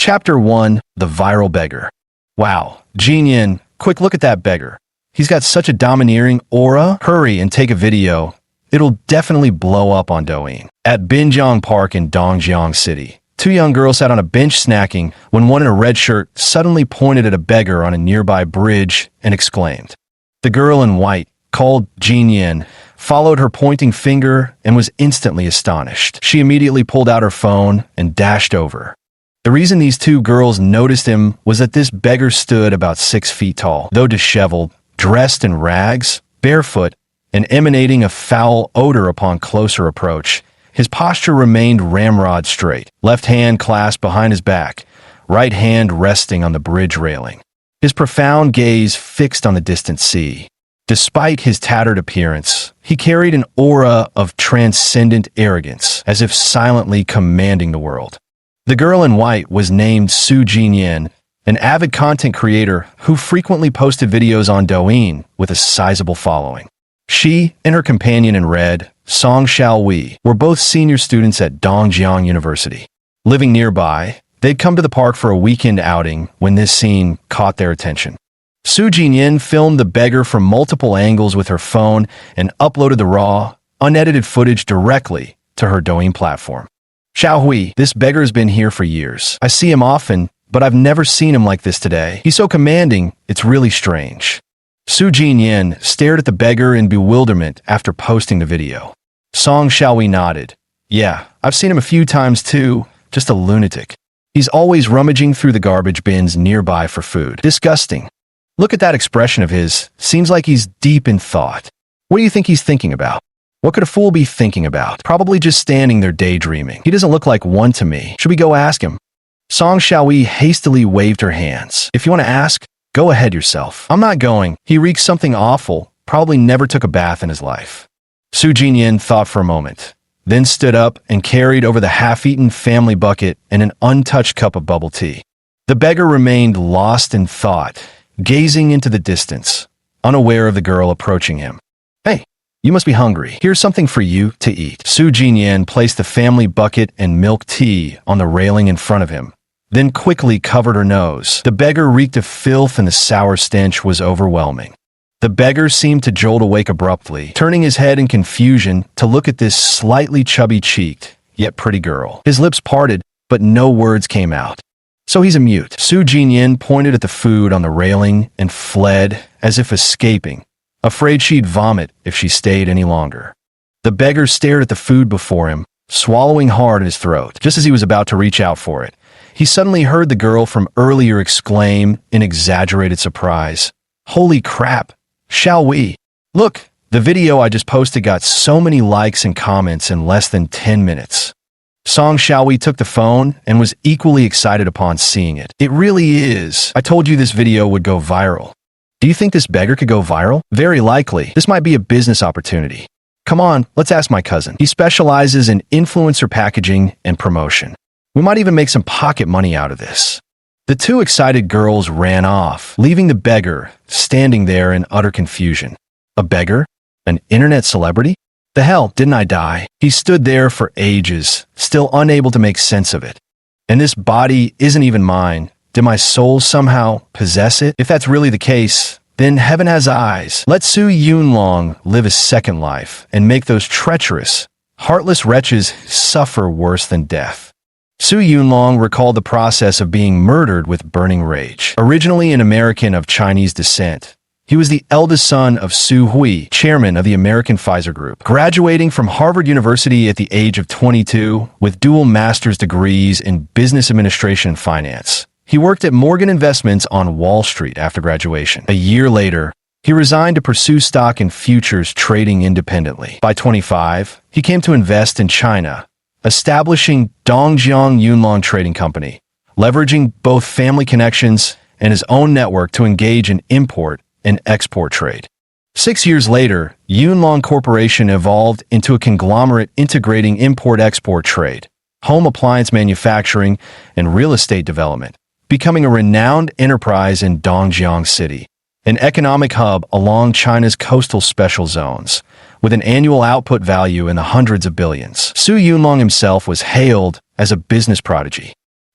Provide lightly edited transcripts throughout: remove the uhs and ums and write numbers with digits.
Chapter 1: The Viral Beggar. Wow, Jinyan, quick look at that beggar. He's got such a domineering aura. Hurry and take a video. It'll definitely blow up on Douyin. At Binjiang Park in Dongjiang City, two young girls sat on a bench snacking when one in a red shirt suddenly pointed at a beggar on a nearby bridge and exclaimed. The girl in white, called Jinyan, followed her pointing finger and was instantly astonished. She immediately pulled out her phone and dashed over. The reason these two girls noticed him was that this beggar stood about 6 feet tall. Though disheveled, dressed in rags, barefoot, and emanating a foul odor upon closer approach, his posture remained ramrod straight, left hand clasped behind his back, right hand resting on the bridge railing. His profound gaze fixed on the distant sea. Despite his tattered appearance, he carried an aura of transcendent arrogance, as if silently commanding the world. The girl in white was named Su Jinyan, an avid content creator who frequently posted videos on Douyin with a sizable following. She and her companion in red, Song Xiaowei, were both senior students at Dongjiang University. Living nearby, they'd come to the park for a weekend outing when this scene caught their attention. Su Jinyan filmed the beggar from multiple angles with her phone and uploaded the raw, unedited footage directly to her Douyin platform. Xiaohui, this beggar's been here for years. I see him often, but I've never seen him like this today. He's so commanding, it's really strange. Su Jinyan stared at the beggar in bewilderment after posting the video. Song Xiaohui nodded. Yeah, I've seen him a few times too, just a lunatic. He's always rummaging through the garbage bins nearby for food. Disgusting. Look at that expression of his. Seems like he's deep in thought. What do you think he's thinking about? What could a fool be thinking about? Probably just standing there daydreaming. He doesn't look like one to me. Should we go ask him? Song Xiaohui hastily waved her hands. If you want to ask, go ahead yourself. I'm not going. He reeks something awful. Probably never took a bath in his life. Su Jinyan thought for a moment, then stood up and carried over the half-eaten family bucket and an untouched cup of bubble tea. The beggar remained lost in thought, gazing into the distance, unaware of the girl approaching him. Hey, you must be hungry. Here's something for you to eat. Su Jinyan placed the family bucket and milk tea on the railing in front of him, then quickly covered her nose. The beggar reeked of filth and the sour stench was overwhelming. The beggar seemed to jolt awake abruptly, turning his head in confusion to look at this slightly chubby-cheeked, yet pretty girl. His lips parted, but no words came out. So he's a mute. Su Jinyan pointed at the food on the railing and fled, as if escaping, afraid she'd vomit if she stayed any longer. The beggar stared at the food before him, swallowing hard in his throat. Just as he was about to reach out for it, he suddenly heard the girl from earlier exclaim in exaggerated surprise, "Holy crap, Xiaohui! Look, the video I just posted got so many likes and comments in less than 10 minutes. Song Xiaohui took the phone and was equally excited upon seeing it. It really is. I told you this video would go viral. Do you think this beggar could go viral? Very likely. This might be a business opportunity. Come on, let's ask my cousin. He specializes in influencer packaging and promotion. We might even make some pocket money out of this." The two excited girls ran off, leaving the beggar standing there in utter confusion. A beggar? An internet celebrity? The hell, didn't I die? He stood there for ages, still unable to make sense of it. And this body isn't even mine. Did my soul somehow possess it? If that's really the case, then heaven has eyes. Let Su Yunlong live a second life and make those treacherous, heartless wretches suffer worse than death. Su Yunlong recalled the process of being murdered with burning rage. Originally an American of Chinese descent, he was the eldest son of Su Hui, chairman of the American Pfizer Group. Graduating from Harvard University at the age of 22 with dual master's degrees in business administration and finance, he worked at Morgan Investments on Wall Street after graduation. A year later, he resigned to pursue stock and futures trading independently. By 25, he came to invest in China, establishing Dongjiang Yunlong Trading Company, leveraging both family connections and his own network to engage in import and export trade. 6 years later, Yunlong Corporation evolved into a conglomerate integrating import-export trade, home appliance manufacturing, and real estate development, becoming a renowned enterprise in Dongjiang City, an economic hub along China's coastal special zones, with an annual output value in the hundreds of billions. Su Yunlong himself was hailed as a business prodigy.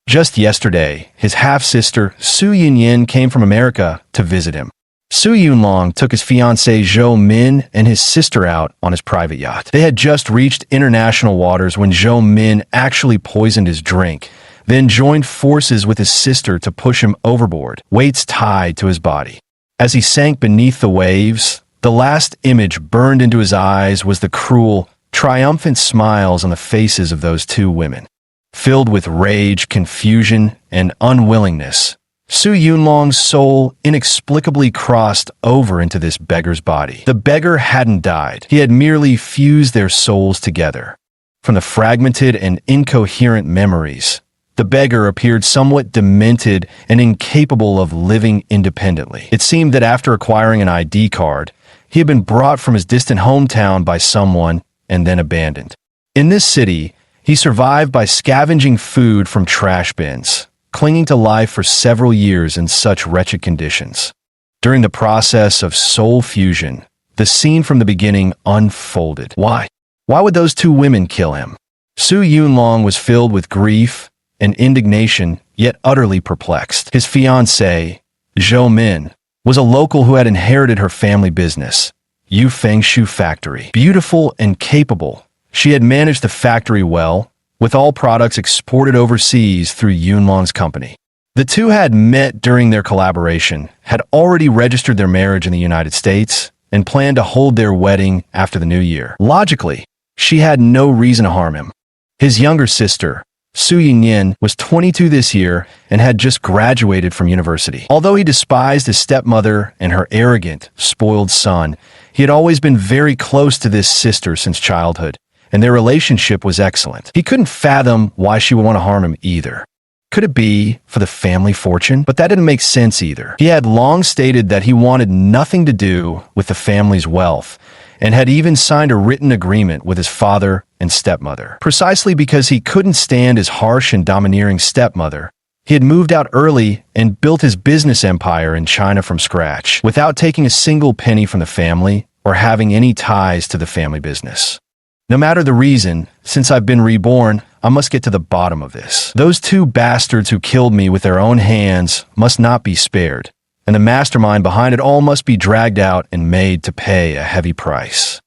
Just yesterday, his half-sister, Su Yunyin, came from America to visit him. Su Yunlong took his fiancée Zhou Min and his sister out on his private yacht. They had just reached international waters when Zhou Min actually poisoned his drink, then joined forces with his sister to push him overboard, weights tied to his body. As he sank beneath the waves, the last image burned into his eyes was the cruel, triumphant smiles on the faces of those two women. Filled with rage, confusion, and unwillingness, Su Yunlong's soul inexplicably crossed over into this beggar's body. The beggar hadn't died. He had merely fused their souls together. From the fragmented and incoherent memories, the beggar appeared somewhat demented and incapable of living independently. It seemed that after acquiring an ID card, he had been brought from his distant hometown by someone and then abandoned. In this city, he survived by scavenging food from trash bins, clinging to life for several years in such wretched conditions. During the process of soul fusion, the scene from the beginning unfolded. Why? Why would those two women kill him? Su Yunlong was filled with grief and indignation, yet utterly perplexed. His fiancée, Zhou Min, was a local who had inherited her family business, Yu Fengshu Factory. Beautiful and capable, she had managed the factory well, with all products exported overseas through Yunlong's company. The two had met during their collaboration, had already registered their marriage in the United States, and planned to hold their wedding after the new year. Logically, she had no reason to harm him. His younger sister, Su Yunyin, was 22 this year and had just graduated from university. Although he despised his stepmother and her arrogant, spoiled son, he had always been very close to this sister since childhood, and their relationship was excellent. He couldn't fathom why she would want to harm him either. Could it be for the family fortune? But that didn't make sense either. He had long stated that he wanted nothing to do with the family's wealth, and had even signed a written agreement with his father and stepmother. Precisely because he couldn't stand his harsh and domineering stepmother, he had moved out early and built his business empire in China from scratch, without taking a single penny from the family or having any ties to the family business. No matter the reason, since I've been reborn, I must get to the bottom of this. Those two bastards who killed me with their own hands must not be spared, and the mastermind behind it all must be dragged out and made to pay a heavy price.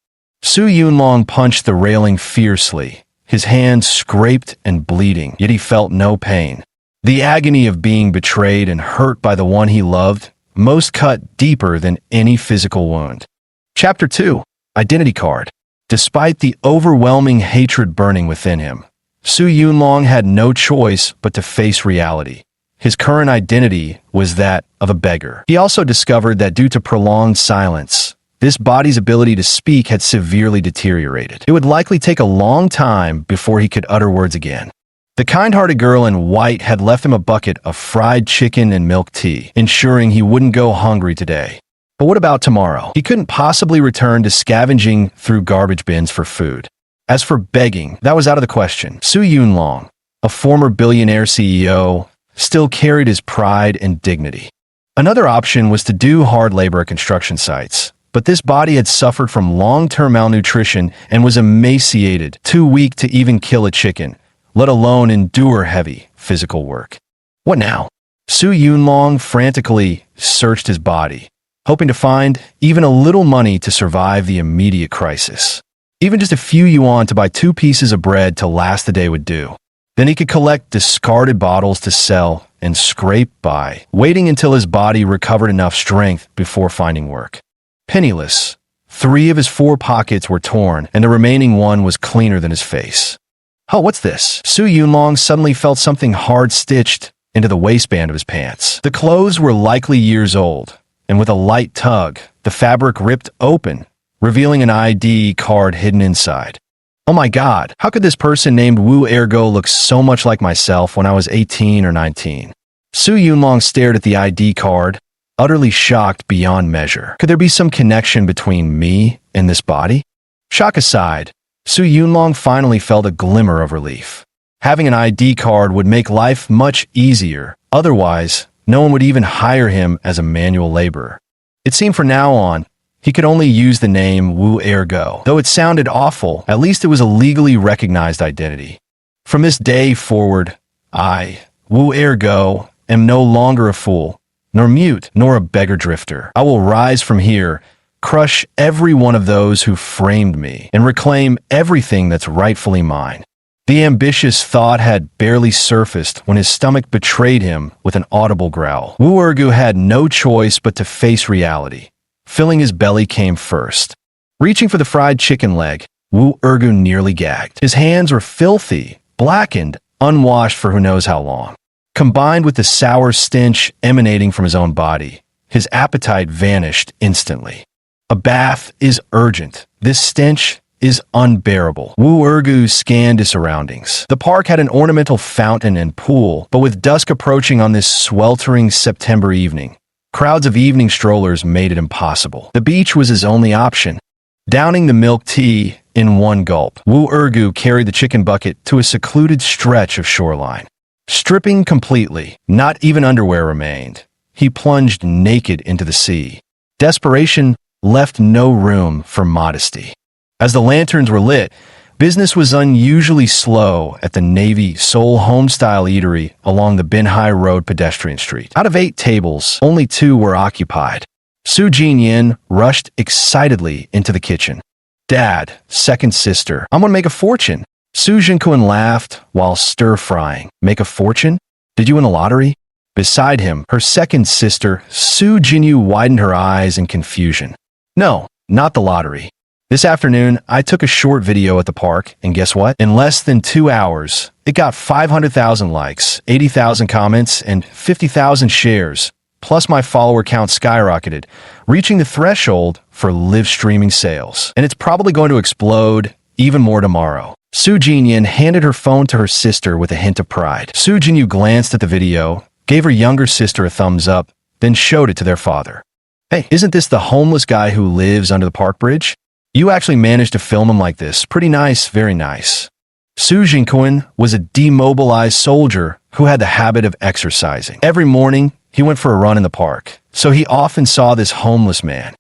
Su Yunlong punched the railing fiercely, his hands scraped and bleeding, yet he felt no pain. The agony of being betrayed and hurt by the one he loved most cut deeper than any physical wound. Chapter 2. Identity Card. Despite the overwhelming hatred burning within him, Su Yunlong had no choice but to face reality. His current identity was that of a beggar. He also discovered that due to prolonged silence, this body's ability to speak had severely deteriorated. It would likely take a long time before he could utter words again. The kind-hearted girl in white had left him a bucket of fried chicken and milk tea, ensuring he wouldn't go hungry today. But what about tomorrow? He couldn't possibly return to scavenging through garbage bins for food. As for begging, that was out of the question. Su Yunlong, a former billionaire CEO, still carried his pride and dignity. Another option was to do hard labor at construction sites, but this body had suffered from long-term malnutrition and was emaciated, too weak to even kill a chicken, let alone endure heavy physical work. What now? Su Yunlong frantically searched his body, hoping to find even a little money to survive the immediate crisis. Even just a few yuan to buy 2 pieces of bread to last the day would do. Then he could collect discarded bottles to sell and scrape by, waiting until his body recovered enough strength before finding work. Penniless, 3 of his 4 pockets were torn, and the remaining one was cleaner than his face. Oh, what's this? Su Yunlong suddenly felt something hard stitched into the waistband of his pants. The clothes were likely years old, and with a light tug, the fabric ripped open, revealing an ID card hidden inside. Oh my god, how could this person named Wu Ergo look so much like myself when I was 18 or 19? Su Yunlong stared at the ID card, utterly shocked beyond measure. Could there be some connection between me and this body? Shock aside, Su Yunlong finally felt a glimmer of relief. Having an ID card would make life much easier. Otherwise, no one would even hire him as a manual laborer. It seemed from now on, he could only use the name Wu Ergo. Though it sounded awful, at least it was a legally recognized identity. From this day forward, I, Wu ergo am no longer a fool, nor mute, nor a beggar drifter. I will rise from here, crush every one of those who framed me, and reclaim everything that's rightfully mine. The ambitious thought had barely surfaced when his stomach betrayed him with an audible growl. Wu Ergu had no choice but to face reality. Filling his belly came first. Reaching for the fried chicken leg, Wu Ergu nearly gagged. His hands were filthy, blackened, unwashed for who knows how long. Combined with the sour stench emanating from his own body, his appetite vanished instantly. A bath is urgent. This stench is unbearable. Wu Ergu scanned his surroundings. The park had an ornamental fountain and pool, but with dusk approaching on this sweltering September evening, crowds of evening strollers made it impossible. The beach was his only option. Downing the milk tea in one gulp, Wu Ergu carried the chicken bucket to a secluded stretch of shoreline. Stripping completely, not even underwear remained. He plunged naked into the sea. Desperation left no room for modesty. As the lanterns were lit, business was unusually slow at the Navy Seoul Homestyle Eatery along the Binhai Road pedestrian street. Out of 8 tables, only 2 were occupied. Su Jinyin rushed excitedly into the kitchen. Dad, second sister, I'm gonna make a fortune. Su Jinkuan laughed while stir-frying. Make a fortune? Did you win the lottery? Beside him, her second sister, Su Jinyu, widened her eyes in confusion. No, not the lottery. This afternoon, I took a short video at the park, and guess what? In less than 2 hours, it got 500,000 likes, 80,000 comments, and 50,000 shares. Plus my follower count skyrocketed, reaching the threshold for live streaming sales. And it's probably going to explode even more tomorrow. Su Jinyin handed her phone to her sister with a hint of pride. Su Jinyu glanced at the video, gave her younger sister a thumbs up, then showed it to their father. Hey, isn't this the homeless guy who lives under the park bridge? You actually managed to film him like this. Pretty nice, very nice. Su Jinkuan was a demobilized soldier who had the habit of exercising. Every morning, he went for a run in the park, so he often saw this homeless man.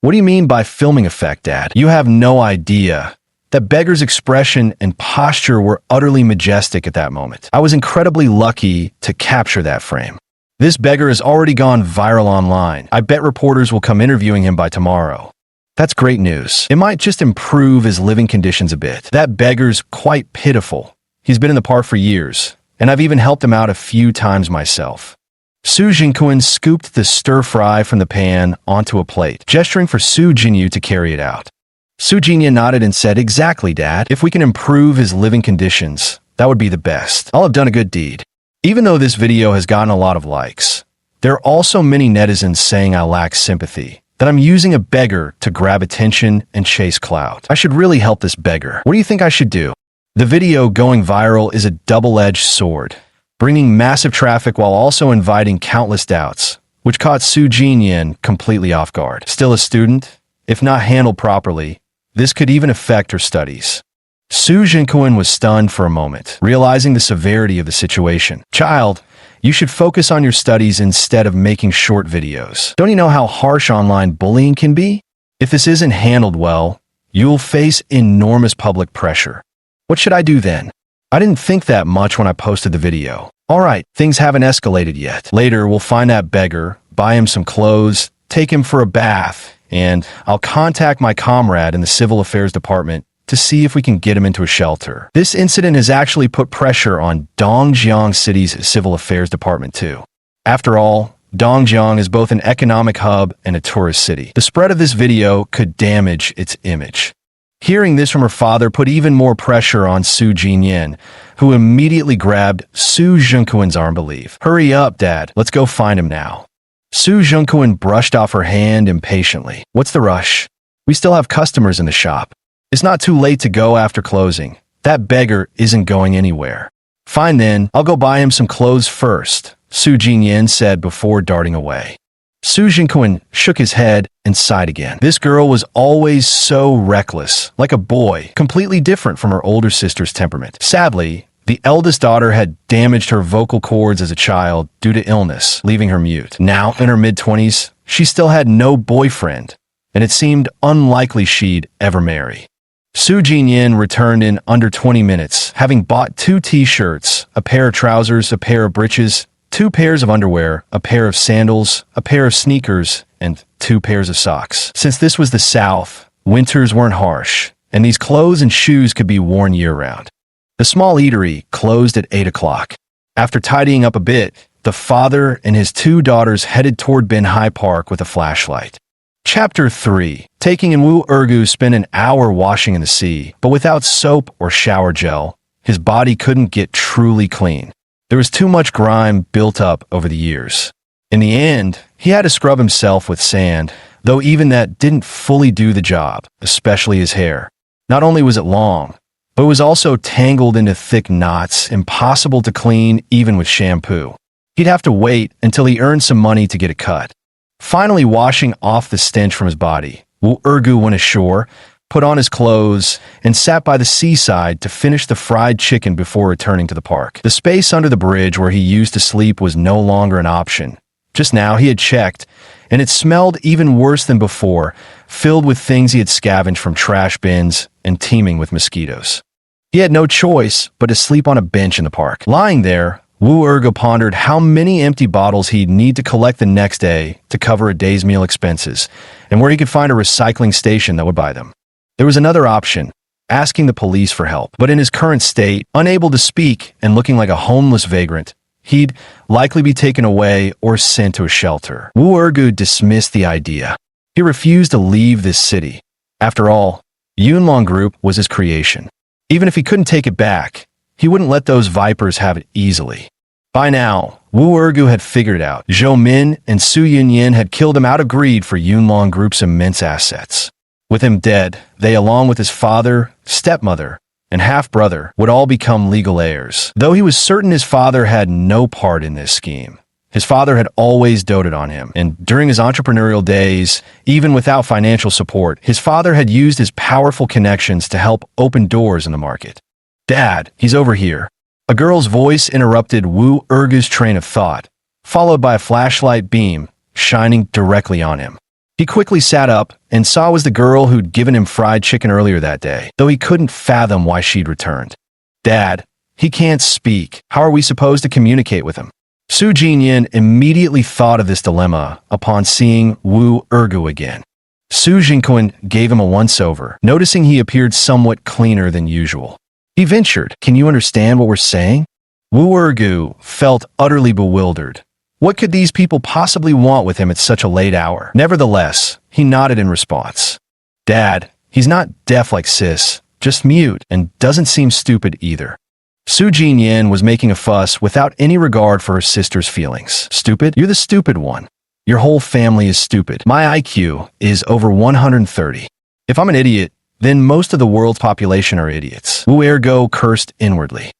What do you mean by filming effect, Dad? You have no idea. That beggar's expression and posture were utterly majestic at that moment. I was incredibly lucky to capture that frame. This beggar has already gone viral online. I bet reporters will come interviewing him by tomorrow. That's great news. It might just improve his living conditions a bit. That beggar's quite pitiful. He's been in the park for years, and I've even helped him out a few times myself. Su Jinkuan scooped the stir-fry from the pan onto a plate, gesturing for Su Jinyu to carry it out. Su Jinyu nodded and said, Exactly, Dad. If we can improve his living conditions, that would be the best. I'll have done a good deed. Even though this video has gotten a lot of likes, there are also many netizens saying I lack sympathy, that I'm using a beggar to grab attention and chase clout. I should really help this beggar. What do you think I should do? The video going viral is a double-edged sword, bringing massive traffic while also inviting countless doubts, which caught Su Jinyin completely off guard. Still a student? If not handled properly, this could even affect her studies. Su Jinkuan was stunned for a moment, realizing the severity of the situation. Child, you should focus on your studies instead of making short videos. Don't you know how harsh online bullying can be? If this isn't handled well, you'll face enormous public pressure. What should I do then? I didn't think that much when I posted the video. Alright, things haven't escalated yet. Later, we'll find that beggar, buy him some clothes, take him for a bath, and I'll contact my comrade in the Civil Affairs Department to see if we can get him into a shelter. This incident has actually put pressure on Dongjiang City's Civil Affairs Department too. After all, Dongjiang is both an economic hub and a tourist city. The spread of this video could damage its image. Hearing this from her father put even more pressure on Su Jinyin, who immediately grabbed Su Jinkuan's arm to leave. Hurry up, Dad. Let's go find him now. Su Jinkuan brushed off her hand impatiently. What's the rush? We still have customers in the shop. It's not too late to go after closing. That beggar isn't going anywhere. Fine then, I'll go buy him some clothes first, Su Jinyin said before darting away. Su Jinkuan shook his head and sighed again. This girl was always so reckless, like a boy, completely different from her older sister's temperament. Sadly, the eldest daughter had damaged her vocal cords as a child due to illness, leaving her mute. Now, in her mid-20s, she still had no boyfriend, and it seemed unlikely she'd ever marry. Su Jinyin returned in under 20 minutes, having bought 2 t-shirts, a pair of trousers, a pair of breeches, 2 pairs of underwear, a pair of sandals, a pair of sneakers, and 2 pairs of socks. Since this was the South, winters weren't harsh, and these clothes and shoes could be worn year-round. The small eatery closed at 8 o'clock. After tidying up a bit, the father and his 2 daughters headed toward Binhai Park with a flashlight. Chapter 3. Taking in Wu Ergu spent an hour washing in the sea, but without soap or shower gel, his body couldn't get truly clean. There was too much grime built up over the years. In the end, he had to scrub himself with sand, though even that didn't fully do the job, especially his hair. Not only was it long, but it was also tangled into thick knots, impossible to clean even with shampoo. He'd have to wait until he earned some money to get it cut. Finally washing off the stench from his body, Wu Ergu went ashore, put on his clothes, and sat by the seaside to finish the fried chicken before returning to the park. The space under the bridge where he used to sleep was no longer an option. Just now he had checked, and it smelled even worse than before, filled with things he had scavenged from trash bins and teeming with mosquitoes. He had no choice but to sleep on a bench in the park. Lying there, Wu Ergu pondered how many empty bottles he'd need to collect the next day to cover a day's meal expenses, and where he could find a recycling station that would buy them. There was another option, asking the police for help. But in his current state, unable to speak and looking like a homeless vagrant, he'd likely be taken away or sent to a shelter. Wu Ergu dismissed the idea. He refused to leave this city. After all, Yunlong Group was his creation. Even if he couldn't take it back, he wouldn't let those vipers have it easily. By now, Wu Ergu had figured it out. Zhou Min and Su Yunyin had killed him out of greed for Yunlong Group's immense assets. With him dead, they, along with his father, stepmother, and half-brother, would all become legal heirs. Though he was certain his father had no part in this scheme, his father had always doted on him, and during his entrepreneurial days, even without financial support, his father had used his powerful connections to help open doors in the market. "Dad, he's over here." A girl's voice interrupted Wu Ergu's train of thought, followed by a flashlight beam shining directly on him. He quickly sat up and saw it was the girl who'd given him fried chicken earlier that day, though he couldn't fathom why she'd returned. "Dad, he can't speak. How are we supposed to communicate with him?" Su Jinyin immediately thought of this dilemma upon seeing Wu Ergu again. Su Jinquan gave him a once-over, noticing he appeared somewhat cleaner than usual. He ventured, "Can you understand what we're saying?" Wu Ergu felt utterly bewildered. What could these people possibly want with him at such a late hour? Nevertheless, he nodded in response. "Dad, he's not deaf like Sis, just mute, and doesn't seem stupid either." Su Jinyin was making a fuss without any regard for her sister's feelings. "Stupid? You're the stupid one. Your whole family is stupid. My IQ is over 130. If I'm an idiot, then most of the world's population are idiots." Wu Ergu cursed inwardly.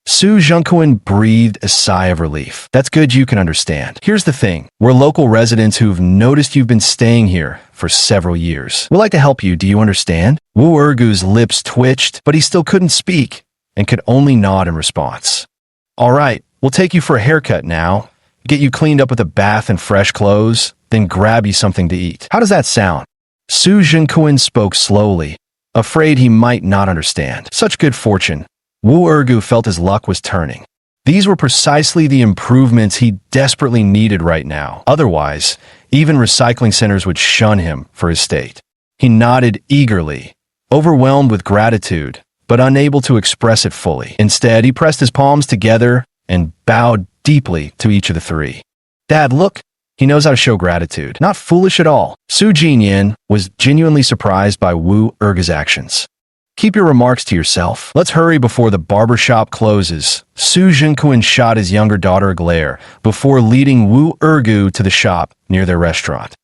Su Zhengquan breathed a sigh of relief. "That's good you can understand. Here's the thing. We're local residents who've noticed you've been staying here for several years. We'd like to help you, do you understand?" Wu Ergu's lips twitched, but he still couldn't speak and could only nod in response. "All right, we'll take you for a haircut now, get you cleaned up with a bath and fresh clothes, then grab you something to eat. How does that sound?" Su Zhengquan spoke slowly, afraid he might not understand. Such good fortune. Wu Ergu felt his luck was turning. These were precisely the improvements he desperately needed right now. Otherwise, even recycling centers would shun him for his state. He nodded eagerly, overwhelmed with gratitude, but unable to express it fully. Instead, he pressed his palms together and bowed deeply to each of the 3. "Dad, look. He knows how to show gratitude. Not foolish at all." Su Jinyin was genuinely surprised by Wu Ergu's actions. "Keep your remarks to yourself. Let's hurry before the barber shop closes." Su Zhengquan shot his younger daughter a glare before leading Wu Ergu to the shop near their restaurant.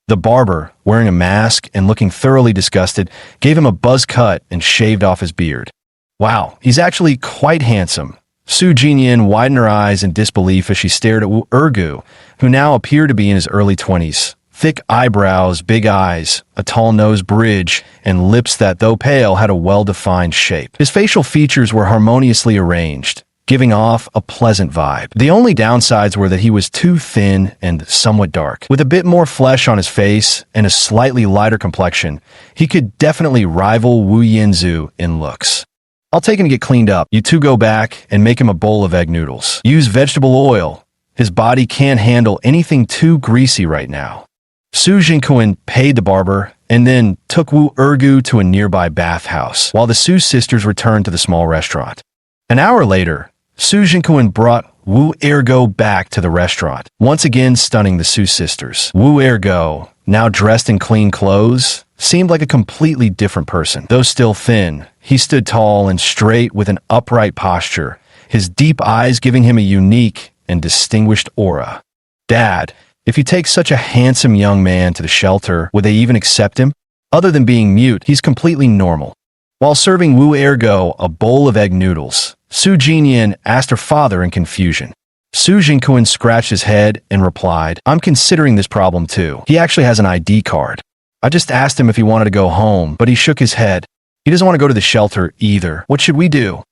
The barber, wearing a mask and looking thoroughly disgusted, gave him a buzz cut and shaved off his beard. "Wow, he's actually quite handsome." Su Jinyin widened her eyes in disbelief as she stared at Wu Ergu, who now appeared to be in his early 20s. Thick eyebrows, big eyes, a tall nose bridge, and lips that, though pale, had a well-defined shape. His facial features were harmoniously arranged, giving off a pleasant vibe. The only downsides were that he was too thin and somewhat dark. With a bit more flesh on his face and a slightly lighter complexion, he could definitely rival Wu Yinzu in looks. I'll take him to get cleaned up. You two go back and make him a bowl of egg noodles. Use vegetable oil. His body can't handle anything too greasy right now. Su Jinquan paid the barber and then took Wu Ergu to a nearby bathhouse, while the Su sisters returned to the small restaurant. An hour later, Su Jinquan brought Wu Ergo back to the restaurant, once again stunning the Su sisters. Wu Ergo, now dressed in clean clothes, seemed like a completely different person. Though still thin, he stood tall and straight with an upright posture, his deep eyes giving him a unique and distinguished aura. Dad, if you take such a handsome young man to the shelter, would they even accept him? Other than being mute, he's completely normal. While serving Wu Ergo a bowl of egg noodles, Su Jinyan asked her father in confusion. Su Jinquan scratched his head and replied, I'm considering this problem too. He actually has an ID card. I just asked him if he wanted to go home, but he shook his head. He doesn't want to go to the shelter either. What should we do?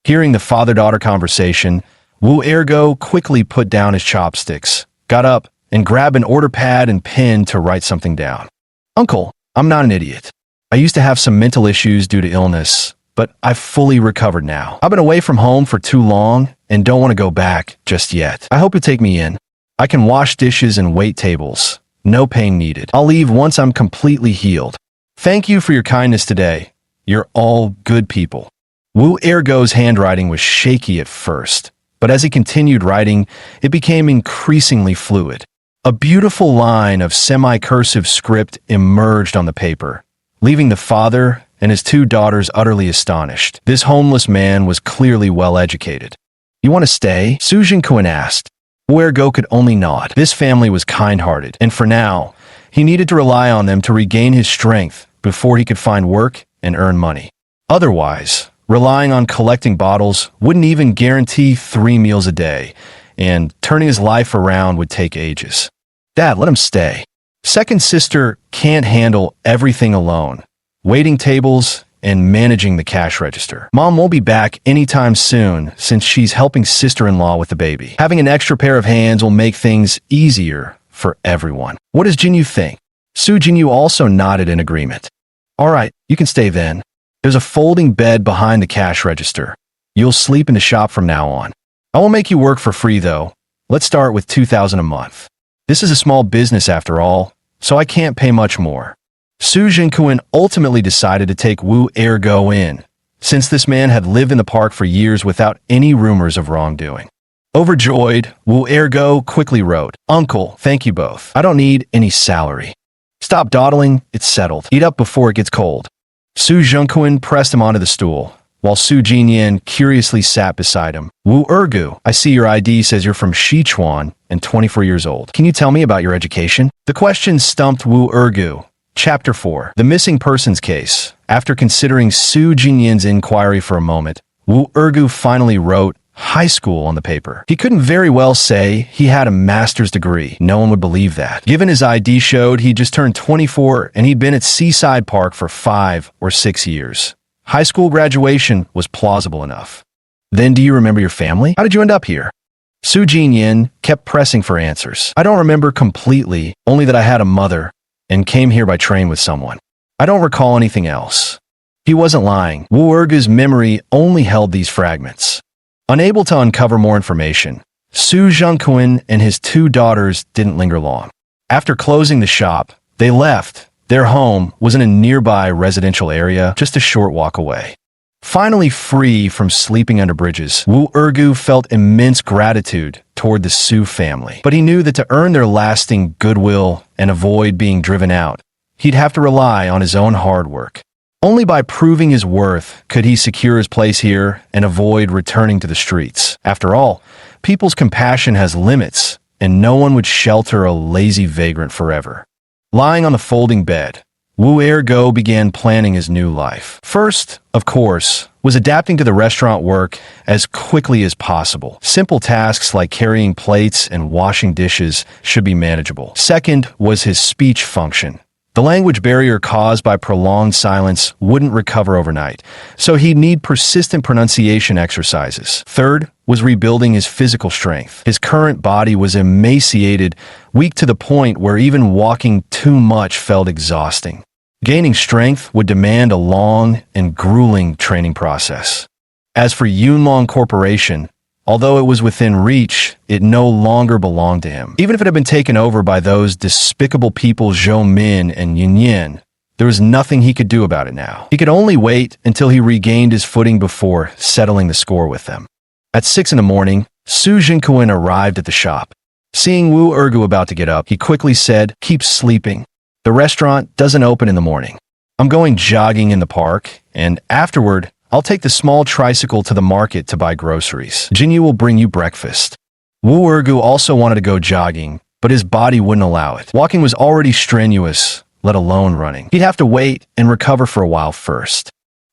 Hearing the father-daughter conversation, Wu Ergo quickly put down his chopsticks, got up, and grabbed an order pad and pen to write something down. Uncle, I'm not an idiot. I used to have some mental issues due to illness, but I've fully recovered now. I've been away from home for too long and don't want to go back just yet. I hope you'll take me in. I can wash dishes and wait tables. No pain needed. I'll leave once I'm completely healed. Thank you for your kindness today. You're all good people. Wu Ergo's handwriting was shaky at first, but as he continued writing, it became increasingly fluid. A beautiful line of semi-cursive script emerged on the paper, leaving the father and his two daughters utterly astonished. This homeless man was clearly well-educated. You want to stay? Su Jinquan asked. Wu Ergo could only nod. This family was kind-hearted, and for now, he needed to rely on them to regain his strength before he could find work and earn money. Otherwise, relying on collecting bottles wouldn't even guarantee 3 meals a day, and turning his life around would take ages. Dad, let him stay. Second sister can't handle everything alone, waiting tables and managing the cash register. Mom won't be back anytime soon since she's helping sister-in-law with the baby. Having an extra pair of hands will make things easier for everyone. What does Jinyu think? Su Jinyu also nodded in agreement. All right, you can stay then. There's a folding bed behind the cash register. You'll sleep in the shop from now on. I won't make you work for free though. Let's start with 2,000 a month. This is a small business after all, so I can't pay much more. Su Jinquan ultimately decided to take Wu Ergo in, since this man had lived in the park for years without any rumors of wrongdoing. Overjoyed, Wu Ergo quickly wrote, Uncle, thank you both. I don't need any salary. Stop dawdling, it's settled. Eat up before it gets cold. Su Jinquan pressed him onto the stool, while Su Jinyan curiously sat beside him. Wu Ergu, I see your ID says you're from Sichuan and 24 years old. Can you tell me about your education? The question stumped Wu Ergu. Chapter 4. The Missing Persons Case. After considering Su Jinyan's inquiry for a moment, Wu Ergu finally wrote high school on the paper. He couldn't very well say he had a master's degree. No one would believe that. Given his ID showed he'd just turned 24 and he'd been at Seaside Park for 5 or 6 years. High school graduation was plausible enough. Then do you remember your family? How did you end up here? Su Jinyan kept pressing for answers. I don't remember completely, only that I had a mother and came here by train with someone. I don't recall anything else. He wasn't lying. Wu Ergu's memory only held these fragments. Unable to uncover more information, Su Jinquan and his two daughters didn't linger long. After closing the shop, they left. Their home was in a nearby residential area just a short walk away. Finally free from sleeping under bridges, Wu Ergu felt immense gratitude toward the Su family. But he knew that to earn their lasting goodwill and avoid being driven out, he'd have to rely on his own hard work. Only by proving his worth could he secure his place here and avoid returning to the streets. After all, people's compassion has limits, and no one would shelter a lazy vagrant forever. Lying on the folding bed, Wu Ergo began planning his new life. First, of course, was adapting to the restaurant work as quickly as possible. Simple tasks like carrying plates and washing dishes should be manageable. Second was his speech function. The language barrier caused by prolonged silence wouldn't recover overnight, so he'd need persistent pronunciation exercises. Third was rebuilding his physical strength. His current body was emaciated, weak to the point where even walking too much felt exhausting. Gaining strength would demand a long and grueling training process. As for Yunlong Corporation, although it was within reach, it no longer belonged to him. Even if it had been taken over by those despicable people Zhou Min and Yin Yin, there was nothing he could do about it now. He could only wait until he regained his footing before settling the score with them. At 6 in the morning, Su Jinkuan arrived at the shop. Seeing Wu Ergu about to get up, he quickly said, "Keep sleeping. The restaurant doesn't open in the morning. I'm going jogging in the park, and afterward, I'll take the small tricycle to the market to buy groceries. Jinyu will bring you breakfast." Wu Ergu also wanted to go jogging, but his body wouldn't allow it. Walking was already strenuous, let alone running. He'd have to wait and recover for a while first.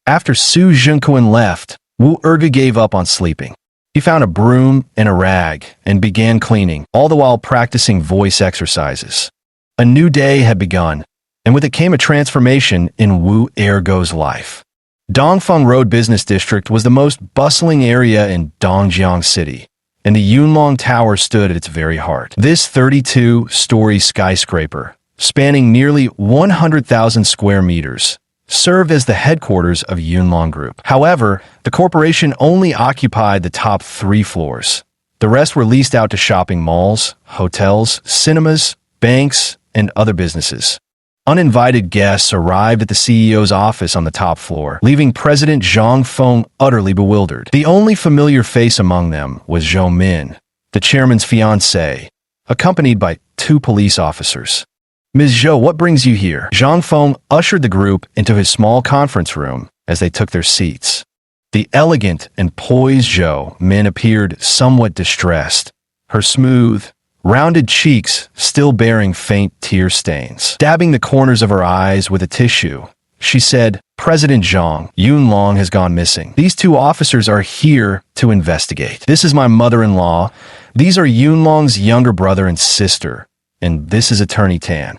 After Su Jinkuan left, Wu Ergu gave up on sleeping. He found a broom and a rag and began cleaning, all the while practicing voice exercises. A new day had begun, and with it came a transformation in Wu Ergu's life. Dongfeng Road Business District was the most bustling area in Dongjiang City, and the Yunlong Tower stood at its very heart. This 32-story skyscraper, spanning nearly 100,000 square meters, served as the headquarters of Yunlong Group. However, the corporation only occupied the top 3 floors. The rest were leased out to shopping malls, hotels, cinemas, banks, and other businesses. Uninvited guests arrived at the CEO's office on the top floor, leaving President Zhang Feng utterly bewildered. The only familiar face among them was Zhou Min, the chairman's fiancée, accompanied by 2 police officers. "Ms. Zhou, what brings you here?" Zhang Feng ushered the group into his small conference room as they took their seats. The elegant and poised Zhou Min appeared somewhat distressed, her smooth, rounded cheeks still bearing faint tear stains. Dabbing the corners of her eyes with a tissue, she said, "President Zhang, Yunlong has gone missing. These 2 officers are here to investigate. This is my mother-in-law. These are Yunlong's younger brother and sister. And this is Attorney Tan."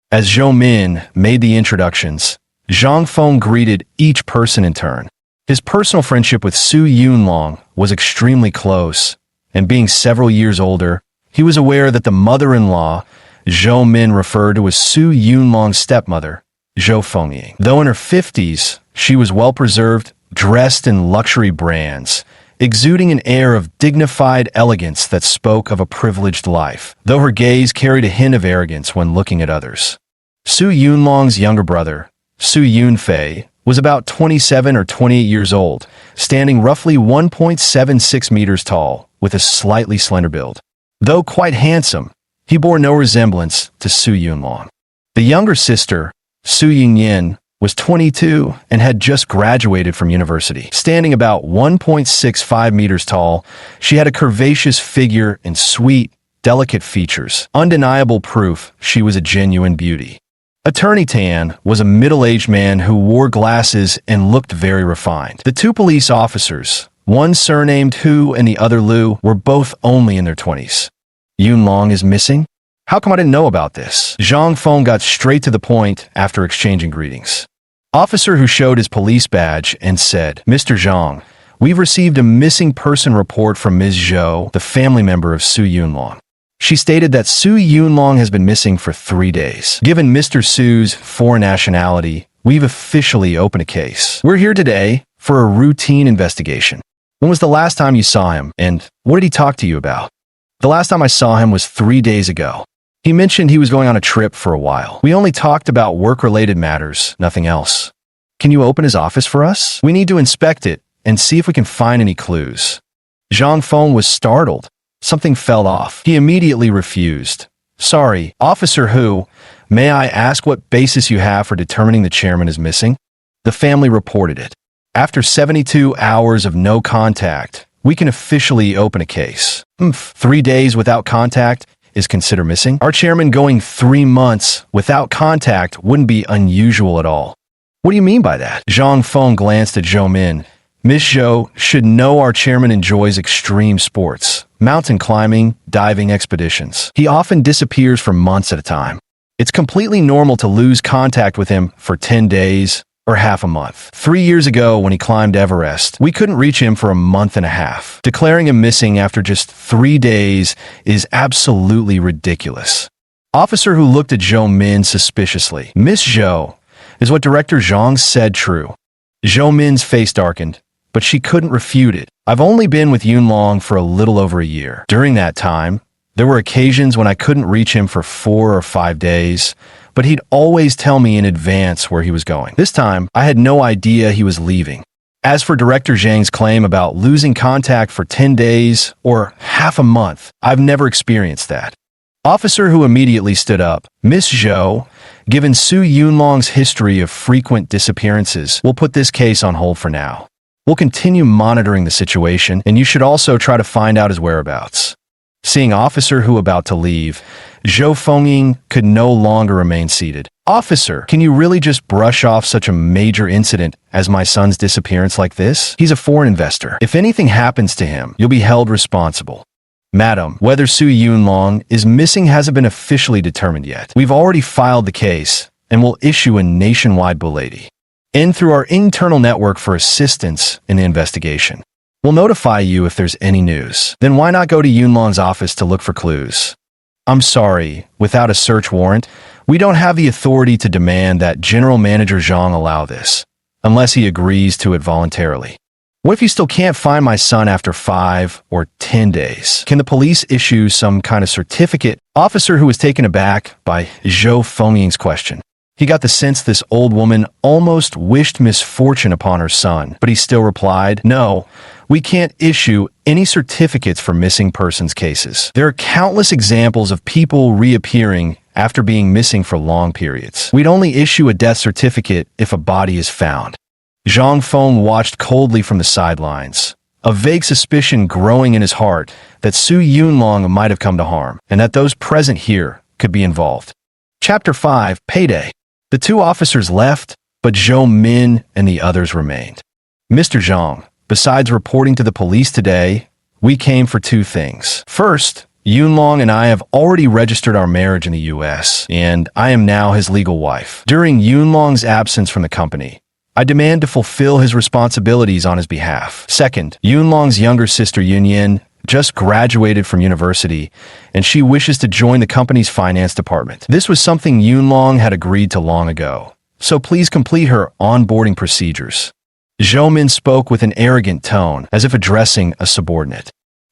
As Zhou Min made the introductions, Zhang Feng greeted each person in turn. His personal friendship with Su Yunlong was extremely close, and being several years older, he was aware that the mother-in-law Zhou Min referred to as Su Yunlong's stepmother, Zhou Fengying. Though in her 50s, she was well-preserved, dressed in luxury brands, exuding an air of dignified elegance that spoke of a privileged life, though her gaze carried a hint of arrogance when looking at others. Su Yunlong's younger brother, Su Yunfei, was about 27 or 28 years old, standing roughly 1.76 meters tall, with a slightly slender build. Though quite handsome, he bore no resemblance to Su Yunlong. The younger sister, Su Yingyin, was 22 and had just graduated from university. Standing about 1.65 meters tall, she had a curvaceous figure and sweet, delicate features, undeniable proof she was a genuine beauty. Attorney Tan was a middle-aged man who wore glasses and looked very refined. The 2 police officers, one surnamed Hu and the other Liu, were both only in their 20s. "Yunlong is missing? How come I didn't know about this?" Zhang Feng got straight to the point after exchanging greetings. Officer Hu showed his police badge and said, "Mr. Zhang, we've received a missing person report from Ms. Zhou, the family member of Su Yunlong. She stated that Su Yunlong has been missing for 3 days. Given Mr. Su's foreign nationality, we've officially opened a case. We're here today for a routine investigation. When was the last time you saw him, and what did he talk to you about?" "The last time I saw him was 3 days ago. He mentioned he was going on a trip for a while. We only talked about work-related matters, nothing else. Can you open his office for us? We need to inspect it and see if we can find any clues." Zhang Feng was startled. Something fell off. He immediately refused. "Sorry, Officer Hu, may I ask what basis you have for determining the chairman is missing?" The family reported it. "After 72 hours of no contact, we can officially open a case." 3 days without contact is considered missing? Our chairman going 3 months without contact wouldn't be unusual at all. What do you mean by that? Zhang Feng glanced at Zhou Min. "Miss Zhou should know our chairman enjoys extreme sports, mountain climbing, diving expeditions. He often disappears for months at a time. It's completely normal to lose contact with him for 10 days, or half a month. 3 years ago, when he climbed Everest, we couldn't reach him for a month and a half. Declaring him missing after just 3 days is absolutely ridiculous. Officer who looked at Zhou Min suspiciously. Miss Zhou, is what Director Zhang said true? Zhou Min's face darkened, but she couldn't refute it. I've only been with Yunlong for a little over a year. During that time, there were occasions when I couldn't reach him for 4 or 5 days, but he'd always tell me in advance where he was going. This time, I had no idea he was leaving. As for Director Zhang's claim about losing contact for 10 days or half a month, I've never experienced that. Officer who immediately stood up. Miss Zhou, given Su Yunlong's history of frequent disappearances, we'll put this case on hold for now. We'll continue monitoring the situation, and you should also try to find out his whereabouts. Seeing Officer who about to leave, Zhou Fengying could no longer remain seated. Officer, can you really just brush off such a major incident as my son's disappearance like this? He's a foreign investor. If anything happens to him, you'll be held responsible. Madam, whether Su Yunlong is missing hasn't been officially determined yet. We've already filed the case, and will issue a nationwide bulletin. And through our internal network for assistance in the investigation. We'll notify you if there's any news. Then why not go to Yunlong's office to look for clues? I'm sorry, without a search warrant, we don't have the authority to demand that General Manager Zhang allow this, unless he agrees to it voluntarily. What if you still can't find my son after 5 or 10 days? Can the police issue some kind of certificate? Officer who was taken aback by Zhou Fengying's question. He got the sense this old woman almost wished misfortune upon her son, but he still replied, no, we can't issue any certificates for missing persons cases. There are countless examples of people reappearing after being missing for long periods. We'd only issue a death certificate if a body is found. Zhang Feng watched coldly from the sidelines, a vague suspicion growing in his heart that Su Yunlong might have come to harm, and that those present here could be involved. Chapter 5, Payday. The two officers left, but Zhou Min and the others remained. Mr. Zhang, besides reporting to the police today, we came for 2 things. First, Yunlong and I have already registered our marriage in the U.S., and I am now his legal wife. During Yunlong's absence from the company, I demand to fulfill his responsibilities on his behalf. Second, Yunlong's younger sister Yunyan just graduated from university, and she wishes to join the company's finance department. This was something Yunlong had agreed to long ago, so please complete her onboarding procedures. Zhou Min spoke with an arrogant tone, as if addressing a subordinate.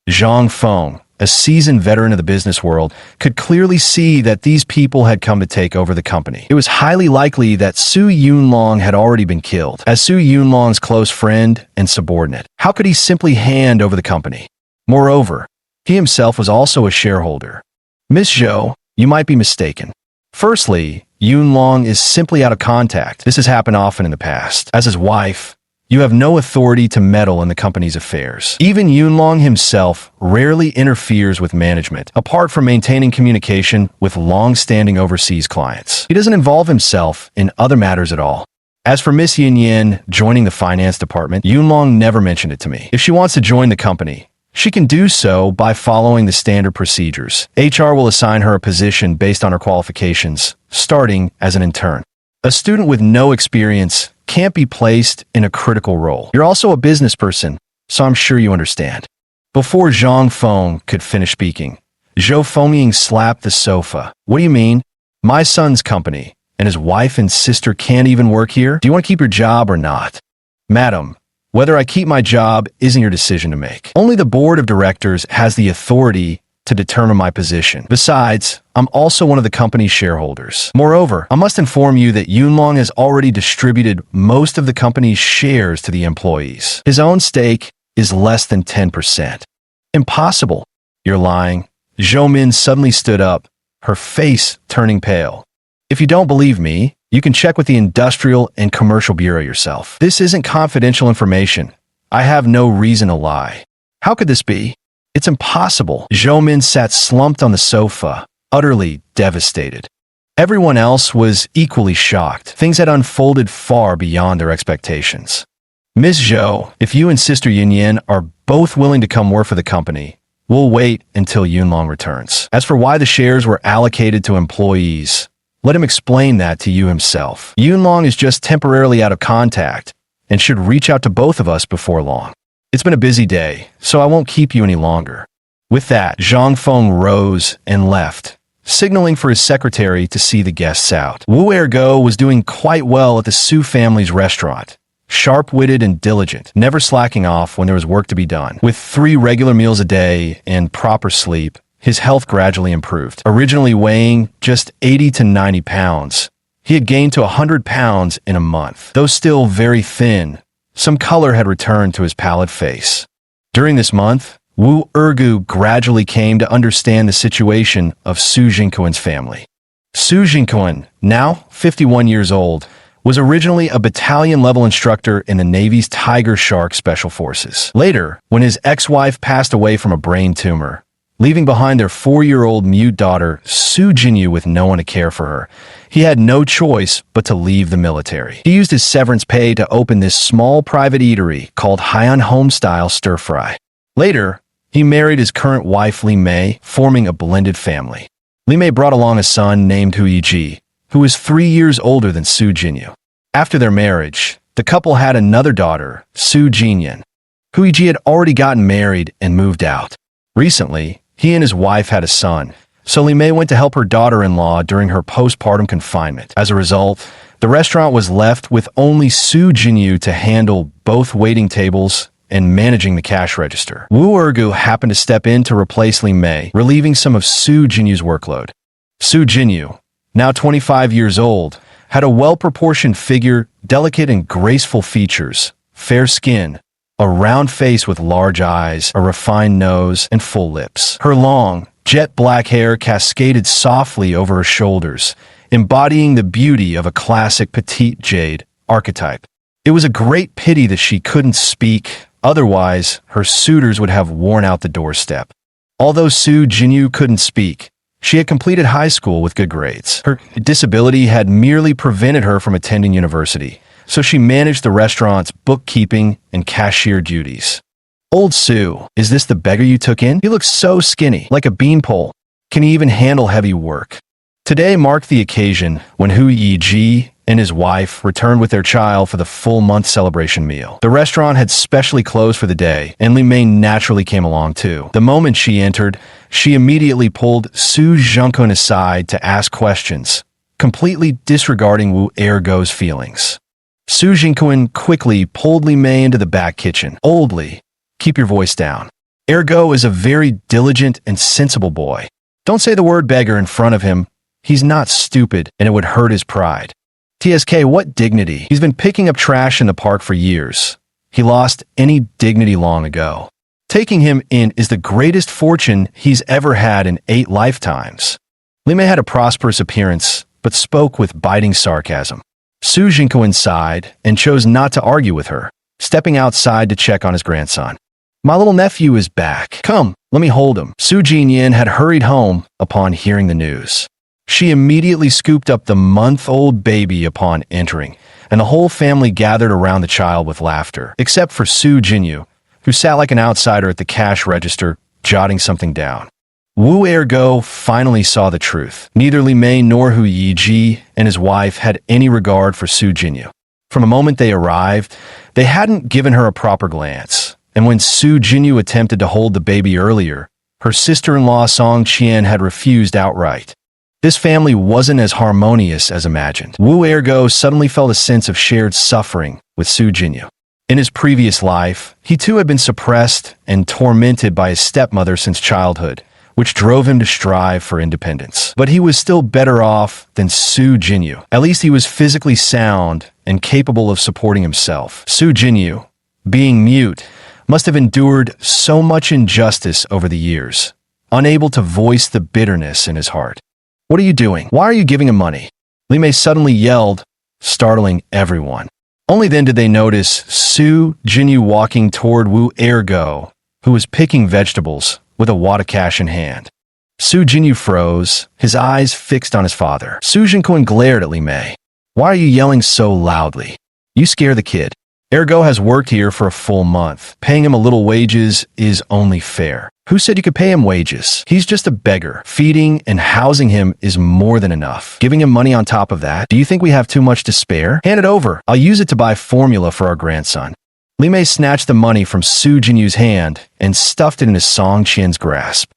Zhang Feng, a seasoned veteran of the business world, could clearly see that these people had come to take over the company. It was highly likely that Su Yunlong had already been killed. As Su Yunlong's close friend and subordinate, how could he simply hand over the company? Moreover, he himself was also a shareholder. Miss Zhou, you might be mistaken. Firstly, Yunlong is simply out of contact. This has happened often in the past. As his wife, you have no authority to meddle in the company's affairs. Even Yunlong himself rarely interferes with management, apart from maintaining communication with long-standing overseas clients. He doesn't involve himself in other matters at all. As for Miss Yunyan joining the finance department, Yunlong never mentioned it to me. If she wants to join the company, she can do so by following the standard procedures. HR will assign her a position based on her qualifications, starting as an intern. A student with no experience can't be placed in a critical role. You're also a business person, so I'm sure you understand. Before Zhang Feng could finish speaking, Zhou Fengying slapped the sofa. What do you mean? My son's company and his wife and sister can't even work here? Do you want to keep your job or not? Madam, whether I keep my job isn't your decision to make. Only the board of directors has the authority to determine my position. Besides, I'm also one of the company's shareholders. Moreover, I must inform you that Yunlong has already distributed most of the company's shares to the employees. His own stake is less than 10%. Impossible. You're lying. Zhou Min suddenly stood up, her face turning pale. If you don't believe me, you can check with the Industrial and Commercial Bureau yourself. This isn't confidential information. I have no reason to lie. How could this be? It's impossible. Zhou Min sat slumped on the sofa, utterly devastated. Everyone else was equally shocked. Things had unfolded far beyond their expectations. Ms. Zhou, if you and Sister Yunyan are both willing to come work for the company, we'll wait until Yunlong returns. As for why the shares were allocated to employees, Let him explain that to you himself. Yunlong is just temporarily out of contact and should reach out to both of us before long. It's been a busy day, so I won't keep you any longer." With that, Zhang Feng rose and left, signaling for his secretary to see the guests out. Wu Ergo was doing quite well at the Su family's restaurant. Sharp-witted and diligent, never slacking off when there was work to be done. With 3 regular meals a day and proper sleep, his health gradually improved. Originally weighing just 80 to 90 pounds, he had gained to 100 pounds in a month. Though still very thin, some color had returned to his pallid face. During this month, Wu Ergu gradually came to understand the situation of Su Jingquan's family. Su Jingquan, now 51 years old, was originally a battalion-level instructor in the Navy's Tiger Shark Special Forces. Later, when his ex-wife passed away from a brain tumor, leaving behind their 4-year-old mute daughter, Su Jinyu, with no one to care for her, he had no choice but to leave the military. He used his severance pay to open this small private eatery called Haiyan Homestyle Stir Fry. Later, he married his current wife Li Mei, forming a blended family. Li Mei brought along a son named Hu Yiji, who was 3 years older than Su Jinyu. After their marriage, the couple had another daughter, Su Jinyan. Hu Yiji had already gotten married and moved out. Recently, he and his wife had a son, so Li Mei went to help her daughter-in-law during her postpartum confinement. As a result, the restaurant was left with only Su Jinyu to handle both waiting tables and managing the cash register. Wu Ergu happened to step in to replace Li Mei, relieving some of Su Jinyu's workload. Su Jinyu, now 25 years old, had a well-proportioned figure, delicate and graceful features, fair skin, a round face with large eyes, a refined nose, and full lips. Her long, jet-black hair cascaded softly over her shoulders, embodying the beauty of a classic petite jade archetype. It was a great pity that she couldn't speak, otherwise her suitors would have worn out the doorstep. Although Su Jinyu couldn't speak, she had completed high school with good grades. Her disability had merely prevented her from attending university, so she managed the restaurant's bookkeeping and cashier duties. "Old Su, is this the beggar you took in? He looks so skinny, like a beanpole. Can he even handle heavy work?" Today marked the occasion when Hu Yiji and his wife returned with their child for the full month celebration meal. The restaurant had specially closed for the day, and Li Mei naturally came along too. The moment she entered, she immediately pulled Su Zhengquan aside to ask questions, completely disregarding Wu Ergo's feelings. Su Jingquan quickly pulled Li Mei into the back kitchen. "Old Li, keep your voice down. Ergo is a very diligent and sensible boy. Don't say the word beggar in front of him. He's not stupid, and it would hurt his pride. TSK, what dignity? He's been picking up trash in the park for years. He lost any dignity long ago. Taking him in is the greatest fortune he's ever had in 8 lifetimes." Li Mei had a prosperous appearance, but spoke with biting sarcasm. Su Jingquan sighed and chose not to argue with her, stepping outside to check on his grandson. "My little nephew is back. Come, let me hold him." Su Jinyan had hurried home upon hearing the news. She immediately scooped up the month-old baby upon entering, and the whole family gathered around the child with laughter, except for Su Jinyu, who sat like an outsider at the cash register, jotting something down. Wu Ergo finally saw the truth. Neither Li Mei nor Hu Yiji and his wife had any regard for Su Jinyu. From the moment they arrived, they hadn't given her a proper glance, and when Su Jinyu attempted to hold the baby earlier, her sister-in-law Song Qian had refused outright. This family wasn't as harmonious as imagined. Wu Ergo suddenly felt a sense of shared suffering with Su Jinyu. In his previous life, he too had been suppressed and tormented by his stepmother since childhood, which drove him to strive for independence. But he was still better off than Su Jinyu. At least he was physically sound and capable of supporting himself. Su Jinyu, being mute, must have endured so much injustice over the years, unable to voice the bitterness in his heart. "What are you doing? Why are you giving him money?" Li Mei suddenly yelled, startling everyone. Only then did they notice Su Jinyu walking toward Wu Ergo, who was picking vegetables with a wad of cash in hand. Su Jinyu froze, his eyes fixed on his father. Su Jingquan glared at Li Mei. "Why are you yelling so loudly? You scare the kid." Ergo has worked here for a full month. Paying him a little wages is only fair. Who said you could pay him wages? He's just a beggar. Feeding and housing him is more than enough. Giving him money on top of that? Do you think we have too much to spare? Hand it over. I'll use it to buy formula for our grandson. Li Mei snatched the money from Su Jinyu's hand and stuffed it into Song Qian's grasp.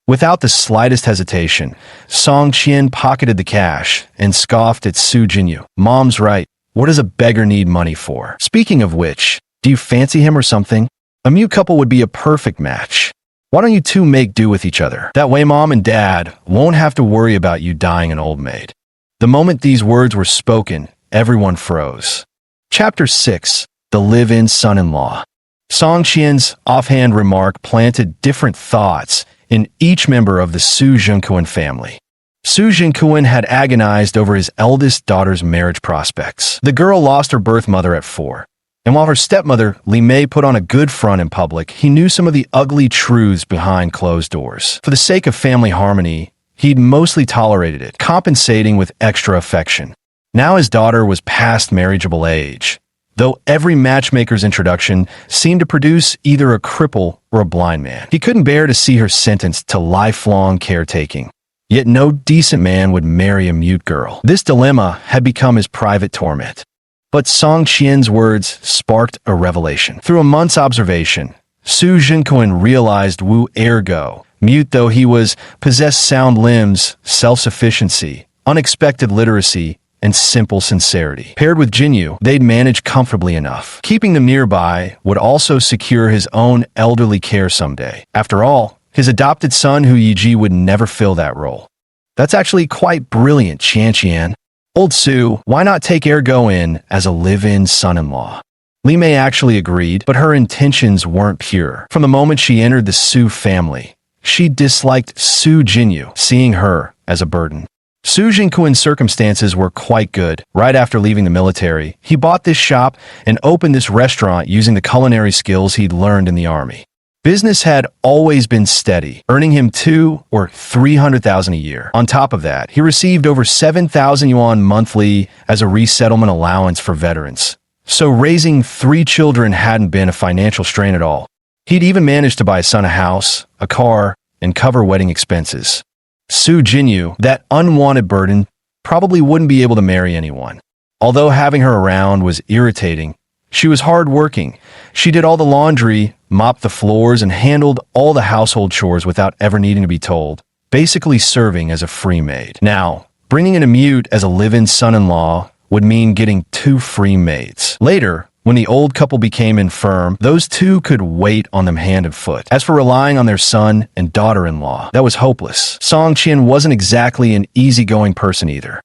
Without the slightest hesitation, Song Qian pocketed the cash and scoffed at Su Jinyu. Mom's right. What does a beggar need money for? Speaking of which, do you fancy him or something? A mute couple would be a perfect match. Why don't you two make do with each other? That way Mom and Dad won't have to worry about you dying an old maid. The moment these words were spoken, everyone froze. Chapter 6. The Live-In Son-in-Law. Song Qian's offhand remark planted different thoughts in each member of the Su Zhenkuan family. Su Zhenkuan had agonized over his eldest daughter's marriage prospects. The girl lost her birth mother at 4. And while her stepmother, Li Mei, put on a good front in public, he knew some of the ugly truths behind closed doors. For the sake of family harmony, he'd mostly tolerated it, compensating with extra affection. Now his daughter was past marriageable age, though every matchmaker's introduction seemed to produce either a cripple or a blind man. He couldn't bear to see her sentenced to lifelong caretaking. Yet no decent man would marry a mute girl. This dilemma had become his private torment. But Song Qian's words sparked a revelation. Through a month's observation, Su Zhenkuan realized Wu Ergo, mute though he was, possessed sound limbs, self-sufficiency, unexpected literacy, and simple sincerity. Paired with Jinyu, they'd manage comfortably enough. Keeping them nearby would also secure his own elderly care someday. After all, his adopted son Hu Yiji would never fill that role. That's actually quite brilliant, Qian. Old Su, why not take Ergo in as a live-in son-in-law? Li Mei actually agreed, but her intentions weren't pure. From the moment she entered the Su family, she disliked Su Jinyu, seeing her as a burden. Su Zhenkuan's circumstances were quite good. Right after leaving the military, he bought this shop and opened this restaurant using the culinary skills he'd learned in the army. Business had always been steady, earning him 200,000 or 300,000 a year. On top of that, he received over 7,000 yuan monthly as a resettlement allowance for veterans. So raising 3 children hadn't been a financial strain at all. He'd even managed to buy his son a house, a car, and cover wedding expenses. Su Jinyu, that unwanted burden, probably wouldn't be able to marry anyone. Although having her around was irritating, she was hard-working. She did all the laundry, mopped the floors, and handled all the household chores without ever needing to be told, basically serving as a free maid. Now, bringing in a mute as a live-in son-in-law would mean getting 2 free maids. Later, when the old couple became infirm, those 2 could wait on them hand and foot. As for relying on their son and daughter-in-law, that was hopeless. Song Qian wasn't exactly an easygoing person either.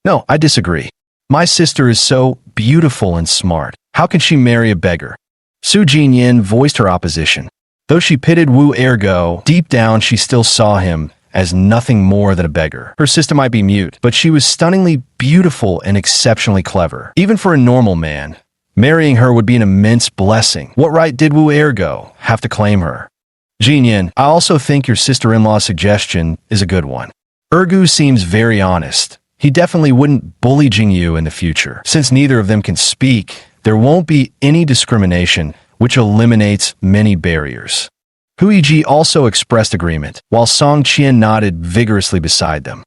No, I disagree. My sister is so beautiful and smart. How can she marry a beggar? Su Jinyin voiced her opposition. Though she pitted Wu Ergo, deep down she still saw him as nothing more than a beggar. Her sister might be mute, but she was stunningly beautiful and exceptionally clever. Even for a normal man, marrying her would be an immense blessing. What right did Wu Ergo have to claim her? Jinyin, I also think your sister-in-law's suggestion is a good one. Ergo seems very honest. He definitely wouldn't bully Jingyu in the future. Since neither of them can speak, there won't be any discrimination, which eliminates many barriers. Hu Yiji also expressed agreement, while Song Qian nodded vigorously beside them.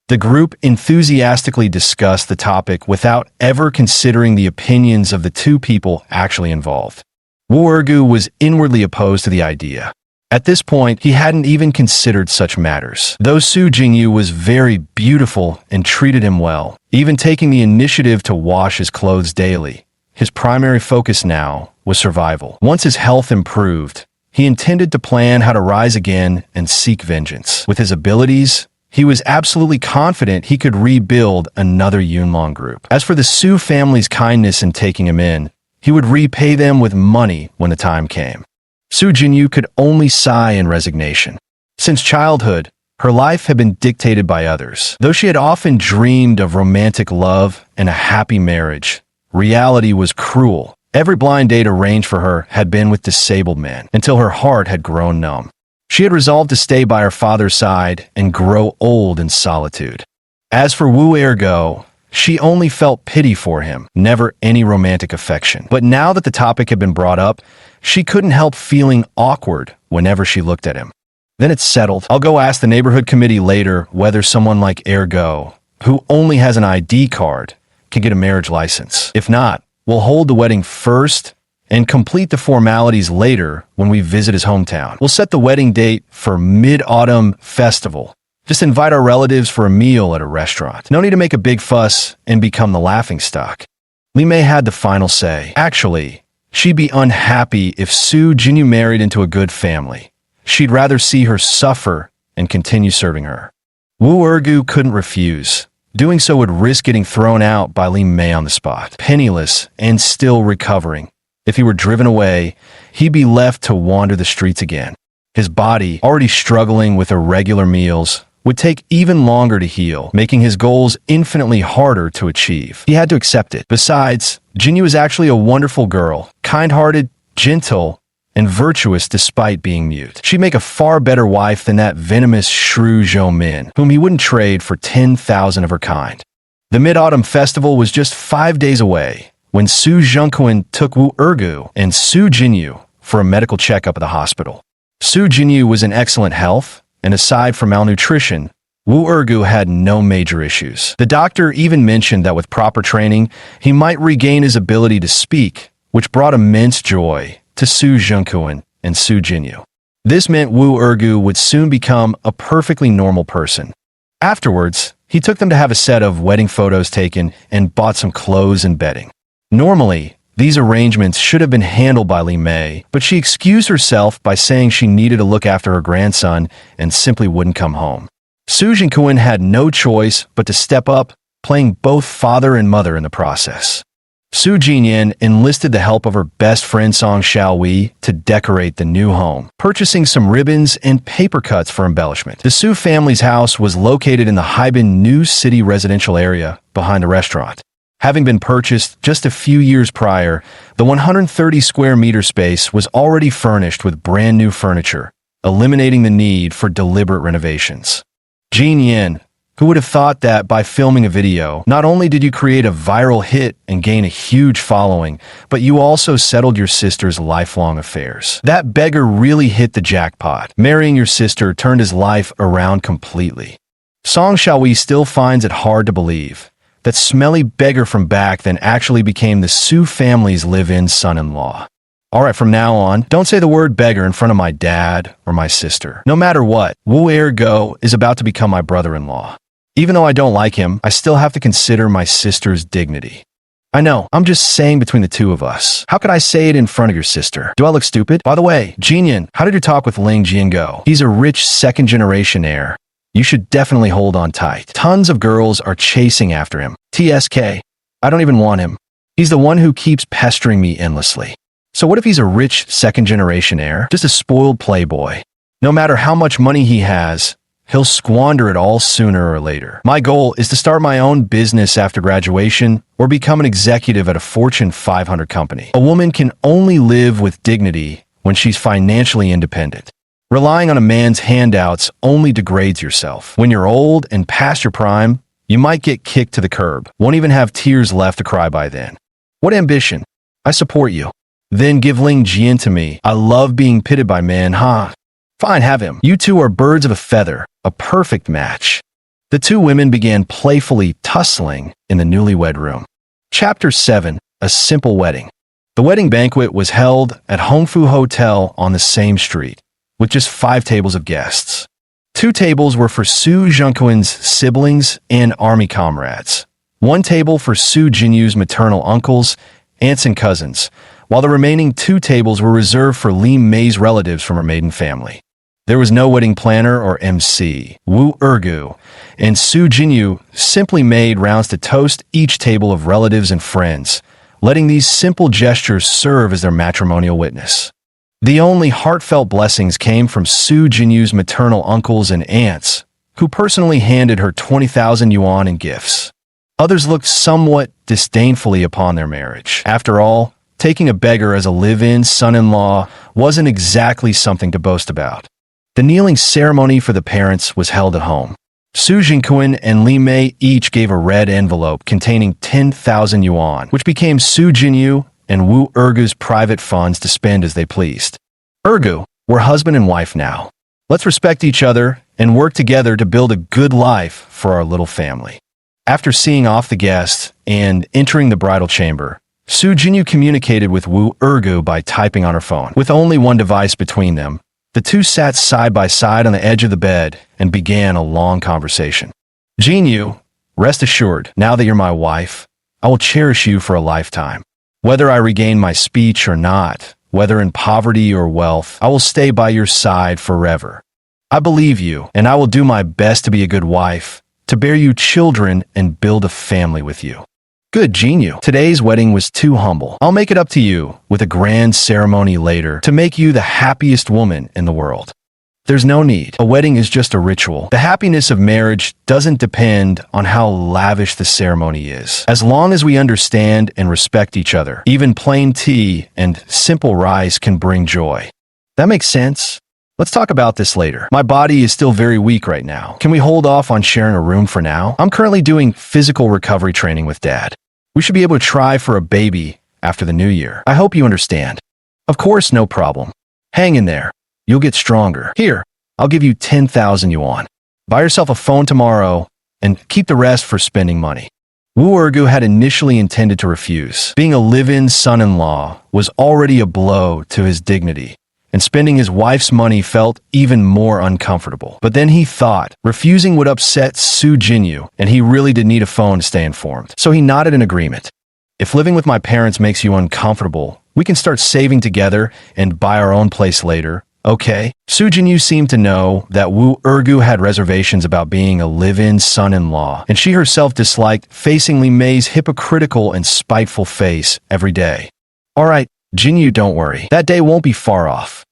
The group enthusiastically discussed the topic without ever considering the opinions of the 2 people actually involved. Wu Ergu was inwardly opposed to the idea. At this point, he hadn't even considered such matters. Though Su Jingyu was very beautiful and treated him well, even taking the initiative to wash his clothes daily, his primary focus now was survival. Once his health improved, he intended to plan how to rise again and seek vengeance. With his abilities, he was absolutely confident he could rebuild another Yunlong group. As for the Su family's kindness in taking him in, he would repay them with money when the time came. Su Jinyu could only sigh in resignation. Since childhood, her life had been dictated by others. Though she had often dreamed of romantic love and a happy marriage, reality was cruel. Every blind date arranged for her had been with disabled men, until her heart had grown numb. She had resolved to stay by her father's side and grow old in solitude. As for Wu Ergo, she only felt pity for him, never any romantic affection. But now that the topic had been brought up, she couldn't help feeling awkward whenever she looked at him. Then it's settled. I'll go ask the neighborhood committee later whether someone like Ergo, who only has an ID card, can get a marriage license. If not, we'll hold the wedding first and complete the formalities later when we visit his hometown. We'll set the wedding date for Mid-Autumn Festival. Just invite our relatives for a meal at a restaurant. No need to make a big fuss and become the laughingstock. Li Mei had the final say. Actually, she'd be unhappy if Su Jinyu married into a good family. She'd rather see her suffer and continue serving her. Wu Ergu couldn't refuse. Doing so would risk getting thrown out by Li Mei on the spot. Penniless and still recovering. If he were driven away, he'd be left to wander the streets again. His body, already struggling with irregular meals, would take even longer to heal, making his goals infinitely harder to achieve. He had to accept it. Besides, Jinyu is actually a wonderful girl, kind-hearted, gentle, and virtuous despite being mute. She'd make a far better wife than that venomous shrew Zhou Min, whom he wouldn't trade for 10,000 of her kind. The Mid-Autumn Festival was just 5 days away when Su Zhengquan took Wu Ergu and Su Jinyu for a medical checkup at the hospital. Su Jinyu was in excellent health, and aside from malnutrition, Wu Ergu had no major issues. The doctor even mentioned that with proper training, he might regain his ability to speak, which brought immense joy to Su Zhengquan and Su Jinyu. This meant Wu Ergu would soon become a perfectly normal person. Afterwards, he took them to have a set of wedding photos taken and bought some clothes and bedding. Normally, these arrangements should have been handled by Li Mei, but she excused herself by saying she needed to look after her grandson and simply wouldn't come home. Su Zhengquan had no choice but to step up, playing both father and mother in the process. Su Jinyan enlisted the help of her best friend Song Xiaowei to decorate the new home, purchasing some ribbons and paper cuts for embellishment. The Su family's house was located in the Haibin New City residential area behind the restaurant. Having been purchased just a few years prior, the 130 square meter space was already furnished with brand new furniture, eliminating the need for deliberate renovations. Jin Yin, who would have thought that by filming a video, not only did you create a viral hit and gain a huge following, but you also settled your sister's lifelong affairs. That beggar really hit the jackpot. Marrying your sister turned his life around completely. Song Xiaowei still finds it hard to believe that smelly beggar from back then actually became the Su family's live-in son-in-law. Alright, from now on, don't say the word beggar in front of my dad or my sister. No matter what, Wu Ergo is about to become my brother-in-law. Even though I don't like him, I still have to consider my sister's dignity. I know, I'm just saying between the two of us. How could I say it in front of your sister? Do I look stupid? By the way, Jinyan, how did your talk with Ling Jian go? He's a rich second-generation heir. You should definitely hold on tight. Tons of girls are chasing after him. TSK. I don't even want him. He's the one who keeps pestering me endlessly. So what if he's a rich second-generation heir? Just a spoiled playboy. No matter how much money he has, he'll squander it all sooner or later. My goal is to start my own business after graduation or become an executive at a Fortune 500 company. A woman can only live with dignity when she's financially independent. Relying on a man's handouts only degrades yourself. When you're old and past your prime, you might get kicked to the curb. Won't even have tears left to cry by then. What ambition. I support you. Then give Ling Jian to me. I love being pitted by men, huh? Fine, have him. You two are birds of a feather, a perfect match. The two women began playfully tussling in the newlywed room. Chapter 7. A Simple Wedding. The wedding banquet was held at Hongfu Hotel on the same street, with just 5 tables of guests. 2 tables were for Su Zhengquan's siblings and army comrades. 1 table for Su Jinyu's maternal uncles, aunts and cousins, while the remaining 2 tables were reserved for Li Mei's relatives from her maiden family. There was no wedding planner or MC. Wu Ergu and Su Jinyu simply made rounds to toast each table of relatives and friends, letting these simple gestures serve as their matrimonial witness. The only heartfelt blessings came from Su Jinyu's maternal uncles and aunts, who personally handed her 20,000 yuan in gifts. Others looked somewhat disdainfully upon their marriage. After all, taking a beggar as a live-in son-in-law wasn't exactly something to boast about. The kneeling ceremony for the parents was held at home. Su Jinquan and Li Mei each gave a red envelope containing 10,000 yuan, which became Su Jinyu and Wu Ergu's private funds to spend as they pleased. Ergu, we're husband and wife now. Let's respect each other and work together to build a good life for our little family. After seeing off the guests and entering the bridal chamber, Su Jinyu communicated with Wu Ergu by typing on her phone. With only one device between them, the two sat side by side on the edge of the bed and began a long conversation. Jinyu, rest assured, now that you're my wife, I will cherish you for a lifetime. Whether I regain my speech or not, whether in poverty or wealth, I will stay by your side forever. I believe you, and I will do my best to be a good wife, to bear you children and build a family with you. Good, Jinyu. Today's wedding was too humble. I'll make it up to you with a grand ceremony later to make you the happiest woman in the world. There's no need. A wedding is just a ritual. The happiness of marriage doesn't depend on how lavish the ceremony is. As long as we understand and respect each other, even plain tea and simple rice can bring joy. That makes sense? Let's talk about this later. My body is still very weak right now. Can we hold off on sharing a room for now? I'm currently doing physical recovery training with Dad. We should be able to try for a baby after the new year. I hope you understand. Of course, no problem. Hang in there. You'll get stronger. Here, I'll give you 10,000 yuan. Buy yourself a phone tomorrow and keep the rest for spending money. Wu Ergu had initially intended to refuse. Being a live-in son-in-law was already a blow to his dignity, and spending his wife's money felt even more uncomfortable. But then he thought refusing would upset Su Jinyu, and he really did need a phone to stay informed. So he nodded in agreement. If living with my parents makes you uncomfortable, we can start saving together and buy our own place later. Okay? Su Jinyu seemed to know that Wu Ergu had reservations about being a live-in son-in-law, and she herself disliked facing Li Mei's hypocritical and spiteful face every day. All right, Jinyu, don't worry. That day won't be far off.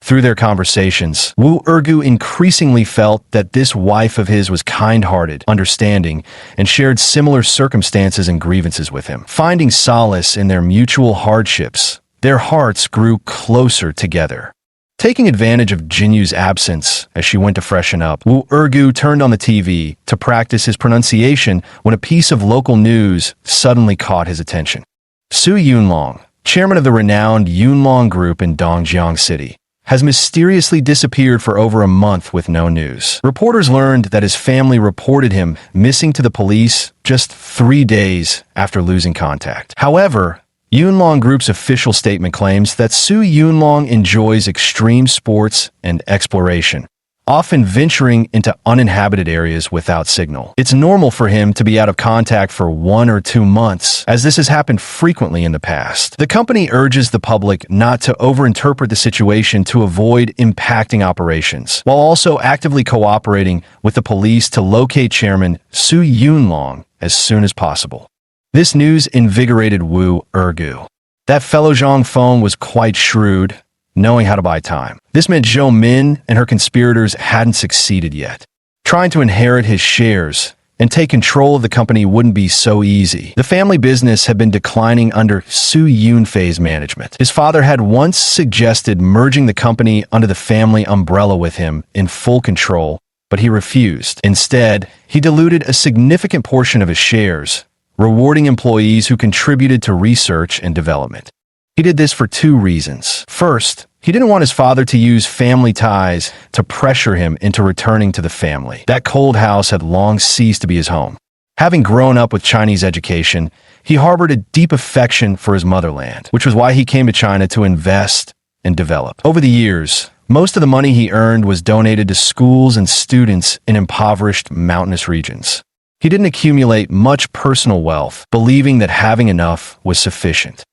Through their conversations, Wu Ergu increasingly felt that this wife of his was kind-hearted, understanding, and shared similar circumstances and grievances with him. Finding solace in their mutual hardships, their hearts grew closer together. Taking advantage of Jinyu's absence as she went to freshen up, Wu Ergu turned on the TV to practice his pronunciation when a piece of local news suddenly caught his attention. Su Yunlong, chairman of the renowned Yunlong Group in Dongjiang City, has mysteriously disappeared for over a month with no news. Reporters learned that his family reported him missing to the police just 3 days after losing contact. However, Yunlong Group's official statement claims that Su Yunlong enjoys extreme sports and exploration, often venturing into uninhabited areas without signal. It's normal for him to be out of contact for 1 or 2 months, as this has happened frequently in the past. The company urges the public not to overinterpret the situation to avoid impacting operations, while also actively cooperating with the police to locate Chairman Su Yunlong as soon as possible. This news invigorated Wu Ergu. That fellow Zhang Feng was quite shrewd, knowing how to buy time. This meant Zhou Min and her conspirators hadn't succeeded yet. Trying to inherit his shares and take control of the company wouldn't be so easy. The family business had been declining under Su Yunfei's management. His father had once suggested merging the company under the family umbrella with him in full control, but he refused. Instead, he diluted a significant portion of his shares, rewarding employees who contributed to research and development. He did this for 2 reasons. First, he didn't want his father to use family ties to pressure him into returning to the family. That cold house had long ceased to be his home. Having grown up with Chinese education, he harbored a deep affection for his motherland, which was why he came to China to invest and develop. Over the years, most of the money he earned was donated to schools and students in impoverished mountainous regions. He didn't accumulate much personal wealth, believing that having enough was sufficient.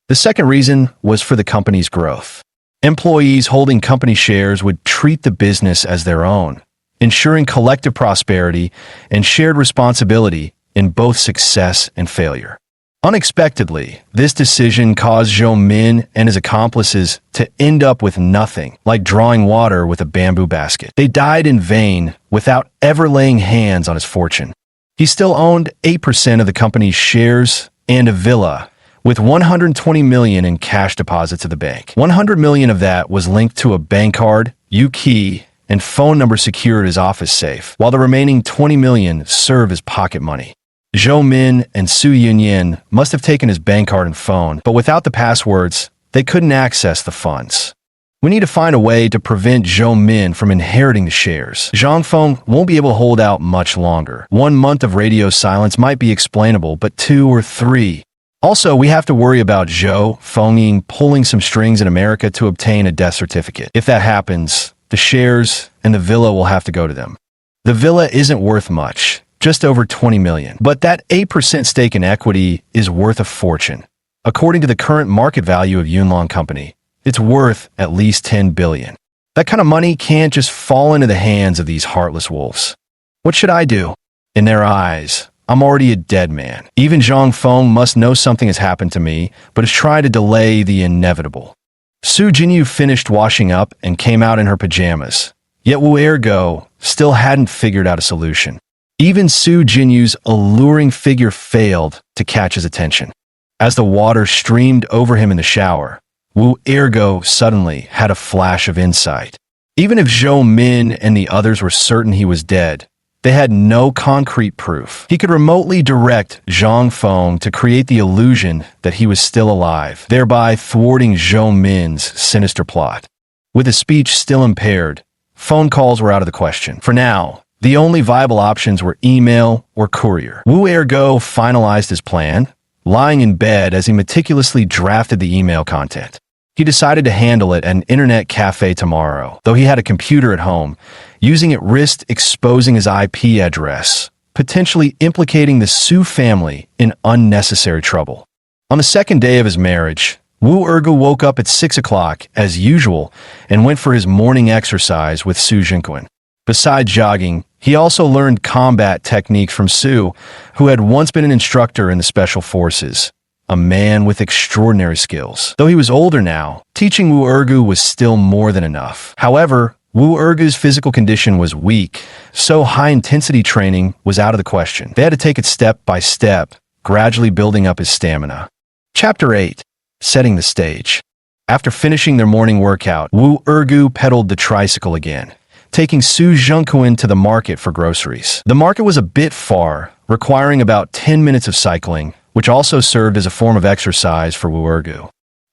The second reason was for the company's growth. Employees holding company shares would treat the business as their own, ensuring collective prosperity and shared responsibility in both success and failure. Unexpectedly, this decision caused Zhou Min and his accomplices to end up with nothing, like drawing water with a bamboo basket. They died in vain without ever laying hands on his fortune. He still owned 8% of the company's shares and a villa, with 120 million in cash deposits at the bank. 100 million of that was linked to a bank card, Yuki, and phone number secured as office safe, while the remaining 20 million serve as pocket money. Zhou Min and Su Yunyan must have taken his bank card and phone, but without the passwords, they couldn't access the funds. We need to find a way to prevent Zhou Min from inheriting the shares. Zhang Feng won't be able to hold out much longer. 1 month of radio silence might be explainable, but 2 or 3. Also, we have to worry about Zhou Feng pulling some strings in America to obtain a death certificate. If that happens, the shares and the villa will have to go to them. The villa isn't worth much, just over 20 million. But that 8% stake in equity is worth a fortune. According to the current market value of Yunlong Company, it's worth at least 10 billion. That kind of money can't just fall into the hands of these heartless wolves. What should I do? In their eyes, I'm already a dead man. Even Zhang Feng must know something has happened to me, but has tried to delay the inevitable. Su Jinyu finished washing up and came out in her pajamas. Yet Wu Ergo still hadn't figured out a solution. Even Su Jinyu's alluring figure failed to catch his attention. As the water streamed over him in the shower, Wu Ergo suddenly had a flash of insight. Even if Zhou Min and the others were certain he was dead, they had no concrete proof. He could remotely direct Zhang Feng to create the illusion that he was still alive, thereby thwarting Zhou Min's sinister plot. With his speech still impaired, phone calls were out of the question. For now, the only viable options were email or courier. Wu Ergo finalized his plan, lying in bed as he meticulously drafted the email content. He decided to handle it at an internet cafe tomorrow, though he had a computer at home, using it risked exposing his IP address, potentially implicating the Su family in unnecessary trouble. On the second day of his marriage, Wu Ergu woke up at 6 o'clock, as usual, and went for his morning exercise with Su Jinquan. Besides jogging, he also learned combat techniques from Su, who had once been an instructor in the Special Forces, a man with extraordinary skills. Though he was older now, teaching Wu Ergu was still more than enough. However, Wu Ergu's physical condition was weak, so high-intensity training was out of the question. They had to take it step by step, gradually building up his stamina. Chapter 8. Setting the Stage. After finishing their morning workout, Wu Ergu pedaled the tricycle again, taking Su Zhengquan to the market for groceries. The market was a bit far, requiring about 10 minutes of cycling, which also served as a form of exercise for Wu Ergu.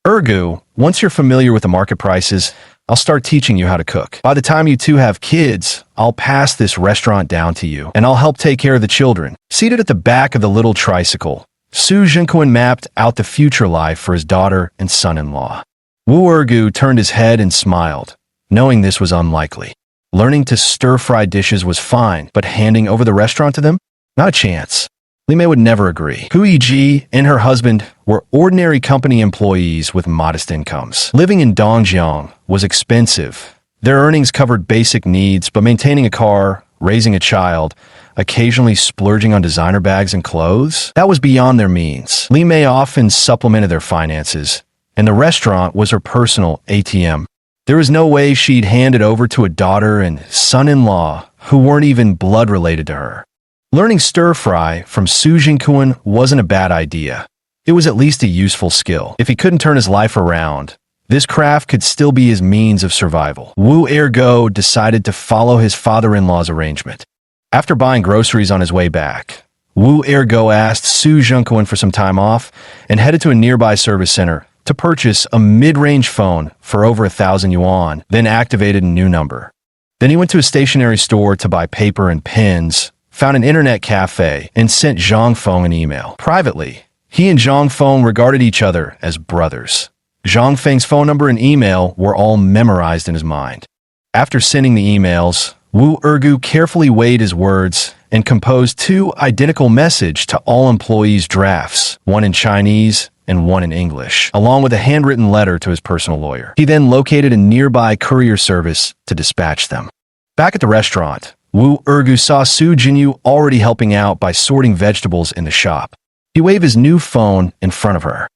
Ergu, once you're familiar with the market prices, I'll start teaching you how to cook. By the time you two have kids, I'll pass this restaurant down to you, and I'll help take care of the children. Seated at the back of the little tricycle, Su Zhengquan mapped out the future life for his daughter and son-in-law. Wu Ergu turned his head and smiled, knowing this was unlikely. Learning to stir-fry dishes was fine, but handing over the restaurant to them? Not a chance. Li Mei would never agree. Hu Yiji and her husband were ordinary company employees with modest incomes. Living in Dongjiang was expensive. Their earnings covered basic needs, but maintaining a car, raising a child, occasionally splurging on designer bags and clothes, that was beyond their means. Li Mei often supplemented their finances, and the restaurant was her personal ATM. There was no way she'd hand it over to a daughter and son-in-law who weren't even blood-related to her. Learning stir-fry from Su Jinquan wasn't a bad idea. It was at least a useful skill. If he couldn't turn his life around, this craft could still be his means of survival. Wu Ergo decided to follow his father-in-law's arrangement. After buying groceries on his way back, Wu Ergo asked Su Zhengquan for some time off and headed to a nearby service center to purchase a mid-range phone for over 1,000 yuan, then activated a new number. Then he went to a stationery store to buy paper and pens, found an internet cafe, and sent Zhang Feng an email. Privately, he and Zhang Feng regarded each other as brothers. Zhang Feng's phone number and email were all memorized in his mind. After sending the emails, Wu Ergu carefully weighed his words and composed 2 identical messages to all employees' drafts, one in Chinese and one in English, along with a handwritten letter to his personal lawyer. He then located a nearby courier service to dispatch them. Back at the restaurant, Wu Ergu saw Su Jinyu already helping out by sorting vegetables in the shop. He waved his new phone in front of her.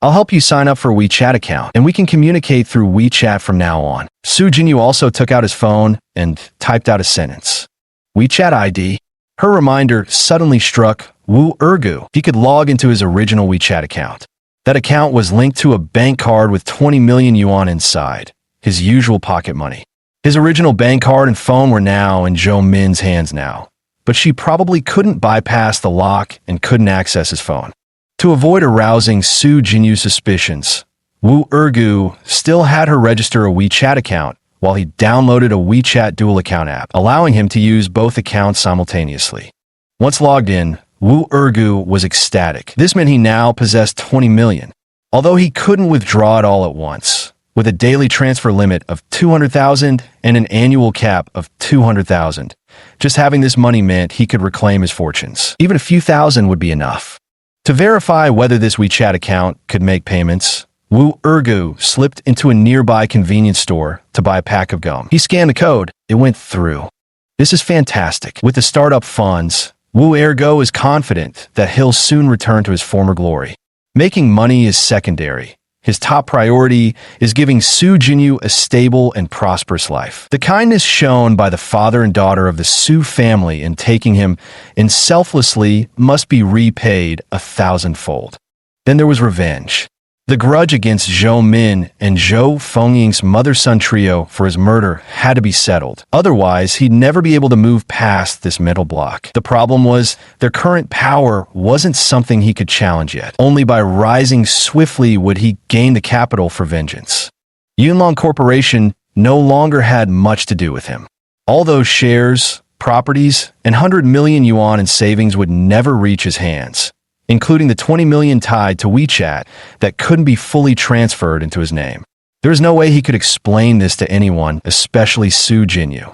I'll help you sign up for a WeChat account, and we can communicate through WeChat from now on. Su Jinyu also took out his phone and typed out a sentence. WeChat ID. Her reminder suddenly struck Wu Ergu. He could log into his original WeChat account. That account was linked to a bank card with 20 million yuan inside, his usual pocket money. His original bank card and phone were now in Zhou Min's hands now, but she probably couldn't bypass the lock and couldn't access his phone. To avoid arousing Su Jinyu's suspicions, Wu Ergu still had her register a WeChat account while he downloaded a WeChat dual account app, allowing him to use both accounts simultaneously. Once logged in, Wu Ergu was ecstatic. This meant he now possessed 20 million, although he couldn't withdraw it all at once. With a daily transfer limit of 200,000 and an annual cap of 200,000, just having this money meant he could reclaim his fortunes. Even a few thousand would be enough. To verify whether this WeChat account could make payments, Wu Ergu slipped into a nearby convenience store to buy a pack of gum. He scanned the code. It went through. This is fantastic. With the startup funds, Wu Ergu is confident that he'll soon return to his former glory. Making money is secondary. His top priority is giving Su Jinyu a stable and prosperous life. The kindness shown by the father and daughter of the Su family in taking him in selflessly must be repaid 1,000-fold. Then there was revenge. The grudge against Zhou Min and Zhou Fengying's mother-son trio for his murder had to be settled. Otherwise, he'd never be able to move past this mental block. The problem was, their current power wasn't something he could challenge yet. Only by rising swiftly would he gain the capital for vengeance. Yunlong Corporation no longer had much to do with him. All those shares, properties, and 100 million yuan in savings would never reach his hands, including the 20 million tied to WeChat that couldn't be fully transferred into his name. There was no way he could explain this to anyone, especially Su Jinyu.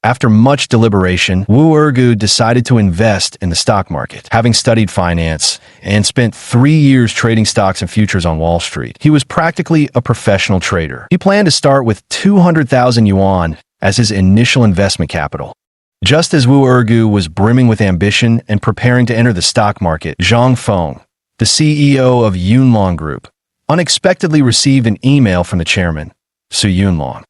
After much deliberation, Wu Ergu decided to invest in the stock market. Having studied finance and spent 3 years trading stocks and futures on Wall Street, he was practically a professional trader. He planned to start with 200,000 yuan as his initial investment capital. Just as Wu Ergu was brimming with ambition and preparing to enter the stock market, Zhang Feng, the CEO of Yunlong Group, unexpectedly received an email from the chairman, Su Yunlong.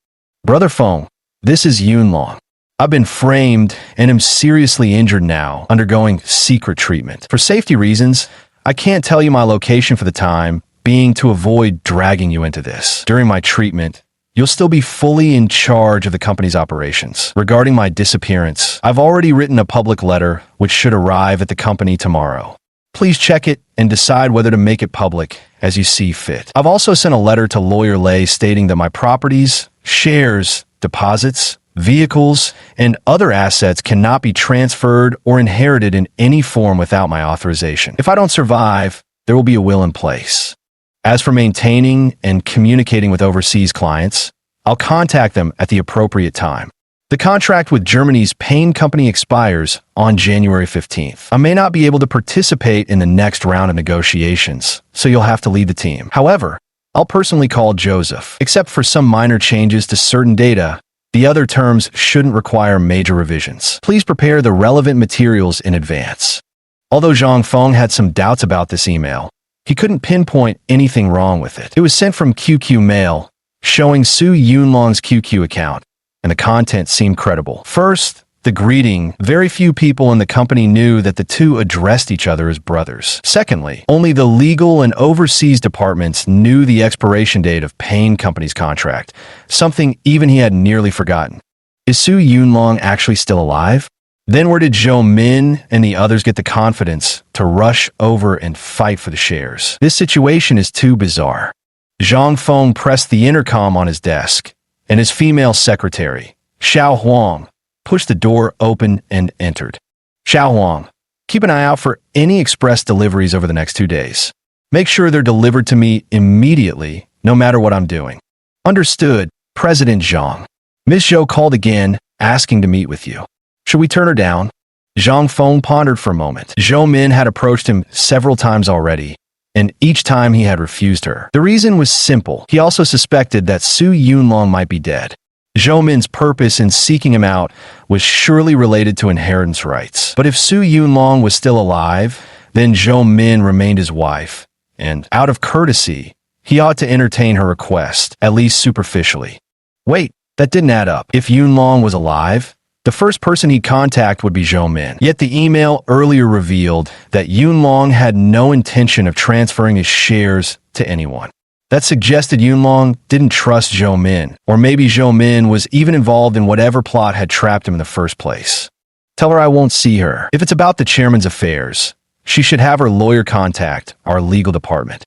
"Brother Feng, this is Yunlong. I've been framed and am seriously injured now, undergoing secret treatment. For safety reasons, I can't tell you my location for the time being to avoid dragging you into this. During my treatment, you'll still be fully in charge of the company's operations. Regarding my disappearance, I've already written a public letter which should arrive at the company tomorrow. Please check it and decide whether to make it public as you see fit. I've also sent a letter to Lawyer Lei stating that my properties, shares, deposits, vehicles, and other assets cannot be transferred or inherited in any form without my authorization. If I don't survive, there will be a will in place. As for maintaining and communicating with overseas clients, I'll contact them at the appropriate time. The contract with Germany's pain company expires on January 15th. I may not be able to participate in the next round of negotiations, so you'll have to lead the team. However, I'll personally call Joseph. Except for some minor changes to certain data, the other terms shouldn't require major revisions. Please prepare the relevant materials in advance." Although Zhang Feng had some doubts about this email, he couldn't pinpoint anything wrong with it. It was sent from QQ Mail, showing Su Yunlong's QQ account, and the content seemed credible. First, the greeting. Very few people in the company knew that the two addressed each other as brothers. Secondly, only the legal and overseas departments knew the expiration date of Pain Company's contract, something even he had nearly forgotten. Is Su Yunlong actually still alive? Then where did Zhou Min and the others get the confidence to rush over and fight for the shares? This situation is too bizarre. Zhang Feng pressed the intercom on his desk, and his female secretary, Xiao Huang, pushed the door open and entered. "Xiao Huang, keep an eye out for any express deliveries over the next 2 days. Make sure they're delivered to me immediately, no matter what I'm doing." "Understood, President Zhang." Ms. Zhou called again, asking to meet with you. "Should we turn her down?" Zhang Feng pondered for a moment. Zhou Min had approached him several times already, and each time he had refused her. The reason was simple. He also suspected that Su Yunlong might be dead. Zhou Min's purpose in seeking him out was surely related to inheritance rights. But if Su Yunlong was still alive, then Zhou Min remained his wife, and out of courtesy, he ought to entertain her request, at least superficially. Wait, that didn't add up. If Yunlong was alive, the first person he'd contact would be Zhou Min. Yet the email earlier revealed that Yunlong had no intention of transferring his shares to anyone. That suggested Yunlong didn't trust Zhou Min, or maybe Zhou Min was even involved in whatever plot had trapped him in the first place. Tell her I won't see her. If it's about the chairman's affairs, she should have her lawyer contact our legal department.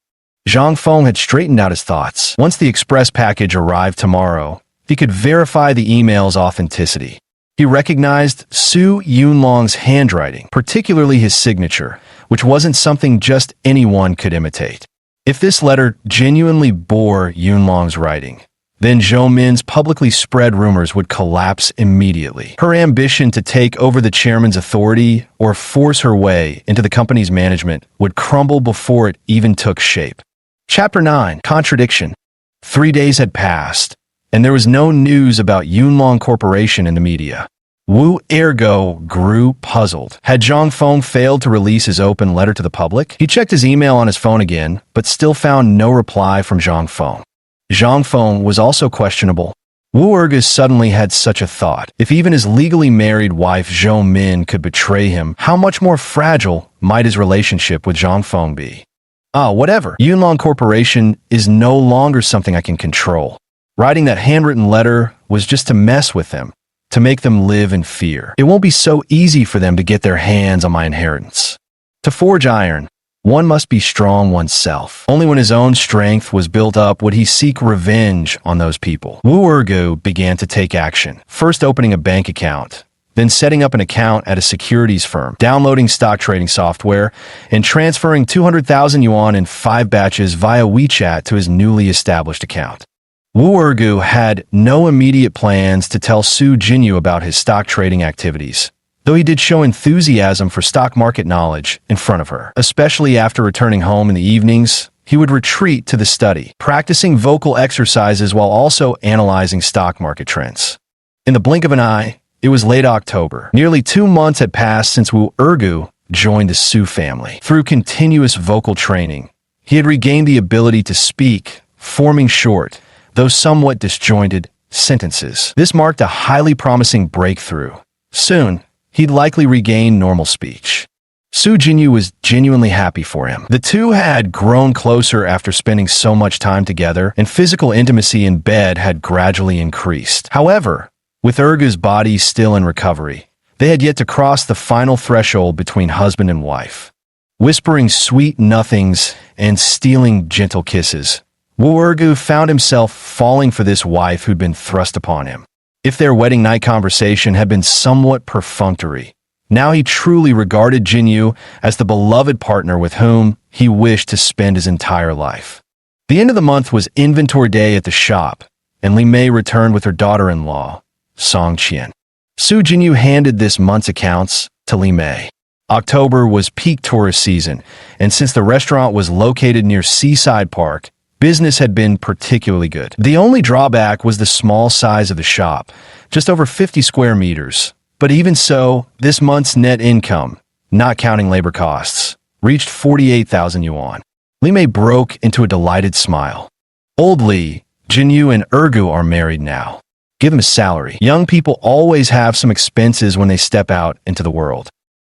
Zhang Feng had straightened out his thoughts. Once the express package arrived tomorrow, he could verify the email's authenticity. He recognized Su Yunlong's handwriting, particularly his signature, which wasn't something just anyone could imitate. If this letter genuinely bore Yunlong's writing, then Zhou Min's publicly spread rumors would collapse immediately. Her ambition to take over the chairman's authority or force her way into the company's management would crumble before it even took shape. Chapter 9. Contradiction. 3 days had passed, and there was no news about Yunlong Corporation in the media. Wu Ergo grew puzzled. Had Zhang Feng failed to release his open letter to the public? He checked his email on his phone again, but still found no reply from Zhang Feng. Zhang Feng was also questionable. Wu Ergo suddenly had such a thought. If even his legally married wife Zhou Min could betray him, how much more fragile might his relationship with Zhang Feng be? Whatever. Yunlong Corporation is no longer something I can control. Writing that handwritten letter was just to mess with them, to make them live in fear. It won't be so easy for them to get their hands on my inheritance. To forge iron, one must be strong oneself. Only when his own strength was built up would he seek revenge on those people. Wu Ergo began to take action, first opening a bank account, then setting up an account at a securities firm, downloading stock trading software, and transferring 200,000 yuan in 5 batches via WeChat to his newly established account. Wu Ergo had no immediate plans to tell Su Jinyu about his stock trading activities, though he did show enthusiasm for stock market knowledge in front of her. Especially after returning home in the evenings, he would retreat to the study, practicing vocal exercises while also analyzing stock market trends. In the blink of an eye, it was late October. Nearly 2 months had passed since Wu Ergo joined the Su family. Through continuous vocal training, he had regained the ability to speak, forming short, though somewhat disjointed, sentences. This marked a highly promising breakthrough. Soon, he'd likely regain normal speech. Su Jinyu was genuinely happy for him. The two had grown closer after spending so much time together, and physical intimacy in bed had gradually increased. However, with Ergo's body still in recovery, they had yet to cross the final threshold between husband and wife. Whispering sweet nothings and stealing gentle kisses, Wu Ergo found himself falling for this wife who'd been thrust upon him. If their wedding night conversation had been somewhat perfunctory, now he truly regarded Jinyu as the beloved partner with whom he wished to spend his entire life. The end of the month was inventory day at the shop, and Li Mei returned with her daughter-in-law, Song Qian. Su Jinyu handed this month's accounts to Li Mei. October was peak tourist season, and since the restaurant was located near Seaside Park, business had been particularly good. The only drawback was the small size of the shop, just over 50 square meters. But even so, this month's net income, not counting labor costs, reached 48,000 yuan. Li Mei broke into a delighted smile. Old Li, Jinyu and Ergo are married now. Give him a salary. Young people always have some expenses when they step out into the world.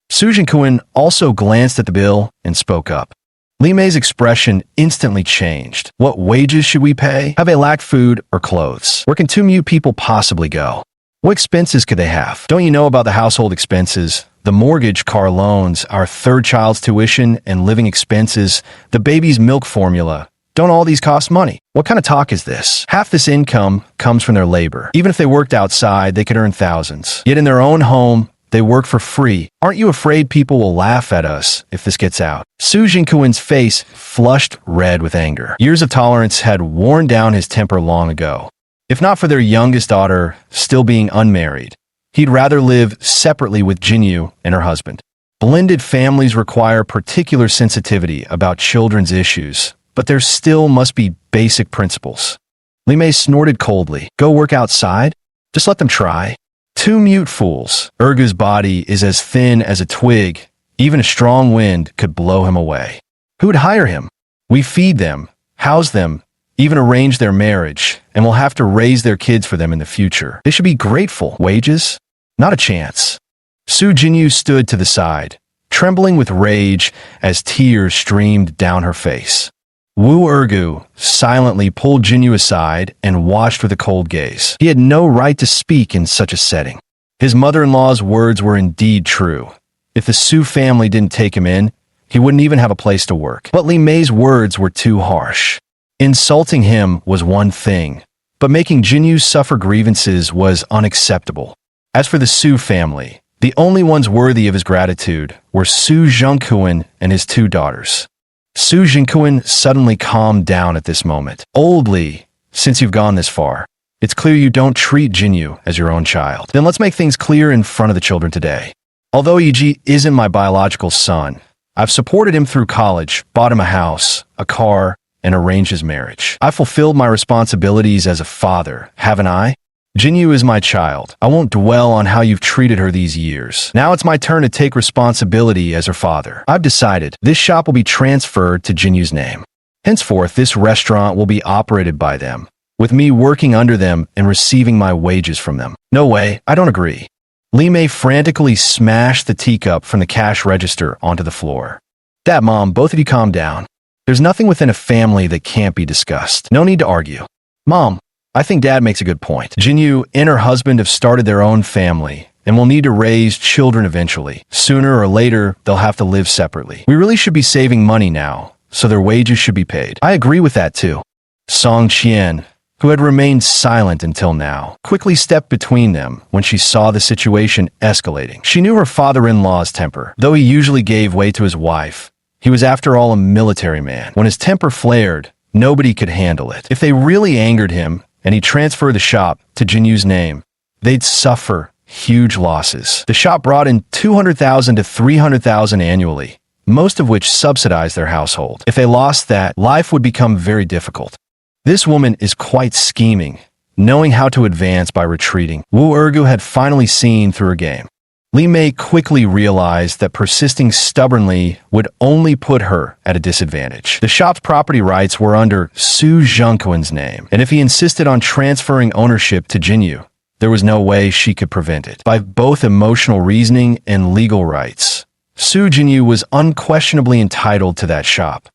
Su Jinkuan also glanced at the bill and spoke up. Li Mei's expression instantly changed. What wages should we pay? Have they lacked food or clothes? Where can 2 mute people possibly go? What expenses could they have? Don't you know about the household expenses, the mortgage, car loans, our 3rd child's tuition and living expenses, the baby's milk formula? Don't all these cost money? What kind of talk is this? Half this income comes from their labor. Even if they worked outside, they could earn thousands. Yet in their own home, they work for free. Aren't you afraid people will laugh at us if this gets out? Su Jinkuan's face flushed red with anger. Years of tolerance had worn down his temper long ago. If not for their youngest daughter still being unmarried, he'd rather live separately with Jinyu and her husband. Blended families require particular sensitivity about children's issues, but there still must be basic principles. Li Mei snorted coldly. Go work outside? Just let them try. 2 mute fools. Ergo's body is as thin as a twig. Even a strong wind could blow him away. Who would hire him? We feed them, house them, even arrange their marriage, and we'll have to raise their kids for them in the future. They should be grateful. Wages? Not a chance. Su Jinyu stood to the side, trembling with rage as tears streamed down her face. Wu Ergu silently pulled Jinyu aside and watched with a cold gaze. He had no right to speak in such a setting. His mother-in-law's words were indeed true. If the Su family didn't take him in, he wouldn't even have a place to work. But Li Mei's words were too harsh. Insulting him was one thing, but making Jinyu suffer grievances was unacceptable. As for the Su family, the only ones worthy of his gratitude were Su Zhengquan and his 2 daughters. Su Zhengquan suddenly calmed down at this moment. Old Li, since you've gone this far, it's clear you don't treat Jinyu as your own child. Then let's make things clear in front of the children today. Although Yi isn't my biological son, I've supported him through college, bought him a house, a car, and arranged his marriage. I fulfilled my responsibilities as a father, haven't I? Jinyu is my child. I won't dwell on how you've treated her these years. Now it's my turn to take responsibility as her father. I've decided this shop will be transferred to Jinyu's name. Henceforth, this restaurant will be operated by them, with me working under them and receiving my wages from them. No way, I don't agree. Li Mei frantically smashed the teacup from the cash register onto the floor. Dad, Mom, both of you calm down. There's nothing within a family that can't be discussed. No need to argue. Mom, I think Dad makes a good point. Jinyu and her husband have started their own family and will need to raise children eventually. Sooner or later, they'll have to live separately. We really should be saving money now, so their wages should be paid. I agree with that too. Song Qian, who had remained silent until now, quickly stepped between them when she saw the situation escalating. She knew her father-in-law's temper. Though he usually gave way to his wife, he was after all a military man. When his temper flared, nobody could handle it. If they really angered him and he transferred the shop to Jinyu's name, they'd suffer huge losses. The shop brought in 200,000 to 300,000 annually, most of which subsidized their household. If they lost that, life would become very difficult. This woman is quite scheming, knowing how to advance by retreating. Wu Ergu had finally seen through her game. Li Mei quickly realized that persisting stubbornly would only put her at a disadvantage. The shop's property rights were under Su Zhengquan's name, and if he insisted on transferring ownership to Jinyu, there was no way she could prevent it. By both emotional reasoning and legal rights, Su Jinyu was unquestionably entitled to that shop.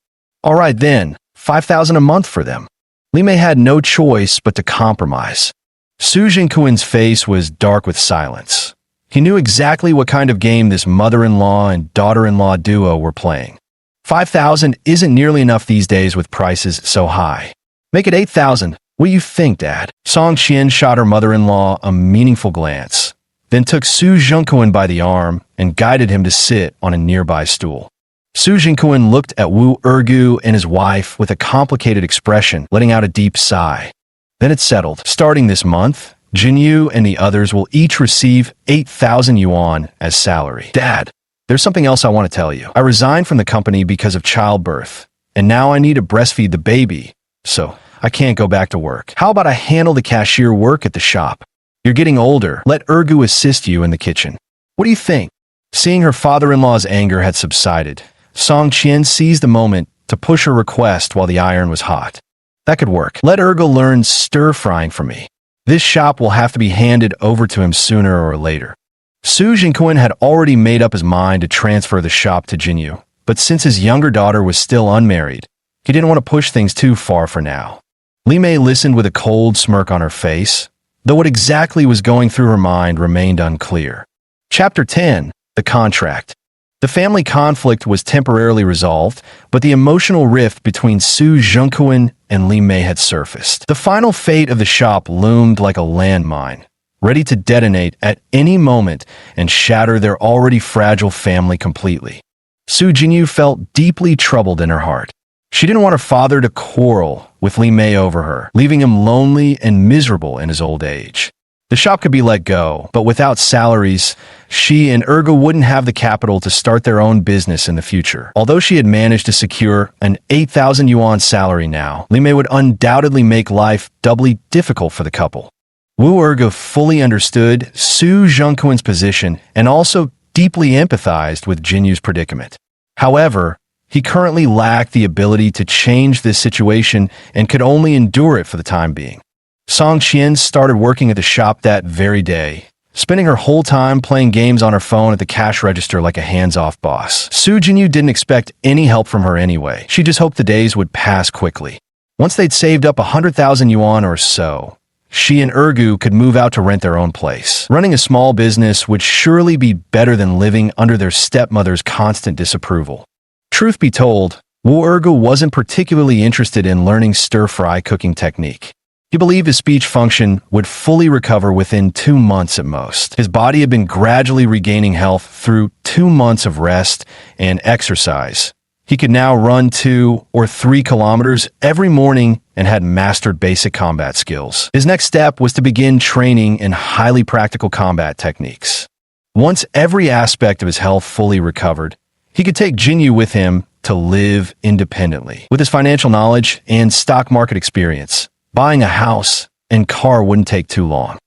All right then, 5,000 a month for them. Li Mei had no choice but to compromise. Su Zhengquan's face was dark with silence. He knew exactly what kind of game this mother-in-law and daughter-in-law duo were playing. 5,000 isn't nearly enough these days with prices so high. Make it 8,000. What do you think, Dad? Song Qian shot her mother-in-law a meaningful glance, then took Su Zhengquan by the arm and guided him to sit on a nearby stool. Su Zhengquan looked at Wu Ergu and his wife with a complicated expression, letting out a deep sigh. Then it settled. Starting this month, Jinyu and the others will each receive 8,000 yuan as salary. Dad, there's something else I want to tell you. I resigned from the company because of childbirth, and now I need to breastfeed the baby, so I can't go back to work. How about I handle the cashier work at the shop? You're getting older. Let Ergu assist you in the kitchen. What do you think? Seeing her father-in-law's anger had subsided, Song Qian seized the moment to push her request while the iron was hot. That could work. Let Ergu learn stir-frying from me. This shop will have to be handed over to him sooner or later. Su Zhengquan had already made up his mind to transfer the shop to Jinyu, but since his younger daughter was still unmarried, he didn't want to push things too far for now. Li Mei listened with a cold smirk on her face, though what exactly was going through her mind remained unclear. Chapter 10. The Contract. The family conflict was temporarily resolved, but the emotional rift between Su Zhengquan and Li Mei had surfaced. The final fate of the shop loomed like a landmine, ready to detonate at any moment and shatter their already fragile family completely. Su Jinyu felt deeply troubled in her heart. She didn't want her father to quarrel with Li Mei over her, leaving him lonely and miserable in his old age. The shop could be let go, but without salaries, she and Ergu wouldn't have the capital to start their own business in the future. Although she had managed to secure an 8,000 yuan salary now, Li Mei would undoubtedly make life doubly difficult for the couple. Wu Ergu fully understood Su Zhengquan's position and also deeply empathized with Jinyu's predicament. However, he currently lacked the ability to change this situation and could only endure it for the time being. Song Qian started working at the shop that very day, spending her whole time playing games on her phone at the cash register like a hands-off boss. Su Jinyu didn't expect any help from her anyway. She just hoped the days would pass quickly. Once they'd saved up 100,000 yuan or so, she and Ergu could move out to rent their own place. Running a small business would surely be better than living under their stepmother's constant disapproval. Truth be told, Wu Ergu wasn't particularly interested in learning stir-fry cooking technique. He believed his speech function would fully recover within 2 months at most. His body had been gradually regaining health through 2 months of rest and exercise. He could now run 2 or 3 kilometers every morning and had mastered basic combat skills. His next step was to begin training in highly practical combat techniques. Once every aspect of his health fully recovered, he could take Jinyu with him to live independently. With his financial knowledge and stock market experience, buying a house and car wouldn't take too long.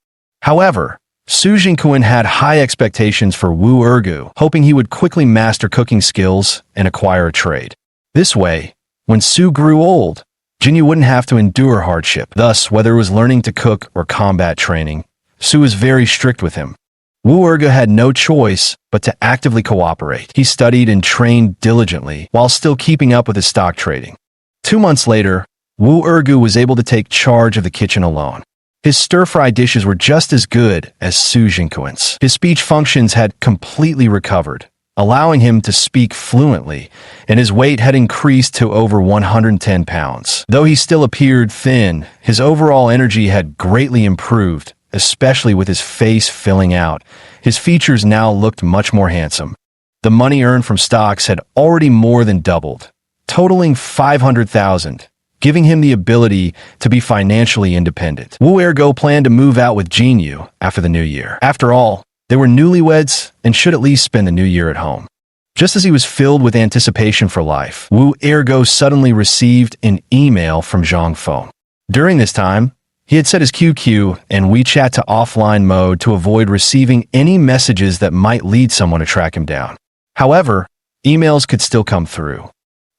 However, Su Jingquan had high expectations for Wu Ergu, hoping he would quickly master cooking skills and acquire a trade. This way, when Su grew old, Jinyu wouldn't have to endure hardship. Thus, whether it was learning to cook or combat training, Su was very strict with him. Wu Ergu had no choice but to actively cooperate. He studied and trained diligently while still keeping up with his stock trading. 2 months later, Wu Ergu was able to take charge of the kitchen alone. His stir-fry dishes were just as good as Su Jingquan's. His speech functions had completely recovered, allowing him to speak fluently, and his weight had increased to over 110 pounds. Though he still appeared thin, his overall energy had greatly improved, especially with his face filling out. His features now looked much more handsome. The money earned from stocks had already more than doubled, totaling 500,000. Giving him the ability to be financially independent. Wu Ergu planned to move out with Jinyu after the new year. After all, they were newlyweds and should at least spend the new year at home. Just as he was filled with anticipation for life, Wu Ergu suddenly received an email from Zhang Feng. During this time, he had set his QQ and WeChat to offline mode to avoid receiving any messages that might lead someone to track him down. However, emails could still come through.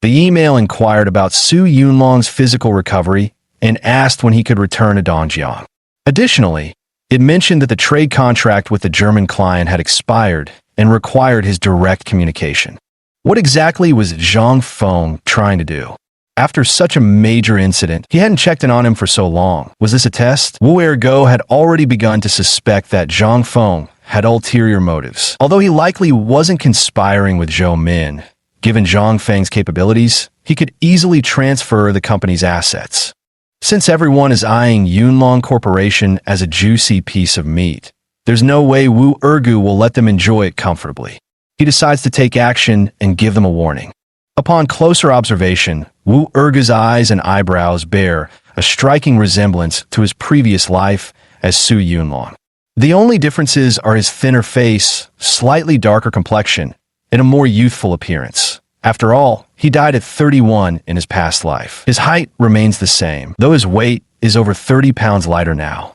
The email inquired about Su Yunlong's physical recovery and asked when he could return to Dongjiang. Additionally, it mentioned that the trade contract with the German client had expired and required his direct communication. What exactly was Zhang Feng trying to do? After such a major incident, he hadn't checked in on him for so long. Was this a test? Wu Ergu had already begun to suspect that Zhang Feng had ulterior motives. Although he likely wasn't conspiring with Zhou Min, given Zhang Feng's capabilities, he could easily transfer the company's assets. Since everyone is eyeing Yunlong Corporation as a juicy piece of meat, there's no way Wu Ergu will let them enjoy it comfortably. He decides to take action and give them a warning. Upon closer observation, Wu Ergu's eyes and eyebrows bear a striking resemblance to his previous life as Su Yunlong. The only differences are his thinner face, slightly darker complexion, and a more youthful appearance. After all, he died at 31 in his past life. His height remains the same, though his weight is over 30 pounds lighter now.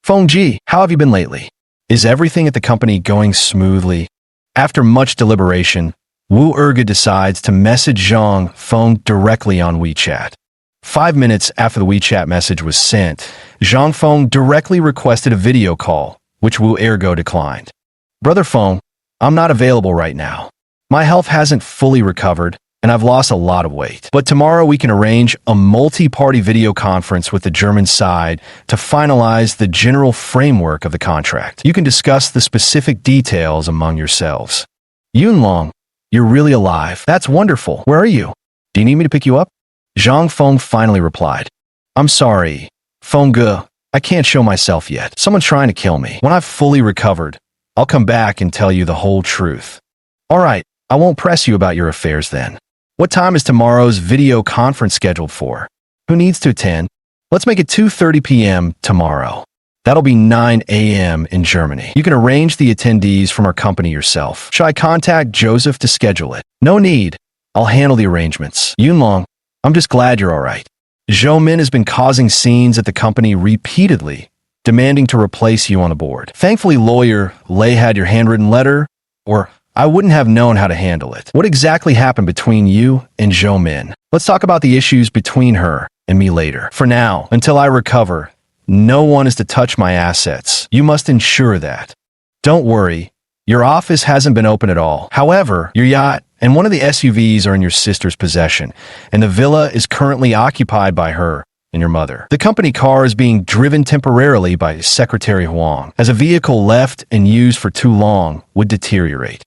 Fengji, how have you been lately? Is everything at the company going smoothly? After much deliberation, Wu Ergu decides to message Zhang Feng directly on WeChat. 5 minutes after the WeChat message was sent, Zhang Feng directly requested a video call, which Wu Ergu declined. Brother Feng, I'm not available right now. My health hasn't fully recovered, and I've lost a lot of weight. But tomorrow we can arrange a multi-party video conference with the German side to finalize the general framework of the contract. You can discuss the specific details among yourselves. Yunlong, you're really alive. That's wonderful. Where are you? Do you need me to pick you up? Zhang Feng finally replied. I'm sorry, Fengge, I can't show myself yet. Someone's trying to kill me. When I've fully recovered, I'll come back and tell you the whole truth. All right, I won't press you about your affairs then. What time is tomorrow's video conference scheduled for? Who needs to attend? Let's make it 2:30 p.m. tomorrow. That'll be 9 a.m. in Germany. You can arrange the attendees from our company yourself. Should I contact Joseph to schedule it? No need. I'll handle the arrangements. Yunlong, I'm just glad you're all right. Zhou Min has been causing scenes at the company repeatedly, demanding to replace you on the board. Thankfully, lawyer Lei had your handwritten letter, or I wouldn't have known how to handle it. What exactly happened between you and Zhou Min? Let's talk about the issues between her and me later. For now, until I recover, no one is to touch my assets. You must ensure that. Don't worry, your office hasn't been open at all. However, your yacht and one of the SUVs are in your sister's possession, and the villa is currently occupied by her and your mother. The company car is being driven temporarily by Secretary Huang, as a vehicle left and used for too long would deteriorate.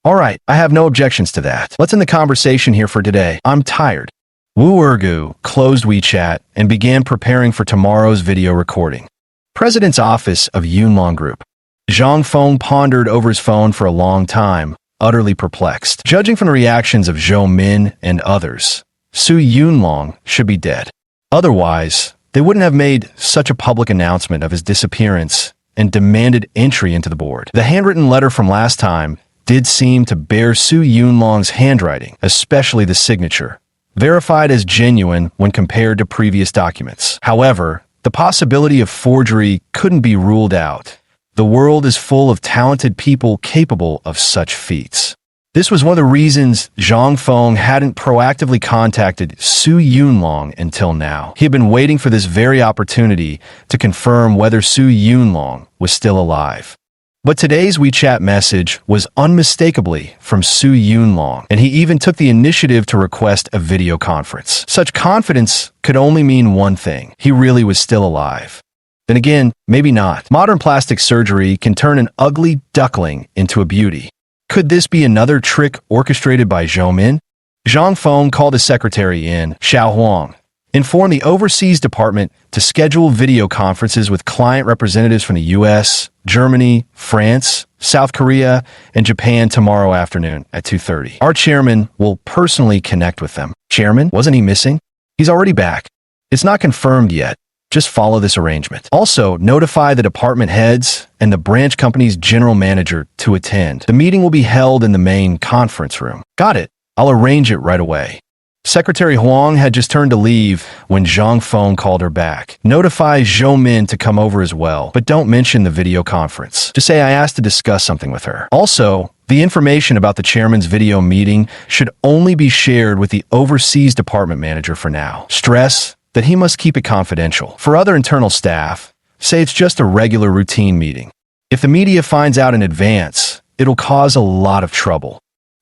All right, I have no objections to that. Let's end the conversation here for today. I'm tired. Wu Ergu closed WeChat and began preparing for tomorrow's video recording. President's office of Yunlong Group. Zhang Feng pondered over his phone for a long time, utterly perplexed. Judging from the reactions of Zhou Min and others, Su Yunlong should be dead. Otherwise, they wouldn't have made such a public announcement of his disappearance and demanded entry into the board. The handwritten letter from last time did seem to bear Su Yunlong's handwriting, especially the signature, verified as genuine when compared to previous documents. However, the possibility of forgery couldn't be ruled out. The world is full of talented people capable of such feats. This was one of the reasons Zhang Feng hadn't proactively contacted Su Yunlong until now. He had been waiting for this very opportunity to confirm whether Su Yunlong was still alive. But today's WeChat message was unmistakably from Su Yunlong, and he even took the initiative to request a video conference. Such confidence could only mean one thing: he really was still alive. Then again, maybe not. Modern plastic surgery can turn an ugly duckling into a beauty. Could this be another trick orchestrated by Zhou Min? Zhang Feng called his secretary in, Xiao Huang, informed the overseas department to schedule video conferences with client representatives from the US, Germany, France, South Korea, and Japan tomorrow afternoon at 2:30. Our chairman will personally connect with them. Chairman? Wasn't he missing? He's already back. It's not confirmed yet. Just follow this arrangement. Also, notify the department heads and the branch company's general manager to attend. The meeting will be held in the main conference room. Got it. I'll arrange it right away. Secretary Huang had just turned to leave when Zhang Feng called her back. Notify Zhou Min to come over as well, but don't mention the video conference. Just say I asked to discuss something with her. Also, the information about the chairman's video meeting should only be shared with the overseas department manager for now. Stress that he must keep it confidential. For other internal staff, say it's just a regular routine meeting. If the media finds out in advance, it'll cause a lot of trouble.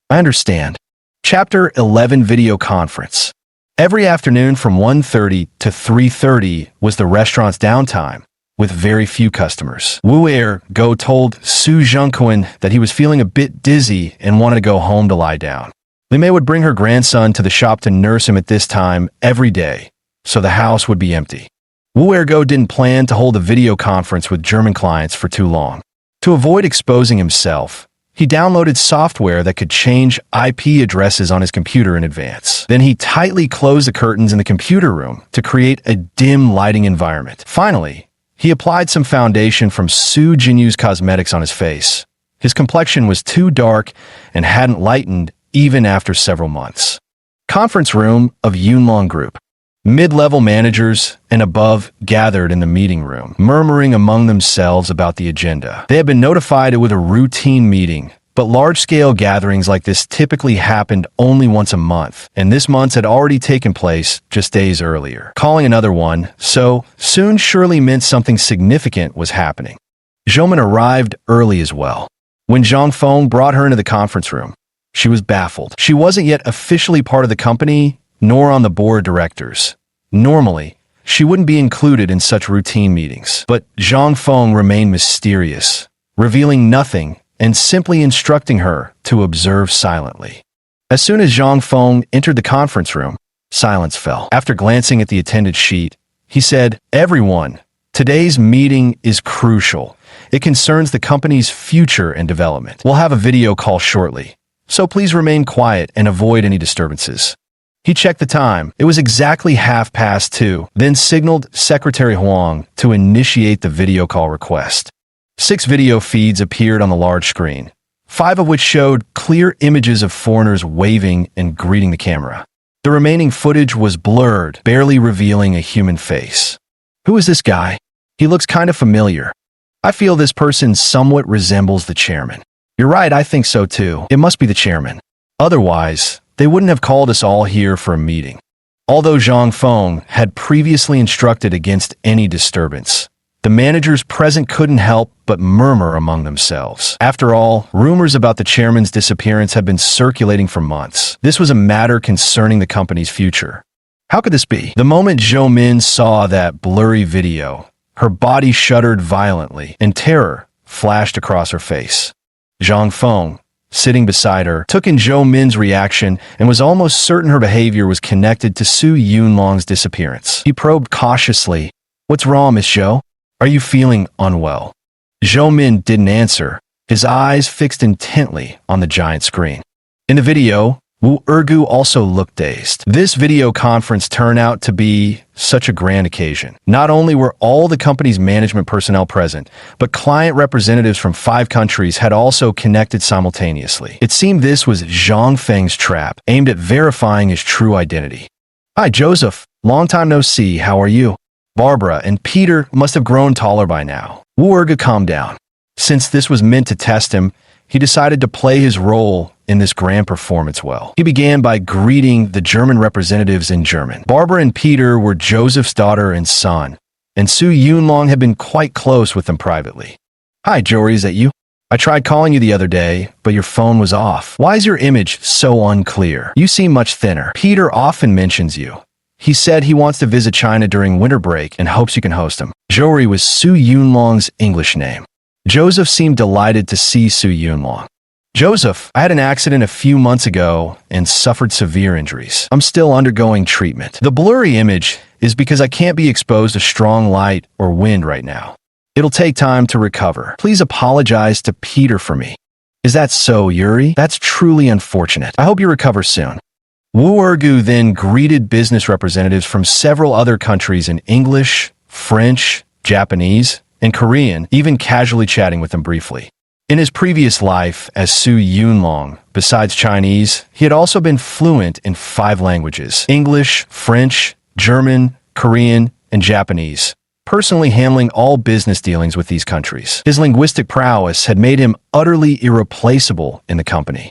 I understand. Chapter 11 Video Conference. Every afternoon from 1:30 to 3:30 was the restaurant's downtime, with very few customers. Wu Ergu told Su Zhengquan that he was feeling a bit dizzy and wanted to go home to lie down. Li Mei would bring her grandson to the shop to nurse him at this time every day, so the house would be empty. Wu Ergu didn't plan to hold a video conference with German clients for too long. To avoid exposing himself, he downloaded software that could change IP addresses on his computer in advance. Then he tightly closed the curtains in the computer room to create a dim lighting environment. Finally, he applied some foundation from Su Jinyu's cosmetics on his face. His complexion was too dark and hadn't lightened even after several months. Conference room of Yunlong Group. Mid-level managers and above gathered in the meeting room, murmuring among themselves about the agenda. They had been notified it was a routine meeting, but large-scale gatherings like this typically happened only once a month, and this month's had already taken place just days earlier. Calling another one, so soon surely meant something significant was happening. Zhou Min arrived early as well. When Zhang Feng brought her into the conference room, she was baffled. She wasn't yet officially part of the company, nor on the board of directors. Normally, she wouldn't be included in such routine meetings, but Zhang Feng remained mysterious, revealing nothing and simply instructing her to observe silently. As soon as Zhang Feng entered the conference room, silence fell. After glancing at the attendance sheet, he said, "Everyone, today's meeting is crucial. It concerns the company's future and development. We'll have a video call shortly, so please remain quiet and avoid any disturbances." He checked the time. It was exactly 2:30, then signaled Secretary Huang to initiate the video call request. 6 video feeds appeared on the large screen, 5 of which showed clear images of foreigners waving and greeting the camera. The remaining footage was blurred, barely revealing a human face. Who is this guy? He looks kind of familiar. I feel this person somewhat resembles the chairman. You're right, I think so too. It must be the chairman. Otherwise, they wouldn't have called us all here for a meeting. Although Zhang Feng had previously instructed against any disturbance, The managers present couldn't help but murmur among themselves. After all, rumors about the chairman's disappearance had been circulating for months. This was a matter concerning the company's future. How could this be? The moment Zhou Min saw that blurry video, her body shuddered violently, and terror flashed across her face. Zhang Feng, sitting beside her, took in Zhou Min's reaction and was almost certain her behavior was connected to Su Yunlong's disappearance. He probed cautiously, "What's wrong, Miss Zhou? Are you feeling unwell?" Zhou Min didn't answer, his eyes fixed intently on the giant screen. In the video, Wu Ergu also looked dazed. This video conference turned out to be such a grand occasion. Not only were all the company's management personnel present, but client representatives from 5 countries had also connected simultaneously. It seemed this was Zhang Feng's trap, aimed at verifying his true identity. "Hi, Joseph. Long time no see. How are you?" Barbara and Peter must have grown taller by now. Wu Ergu calmed down. Since this was meant to test him, he decided to play his role in this grand performance well. He began by greeting the German representatives in German. Barbara and Peter were Joseph's daughter and son, and Su Yunlong had been quite close with them privately. "Hi, Jory, is that you? I tried calling you the other day, but your phone was off. Why is your image so unclear? You seem much thinner. Peter often mentions you. He said he wants to visit China during winter break and hopes you can host him." Jory was Su Yunlong's English name. Joseph seemed delighted to see Su Yunlong. "Joseph, I had an accident a few months ago and suffered severe injuries. I'm still undergoing treatment. The blurry image is because I can't be exposed to strong light or wind right now. It'll take time to recover. Please apologize to Peter for me." "Is that so, Yuri? That's truly unfortunate. I hope you recover soon." Wu Ergu then greeted business representatives from several other countries in English, French, Japanese, and Korean, even casually chatting with them briefly. In his previous life as Su Yunlong, besides Chinese, he had also been fluent in 5 languages: English, French, German, Korean, and Japanese, personally handling all business dealings with these countries. His linguistic prowess had made him utterly irreplaceable in the company.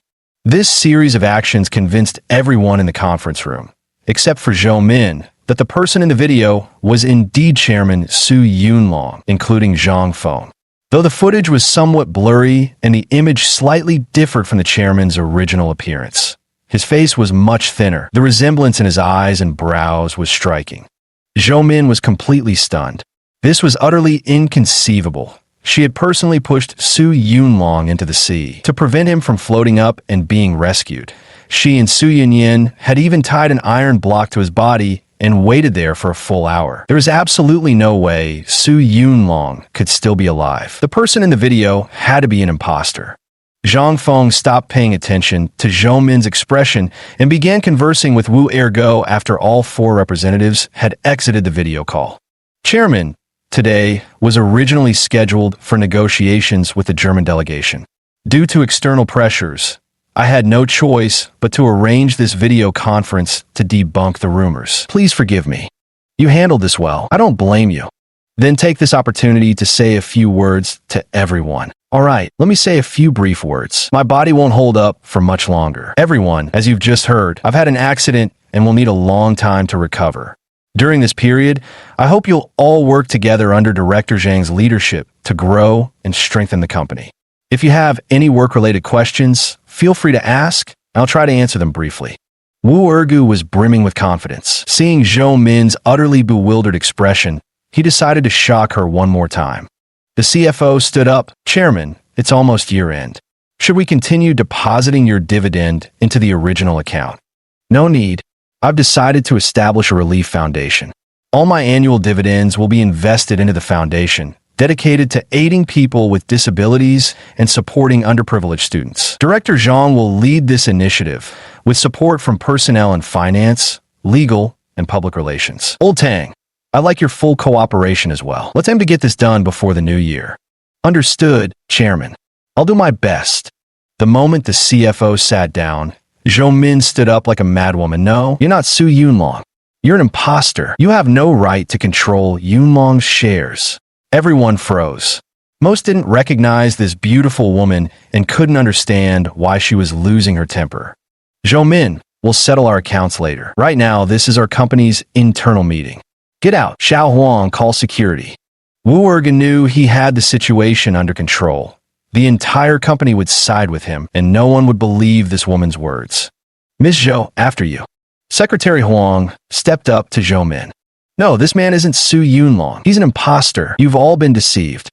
This series of actions convinced everyone in the conference room, except for Zhou Min, that the person in the video was indeed Chairman Su Yunlong, including Zhang Feng. Though the footage was somewhat blurry and the image slightly differed from the chairman's original appearance, his face was much thinner. The resemblance in his eyes and brows was striking. Zhou Min was completely stunned. This was utterly inconceivable. She had personally pushed Su Yunlong into the sea to prevent him from floating up and being rescued. She and Su Yunyin had even tied an iron block to his body and waited there for a full hour. There was absolutely no way Su Yunlong could still be alive. The person in the video had to be an imposter. Zhang Feng stopped paying attention to Zhou Min's expression and began conversing with Wu Ergu after all 4 representatives had exited the video call. "Chairman, today was originally scheduled for negotiations with the German delegation. Due to external pressures, I had no choice but to arrange this video conference to debunk the rumors. Please forgive me. You handled this well. I don't blame you. Then take this opportunity to say a few words to everyone. All right, let me say a few brief words. My body won't hold up for much longer. Everyone, as you've just heard, I've had an accident and will need a long time to recover. During this period, I hope you'll all work together under Director Zhang's leadership to grow and strengthen the company. If you have any work-related questions, feel free to ask, and I'll try to answer them briefly." Wu Ergu was brimming with confidence. Seeing Zhou Min's utterly bewildered expression, he decided to shock her one more time. The CFO stood up. "Chairman, it's almost year-end. Should we continue depositing your dividend into the original account?" "No need. I've decided to establish a relief foundation. All my annual dividends will be invested into the foundation, dedicated to aiding people with disabilities and supporting underprivileged students. Director Zhang will lead this initiative with support from personnel in finance, legal, and public relations. Old Tang, I'd like your full cooperation as well. Let's aim to get this done before the new year." "Understood, Chairman. I'll do my best." The moment the CFO sat down, Zhou Min stood up like a madwoman. "No, you're not Su Yunlong. You're an imposter. You have no right to control Yunlong's shares." Everyone froze. Most didn't recognize this beautiful woman and couldn't understand why she was losing her temper. "Zhou Min, we'll settle our accounts later. Right now, this is our company's internal meeting. Get out. Xiao Huang, call security." Wu Erga knew he had the situation under control. The entire company would side with him, and no one would believe this woman's words. Ms. Zhou, after you. Secretary Huang stepped up to Zhou Min. No, this man isn't Su Yunlong. He's an imposter. You've all been deceived.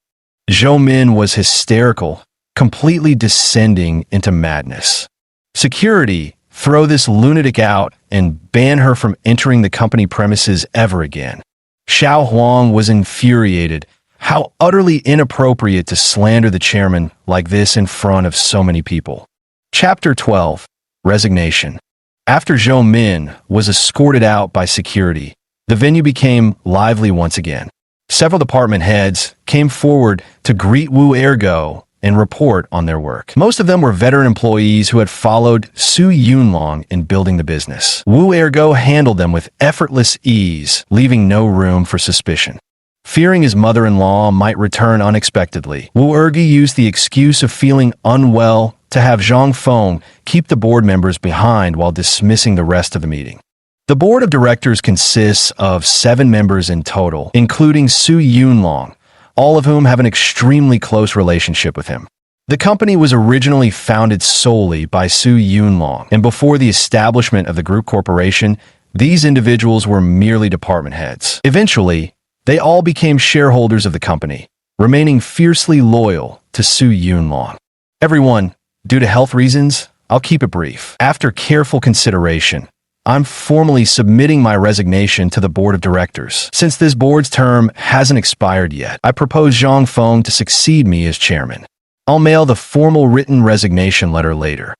Zhou Min was hysterical, completely descending into madness. Security, throw this lunatic out and ban her from entering the company premises ever again. Xiao Huang was infuriated. How utterly inappropriate to slander the chairman like this in front of so many people. Chapter 12. Resignation. After Zhou Min was escorted out by security, the venue became lively once again. Several department heads came forward to greet Wu Ergo and report on their work. Most of them were veteran employees who had followed Su Yunlong in building the business. Wu Ergo handled them with effortless ease, leaving no room for suspicion. Fearing his mother-in-law might return unexpectedly, Wu Ergi used the excuse of feeling unwell to have Zhang Feng keep the board members behind while dismissing the rest of the meeting. The board of directors consists of 7 members in total, including Su Yunlong, all of whom have an extremely close relationship with him. The company was originally founded solely by Su Yunlong, and before the establishment of the group corporation, these individuals were merely department heads. Eventually, they all became shareholders of the company, remaining fiercely loyal to Su Yunlong. Everyone, due to health reasons, I'll keep it brief. After careful consideration, I'm formally submitting my resignation to the board of directors. Since this board's term hasn't expired yet, I propose Zhang Feng to succeed me as chairman. I'll mail the formal written resignation letter later.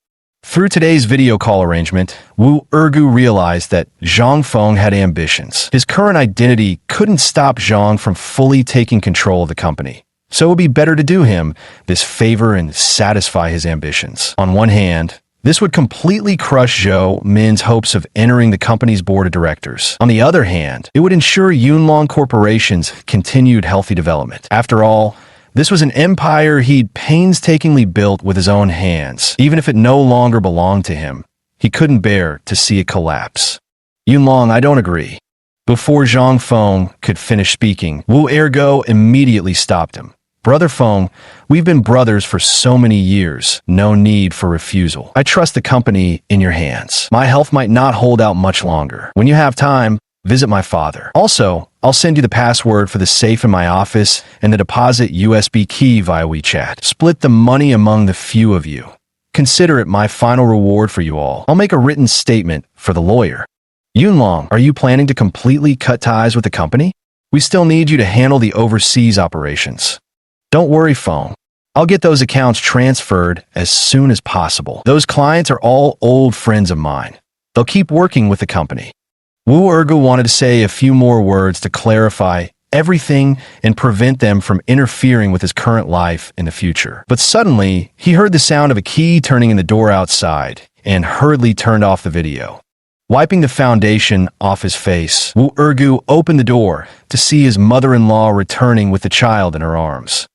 Through today's video call arrangement, Wu Ergu realized that Zhang Feng had ambitions. His current identity couldn't stop Zhang from fully taking control of the company. So it would be better to do him this favor and satisfy his ambitions. On one hand, this would completely crush Zhou Min's hopes of entering the company's board of directors. On the other hand, it would ensure Yunlong Corporation's continued healthy development. After all, this was an empire he'd painstakingly built with his own hands. Even if it no longer belonged to him, he couldn't bear to see it collapse. Yunlong, I don't agree. Before Zhang Feng could finish speaking, Wu Ergo immediately stopped him. Brother Feng, we've been brothers for so many years. No need for refusal. I trust the company in your hands. My health might not hold out much longer. When you have time, visit my father. Also, I'll send you the password for the safe in my office and the deposit USB key via WeChat. Split the money among the few of you. Consider it my final reward for you all. I'll make a written statement for the lawyer. Yunlong, are you planning to completely cut ties with the company? We still need you to handle the overseas operations. Don't worry, Feng. I'll get those accounts transferred as soon as possible. Those clients are all old friends of mine. They'll keep working with the company. Wu Ergu wanted to say a few more words to clarify everything and prevent them from interfering with his current life in the future. But suddenly, he heard the sound of a key turning in the door outside and hurriedly turned off the video. Wiping the foundation off his face, Wu Ergu opened the door to see his mother-in-law returning with the child in her arms.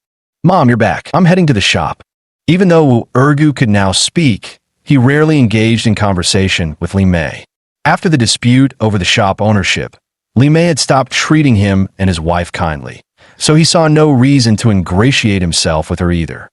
Mom, you're back. I'm heading to the shop. Even though Wu Ergu could now speak, he rarely engaged in conversation with Li Mei. After the dispute over the shop ownership, Li Mei had stopped treating him and his wife kindly, so he saw no reason to ingratiate himself with her either.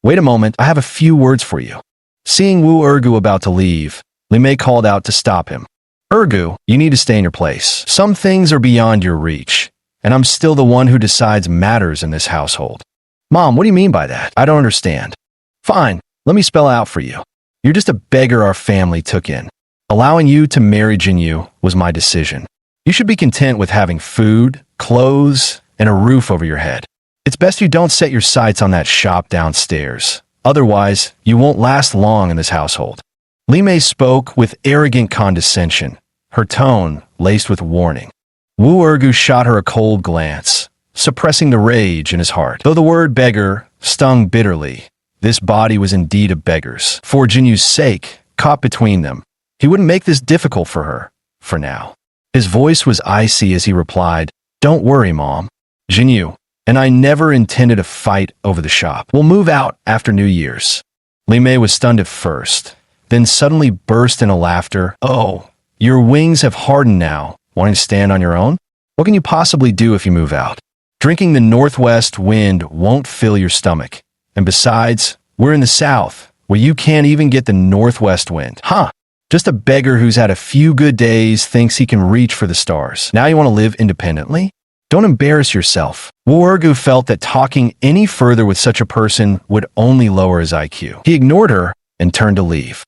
Wait a moment, I have a few words for you. Seeing Wu Ergu about to leave, Li Mei called out to stop him. Ergu, you need to stay in your place. Some things are beyond your reach, and I'm still the one who decides matters in this household. Mom, what do you mean by that? I don't understand. Fine, let me spell out for you. You're just a beggar our family took in. Allowing you to marry Jinyu was my decision. You should be content with having food, clothes, and a roof over your head. It's best you don't set your sights on that shop downstairs. Otherwise, you won't last long in this household. Li Mei spoke with arrogant condescension, her tone laced with warning. Wu Ergu shot her a cold glance, suppressing the rage in his heart. Though the word beggar stung bitterly, this body was indeed a beggar's. For Jinyu's sake, caught between them, he wouldn't make this difficult for her, for now. His voice was icy as he replied, Don't worry, Mom. Jinyu and I never intended a fight over the shop. We'll move out after New Year's. Li Mei was stunned at first, then suddenly burst into laughter. Oh, your wings have hardened now, wanting to stand on your own? What can you possibly do if you move out? Drinking the northwest wind won't fill your stomach. And besides, we're in the south, where you can't even get the northwest wind. Huh. Just a beggar who's had a few good days thinks he can reach for the stars. Now you want to live independently? Don't embarrass yourself. Wu Ergu felt that talking any further with such a person would only lower his IQ. He ignored her and turned to leave.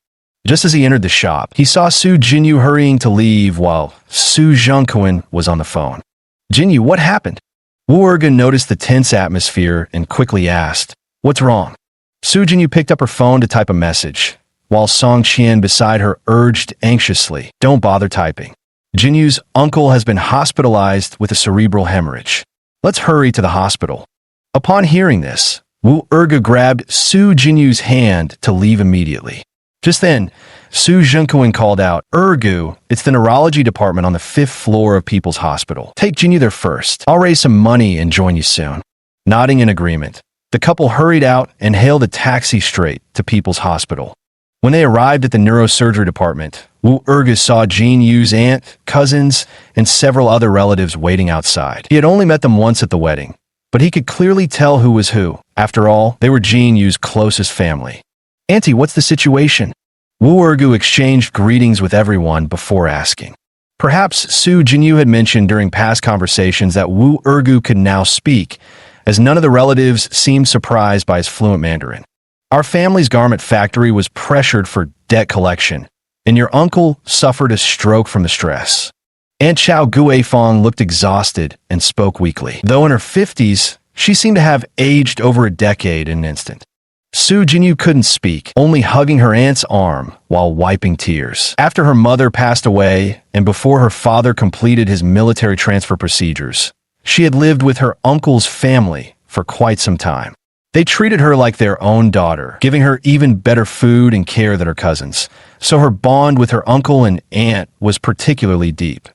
Just as he entered the shop, he saw Su Jinyu hurrying to leave while Su Zhengquan was on the phone. Jinyu, what happened? Wu Ergu noticed the tense atmosphere and quickly asked, "What's wrong?" Su Jinyu picked up her phone to type a message, while Song Qian beside her urged anxiously, "Don't bother typing. Jinyu's uncle has been hospitalized with a cerebral hemorrhage. Let's hurry to the hospital." Upon hearing this, Wu Ergu grabbed Su Jinyu's hand to leave immediately. Just then, Su Zhengquan called out, "Ergu, it's the neurology department on the 5th floor of People's Hospital. Take Jinyu there first. I'll raise some money and join you soon." Nodding in agreement, the couple hurried out and hailed a taxi straight to People's Hospital. When they arrived at the neurosurgery department, Wu Ergu saw Jinyu's aunt, cousins, and several other relatives waiting outside. He had only met them once at the wedding, but he could clearly tell who was who. After all, they were Jinyu's closest family. "Auntie, what's the situation?" Wu Ergu exchanged greetings with everyone before asking. Perhaps Su Jinyu had mentioned during past conversations that Wu Ergu could now speak, as none of the relatives seemed surprised by his fluent Mandarin. "Our family's garment factory was pressured for debt collection, and your uncle suffered a stroke from the stress." Aunt Chao Guifang looked exhausted and spoke weakly. Though in her 50s, she seemed to have aged over a decade in an instant. Su Jinyu couldn't speak, only hugging her aunt's arm while wiping tears. After her mother passed away and before her father completed his military transfer procedures, she had lived with her uncle's family for quite some time. They treated her like their own daughter, giving her even better food and care than her cousins, so her bond with her uncle and aunt was particularly deep.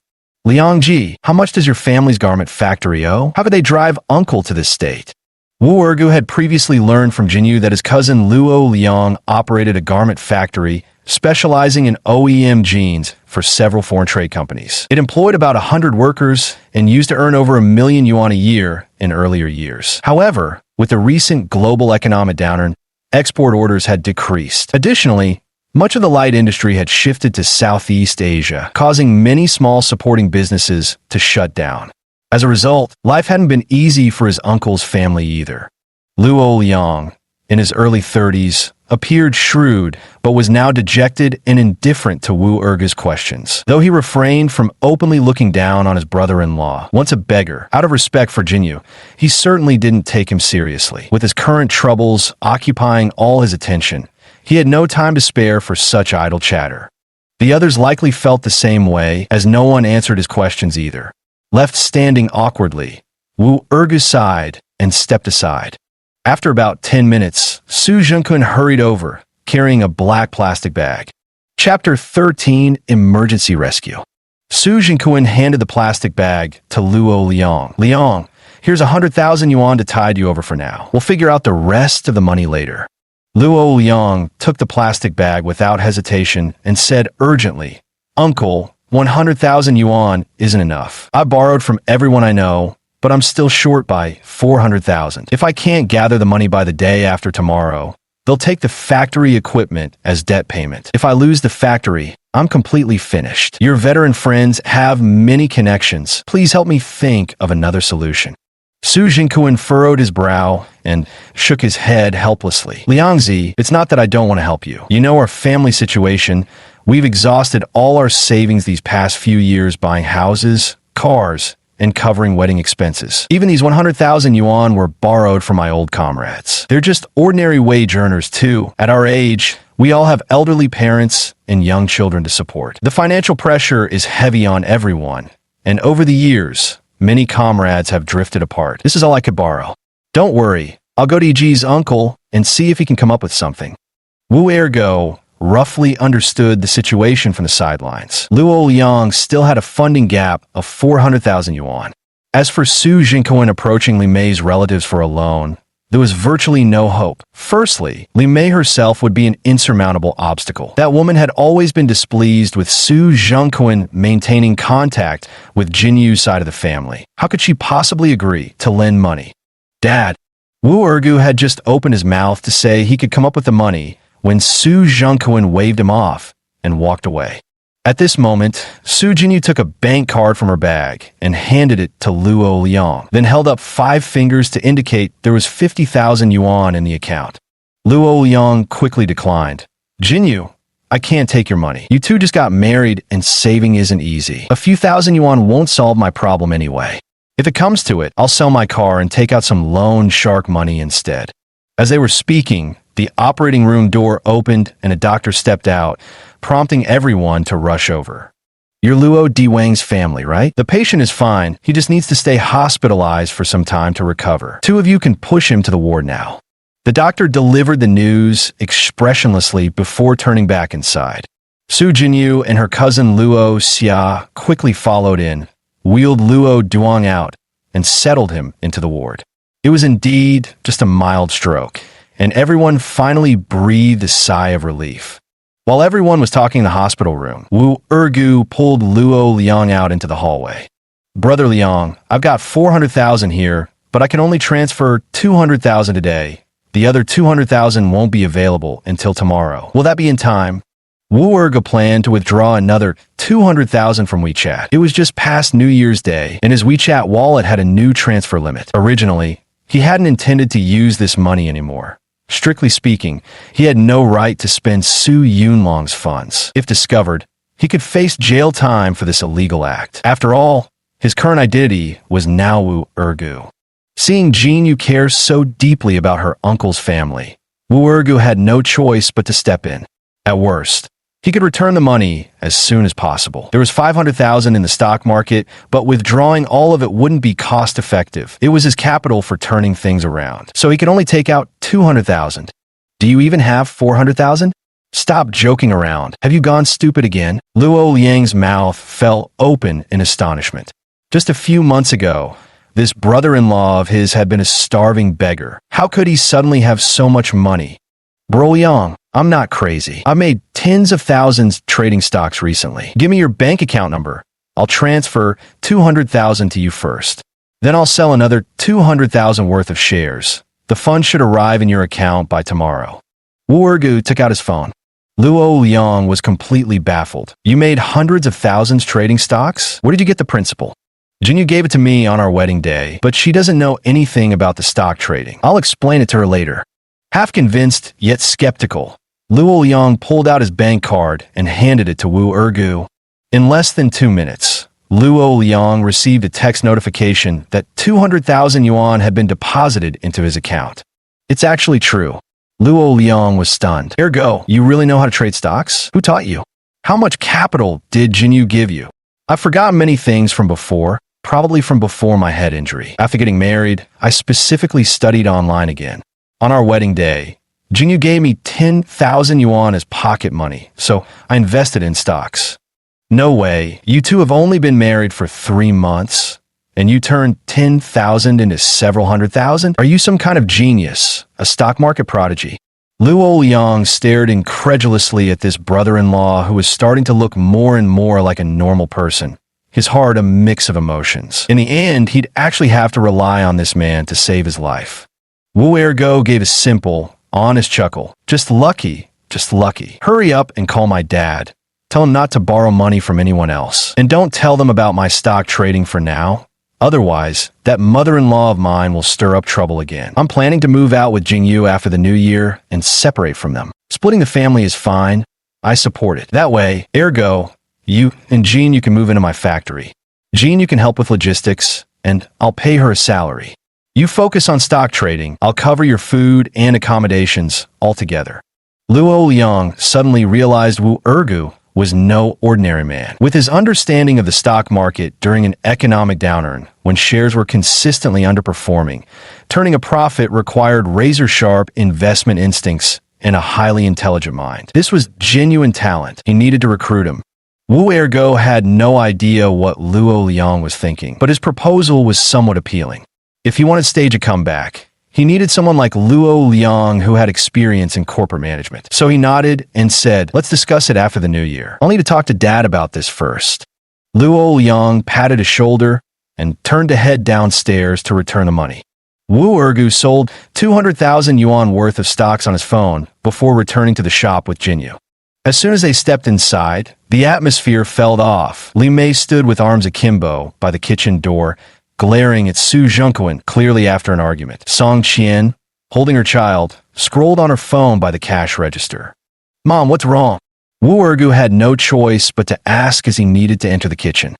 "Liangji, how much does your family's garment factory owe? How could they drive uncle to this state?" Wu Ergu had previously learned from Jinyu that his cousin Luo Liang operated a garment factory specializing in OEM jeans for several foreign trade companies. It employed about 100 workers and used to earn over 1 million yuan a year in earlier years. However, with the recent global economic downturn, export orders had decreased. Additionally, much of the light industry had shifted to Southeast Asia, causing many small supporting businesses to shut down. As a result, life hadn't been easy for his uncle's family either. Luo Liang, in his early 30s, appeared shrewd, but was now dejected and indifferent to Wu Ergu's questions. Though he refrained from openly looking down on his brother-in-law, once a beggar, out of respect for Jinyu, he certainly didn't take him seriously. With his current troubles occupying all his attention, he had no time to spare for such idle chatter. The others likely felt the same way, as no one answered his questions either. Left standing awkwardly, Wu Ergu sighed and stepped aside. After about 10 minutes, Su Zhengquan hurried over, carrying a black plastic bag. Chapter 13, Emergency Rescue. Su Zhengquan handed the plastic bag to Luo Liang. "Liang, here's 100,000 yuan to tide you over for now. We'll figure out the rest of the money later." Luo Liang took the plastic bag without hesitation and said urgently, "Uncle, 100,000 yuan isn't enough. I borrowed from everyone I know, but I'm still short by 400,000. If I can't gather the money by the day after tomorrow, they'll take the factory equipment as debt payment. If I lose the factory, I'm completely finished. Your veteran friends have many connections. Please help me think of another solution." Su Zhengquan furrowed his brow and shook his head helplessly. "Liangzi, it's not that I don't want to help you. You know our family situation. We've exhausted all our savings these past few years buying houses, cars, and covering wedding expenses. Even these 100,000 yuan were borrowed from my old comrades. They're just ordinary wage earners too. At our age, we all have elderly parents and young children to support. The financial pressure is heavy on everyone, and over the years, many comrades have drifted apart. This is all I could borrow. Don't worry, I'll go to Yiji's uncle and see if he can come up with something." Wu Ergu roughly understood the situation from the sidelines. Luo Liang still had a funding gap of 400,000 yuan. As for Su Zhengquan approaching Li Mei's relatives for a loan, There was virtually no hope. Firstly, Li Mei herself would be an insurmountable obstacle. That woman had always been displeased with Su Zhengquan maintaining contact with Jinyu's side of the family. How could she possibly agree to lend money? Dad, Wu Ergu had just opened his mouth to say he could come up with the money when Su Zhengquan waved him off and walked away. At this moment, Su Jinyu took a bank card from her bag and handed it to Luo Liang, then held up 5 fingers to indicate there was 50,000 yuan in the account. Luo Liang quickly declined. Jinyu, I can't take your money. You two just got married and saving isn't easy. A few thousand yuan won't solve my problem anyway. If it comes to it, I'll sell my car and take out some loan shark money instead. As they were speaking, the operating room door opened and a doctor stepped out, prompting everyone to rush over. You're Luo Diwang's family, right? The patient is fine. He just needs to stay hospitalized for some time to recover. 2 of you can push him to the ward now. The doctor delivered the news expressionlessly before turning back inside. Su Jinyu and her cousin Luo Xia quickly followed in, wheeled Luo Duang out, and settled him into the ward. It was indeed just a mild stroke, and everyone finally breathed a sigh of relief. While everyone was talking in the hospital room, Wu Ergu pulled Luo Liang out into the hallway. Brother Liang, I've got 400,000 here, but I can only transfer 200,000 today. The other 200,000 won't be available until tomorrow. Will that be in time? Wu Ergu planned to withdraw another 200,000 from WeChat. It was just past New Year's Day, and his WeChat wallet had a new transfer limit. Originally, he hadn't intended to use this money anymore. Strictly speaking, he had no right to spend Su Yunlong's funds. If discovered, he could face jail time for this illegal act. After all, his current identity was now Wu Ergu. Seeing Jinyu care so deeply about her uncle's family, Wu Ergu had no choice but to step in. At worst, he could return the money as soon as possible. There was 500,000 in the stock market, but withdrawing all of it wouldn't be cost-effective. It was his capital for turning things around, so he could only take out 200,000. Do you even have 400,000? Stop joking around. Have you gone stupid again? Luo Liang's mouth fell open in astonishment. Just a few months ago, this brother-in-law of his had been a starving beggar. How could he suddenly have so much money? Bro Liang, I'm not crazy. I made tens of thousands trading stocks recently. Give me your bank account number. I'll transfer 200,000 to you first. Then I'll sell another 200,000 worth of shares. The funds should arrive in your account by tomorrow. Wu Ergu took out his phone. Luo Liang was completely baffled. You made hundreds of thousands trading stocks? Where did you get the principal? Jinyu gave it to me on our wedding day, but she doesn't know anything about the stock trading. I'll explain it to her later. Half convinced, yet skeptical, Luo Liang pulled out his bank card and handed it to Wu Ergu. In less than 2 minutes, Luo Liang received a text notification that 200,000 yuan had been deposited into his account. It's actually true. Luo Liang was stunned. Ergo, you really know how to trade stocks? Who taught you? How much capital did Jinyu give you? I've forgotten many things from before, probably from before my head injury. After getting married, I specifically studied online again. On our wedding day, Jinyu gave me 10,000 yuan as pocket money, so I invested in stocks. No way, you two have only been married for 3 months, and you turned 10,000 into several hundred thousand? Are you some kind of genius, a stock market prodigy? Luo Liang stared incredulously at this brother-in-law who was starting to look more and more like a normal person, his heart a mix of emotions. In the end, he'd actually have to rely on this man to save his life. Wu Ergu gave a simple, honest chuckle. Just lucky, just lucky. Hurry up and call my dad. Tell him not to borrow money from anyone else. And don't tell them about my stock trading for now. Otherwise, that mother-in-law of mine will stir up trouble again. I'm planning to move out with Jingyu after the new year and separate from them. Splitting the family is fine. I support it. That way, ergo, you and Jean, you can move into my factory. Jean, you can help with logistics, and I'll pay her a salary. You focus on stock trading. I'll cover your food and accommodations altogether. Luo Liang suddenly realized Wu Ergu was no ordinary man. With his understanding of the stock market during an economic downturn, when shares were consistently underperforming, turning a profit required razor-sharp investment instincts and a highly intelligent mind. This was genuine talent. He needed to recruit him. Wu Ergu had no idea what Luo Liang was thinking, but his proposal was somewhat appealing. If he wanted to stage a comeback, He needed someone like Luo Liang who had experience in corporate management. So he nodded and said, "Let's discuss it after the new year. I'll need to talk to Dad about this first." Luo Liang patted his shoulder and turned to head downstairs to return the money. Wu Ergu sold 200,000 yuan worth of stocks on his phone before returning to the shop with Jinyu. As soon as they stepped inside, the atmosphere fell off. Li Mei stood with arms akimbo by the kitchen door, glaring at Su Zhengquan clearly after an argument. Song Qian, holding her child, scrolled on her phone by the cash register. "Mom, what's wrong?" Wu Ergu had no choice but to ask as he needed to enter the kitchen.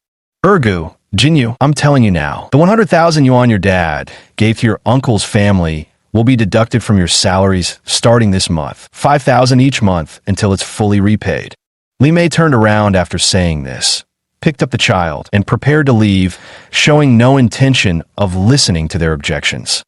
"Ergu, Jinyu, I'm telling you now, the 100,000 yuan your dad gave to your uncle's family will be deducted from your salaries starting this month, 5,000 each month until it's fully repaid." Li Mei turned around after saying this, picked up the child, and prepared to leave, showing no intention of listening to their objections.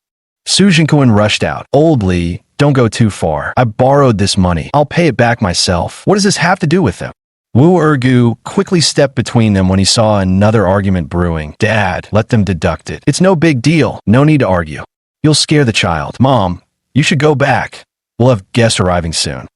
Su Zhengquan rushed out. "Old Li, don't go too far. I borrowed this money. I'll pay it back myself. What does this have to do with them?" Wu Ergu quickly stepped between them when he saw another argument brewing. "Dad, let them deduct it. It's no big deal. No need to argue. You'll scare the child. Mom, you should go back. We'll have guests arriving soon."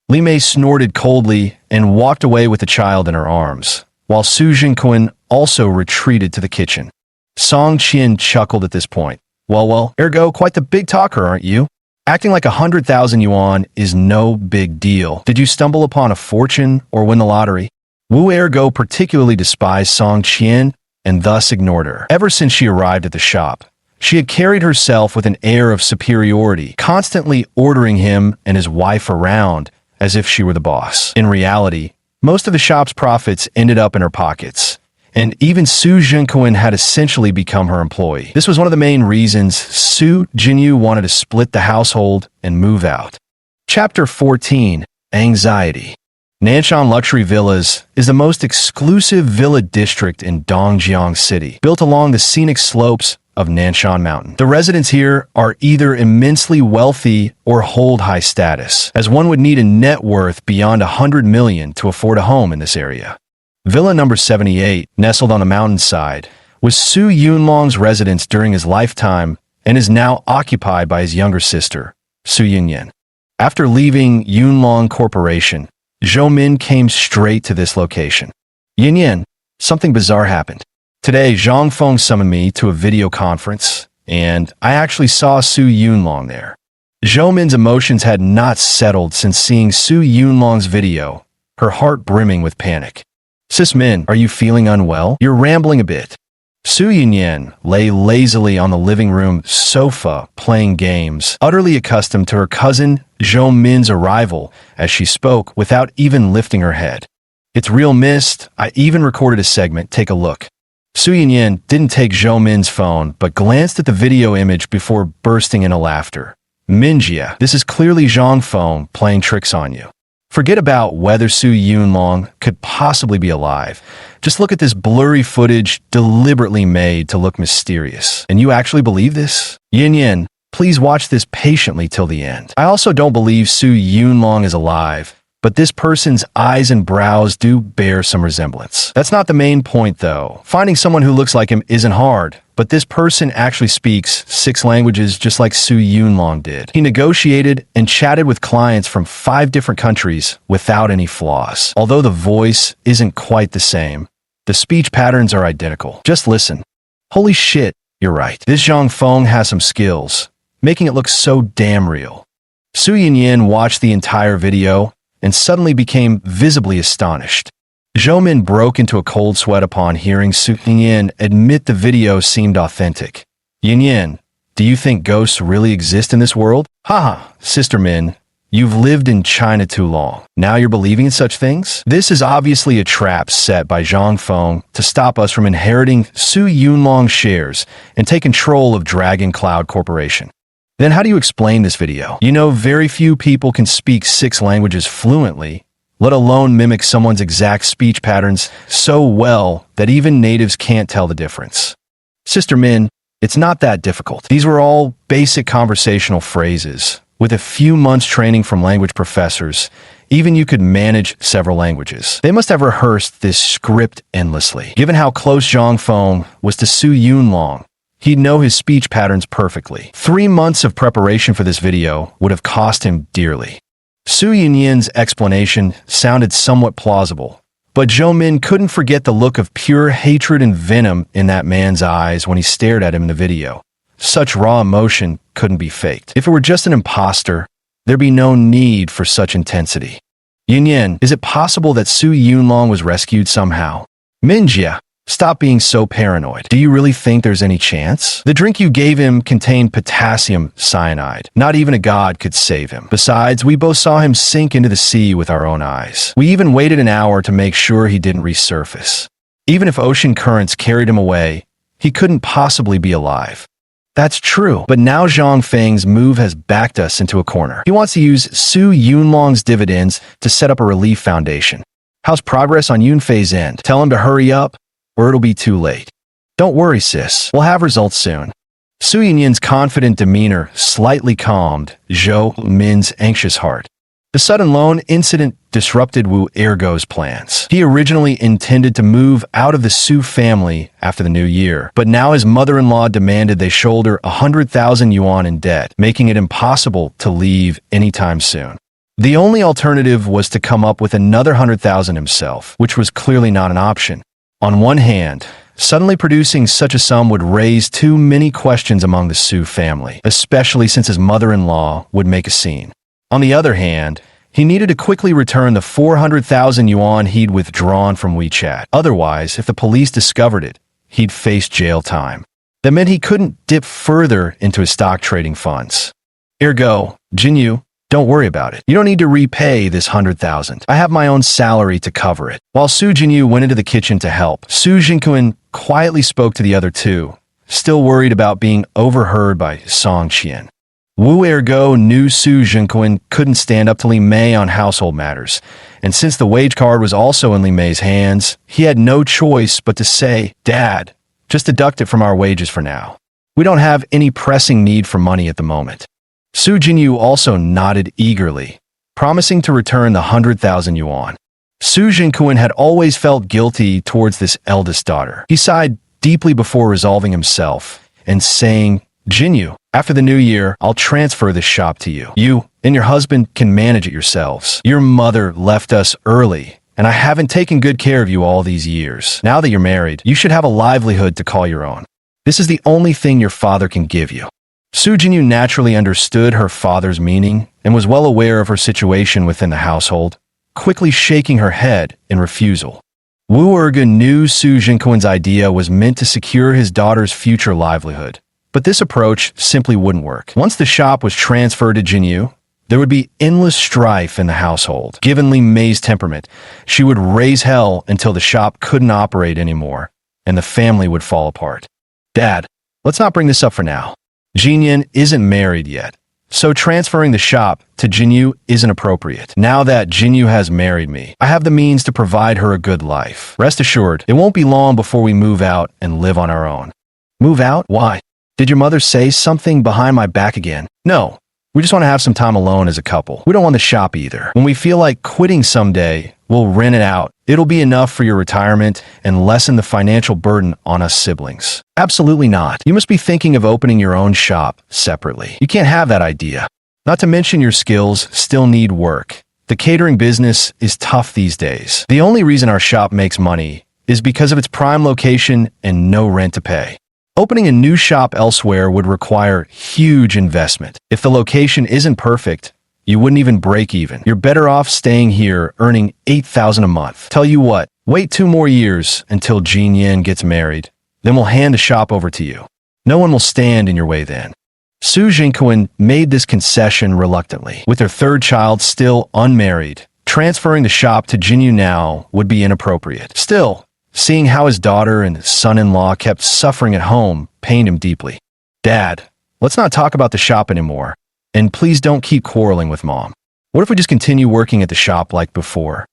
Li Mei snorted coldly and walked away with the child in her arms, while Su Zhengquan also retreated to the kitchen. Song Qian chuckled at this point. Well, ergo, quite the big talker, aren't you? Acting like 100,000 yuan is no big deal. Did you stumble upon a fortune or win the lottery?" Wu Ergo particularly despised Song Qian and thus ignored her. Ever since she arrived at the shop, she had carried herself with an air of superiority, constantly ordering him and his wife around as if she were the boss. In reality, most of the shop's profits ended up in her pockets, and even Su Zhengquan had essentially become her employee. This was one of the main reasons Su Jinyu wanted to split the household and move out. Chapter 14. Anxiety. Nanshan Luxury Villas is the most exclusive villa district in Dongjiang City, built along the scenic slopes of Nanshan Mountain. The residents here are either immensely wealthy or hold high status, as one would need a net worth beyond 100 million to afford a home in this area. Villa number 78, nestled on the mountainside, was Su Yunlong's residence during his lifetime and is now occupied by his younger sister, Su Yunyan. After leaving Yunlong Corporation, Zhou Min came straight to this location. "Yunyan, something bizarre happened. Today, Zhang Feng summoned me to a video conference, and I actually saw Su Yunlong there." Zhou Min's emotions had not settled since seeing Su Yunlong's video, her heart brimming with panic. "Sis Min, are you feeling unwell? You're rambling a bit." Su Yunyan lay lazily on the living room sofa playing games, utterly accustomed to her cousin Zhou Min's arrival as she spoke without even lifting her head. "It's real, mist. I even recorded a segment. Take a look." Su Yunyan didn't take Zhou Min's phone, but glanced at the video image before bursting into laughter. "Minjia, this is clearly Zhang Feng playing tricks on you. Forget about whether Su Yunlong could possibly be alive. Just look at this blurry footage deliberately made to look mysterious. And you actually believe this? Yunyan, please watch this patiently till the end. I also don't believe Su Yunlong is alive, but this person's eyes and brows do bear some resemblance. That's not the main point, though. Finding someone who looks like him isn't hard, but this person actually speaks 6 languages just like Su Yunlong did. He negotiated and chatted with clients from 5 different countries without any flaws. Although the voice isn't quite the same, the speech patterns are identical. Just listen. Holy shit, you're right. This Zhang Feng has some skills, making it look so damn real. Su Yunyan watched the entire video and suddenly became visibly astonished. Zhou Min broke into a cold sweat upon hearing Su Yunyan admit the video seemed authentic. "Yunyan, do you think ghosts really exist in this world?" "Haha, Sister Min, you've lived in China too long. Now you're believing in such things?" This is obviously a trap set by Zhang Feng to stop us from inheriting Su Yunlong's shares and take control of Dragon Cloud Corporation. Then how do you explain this video? You know, very few people can speak 6 languages fluently, let alone mimic someone's exact speech patterns so well that even natives can't tell the difference. Sister Min, it's not that difficult. These were all basic conversational phrases. With a few months training from language professors, even you could manage several languages. They must have rehearsed this script endlessly. Given how close Zhang Feng was to Su Yunlong, He'd know his speech patterns perfectly. 3 months of preparation for this video would have cost him dearly. Su Yunyan's explanation sounded somewhat plausible, but Zhou Min couldn't forget the look of pure hatred and venom in that man's eyes when he stared at him in the video. Such raw emotion couldn't be faked. If it were just an imposter, there'd be no need for such intensity. Yunyan, is it possible that Su Yunlong was rescued somehow? Minjia, stop being so paranoid. Do you really think there's any chance? The drink you gave him contained potassium cyanide. Not even a god could save him. Besides, we both saw him sink into the sea with our own eyes. We even waited an hour to make sure he didn't resurface. Even if ocean currents carried him away, he couldn't possibly be alive. That's true, but now Zhang Feng's move has backed us into a corner. He wants to use Su Yunlong's dividends to set up a relief foundation. How's progress on Yunfei's end? Tell him to hurry up, or it'll be too late. Don't worry, sis. We'll have results soon. Su Yunyan's confident demeanor slightly calmed Zhou Min's anxious heart. The sudden loan incident disrupted Wu Ergo's plans. He originally intended to move out of the Su family after the new year, but now his mother-in-law demanded they shoulder 100,000 yuan in debt, making it impossible to leave anytime soon. The only alternative was to come up with another 100,000 himself, which was clearly not an option. On one hand, suddenly producing such a sum would raise too many questions among the Su family, especially since his mother-in-law would make a scene. On the other hand, he needed to quickly return the 400,000 yuan he'd withdrawn from WeChat. Otherwise, if the police discovered it, he'd face jail time. That meant he couldn't dip further into his stock trading funds. Ergo, Jinyu, don't worry about it. You don't need to repay this 100,000. I have my own salary to cover it. While Su Jinyu went into the kitchen to help, Su Jinkuan quietly spoke to the other two, still worried about being overheard by Song Qian. Wu Ergo knew Su Jinkuan couldn't stand up to Li Mei on household matters, and since the wage card was also in Li Mei's hands, he had no choice but to say, "Dad, just deduct it from our wages for now. We don't have any pressing need for money at the moment." Su Jinyu also nodded eagerly, promising to return the 100,000 yuan. Su Jinkuan had always felt guilty towards this eldest daughter. He sighed deeply before resolving himself and saying, "Jinyu, after the new year, I'll transfer this shop to you. You and your husband can manage it yourselves. Your mother left us early, and I haven't taken good care of you all these years. Now that you're married, you should have a livelihood to call your own. This is the only thing your father can give you." Su Jinyu naturally understood her father's meaning and was well aware of her situation within the household, quickly shaking her head in refusal. Wu Erga knew Su Jinkuan's idea was meant to secure his daughter's future livelihood, but this approach simply wouldn't work. Once the shop was transferred to Jinyu, there would be endless strife in the household. Given Li Mei's temperament, she would raise hell until the shop couldn't operate anymore, and the family would fall apart. "Dad, let's not bring this up for now. Jinyan isn't married yet, so transferring the shop to Jinyu isn't appropriate. Now that Jinyu has married me, I have the means to provide her a good life. Rest assured, it won't be long before we move out and live on our own." "Move out? Why? Did your mother say something behind my back again?" "No. We just want to have some time alone as a couple. We don't want the shop either. When we feel like quitting someday, we'll rent it out. It'll be enough for your retirement and lessen the financial burden on us siblings." "Absolutely not. You must be thinking of opening your own shop separately. You can't have that idea. Not to mention your skills still need work. The catering business is tough these days. The only reason our shop makes money is because of its prime location and no rent to pay. Opening a new shop elsewhere would require huge investment. If the location isn't perfect, you wouldn't even break even. You're better off staying here earning 8,000 a month. Tell you what, wait 2 more years until Jin Yan gets married. Then we'll hand the shop over to you. No one will stand in your way then." Su Jinkuan made this concession reluctantly. With her third child still unmarried, transferring the shop to Jinyu now would be inappropriate. Still, seeing how his daughter and son-in-law kept suffering at home pained him deeply. "Dad, let's not talk about the shop anymore. And please don't keep quarreling with Mom. What if we just continue working at the shop like before?"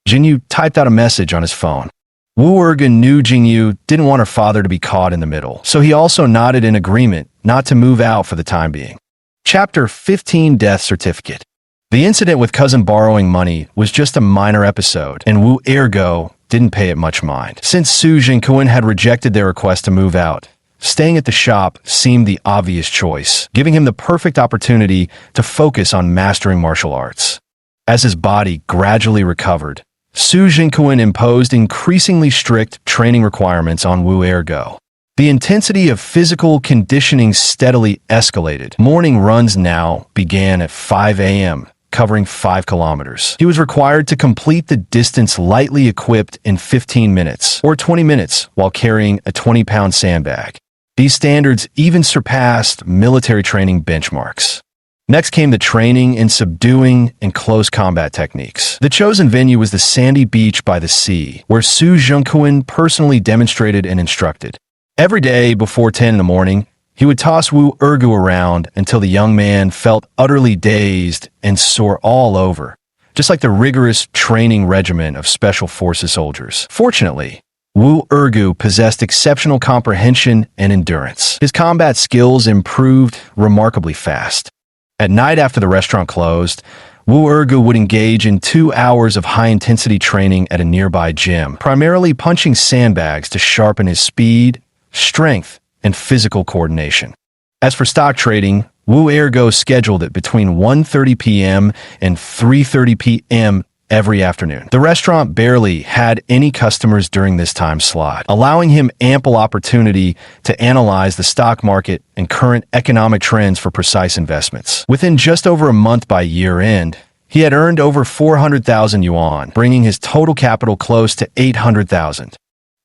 Jinyu typed out a message on his phone. Wu Erga knew Jinyu didn't want her father to be caught in the middle, so he also nodded in agreement not to move out for the time being. Chapter 15 Death Certificate. The incident with cousin borrowing money was just a minor episode, and Wu Ergo didn't pay it much mind. Since Su Jinkuan had rejected their request to move out, Staying at the shop seemed the obvious choice, giving him the perfect opportunity to focus on mastering martial arts. As his body gradually recovered, Su Jinquan imposed increasingly strict training requirements on Wu Ergo. The intensity of physical conditioning steadily escalated. Morning runs now began at 5 a.m., covering 5 kilometers. He was required to complete the distance lightly equipped in 15 minutes, or 20 minutes, while carrying a 20-pound sandbag. These standards even surpassed military training benchmarks. Next came the training in subduing and close combat techniques. The chosen venue was the sandy beach by the sea, where Su Jinquan personally demonstrated and instructed. Every day before 10 in the morning, he would toss Wu Ergu around until the young man felt utterly dazed and sore all over, just like the rigorous training regimen of Special Forces soldiers. Fortunately, Wu Ergu possessed exceptional comprehension and endurance. His combat skills improved remarkably fast. At night after the restaurant closed, Wu Ergu would engage in 2 hours of high-intensity training at a nearby gym, primarily punching sandbags to sharpen his speed, strength, and physical coordination. As for stock trading, Wu Ergo scheduled it between 1:30 p.m. and 3:30 p.m. every afternoon. The restaurant barely had any customers during this time slot, allowing him ample opportunity to analyze the stock market and current economic trends for precise investments. Within just over a month by year-end, he had earned over 400,000 yuan, bringing his total capital close to 800,000.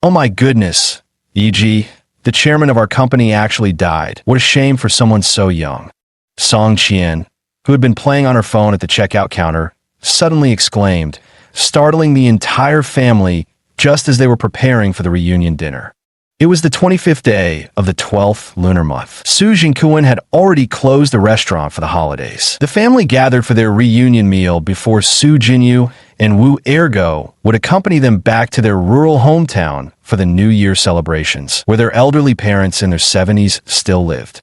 Oh my goodness, e.g., the chairman of our company actually died. What a shame for someone so young. Song Qian, who had been playing on her phone at the checkout counter, suddenly exclaimed, startling the entire family just as they were preparing for the reunion dinner. It was the 25th day of the 12th lunar month. Su Jinquan had already closed the restaurant for the holidays. The family gathered for their reunion meal before Su Jinyu and Wu Ergo would accompany them back to their rural hometown for the New Year celebrations, where their elderly parents in their 70s still lived.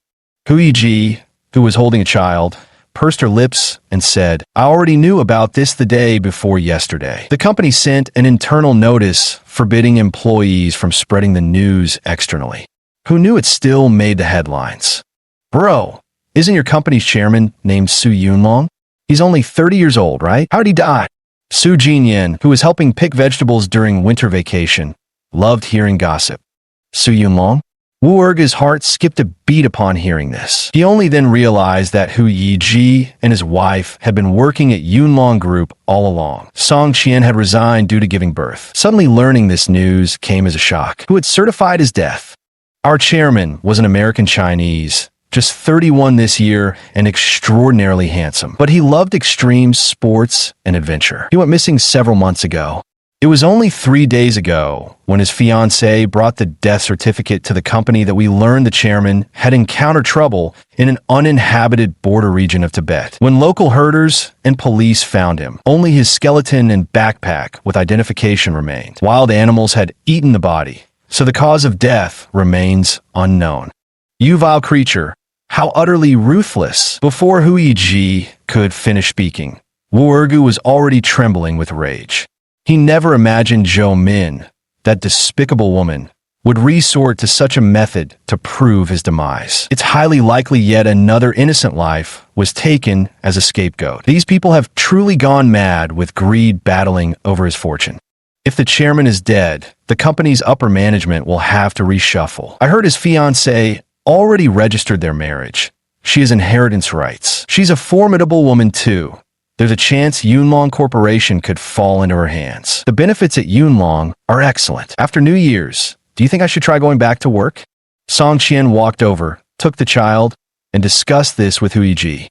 Hu Yiji, who was holding a child, pursed her lips and said, I already knew about this the day before yesterday. The company sent an internal notice forbidding employees from spreading the news externally. Who knew it still made the headlines? Bro, isn't your company's chairman named Su Yunlong? He's only 30 years old, right? How'd he die? Su Jinyan, who was helping pick vegetables during winter vacation, loved hearing gossip. Su Yunlong? Wu Erga's heart skipped a beat upon hearing this. He only then realized that Hu Yiji and his wife had been working at Yunlong Group all along. Song Qian had resigned due to giving birth. Suddenly learning this news came as a shock. Who had certified his death? Our chairman was an American Chinese, just 31 this year and extraordinarily handsome. But he loved extreme sports and adventure. He went missing several months ago. It was only 3 days ago when his fiancée brought the death certificate to the company that we learned the chairman had encountered trouble in an uninhabited border region of Tibet. When local herders and police found him, only his skeleton and backpack with identification remained. Wild animals had eaten the body, so the cause of death remains unknown. You vile creature, how utterly ruthless! Before Hu Yiji could finish speaking, Wu Ergu was already trembling with rage. He never imagined Zhou Min, that despicable woman, would resort to such a method to prove his demise. It's highly likely yet another innocent life was taken as a scapegoat. These people have truly gone mad with greed battling over his fortune. If the chairman is dead, the company's upper management will have to reshuffle. I heard his fiancée already registered their marriage. She has inheritance rights. She's a formidable woman too. There's a chance Yunlong Corporation could fall into her hands. The benefits at Yunlong are excellent. After New Year's, do you think I should try going back to work? Song Qian walked over, took the child, and discussed this with Hu Yiji.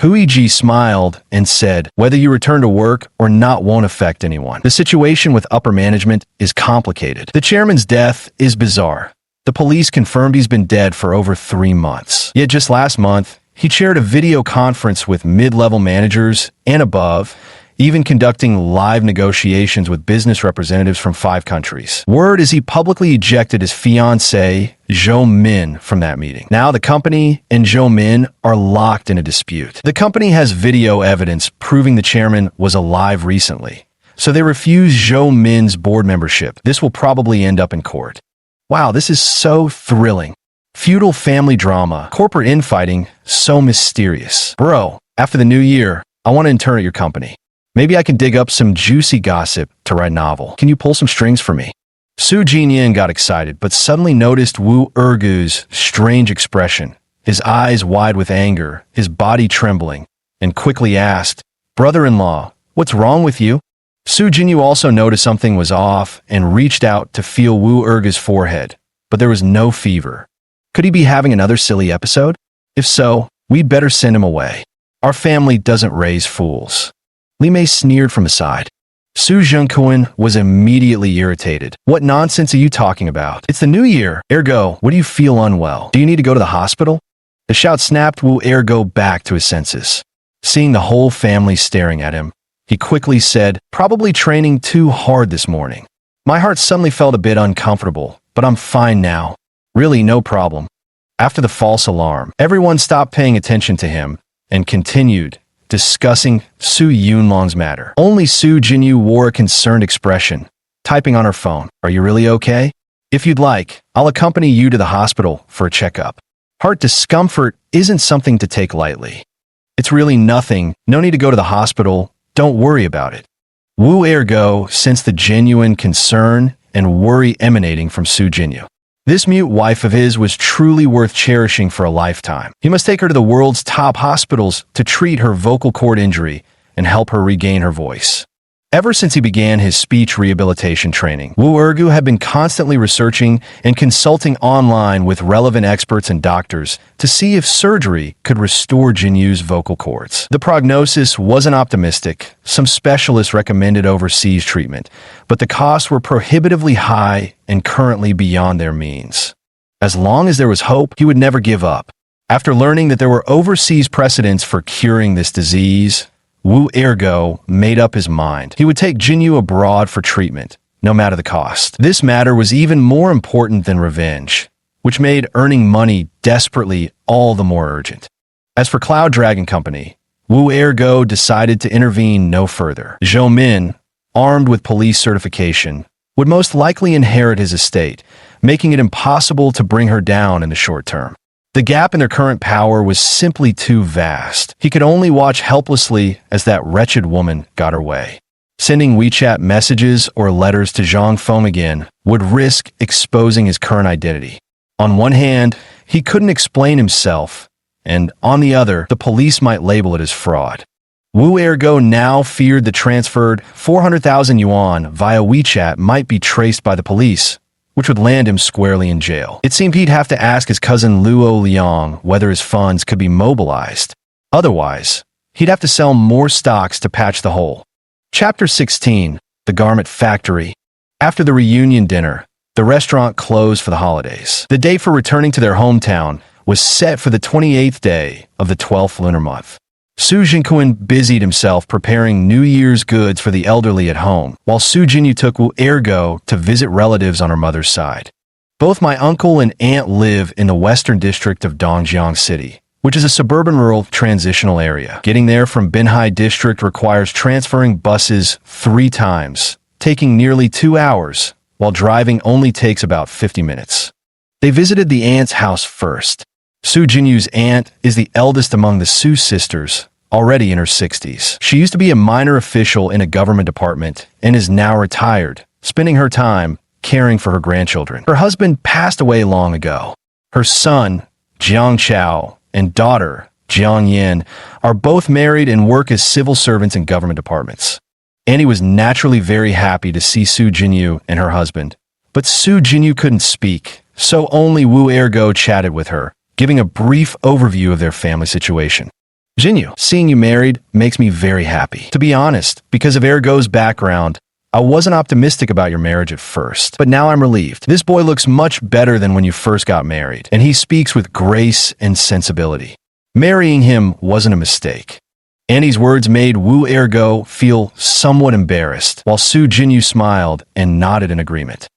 Hu Yiji smiled and said, whether you return to work or not won't affect anyone. The situation with upper management is complicated. The chairman's death is bizarre. The police confirmed he's been dead for over 3 months. Yet just last month, he chaired a video conference with mid-level managers and above, even conducting live negotiations with business representatives from 5 countries. Word is he publicly ejected his fiancée, Zhou Min, from that meeting. Now the company and Zhou Min are locked in a dispute. The company has video evidence proving the chairman was alive recently, so they refuse Zhou Min's board membership. This will probably end up in court. Wow, this is so thrilling. Feudal family drama, corporate infighting, so mysterious. Bro, after the new year, I want to intern at your company. Maybe I can dig up some juicy gossip to write a novel. Can you pull some strings for me? Su Jinyin got excited, but suddenly noticed Wu Ergu's strange expression, his eyes wide with anger, his body trembling, and quickly asked, "Brother-in-law, what's wrong with you?" Su Jinyu also noticed something was off and reached out to feel Wu Ergu's forehead, but there was no fever. Could he be having another silly episode? If so, we'd better send him away. Our family doesn't raise fools. Li Mei sneered from aside. Su Zhengquan was immediately irritated. What nonsense are you talking about? It's the new year. Ergo, what do you feel unwell? Do you need to go to the hospital? The shout snapped Wu Ergo back to his senses. Seeing the whole family staring at him, he quickly said, "Probably training too hard this morning." My heart suddenly felt a bit uncomfortable, but I'm fine now. Really, no problem. After the false alarm, everyone stopped paying attention to him and continued discussing Su Yunlong's matter. Only Su Jinyu wore a concerned expression, typing on her phone. "Are you really okay? If you'd like, I'll accompany you to the hospital for a checkup. Heart discomfort isn't something to take lightly. It's really nothing. No need to go to the hospital. Don't worry about it." Wu Ergo sensed the genuine concern and worry emanating from Su Jinyu. This mute wife of his was truly worth cherishing for a lifetime. He must take her to the world's top hospitals to treat her vocal cord injury and help her regain her voice. Ever since he began his speech rehabilitation training, Wu Ergu had been constantly researching and consulting online with relevant experts and doctors to see if surgery could restore Jinyu's vocal cords. The prognosis wasn't optimistic. Some specialists recommended overseas treatment, but the costs were prohibitively high and currently beyond their means. As long as there was hope, he would never give up. After learning that there were overseas precedents for curing this disease, Wu Ergo made up his mind. He would take Jinyu abroad for treatment, no matter the cost. This matter was even more important than revenge, which made earning money desperately all the more urgent. As for Cloud Dragon Company, Wu Ergo decided to intervene no further. Zhou Min, armed with police certification, would most likely inherit his estate, making it impossible to bring her down in the short term. The gap in their current power was simply too vast. He could only watch helplessly as that wretched woman got her way. Sending WeChat messages or letters to Zhang Feng again would risk exposing his current identity. On one hand, he couldn't explain himself, and on the other, the police might label it as fraud. Wu Ergo now feared the transferred 400,000 yuan via WeChat might be traced by the police, which would land him squarely in jail. It seemed he'd have to ask his cousin Luo Liang whether his funds could be mobilized. Otherwise, he'd have to sell more stocks to patch the hole. Chapter 16, The Garment Factory. After the reunion dinner, the restaurant closed for the holidays. The date for returning to their hometown was set for the 28th day of the 12th lunar month. Su Jingquan busied himself preparing New Year's goods for the elderly at home, while Su Jinyu took Wu Ergo to visit relatives on her mother's side. Both my uncle and aunt live in the western district of Dongjiang City, which is a suburban rural transitional area. Getting there from Binhai district requires transferring buses 3 times, taking nearly 2 hours, while driving only takes about 50 minutes. They visited the aunt's house first. Su Jinyu's aunt is the eldest among the Su sisters, already in her 60s. She used to be a minor official in a government department and is now retired, spending her time caring for her grandchildren. Her husband passed away long ago. Her son, Jiang Chao, and daughter, Jiang Yin, are both married and work as civil servants in government departments. Annie was naturally very happy to see Su Jinyu and her husband, but Su Jinyu couldn't speak, so only Wu Ergo chatted with her, giving a brief overview of their family situation. "Jinyu, seeing you married makes me very happy. To be honest, because of Ergo's background, I wasn't optimistic about your marriage at first, but now I'm relieved. This boy looks much better than when you first got married, and he speaks with grace and sensibility. Marrying him wasn't a mistake." Annie's words made Wu Ergo feel somewhat embarrassed, while Su Jinyu smiled and nodded in agreement.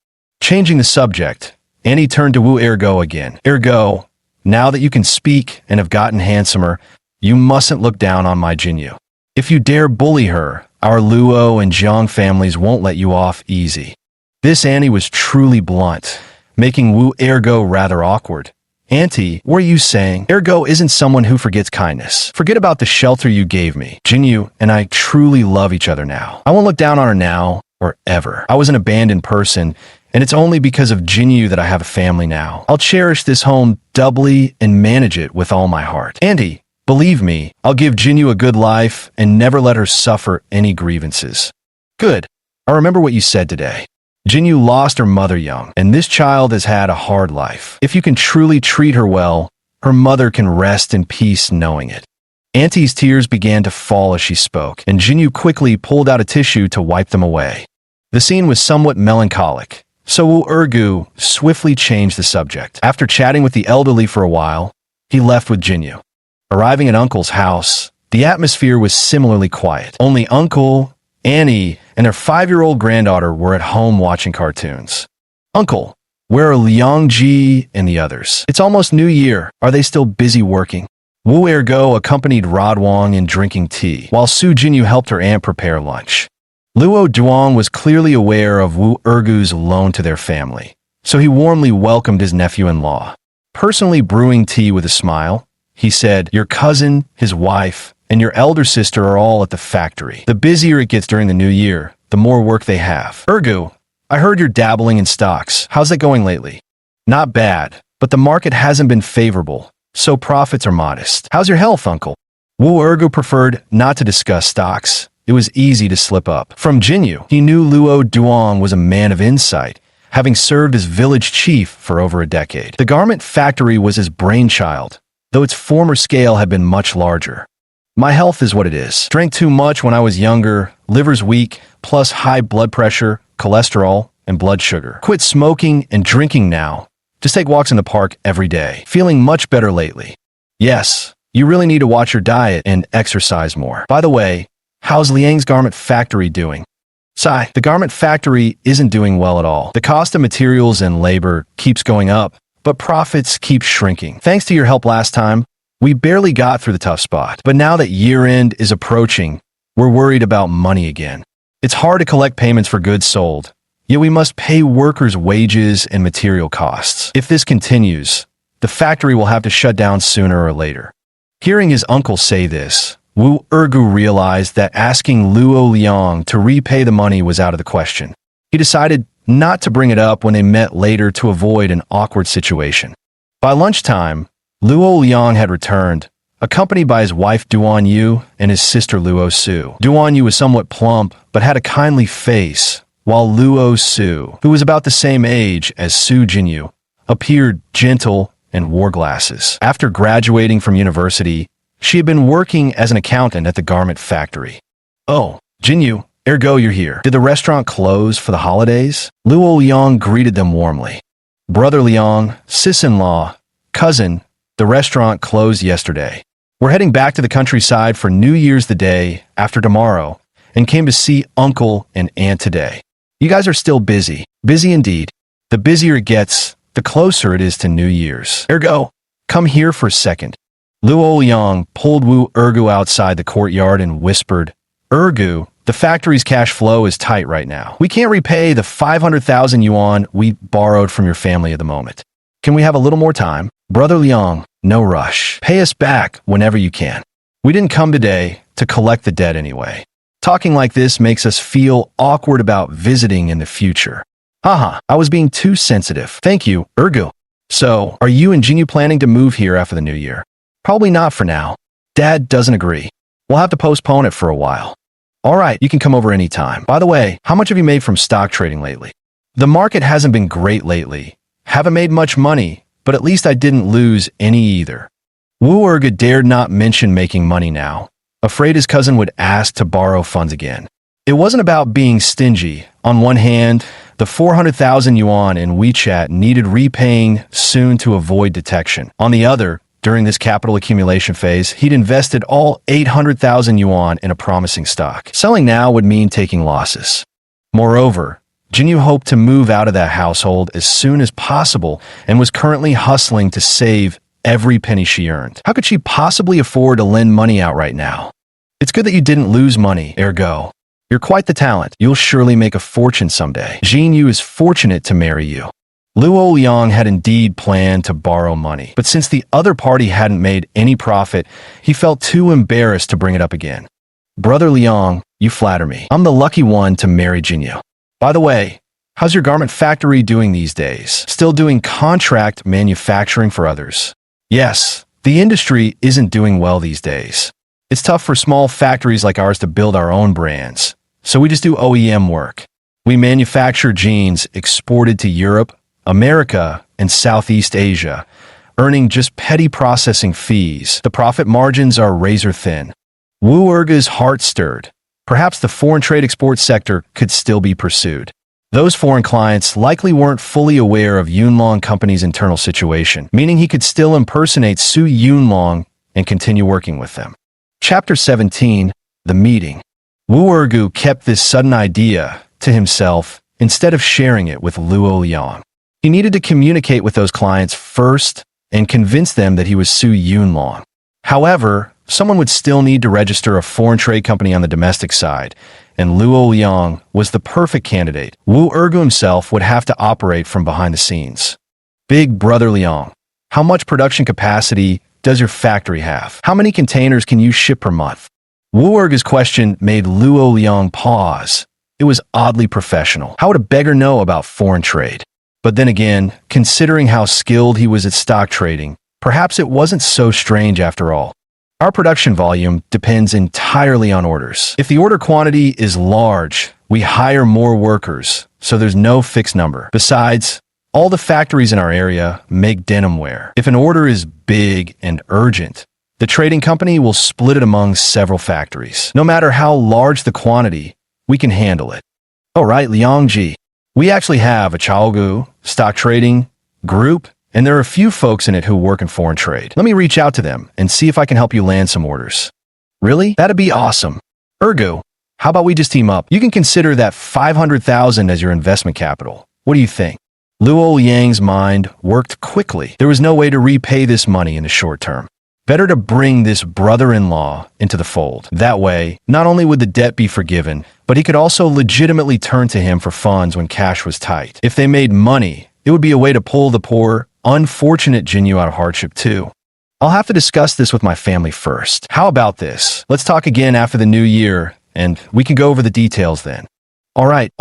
Changing the subject, Annie turned to Wu Ergo again. "Ergo, now that you can speak and have gotten handsomer, you mustn't look down on my Jinyu. If you dare bully her, our Luo and Jiang families won't let you off easy." This Annie was truly blunt, making Wu Ergo rather awkward. Auntie, what are you saying? Ergo isn't someone who forgets kindness. Forget about the shelter you gave me. Jinyu and I truly love each other now. I won't look down on her now or ever. I was an abandoned person, and it's only because of Jinyu that I have a family now. I'll cherish this home doubly and manage it with all my heart. Auntie, believe me, I'll give Jinyu a good life and never let her suffer any grievances. Good. I remember what you said today. Jinyu lost her mother young, and this child has had a hard life. If you can truly treat her well, her mother can rest in peace knowing it. Auntie's tears began to fall as she spoke, and Jinyu quickly pulled out a tissue to wipe them away. The scene was somewhat melancholic, so Wu Ergu swiftly changed the subject. After chatting with the elderly for a while, he left with Jinyu. Arriving at Uncle's house, the atmosphere was similarly quiet. Only Uncle, Annie, and their 5-year-old granddaughter were at home watching cartoons. Uncle, where are Liangji and the others? It's almost New Year. Are they still busy working? Wu Ergo accompanied Rodwang in drinking tea, while Su Jinyu helped her aunt prepare lunch. Luo Duong was clearly aware of Wu Ergu's loan to their family, so he warmly welcomed his nephew-in-law. Personally brewing tea with a smile, he said, "Your cousin, his wife, and your elder sister are all at the factory. The busier it gets during the new year, the more work they have. Ergu, I heard you're dabbling in stocks. How's that going lately?" "Not bad, but the market hasn't been favorable, so profits are modest. How's your health, Uncle?" Wu Ergu preferred not to discuss stocks. It was easy to slip up. From Jinyu, he knew Luo Duong was a man of insight, having served as village chief for over a decade. The garment factory was his brainchild, though its former scale had been much larger. "My health is what it is. Drank too much when I was younger, liver's weak, plus high blood pressure, cholesterol, and blood sugar. Quit smoking and drinking now. Just take walks in the park every day. Feeling much better lately. Yes, you really need to watch your diet and exercise more. By the way, how's Liang's garment factory doing?" "Sigh, the garment factory isn't doing well at all. The cost of materials and labor keeps going up, but profits keep shrinking. Thanks to your help last time, we barely got through the tough spot. But now that year-end is approaching, we're worried about money again. It's hard to collect payments for goods sold, yet we must pay workers' wages and material costs. If this continues, the factory will have to shut down sooner or later." Hearing his uncle say this, Wu Ergu realized that asking Luo Liang to repay the money was out of the question. He decided not to bring it up when they met later to avoid an awkward situation. By lunchtime, Luo Liang had returned, accompanied by his wife Duan Yu and his sister Luo Su. Duan Yu was somewhat plump, but had a kindly face, while Luo Su, who was about the same age as Su Jinyu, appeared gentle and wore glasses. After graduating from university, she had been working as an accountant at the garment factory. "Oh, Jinyu, ergo you're here. Did the restaurant close for the holidays?" Luo Liang greeted them warmly. "Brother Liang, sis-in-law, cousin, the restaurant closed yesterday. We're heading back to the countryside for New Year's the day after tomorrow and came to see Uncle and Aunt today. You guys are still busy. Busy indeed. The busier it gets, the closer it is to New Year's. Ergo, come here for a second." Luo Liang pulled Wu Ergu outside the courtyard and whispered, "Ergu, the factory's cash flow is tight right now. We can't repay the 500,000 yuan we borrowed from your family at the moment. Can we have a little more time? Brother Liang, no rush. Pay us back whenever you can. We didn't come today to collect the debt anyway. Talking like this makes us feel awkward about visiting in the future. Haha, I was being too sensitive. Thank you, Ergu. So, are you and Jinyu planning to move here after the new year?" "Probably not for now. Dad doesn't agree. We'll have to postpone it for a while." "All right, you can come over anytime. By the way, how much have you made from stock trading lately?" "The market hasn't been great lately. Haven't made much money, but at least I didn't lose any either." Wu Ergu dared not mention making money now, afraid his cousin would ask to borrow funds again. It wasn't about being stingy. On one hand, the 400,000 yuan in WeChat needed repaying soon to avoid detection. On the other, during this capital accumulation phase, he'd invested all 800,000 yuan in a promising stock. Selling now would mean taking losses. Moreover, Jinyu hoped to move out of that household as soon as possible and was currently hustling to save every penny she earned. How could she possibly afford to lend money out right now? "It's good that you didn't lose money, ergo. You're quite the talent. You'll surely make a fortune someday. Jinyu is fortunate to marry you." Luo Liang had indeed planned to borrow money, but since the other party hadn't made any profit, he felt too embarrassed to bring it up again. Brother Liang, you flatter me. I'm the lucky one to marry Jinyu. By the way, how's your garment factory doing these days? Still doing contract manufacturing for others? Yes, the industry isn't doing well these days. It's tough for small factories like ours to build our own brands, so we just do OEM work. We manufacture jeans exported to Europe, America, and Southeast Asia, earning just petty processing fees. The profit margins are razor thin. Wu Erga's heart stirred. Perhaps the foreign trade export sector could still be pursued. Those foreign clients likely weren't fully aware of Yunlong Company's internal situation, meaning he could still impersonate Su Yunlong and continue working with them. Chapter 17, The Meeting. Wu Ergu kept this sudden idea to himself instead of sharing it with Luo Liang. He needed to communicate with those clients first and convince them that he was Su Yunlong. However, someone would still need to register a foreign trade company on the domestic side, and Luo Liang was the perfect candidate. Wu Ergu himself would have to operate from behind the scenes. Big Brother Liang, how much production capacity does your factory have? How many containers can you ship per month? Wu Ergu's question made Luo Liang pause. It was oddly professional. How would a beggar know about foreign trade? But then again, considering how skilled he was at stock trading, perhaps it wasn't so strange after all. Our production volume depends entirely on orders. If the order quantity is large, we hire more workers, so there's no fixed number. Besides, all the factories in our area make denim wear. If an order is big and urgent, the trading company will split it among several factories. No matter how large the quantity, we can handle it. All right, Liangji. We actually have a Chaogu, stock trading, group, and there are a few folks in it who work in foreign trade. Let me reach out to them and see if I can help you land some orders. Really? That'd be awesome. Ergu, how about we just team up? You can consider that 500,000 as your investment capital. What do you think? Luo Liang's mind worked quickly. There was no way to repay this money in the short term. Better to bring this brother-in-law into the fold. That way, not only would the debt be forgiven, but he could also legitimately turn to him for funds when cash was tight. If they made money, it would be a way to pull the poor, unfortunate Jinyu out of hardship too. I'll have to discuss this with my family first. How about this? Let's talk again after the new year, and we can go over the details then. All right.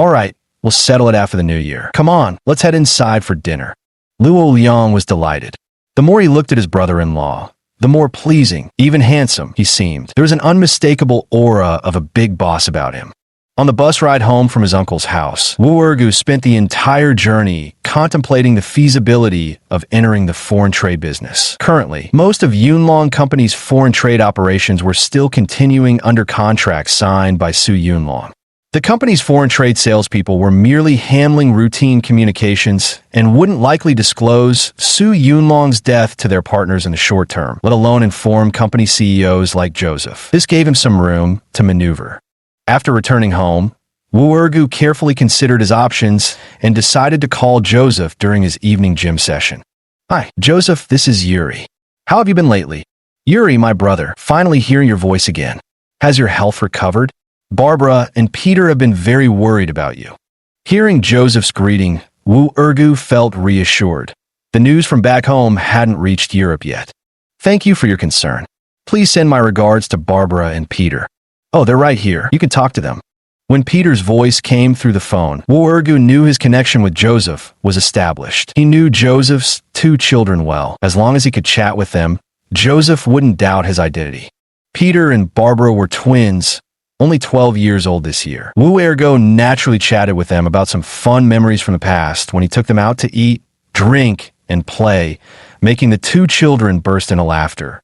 We'll settle it after the new year. Come on, let's head inside for dinner. Luo Liang was delighted. The more he looked at his brother-in-law, the more pleasing, even handsome, he seemed. There was an unmistakable aura of a big boss about him. On the bus ride home from his uncle's house, Wu Ergu spent the entire journey contemplating the feasibility of entering the foreign trade business. Currently, most of Yunlong Company's foreign trade operations were still continuing under contracts signed by Su Yunlong. The company's foreign trade salespeople were merely handling routine communications and wouldn't likely disclose Su Yunlong's death to their partners in the short term, let alone inform company CEOs like Joseph. This gave him some room to maneuver. After returning home, Wu Ergu carefully considered his options and decided to call Joseph during his evening gym session. Hi, Joseph, this is Yuri. How have you been lately? Yuri, my brother, finally hearing your voice again. Has your health recovered? Barbara and Peter have been very worried about you. Hearing Joseph's greeting, Wu Ergu felt reassured. The news from back home hadn't reached Europe yet. Thank you for your concern. Please send my regards to Barbara and Peter. Oh, they're right here. You can talk to them. When Peter's voice came through the phone, Wu Ergu knew his connection with Joseph was established. He knew Joseph's two children well. As long as he could chat with them, Joseph wouldn't doubt his identity. Peter and Barbara were twins, only 12 years old this year. Wu Ergu naturally chatted with them about some fun memories from the past when he took them out to eat, drink, and play, making the two children burst into laughter.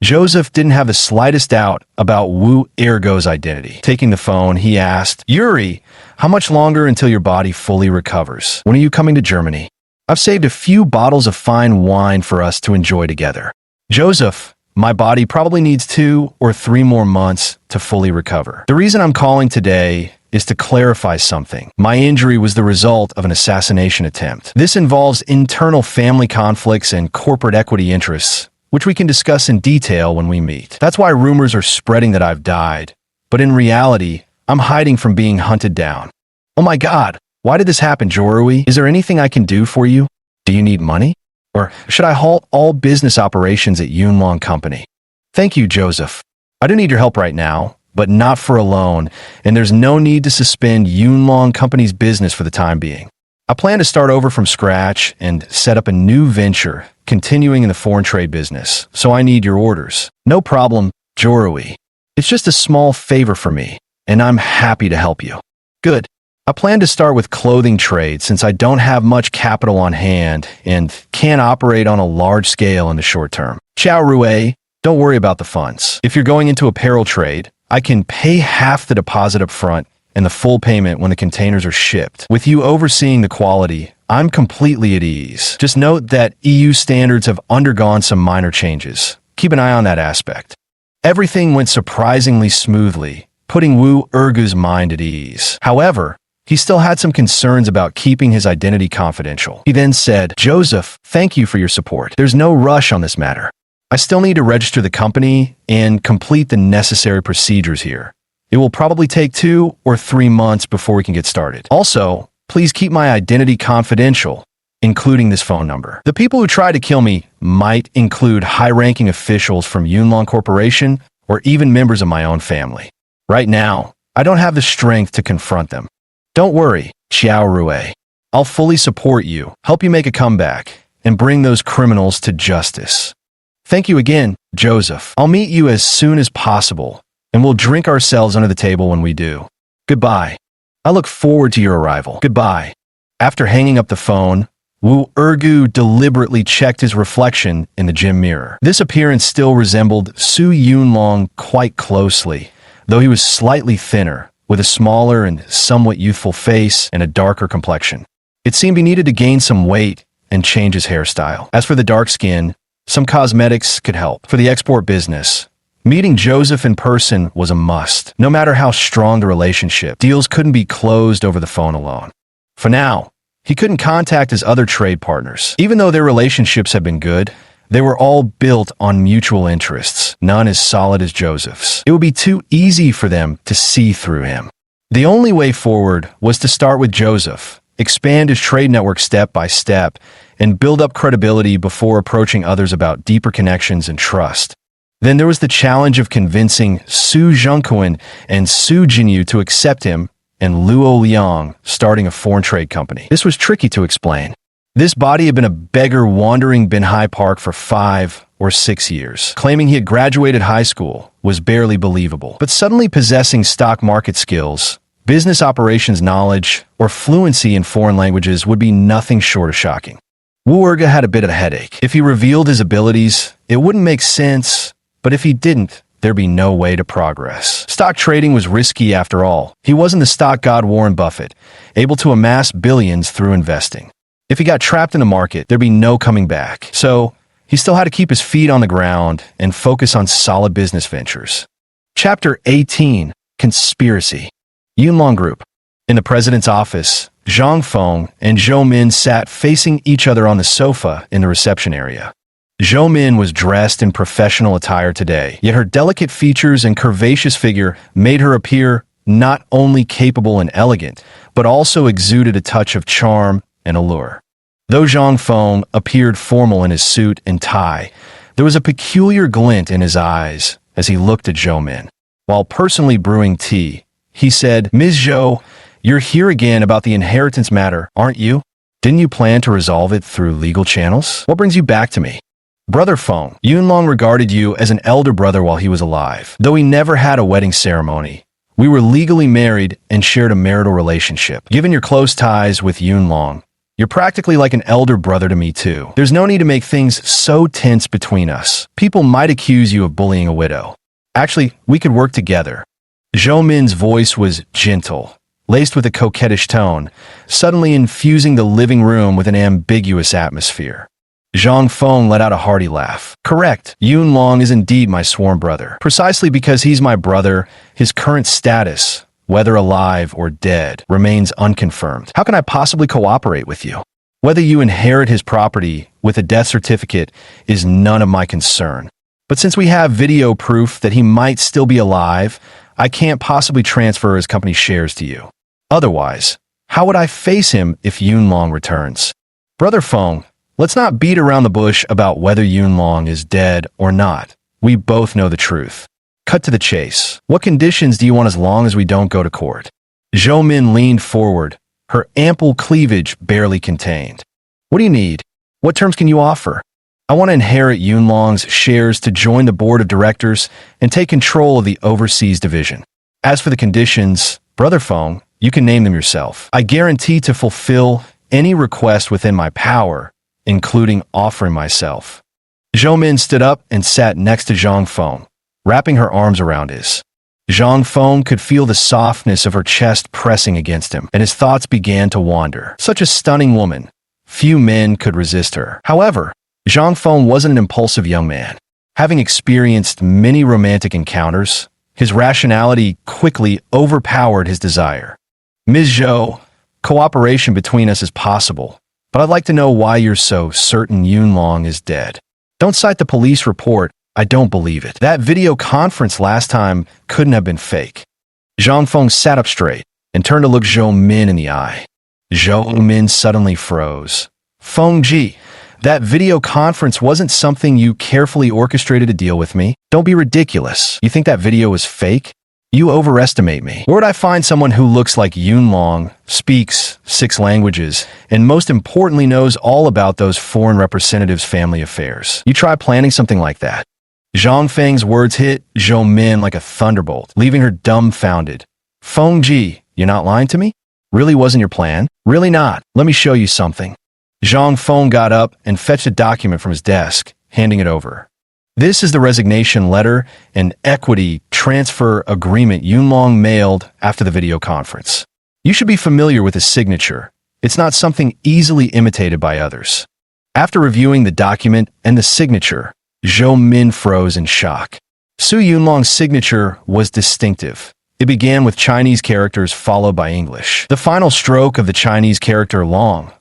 Joseph didn't have the slightest doubt about Wu Ergu's identity. Taking the phone, he asked, Yuri, how much longer until your body fully recovers? When are you coming to Germany? I've saved a few bottles of fine wine for us to enjoy together. Joseph, my body probably needs 2 or 3 more months to fully recover. The reason I'm calling today is to clarify something. My injury was the result of an assassination attempt. This involves internal family conflicts and corporate equity interests, which we can discuss in detail when we meet. That's why rumors are spreading that I've died. But in reality, I'm hiding from being hunted down. Oh my God, why did this happen, Jorui? Is there anything I can do for you? Do you need money? Or should I halt all business operations at Yunlong Company? Thank you, Joseph. I do need your help right now, but not for a loan, and there's no need to suspend Yunlong Company's business for the time being. I plan to start over from scratch and set up a new venture, continuing in the foreign trade business, so I need your orders. No problem, Jorui. It's just a small favor for me, and I'm happy to help you. Good. I plan to start with clothing trade since I don't have much capital on hand and can't operate on a large scale in the short term. Ciao, Rue. Don't worry about the funds. If you're going into apparel trade, I can pay half the deposit up front and the full payment when the containers are shipped. With you overseeing the quality, I'm completely at ease. Just note that EU standards have undergone some minor changes. Keep an eye on that aspect. Everything went surprisingly smoothly, putting Wu Ergu's mind at ease. However, he still had some concerns about keeping his identity confidential. He then said, Joseph, thank you for your support. There's no rush on this matter. I still need to register the company and complete the necessary procedures here. It will probably take 2 or 3 months before we can get started. Also, please keep my identity confidential, including this phone number. The people who try to kill me might include high-ranking officials from Yunlong Corporation or even members of my own family. Right now, I don't have the strength to confront them. Don't worry, Xiao Rue. I'll fully support you, help you make a comeback, and bring those criminals to justice. Thank you again, Joseph. I'll meet you as soon as possible, and we'll drink ourselves under the table when we do. Goodbye. I look forward to your arrival. Goodbye. After hanging up the phone, Wu Ergu deliberately checked his reflection in the gym mirror. This appearance still resembled Su Yunlong quite closely, though he was slightly thinner, with a smaller and somewhat youthful face and a darker complexion. It seemed he needed to gain some weight and change his hairstyle. As for the dark skin, some cosmetics could help. For the export business, meeting Joseph in person was a must. No matter how strong the relationship, deals couldn't be closed over the phone alone. For now, he couldn't contact his other trade partners. Even though their relationships had been good, they were all built on mutual interests, none as solid as Joseph's. It would be too easy for them to see through him. The only way forward was to start with Joseph, expand his trade network step by step, and build up credibility before approaching others about deeper connections and trust. Then there was the challenge of convincing Su Zhengquan and Su Jinyu to accept him, and Luo Liang starting a foreign trade company. This was tricky to explain. This body had been a beggar wandering Binhai Park for 5 or 6 years. Claiming he had graduated high school was barely believable. But suddenly possessing stock market skills, business operations knowledge, or fluency in foreign languages would be nothing short of shocking. Wu Erga had a bit of a headache. If he revealed his abilities, it wouldn't make sense, but if he didn't, there'd be no way to progress. Stock trading was risky after all. He wasn't the stock god Warren Buffett, able to amass billions through investing. If he got trapped in the market, there'd be no coming back. So, he still had to keep his feet on the ground and focus on solid business ventures. Chapter 18, Conspiracy. Yunlong Group. In the president's office, Zhang Feng and Zhou Min sat facing each other on the sofa in the reception area. Zhou Min was dressed in professional attire today, yet her delicate features and curvaceous figure made her appear not only capable and elegant, but also exuded a touch of charm and allure. Though Zhang Feng appeared formal in his suit and tie, there was a peculiar glint in his eyes as he looked at Zhou Min. While personally brewing tea, he said, Ms. Zhou, you're here again about the inheritance matter, aren't you? Didn't you plan to resolve it through legal channels? What brings you back to me? Brother Feng, Yunlong regarded you as an elder brother while he was alive. Though he never had a wedding ceremony, we were legally married and shared a marital relationship. Given your close ties with Yunlong, you're practically like an elder brother to me too. There's no need to make things so tense between us. People might accuse you of bullying a widow. Actually, we could work together. Zhou Min's voice was gentle, laced with a coquettish tone, suddenly infusing the living room with an ambiguous atmosphere. Zhang Feng let out a hearty laugh. Correct, Yunlong is indeed my sworn brother. Precisely because he's my brother, his current status, whether alive or dead, remains unconfirmed. How can I possibly cooperate with you? Whether you inherit his property with a death certificate is none of my concern. But since we have video proof that he might still be alive, I can't possibly transfer his company shares to you. Otherwise, how would I face him if Yunlong returns? Brother Feng, Let's not beat around the bush about whether Yunlong is dead or not. We both know the truth. Cut to the chase. What conditions do you want as long as we don't go to court? Zhou Min leaned forward, her ample cleavage barely contained. What do you need? What terms can you offer? I want to inherit Yunlong's shares to join the board of directors and take control of the overseas division. As for the conditions, Brother Feng, you can name them yourself. I guarantee to fulfill any request within my power, including offering myself. Zhou Min stood up and sat next to Zhang Feng, wrapping her arms around his. Zhang Feng could feel the softness of her chest pressing against him, and his thoughts began to wander. Such a stunning woman. Few men could resist her. However, Zhang Feng wasn't an impulsive young man. Having experienced many romantic encounters, his rationality quickly overpowered his desire. Ms. Zhou, cooperation between us is possible, but I'd like to know why you're so certain Yunlong is dead. Don't cite the police report. I don't believe it. That video conference last time couldn't have been fake. Zhang Feng sat up straight and turned to look Zhou Min in the eye. Zhou Min suddenly froze. Feng Ji, that video conference wasn't something you carefully orchestrated to deal with me. Don't be ridiculous. You think that video was fake? You overestimate me. Where would I find someone who looks like Yunlong, speaks 6 languages, and most importantly knows all about those foreign representatives' family affairs? You try planning something like that. Zhang Feng's words hit Zhou Min like a thunderbolt, leaving her dumbfounded. Feng Ji, you're not lying to me? Really wasn't your plan? Really not. Let me show you something. Zhang Feng got up and fetched a document from his desk, handing it over. This is the resignation letter and equity transfer agreement Yunlong mailed after the video conference. You should be familiar with his signature. It's not something easily imitated by others. After reviewing the document and the signature, Zhou Min froze in shock. Su Yunlong's signature was distinctive. It began with Chinese characters followed by English. The final stroke of the Chinese character long,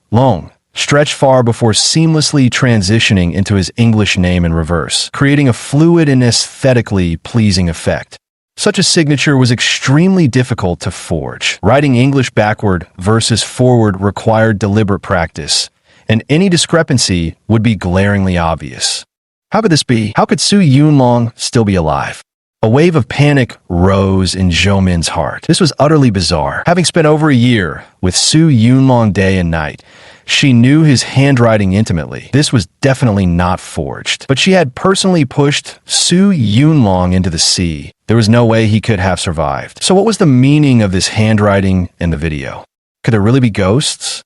stretched far before seamlessly transitioning into his English name in reverse, creating a fluid and aesthetically pleasing effect. Such a signature was extremely difficult to forge. Writing English backward versus forward required deliberate practice, and any discrepancy would be glaringly obvious. How could this be? How could Su Yunlong still be alive? A wave of panic rose in Zhou Min's heart. This was utterly bizarre. Having spent over a year with Su Yunlong day and night, she knew his handwriting intimately. This was definitely not forged. But she had personally pushed Su Yunlong into the sea. There was no way he could have survived. So what was the meaning of this handwriting in the video? Could there really be ghosts?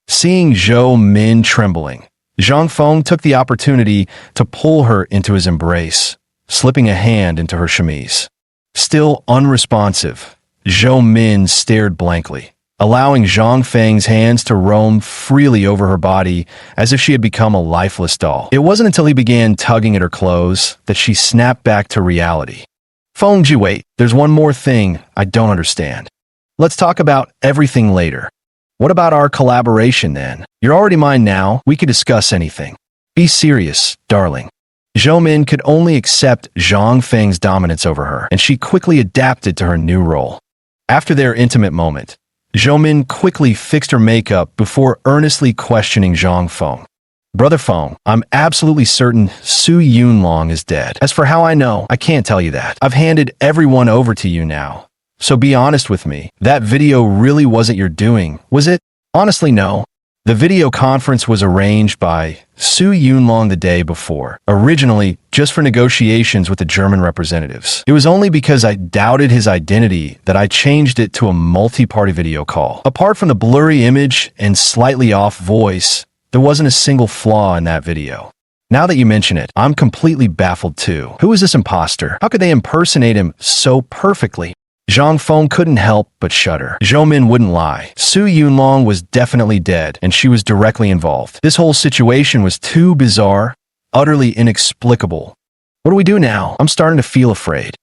Seeing Zhou Min trembling, Zhang Feng took the opportunity to pull her into his embrace, slipping a hand into her chemise. Still unresponsive, Zhou Min stared blankly, allowing Zhang Feng's hands to roam freely over her body as if she had become a lifeless doll. It wasn't until he began tugging at her clothes that she snapped back to reality. Feng Ji, wait, there's one more thing I don't understand. Let's talk about everything later. What about our collaboration then? You're already mine now. We could discuss anything. Be serious, darling. Zhou Min could only accept Zhang Feng's dominance over her, and she quickly adapted to her new role. After their intimate moment, Zhou Min quickly fixed her makeup before earnestly questioning Zhang Feng. Brother Feng, I'm absolutely certain Su Yunlong is dead. As for how I know, I can't tell you that. I've handed everyone over to you now. So be honest with me. That video really wasn't your doing, was it? Honestly, no. The video conference was arranged by Su Yunlong the day before, originally just for negotiations with the German representatives. It was only because I doubted his identity that I changed it to a multi-party video call. Apart from the blurry image and slightly off voice, there wasn't a single flaw in that video. Now that you mention it, I'm completely baffled too. Who is this imposter? How could they impersonate him so perfectly? Zhang Feng couldn't help but shudder. Zhou Min wouldn't lie. Su Yunlong was definitely dead, and she was directly involved. This whole situation was too bizarre, utterly inexplicable. What do we do now? I'm starting to feel afraid.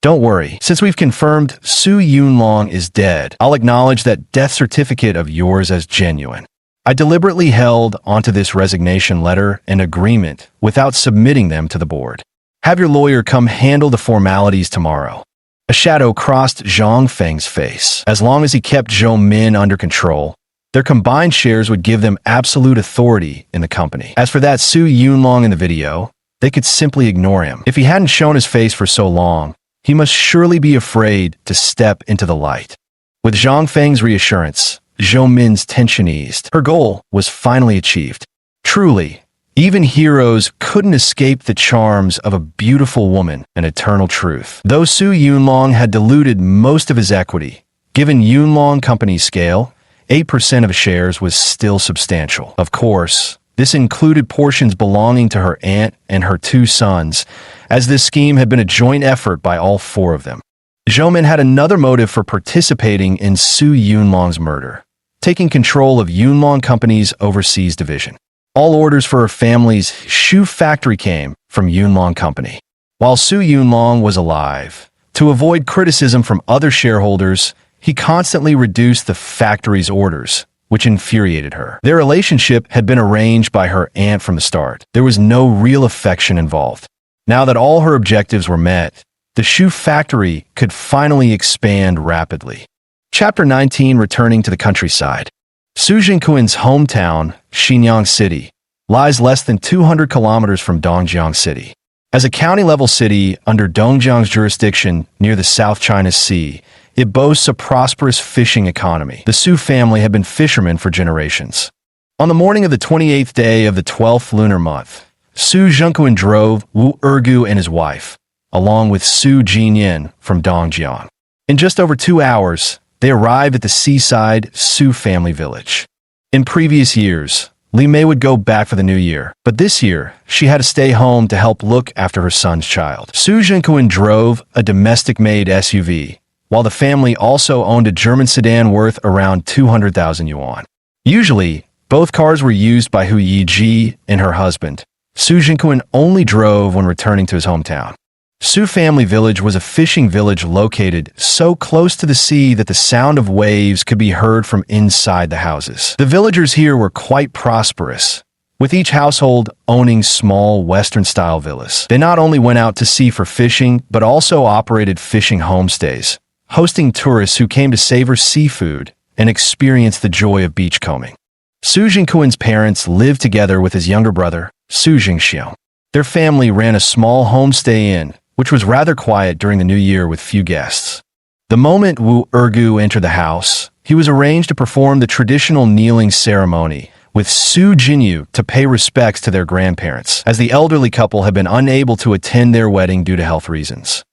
Don't worry. Since we've confirmed Su Yunlong is dead, I'll acknowledge that death certificate of yours as genuine. I deliberately held onto this resignation letter and agreement without submitting them to the board. Have your lawyer come handle the formalities tomorrow. A shadow crossed Zhang Feng's face. As long as he kept Zhou Min under control, Their combined shares would give them absolute authority in the company. As for that Su Yunlong in the video, they could simply ignore him. If he hadn't shown his face for so long, he must surely be afraid to step into the light. With Zhang Feng's reassurance, Zhou Min's tension eased. Her goal was finally achieved. Truly, even heroes couldn't escape the charms of a beautiful woman and eternal truth. Though Su Yunlong had diluted most of his equity, given Yunlong Company's scale, 8% of shares was still substantial. Of course, this included portions belonging to her aunt and her two sons, as this scheme had been a joint effort by all four of them. Zhou Min had another motive for participating in Su Yunlong's murder, taking control of Yunlong Company's overseas division. All orders for her family's shoe factory came from Yunlong Company. While Su Yunlong was alive, to avoid criticism from other shareholders, he constantly reduced the factory's orders, which infuriated her. Their relationship had been arranged by her aunt from the start. There was no real affection involved. Now that all her objectives were met, the shoe factory could finally expand rapidly. Chapter 19, Returning to the Countryside. Su Jingquan's hometown, Xinyang City, lies less than 200 kilometers from Dongjiang City. As a county-level city under Dongjiang's jurisdiction near the South China Sea, it boasts a prosperous fishing economy. The Su family had been fishermen for generations. On the morning of the 28th day of the 12th lunar month, Su Zhengquan drove Wu Ergu and his wife, along with Su Jinyan, from Dongjiang. In just over 2 hours, they arrived at the seaside Su family village. In previous years, Li Mei would go back for the new year, but this year, she had to stay home to help look after her son's child. Su Zhengquan drove a domestic-made SUV, while the family also owned a German sedan worth around 200,000 yuan. Usually, both cars were used by Hu Yiji and her husband. Su Jingquan only drove when returning to his hometown. Su Family Village was a fishing village located so close to the sea that the sound of waves could be heard from inside the houses. The villagers here were quite prosperous, with each household owning small Western-style villas. They not only went out to sea for fishing, but also operated fishing homestays, hosting tourists who came to savor seafood and experience the joy of beachcombing. Su Jingquan's parents lived together with his younger brother, Su Jingxiong. Their family ran a small homestay inn, which was rather quiet during the new year with few guests. The moment Wu Ergu entered the house, he was arranged to perform the traditional kneeling ceremony with Su Jinyu to pay respects to their grandparents, as the elderly couple had been unable to attend their wedding due to health reasons.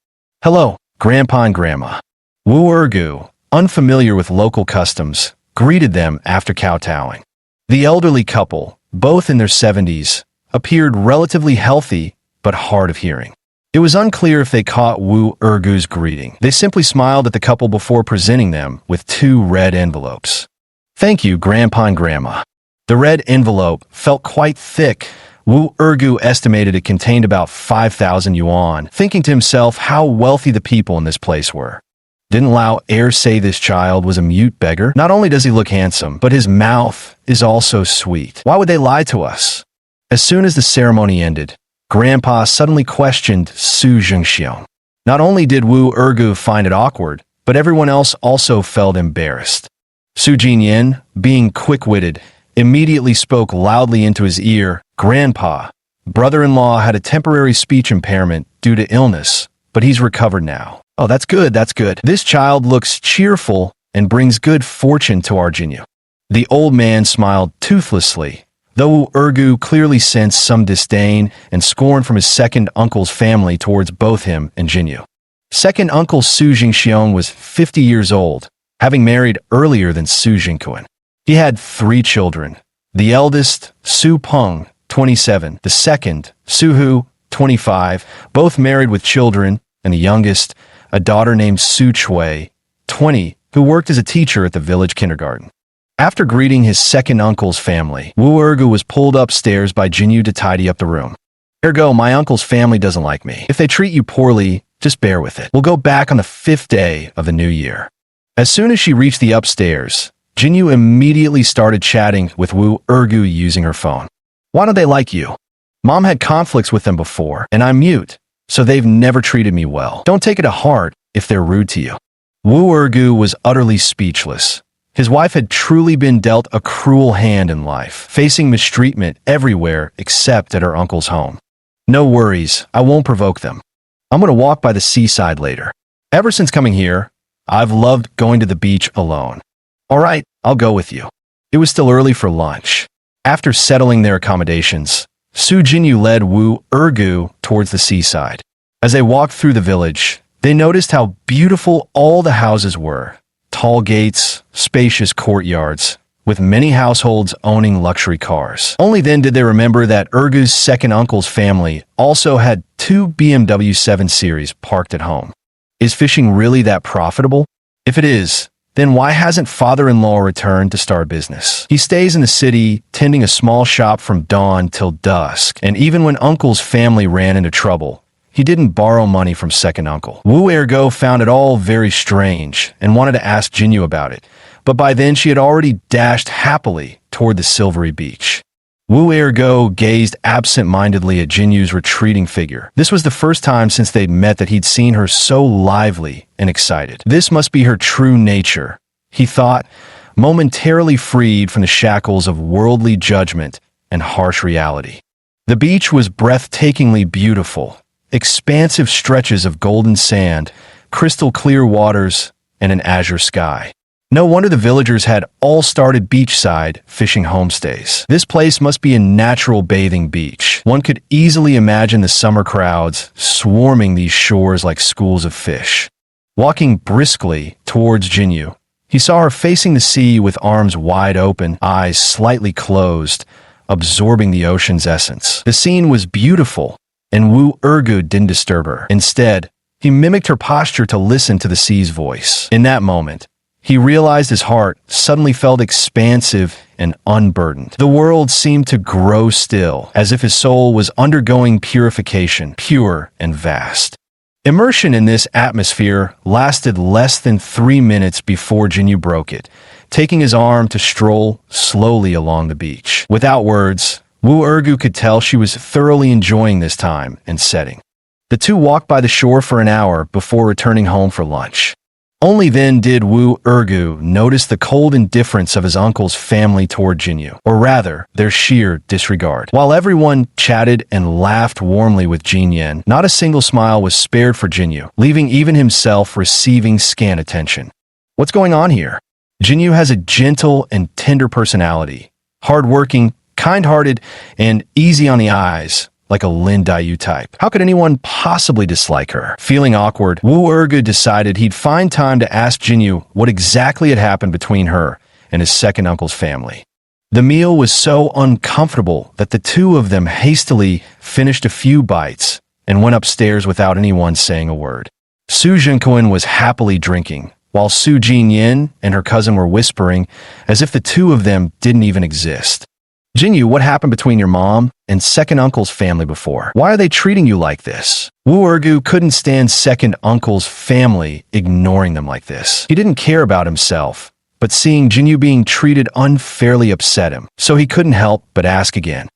"Hello, Grandpa and Grandma." Wu Ergu, unfamiliar with local customs, greeted them after kowtowing. The elderly couple, both in their 70s, appeared relatively healthy but hard of hearing. It was unclear if they caught Wu Ergu's greeting. They simply smiled at the couple before presenting them with 2 red envelopes. "Thank you, Grandpa and Grandma." The red envelope felt quite thick. Wu Ergu estimated it contained about 5,000 yuan, thinking to himself how wealthy the people in this place were. Didn't Lao Air say this child was a mute beggar? Not only does he look handsome, but his mouth is also sweet. Why would they lie to us? As soon as the ceremony ended, Grandpa suddenly questioned Su Jingxiong. Not only did Wu Ergu find it awkward, but everyone else also felt embarrassed. Su Jinyan, being quick-witted, immediately spoke loudly into his ear. "Grandpa, brother-in-law had a temporary speech impairment due to illness, but he's recovered now." "Oh, that's good, that's good. This child looks cheerful and brings good fortune to our Jinyu." The old man smiled toothlessly, though Wu Ergu clearly sensed some disdain and scorn from his second uncle's family towards both him and Jinyu. Second uncle Su Jingxiong was 50 years old, having married earlier than Su Jingquan. He had 3 children. The eldest, Su Peng, 27, the second, Su Hu, 25, both married with children, and the youngest, a daughter named Su Chui, 20, who worked as a teacher at the village kindergarten. After greeting his second uncle's family, Wu Ergu was pulled upstairs by Jinyu to tidy up the room. "Ergo, my uncle's family doesn't like me. If they treat you poorly, just bear with it. We'll go back on the 5th day of the new year." As soon as she reached the upstairs, Jinyu immediately started chatting with Wu Ergu using her phone. "Why don't they like you? Mom had conflicts with them before, and I'm mute, so they've never treated me well. Don't take it to heart if they're rude to you." Wu Ergu was utterly speechless. His wife had truly been dealt a cruel hand in life, facing mistreatment everywhere except at her uncle's home. No worries, I won't provoke them. I'm going to walk by the seaside later. Ever since coming here, I've loved going to the beach alone. All right, I'll go with you. It was still early for lunch. After settling their accommodations, Su Jinyu led Wu Ergu towards the seaside. As they walked through the village, they noticed how beautiful all the houses were. Tall gates, spacious courtyards, with many households owning luxury cars. Only then did they remember that Ergu's second uncle's family also had 2 BMW 7 Series parked at home. Is fishing really that profitable? If it is, then why hasn't father-in-law returned to start business? He stays in the city, tending a small shop from dawn till dusk, and even when uncle's family ran into trouble, he didn't borrow money from second uncle. Wu Ergo found it all very strange and wanted to ask Jinyu about it, but by then she had already dashed happily toward the silvery beach. Wu Ergo gazed absent-mindedly at Jinyu's retreating figure. This was the first time since they'd met that he'd seen her so lively and excited. This must be her true nature, he thought, momentarily freed from the shackles of worldly judgment and harsh reality. The beach was breathtakingly beautiful. Expansive stretches of golden sand, crystal clear waters, and an azure sky. No wonder the villagers had all started beachside fishing homestays. This place must be a natural bathing beach. One could easily imagine the summer crowds swarming these shores like schools of fish. Walking briskly towards Jinyu, he saw her facing the sea with arms wide open, eyes slightly closed, absorbing the ocean's essence. The scene was beautiful, and Wu Ergu didn't disturb her. Instead, he mimicked her posture to listen to the sea's voice. In that moment, he realized his heart suddenly felt expansive and unburdened. The world seemed to grow still, as if his soul was undergoing purification, pure and vast. Immersion in this atmosphere lasted less than 3 minutes before Jinyu broke it, taking his arm to stroll slowly along the beach. Without words, Wu Ergu could tell she was thoroughly enjoying this time and setting. The two walked by the shore for an hour before returning home for lunch. Only then did Wu Ergu notice the cold indifference of his uncle's family toward Jinyu, or rather, their sheer disregard. While everyone chatted and laughed warmly with Jinyan, not a single smile was spared for Jinyu, leaving even himself receiving scant attention. What's going on here? Jinyu has a gentle and tender personality, hardworking, kind-hearted, and easy on the eyes, like a Lin Dayu type. How could anyone possibly dislike her? Feeling awkward, Wu Ergu decided he'd find time to ask Jinyu what exactly had happened between her and his second uncle's family. The meal was so uncomfortable that the two of them hastily finished a few bites and went upstairs without anyone saying a word. Su Zhenkuan was happily drinking, while Su Jinyin and her cousin were whispering as if the two of them didn't even exist. Jinyu, what happened between your mom and second uncle's family before? Why are they treating you like this? Wu Ergu couldn't stand second uncle's family ignoring them like this. He didn't care about himself, but seeing Jinyu being treated unfairly upset him, so he couldn't help but ask again.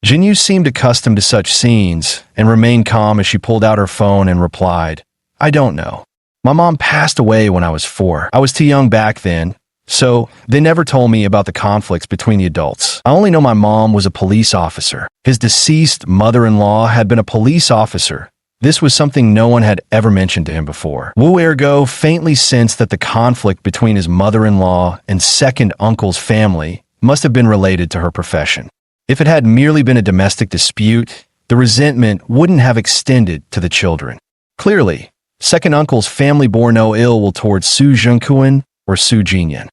Jinyu seemed accustomed to such scenes and remained calm as she pulled out her phone and replied, "I don't know. My mom passed away when I was 4. I was too young back then. So, they never told me about the conflicts between the adults. I only know my mom was a police officer. His deceased mother-in-law had been a police officer. This was something no one had ever mentioned to him before." Wu Ergo faintly sensed that the conflict between his mother-in-law and second uncle's family must have been related to her profession. If it had merely been a domestic dispute, the resentment wouldn't have extended to the children. Clearly, second uncle's family bore no ill will towards Su Zhenkuan or Su Jinyan.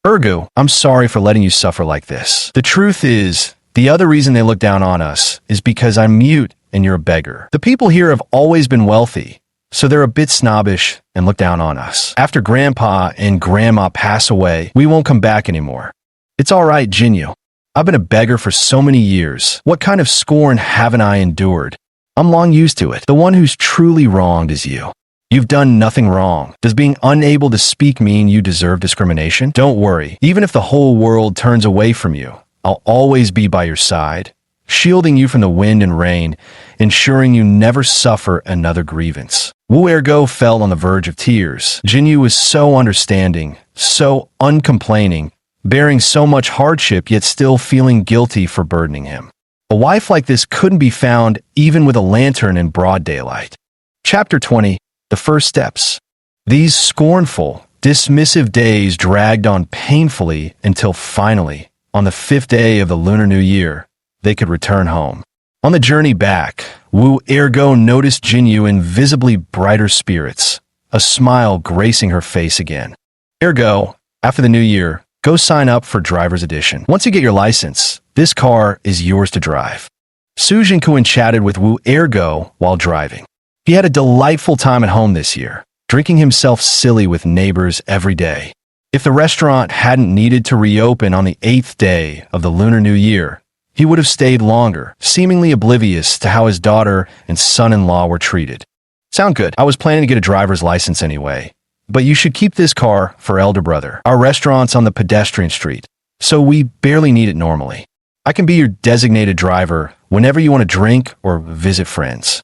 "Ergu, I'm sorry for letting you suffer like this. The truth is, the other reason they look down on us is because I'm mute and you're a beggar. The people here have always been wealthy, so they're a bit snobbish and look down on us. After Grandpa and Grandma pass away, we won't come back anymore. It's all right, Jinyu. I've been a beggar for so many years. What kind of scorn haven't I endured? I'm long used to it. The one who's truly wronged is you. You've done nothing wrong. Does being unable to speak mean you deserve discrimination? Don't worry. Even if the whole world turns away from you, I'll always be by your side, shielding you from the wind and rain, ensuring you never suffer another grievance." Wu Ergo fell on the verge of tears. Jinyu was so understanding, so uncomplaining, bearing so much hardship yet still feeling guilty for burdening him. A wife like this couldn't be found even with a lantern in broad daylight. Chapter 20. The First Steps. These scornful, dismissive days dragged on painfully until finally, on the 5th day of the Lunar New Year, they could return home. On the journey back, Wu Ergo noticed Jinyu in visibly brighter spirits, a smile gracing her face again. Ergo, after the new year, go sign up for Driver's Edition. Once you get your license, this car is yours to drive. Su Jinkuan chatted with Wu Ergo while driving. He had a delightful time at home this year, drinking himself silly with neighbors every day. If the restaurant hadn't needed to reopen on the 8th day of the Lunar New Year, he would have stayed longer, seemingly oblivious to how his daughter and son-in-law were treated. Sound good. I was planning to get a driver's license anyway, but you should keep this car for elder brother. Our restaurant's on the pedestrian street, so we barely need it normally. I can be your designated driver whenever you want to drink or visit friends.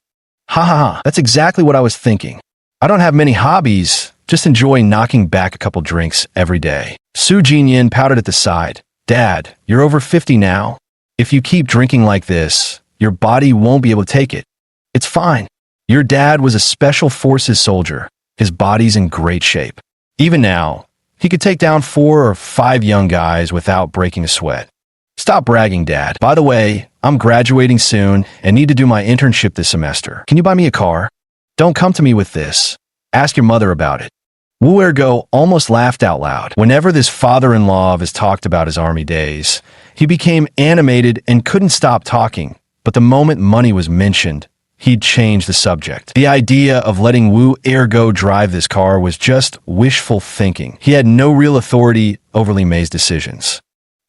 Ha ha ha, that's exactly what I was thinking. I don't have many hobbies, just enjoy knocking back a couple drinks every day. Su Jinyin pouted at the side. Dad, you're over 50 now. If you keep drinking like this, your body won't be able to take it. It's fine. Your dad was a special forces soldier. His body's in great shape. Even now, he could take down 4 or 5 young guys without breaking a sweat. Stop bragging, Dad. By the way, I'm graduating soon and need to do my internship this semester. Can you buy me a car? Don't come to me with this. Ask your mother about it. Wu Ergo almost laughed out loud. Whenever this father-in-law of his talked about his army days, he became animated and couldn't stop talking, but the moment money was mentioned, he'd change the subject. The idea of letting Wu Ergo drive this car was just wishful thinking. He had no real authority over Li Mei's decisions.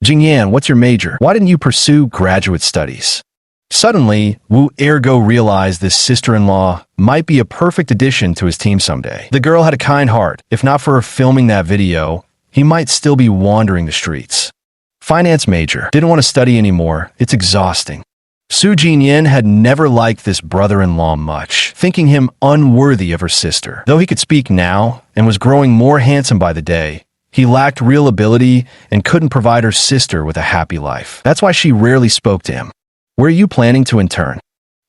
Jingyan, what's your major? Why didn't you pursue graduate studies? Suddenly, Wu Ergo realized this sister-in-law might be a perfect addition to his team someday. The girl had a kind heart. If not for her filming that video, he might still be wandering the streets. Finance major. Didn't want to study anymore. It's exhausting. Su Jinyin had never liked this brother-in-law much, thinking him unworthy of her sister. Though he could speak now and was growing more handsome by the day, he lacked real ability and couldn't provide her sister with a happy life. That's why she rarely spoke to him. Where are you planning to intern?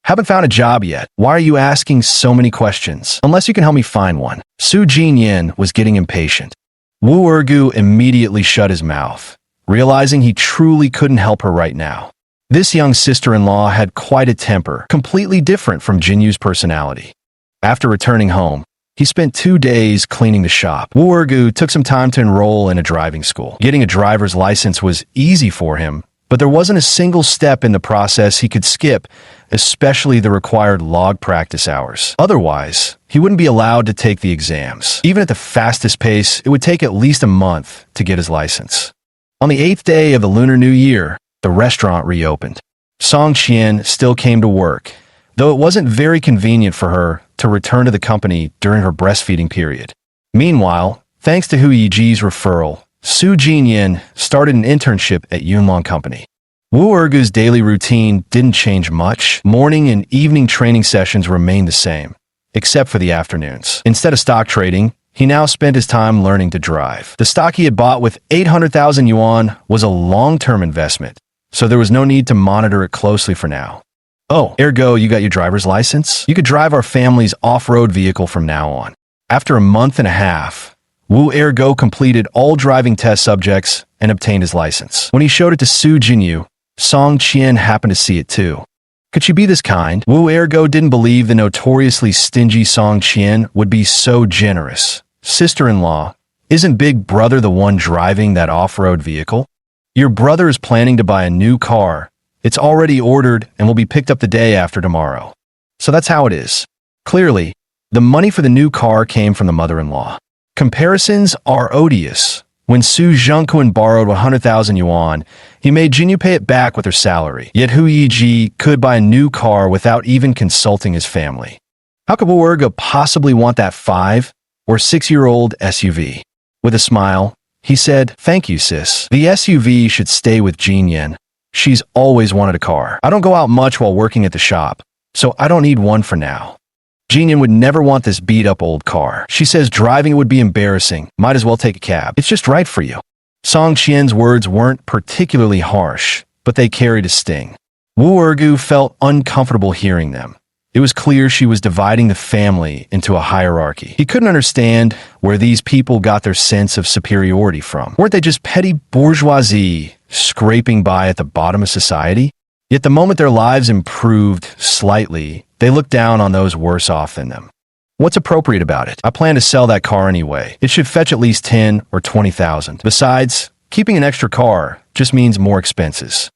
Haven't found a job yet. Why are you asking so many questions? Unless you can help me find one. Su Jinyin was getting impatient. Wu Ergo immediately shut his mouth, realizing he truly couldn't help her right now. This young sister-in-law had quite a temper, completely different from Jinyu's personality. After returning home, he spent 2 days cleaning the shop. Wu Ergo took some time to enroll in a driving school. Getting a driver's license was easy for him, but there wasn't a single step in the process he could skip, especially the required log practice hours. Otherwise, he wouldn't be allowed to take the exams. Even at the fastest pace, it would take at least a month to get his license. On the 8th day of the Lunar New Year, the restaurant reopened. Song Qian still came to work, though it wasn't very convenient for her to return to the company during her breastfeeding period. Meanwhile, thanks to Hu Yiji's referral, Su Jinyin started an internship at Yunlong Company. Wu Ergo's daily routine didn't change much. Morning and evening training sessions remained the same, except for the afternoons. Instead of stock trading, he now spent his time learning to drive. The stock he had bought with 800,000 yuan was a long-term investment, so there was no need to monitor it closely for now. Oh, Ergo, you got your driver's license? You could drive our family's off-road vehicle from now on. After a month and a half, Wu Ergo completed all driving test subjects and obtained his license. When he showed it to Su Jinyu, Song Qian happened to see it too. Could she be this kind? Wu Ergo didn't believe the notoriously stingy Song Qian would be so generous. Sister-in-law, isn't Big Brother the one driving that off-road vehicle? Your brother is planning to buy a new car. It's already ordered and will be picked up the day after tomorrow. So that's how it is. Clearly, the money for the new car came from the mother-in-law. Comparisons are odious. When Su Zhengquan borrowed 100,000 yuan, he made Jinyu pay it back with her salary. Yet Hu Yiji could buy a new car without even consulting his family. How could Wu Ergo possibly want that 5- or 6-year-old SUV? With a smile, he said, "Thank you, sis. The SUV should stay with Jinyan. She's always wanted a car. I don't go out much while working at the shop, so I don't need one for now." Jinyan would never want this beat-up old car. She says driving it would be embarrassing. Might as well take a cab. It's just right for you. Song Qian's words weren't particularly harsh, but they carried a sting. Wu Ergu felt uncomfortable hearing them. It was clear she was dividing the family into a hierarchy. He couldn't understand where these people got their sense of superiority from. Weren't they just petty bourgeoisie scraping by at the bottom of society? Yet the moment their lives improved slightly, they looked down on those worse off than them. What's appropriate about it? I plan to sell that car anyway. It should fetch at least 10 or 20,000. Besides, keeping an extra car just means more expenses.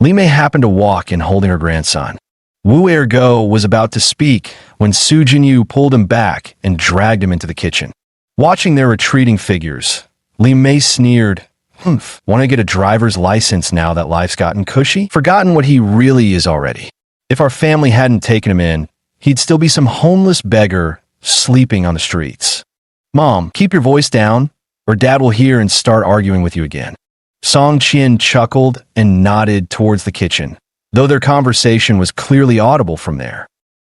Li Mei happened to walk in holding her grandson. Wu Ergo was about to speak when Su Jinyu pulled him back and dragged him into the kitchen. Watching their retreating figures, Li Mei sneered, Want to get a driver's license now that life's gotten cushy? Forgotten what he really is already. If our family hadn't taken him in, he'd still be some homeless beggar sleeping on the streets. Mom, keep your voice down, or Dad will hear and start arguing with you again. Song Qian chuckled and nodded towards the kitchen, though their conversation was clearly audible from there.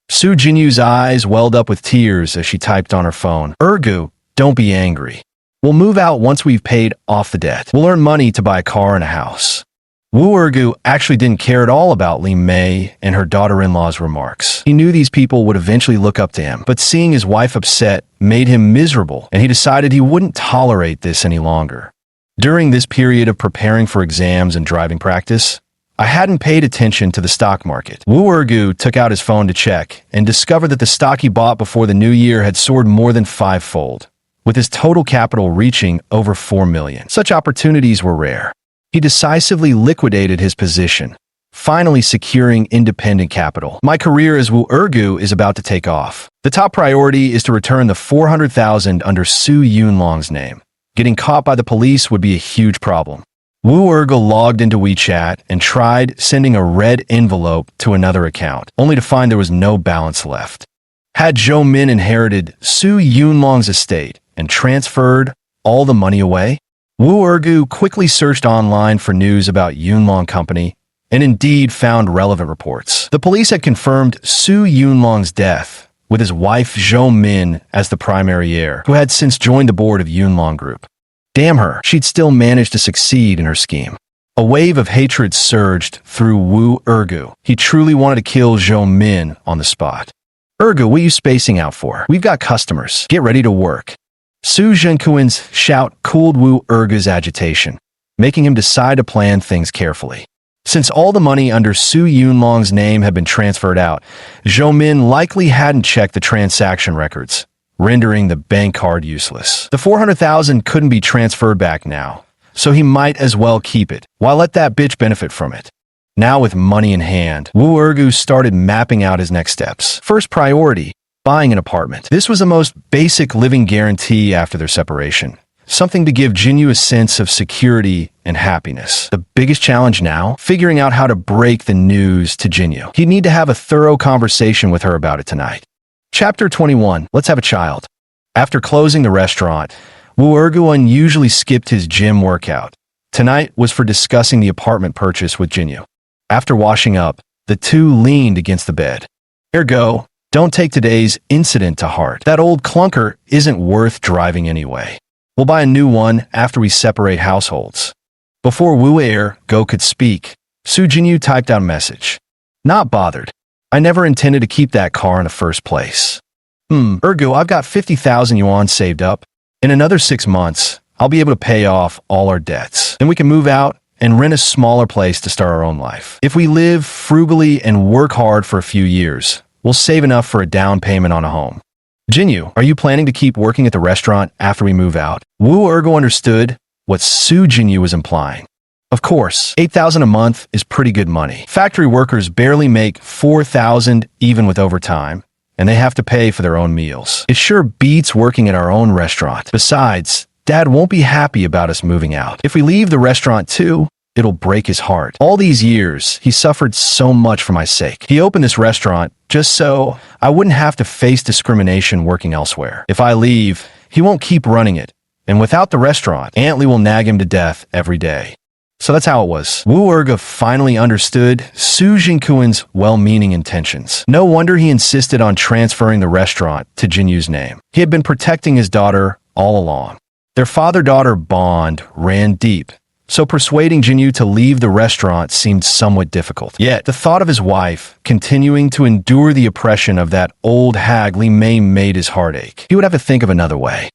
Su Jinyu's eyes welled up with tears as she typed on her phone. Ergu, don't be angry. We'll move out once we've paid off the debt. We'll earn money to buy a car and a house. Wu Ergu actually didn't care at all about Li Mei and her daughter-in-law's remarks. He knew these people would eventually look up to him, but seeing his wife upset made him miserable, and he decided he wouldn't tolerate this any longer. During this period of preparing for exams and driving practice, I hadn't paid attention to the stock market. Wu Ergu took out his phone to check and discovered that the stock he bought before the new year had soared more than fivefold, with his total capital reaching over 4 million. Such opportunities were rare. He decisively liquidated his position, finally securing independent capital. My career as Wu Ergu is about to take off. The top priority is to return the 400,000 under Su Yunlong's name. Getting caught by the police would be a huge problem. Wu Ergu logged into WeChat and tried sending a red envelope to another account, only to find there was no balance left. Had Zhou Min inherited Su Yunlong's estate and transferred all the money away? Wu Ergu quickly searched online for news about Yunlong Company and indeed found relevant reports. The police had confirmed Su Yunlong's death, with his wife Zhou Min as the primary heir, who had since joined the board of Yunlong Group. Damn her, she'd still managed to succeed in her scheme. A wave of hatred surged through Wu Ergu. He truly wanted to kill Zhou Min on the spot. Ergu, what are you spacing out for? We've got customers. Get ready to work. Su Zhenkuan's shout cooled Wu Ergu's agitation, making him decide to plan things carefully. Since all the money under Su Yunlong's name had been transferred out, Zhou Min likely hadn't checked the transaction records, rendering the bank card useless. The 400,000 couldn't be transferred back now, so he might as well keep it, while let that bitch benefit from it. Now with money in hand, Wu Ergu started mapping out his next steps. First priority, buying an apartment. This was the most basic living guarantee after their separation. Something to give Jinyu a sense of security and happiness. The biggest challenge now? Figuring out how to break the news to Jinyu. He'd need to have a thorough conversation with her about it tonight. Chapter 21. Let's have a child. After closing the restaurant, Wu Ergu unusually skipped his gym workout. Tonight was for discussing the apartment purchase with Jinyu. After washing up, the two leaned against the bed. Ergo, don't take today's incident to heart. That old clunker isn't worth driving anyway. We'll buy a new one after we separate households. Before Wu Ergu could speak, Su Jinyu typed out a message. Not bothered. I never intended to keep that car in the first place. Ergu, I've got 50,000 yuan saved up. In another 6 months, I'll be able to pay off all our debts. Then we can move out and rent a smaller place to start our own life. If we live frugally and work hard for a few years, we'll save enough for a down payment on a home. Jinyu, are you planning to keep working at the restaurant after we move out? Wu Ergu understood what Su Jinyu was implying. Of course, 8,000 a month is pretty good money. Factory workers barely make 4,000 even with overtime, and they have to pay for their own meals. It sure beats working at our own restaurant. Besides, Dad won't be happy about us moving out. If we leave the restaurant too, it'll break his heart. All these years, he suffered so much for my sake. He opened this restaurant just so I wouldn't have to face discrimination working elsewhere. If I leave, he won't keep running it. And without the restaurant, Aunt Lee will nag him to death every day. So that's how it was. Wu Erga finally understood Su Jingquan's well-meaning intentions. No wonder he insisted on transferring the restaurant to Jinyu's name. He had been protecting his daughter all along. Their father-daughter bond ran deep, so persuading Jinyu to leave the restaurant seemed somewhat difficult. Yet, the thought of his wife continuing to endure the oppression of that old hag Li Mei made his heart ache. He would have to think of another way.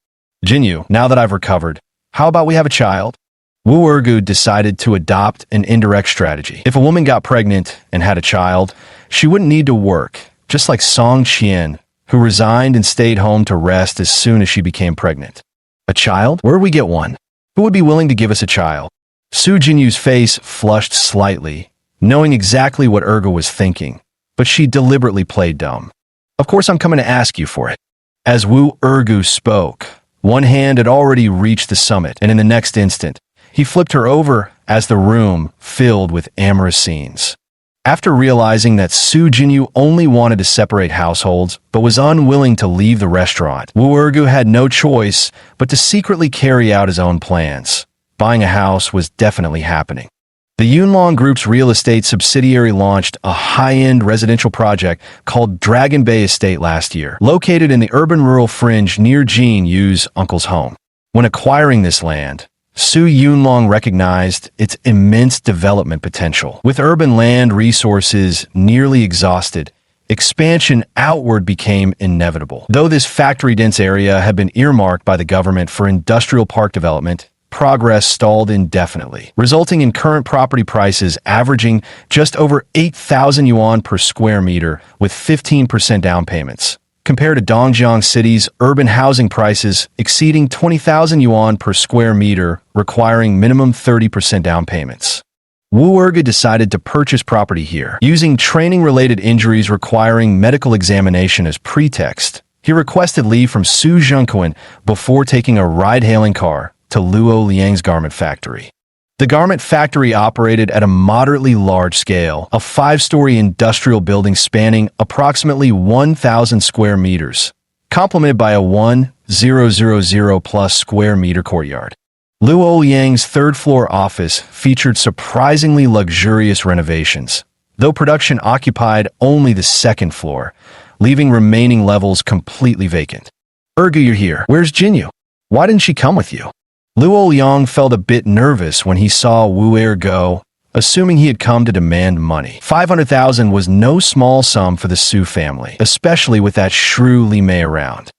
Jinyu, now that I've recovered, how about we have a child? Wu Ergu decided to adopt an indirect strategy. If a woman got pregnant and had a child, she wouldn't need to work, just like Song Qian, who resigned and stayed home to rest as soon as she became pregnant. A child? Where would we get one? Who would be willing to give us a child? Su Jinyu's face flushed slightly, knowing exactly what Ergu was thinking, but she deliberately played dumb. Of course I'm coming to ask you for it. As Wu Ergu spoke, one hand had already reached the summit, and in the next instant, he flipped her over as the room filled with amorous scenes. After realizing that Su Jinyu only wanted to separate households but was unwilling to leave the restaurant, Wu Ergu had no choice but to secretly carry out his own plans. Buying a house was definitely happening. The Yunlong Group's real estate subsidiary launched a high-end residential project called Dragon Bay Estate last year, located in the urban-rural fringe near Jin Yu's uncle's home. When acquiring this land, Su Yunlong recognized its immense development potential. With urban land resources nearly exhausted, expansion outward became inevitable. Though this factory-dense area had been earmarked by the government for industrial park development, progress stalled indefinitely, resulting in current property prices averaging just over 8,000 yuan per square meter with 15% down payments, compared to Dongjiang City's urban housing prices exceeding 20,000 yuan per square meter, requiring minimum 30% down payments. Wu Erga decided to purchase property here. Using training-related injuries requiring medical examination as pretext, he requested leave from Su Zhengquan before taking a ride-hailing car to Luo Liang's garment factory. The garment factory operated at a moderately large scale, a 5-story industrial building spanning approximately 1,000 square meters, complemented by a 1,000+ square meter courtyard. Luo Liang's third-floor office featured surprisingly luxurious renovations, though production occupied only the second floor, leaving remaining levels completely vacant. Ergu, you're here. Where's Jinyu? Why didn't she come with you? Luo Liang felt a bit nervous when he saw Wu Er go, assuming he had come to demand money. 500,000 was no small sum for the Su family, especially with that shrew Li Mei around.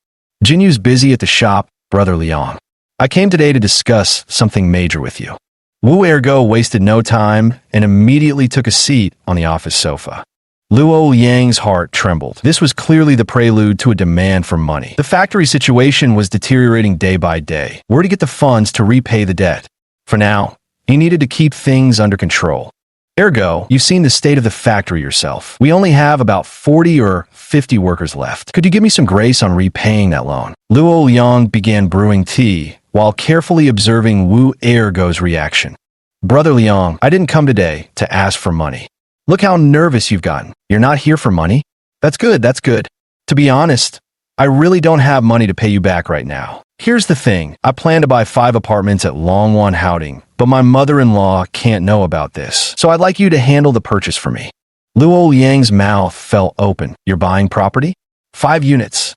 Jinyu's busy at the shop, Brother Liang. I came today to discuss something major with you. Wu Ergo wasted no time and immediately took a seat on the office sofa. Luo Liang's heart trembled. This was clearly the prelude to a demand for money. The factory situation was deteriorating day by day. Where to get the funds to repay the debt? For now, he needed to keep things under control. Ergo, you've seen the state of the factory yourself. We only have about 40 or 50 workers left. Could you give me some grace on repaying that loan? Luo Liang began brewing tea while carefully observing Wu Ergo's reaction. Brother Liang, I didn't come today to ask for money. Look how nervous you've gotten. You're not here for money? That's good, that's good. To be honest, I really don't have money to pay you back right now. Here's the thing, I plan to buy 5 apartments at Longwan Houding, but my mother-in-law can't know about this, so I'd like you to handle the purchase for me. Luo Liang's mouth fell open. You're buying property? 5 units.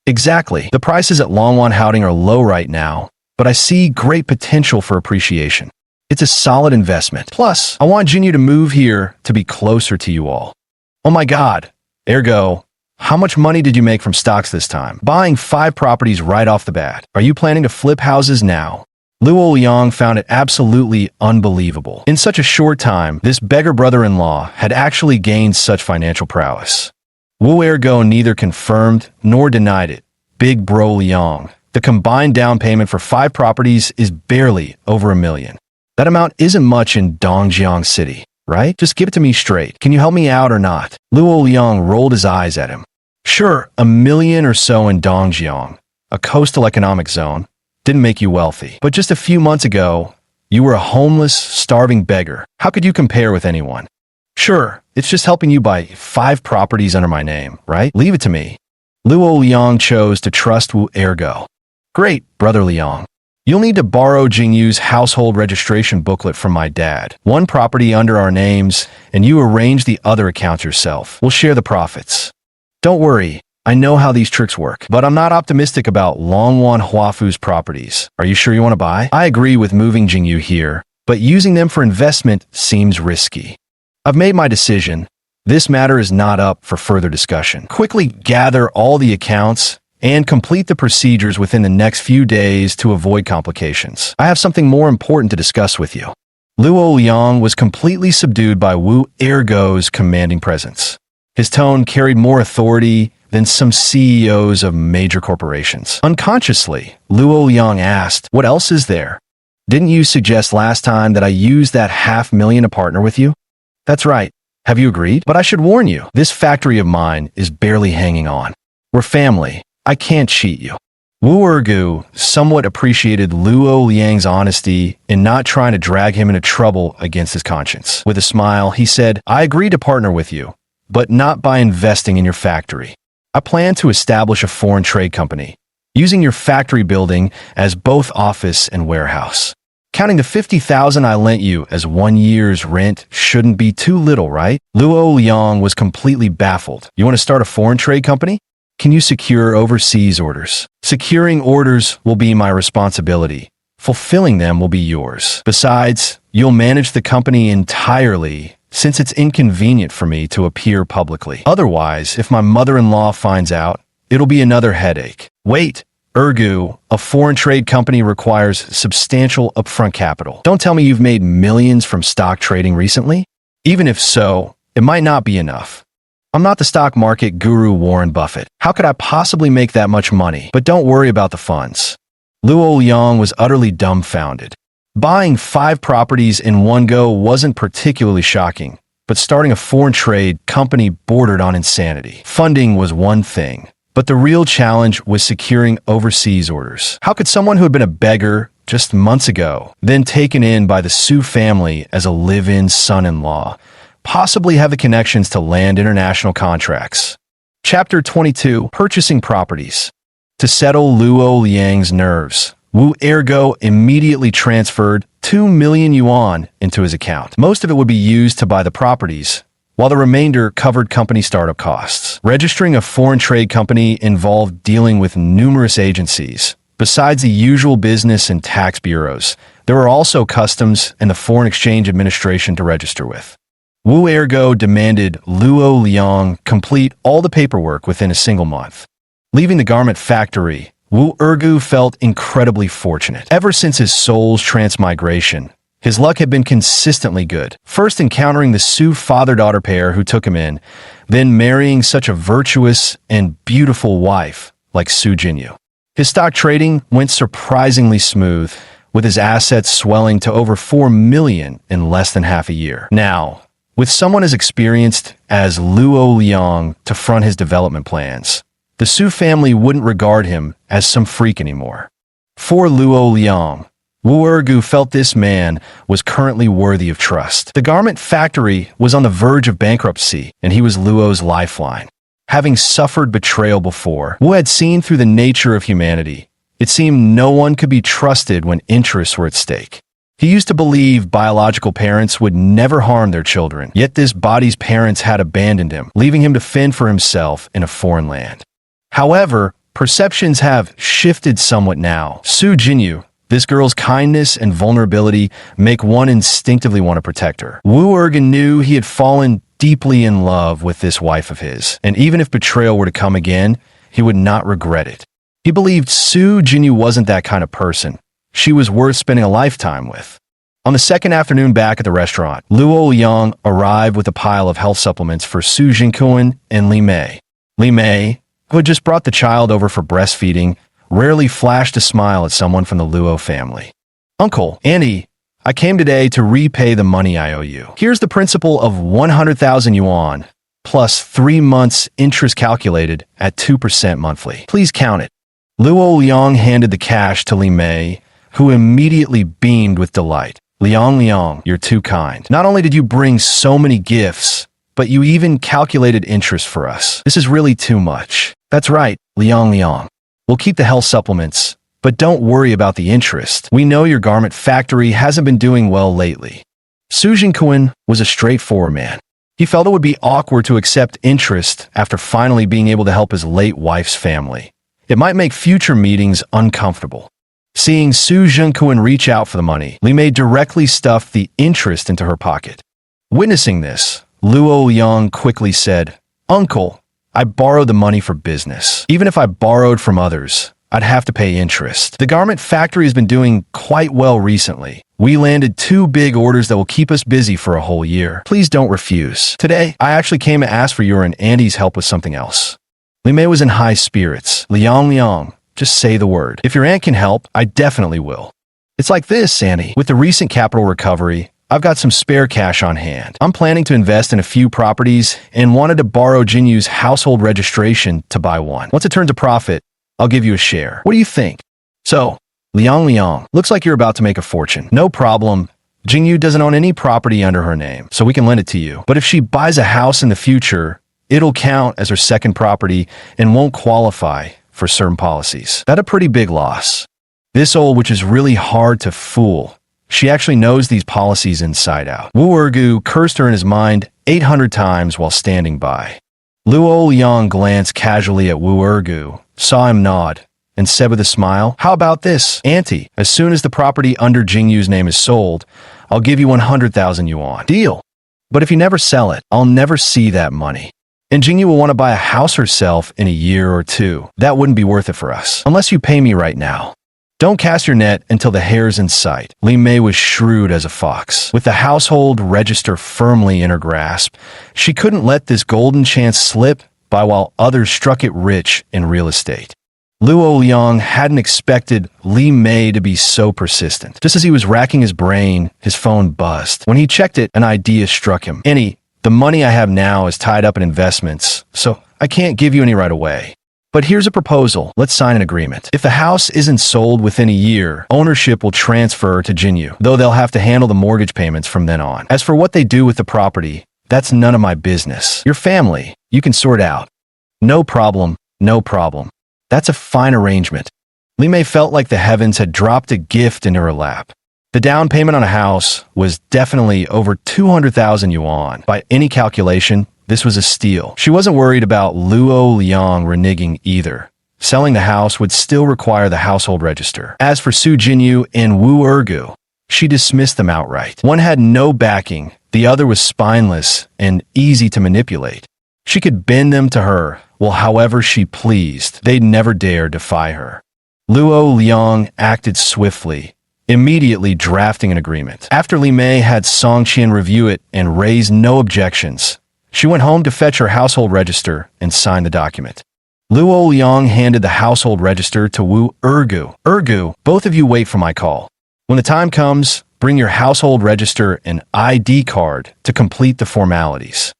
Exactly. The prices at Longwan Houding are low right now, but I see great potential for appreciation. It's a solid investment. Plus, I want Jinyu to move here to be closer to you all. Oh my god. Ergo, how much money did you make from stocks this time? Buying 5 properties right off the bat. Are you planning to flip houses now? Luo Liang found it absolutely unbelievable. In such a short time, this beggar brother-in-law had actually gained such financial prowess. Wu Ergo neither confirmed nor denied it. Big bro Liang. The combined down payment for 5 properties is barely over $1 million. That amount isn't much in Dongjiang City, right? Just give it to me straight. Can you help me out or not? Luo Liang rolled his eyes at him. Sure, $1 million or so in Dongjiang, a coastal economic zone, didn't make you wealthy. But just a few months ago, you were a homeless, starving beggar. How could you compare with anyone? Sure, it's just helping you buy 5 properties under my name, right? Leave it to me. Luo Liang chose to trust Wu Ergo. Great, Brother Liang. You'll need to borrow Jingyu's household registration booklet from my dad. One property under our names, and you arrange the other accounts yourself. We'll share the profits. Don't worry, I know how these tricks work, but I'm not optimistic about Longwan Huafu's properties. Are you sure you want to buy? I agree with moving Jingyu here, but using them for investment seems risky. I've made my decision. This matter is not up for further discussion. Quickly gather all the accounts and complete the procedures within the next few days to avoid complications. I have something more important to discuss with you. Luo Liang was completely subdued by Wu Ergo's commanding presence. His tone carried more authority than some CEOs of major corporations. Unconsciously, Luo Liang asked, "What else is there? Didn't you suggest last time that I use that $500,000 to partner with you?" "That's right. Have you agreed? But I should warn you, this factory of mine is barely hanging on. We're family. I can't cheat you." Wu Ergu somewhat appreciated Luo Liang's honesty in not trying to drag him into trouble against his conscience. With a smile, he said, "I agree to partner with you, but not by investing in your factory. I plan to establish a foreign trade company, using your factory building as both office and warehouse. Counting the $50,000 I lent you as 1 year's rent shouldn't be too little, right?" Luo Liang was completely baffled. "You want to start a foreign trade company? Can you secure overseas orders?" "Securing orders will be my responsibility. Fulfilling them will be yours. Besides, you'll manage the company entirely, since it's inconvenient for me to appear publicly. Otherwise, if my mother-in-law finds out, it'll be another headache." "Wait, Ergu, a foreign trade company requires substantial upfront capital. Don't tell me you've made millions from stock trading recently? Even if so, it might not be enough. I'm not the stock market guru Warren Buffett. How could I possibly make that much money? But don't worry about the funds." Luo Liang was utterly dumbfounded. Buying 5 properties in one go wasn't particularly shocking, but starting a foreign trade company bordered on insanity. Funding was one thing, but the real challenge was securing overseas orders. How could someone who had been a beggar just months ago, then taken in by the Su family as a live-in son-in-law, possibly have the connections to land international contracts? Chapter 22, Purchasing Properties. To settle Luo Liang's nerves, Wu Ergo immediately transferred 2 million yuan into his account. Most of it would be used to buy the properties, while the remainder covered company startup costs. Registering a foreign trade company involved dealing with numerous agencies. Besides the usual business and tax bureaus, there were also customs and the Foreign Exchange Administration to register with. Wu Ergo demanded Luo Liang complete all the paperwork within a single month. Leaving the garment factory, Wu Ergu felt incredibly fortunate. Ever since his soul's transmigration, his luck had been consistently good. First encountering the Su father-daughter pair who took him in, then marrying such a virtuous and beautiful wife like Su Jinyu. His stock trading went surprisingly smooth, with his assets swelling to over 4 million in less than half a year. Now, with someone as experienced as Luo Liang to front his development plans, the Su family wouldn't regard him as some freak anymore. For Luo Liang, Wu Ergu felt this man was currently worthy of trust. The garment factory was on the verge of bankruptcy, and he was Luo's lifeline. Having suffered betrayal before, Wu had seen through the nature of humanity. It seemed no one could be trusted when interests were at stake. He used to believe biological parents would never harm their children, yet this body's parents had abandoned him, leaving him to fend for himself in a foreign land. However, perceptions have shifted somewhat now. Su Jinyu, this girl's kindness and vulnerability make one instinctively want to protect her. Wu Ergen knew he had fallen deeply in love with this wife of his, and even if betrayal were to come again, he would not regret it. He believed Su Jinyu wasn't that kind of person. She was worth spending a lifetime with. On the second afternoon back at the restaurant, Luo Liang arrived with a pile of health supplements for Su Jingkuan and Li Mei. Li Mei, who had just brought the child over for breastfeeding, rarely flashed a smile at someone from the Luo family. "Uncle, Auntie, I came today to repay the money I owe you. Here's the principal of 100,000 yuan, plus 3 months interest calculated at 2% monthly. Please count it." Luo Liang handed the cash to Li Mei, who immediately beamed with delight. Liang, you're too kind. Not only did you bring so many gifts, but you even calculated interest for us. This is really too much." "That's right, Liang. We'll keep the health supplements, But don't worry about the interest. We know your garment factory hasn't been doing well lately. Su Jinquan was a straightforward man. He felt it would be awkward to accept interest after finally being able to help his late wife's family. It might make future meetings uncomfortable. Seeing Su Jinquan reach out for the money, Li Mei directly stuffed the interest into her pocket. Witnessing this, Luo Liang quickly said, "Uncle, I borrowed the money for business. Even if I borrowed from others, I'd have to pay interest. The garment factory has been doing quite well recently. We landed 2 big orders that will keep us busy for a whole year. Please don't refuse. Today, I actually came to ask for your and Andy's help with something else." Li Mei was in high spirits. Liang, just say the word. If your aunt can help, I definitely will. It's like this, Andy. With the recent capital recovery, I've got some spare cash on hand. I'm planning to invest in a few properties and wanted to borrow Jinyu's household registration to buy one. Once it turns a profit, I'll give you a share. What do you think? So, Liang, looks like you're about to make a fortune. No problem. Jinyu doesn't own any property under her name, so we can lend it to you. But if she buys a house in the future, it'll count as her second property and won't qualify for certain policies. That's a pretty big loss. This old witch is really hard to fool. She actually knows these policies inside out. Wu Ergu cursed her in his mind 800 times while standing by. Luo Liang glanced casually at Wu Ergu, saw him nod, and said with a smile, "How about this, Auntie? As soon as the property under Jingyu's name is sold, I'll give you 100,000 yuan. Deal. But if you never sell it, I'll never see that money. And Jingyu will want to buy a house herself in a year or 2. That wouldn't be worth it for us, unless you pay me right now. Don't cast your net until the hare's in sight." Li Mei was shrewd as a fox. With the household register firmly in her grasp, she couldn't let this golden chance slip by while others struck it rich in real estate. Luo Liang hadn't expected Li Mei to be so persistent. Just as he was racking his brain, his phone buzzed. When he checked it, an idea struck him. "Annie, the money I have now is tied up in investments, so I can't give you any right away. But here's a proposal. Let's sign an agreement. If the house isn't sold within a year, ownership will transfer to Jinyu, though they'll have to handle the mortgage payments from then on. As for what they do with the property, that's none of my business. Your family, you can sort out." No problem. That's a fine arrangement. Li Mei felt like the heavens had dropped a gift into her lap. The down payment on a house was definitely over 200,000 yuan. By any calculation, this was a steal. She wasn't worried about Luo Liang reneging either. Selling the house would still require the household register. As for Su Jinyu and Wu Ergu, she dismissed them outright. One had no backing, the other was spineless and easy to manipulate. She could bend them to her, however she pleased. They'd never dare defy her. Luo Liang acted swiftly, immediately drafting an agreement. After Li Mei had Song Qian review it and raise no objections, she went home to fetch her household register and sign the document. Luo Liang handed the household register to Wu Ergu. "Ergu, both of you wait for my call. When the time comes, bring your household register and ID card to complete the formalities."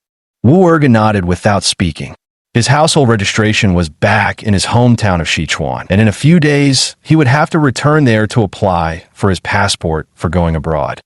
Wu Ergu nodded without speaking. His household registration was back in his hometown of Sichuan, and in a few days, he would have to return there to apply for his passport for going abroad.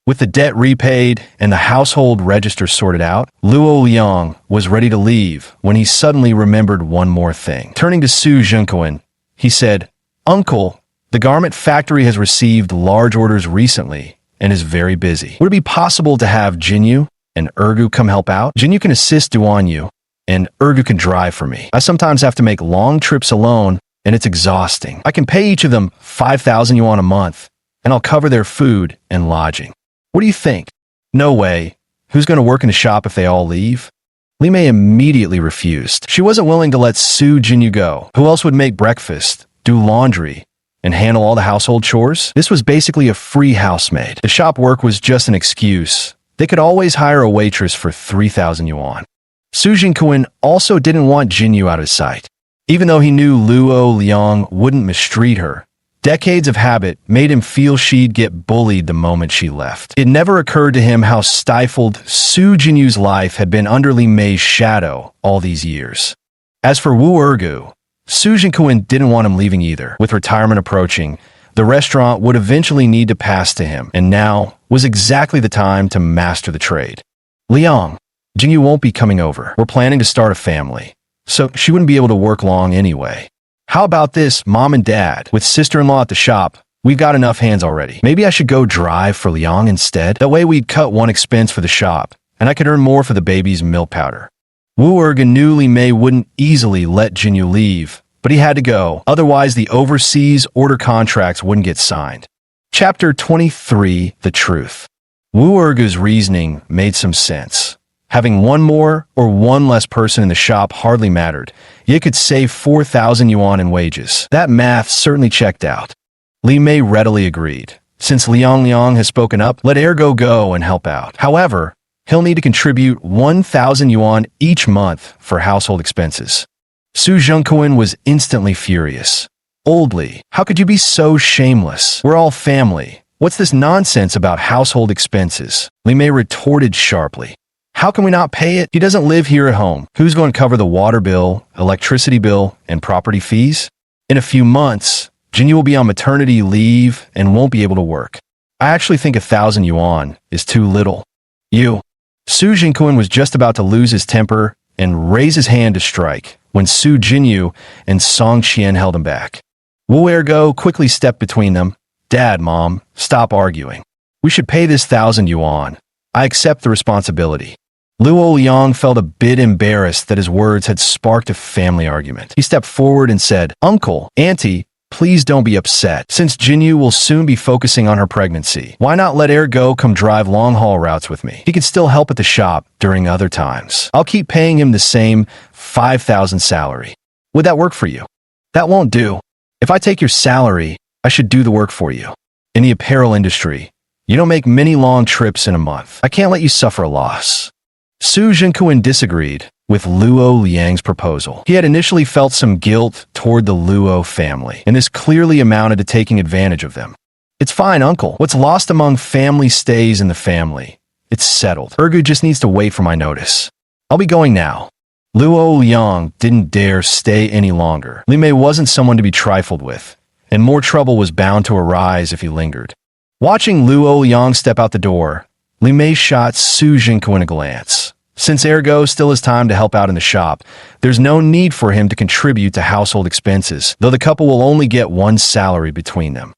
With the debt repaid and the household register sorted out, Luo Liang was ready to leave when he suddenly remembered one more thing. Turning to Su Jinquan, he said, "Uncle, the garment factory has received large orders recently and is very busy. Would it be possible to have Jinyu and Ergu come help out? Jinyu can assist Duanyu, and Ergu can drive for me. I sometimes have to make long trips alone, and it's exhausting. I can pay each of them 5,000 yuan a month, and I'll cover their food and lodging. What do you think?" "No way. Who's going to work in the shop if they all leave?" Li Mei immediately refused. She wasn't willing to let Su Jinyu go. Who else would make breakfast, do laundry, and handle all the household chores? This was basically a free housemaid. The shop work was just an excuse. They could always hire a waitress for 3,000 yuan. Su Jinquan also didn't want Jinyu out of sight. Even though he knew Luo Liang wouldn't mistreat her, decades of habit made him feel she'd get bullied the moment she left. It never occurred to him how stifled Su Jinyu's life had been under Li Mei's shadow all these years. As for Wu Ergu, Su Jinquan didn't want him leaving either. With retirement approaching, the restaurant would eventually need to pass to him, and now was exactly the time to master the trade. "Liang, Jinyu won't be coming over. We're planning to start a family, so she wouldn't be able to work long anyway. How about this, Mom and Dad? With sister-in-law at the shop, we've got enough hands already. Maybe I should go drive for Liang instead? That way we'd cut one expense for the shop, and I could earn more for the baby's milk powder. Wu Erga knew Li Mei wouldn't easily let Jinyu leave, but he had to go. Otherwise, the overseas order contracts wouldn't get signed. Chapter 23, The Truth. Wu Erga's reasoning made some sense. Having one more or one less person in the shop hardly mattered. You could save 4,000 yuan in wages. That math certainly checked out. Li Mei readily agreed. Since Liang has spoken up, let Ergo go and help out. However, he'll need to contribute 1,000 yuan each month for household expenses. Su Zhengquan was instantly furious. Old Li, how could you be so shameless? We're all family. What's this nonsense about household expenses? Li Mei retorted sharply. How can we not pay it? He doesn't live here at home. Who's going to cover the water bill, electricity bill, and property fees? In a few months, Jinyu will be on maternity leave and won't be able to work. I actually think 1,000 yuan is too little. You. Su Jingquan was just about to lose his temper and raise his hand to strike when Su Jinyu and Song Qian held him back. Wu Ergo quickly stepped between them. Dad, Mom, stop arguing. We should pay this 1,000 yuan. I accept the responsibility. Luo Liang felt a bit embarrassed that his words had sparked a family argument. He stepped forward and said, Uncle, Auntie, please don't be upset. Since Jinyu will soon be focusing on her pregnancy, why not let Ergo come drive long-haul routes with me? He can still help at the shop during other times. I'll keep paying him the same 5,000 salary. Would that work for you? That won't do. If I take your salary, I should do the work for you. In the apparel industry, you don't make many long trips in a month. I can't let you suffer a loss. Su Zhengquan disagreed with Luo Liang's proposal. He had initially felt some guilt toward the Luo family, and this clearly amounted to taking advantage of them. It's fine, Uncle. What's lost among family stays in the family. It's settled. Ergu just needs to wait for my notice. I'll be going now. Luo Liang didn't dare stay any longer. Li Mei wasn't someone to be trifled with, and more trouble was bound to arise if he lingered. Watching Luo Liang step out the door, Li Mei shot Su Jingquan a glance. Since Ergo still has time to help out in the shop, there's no need for him to contribute to household expenses, though the couple will only get one salary between them.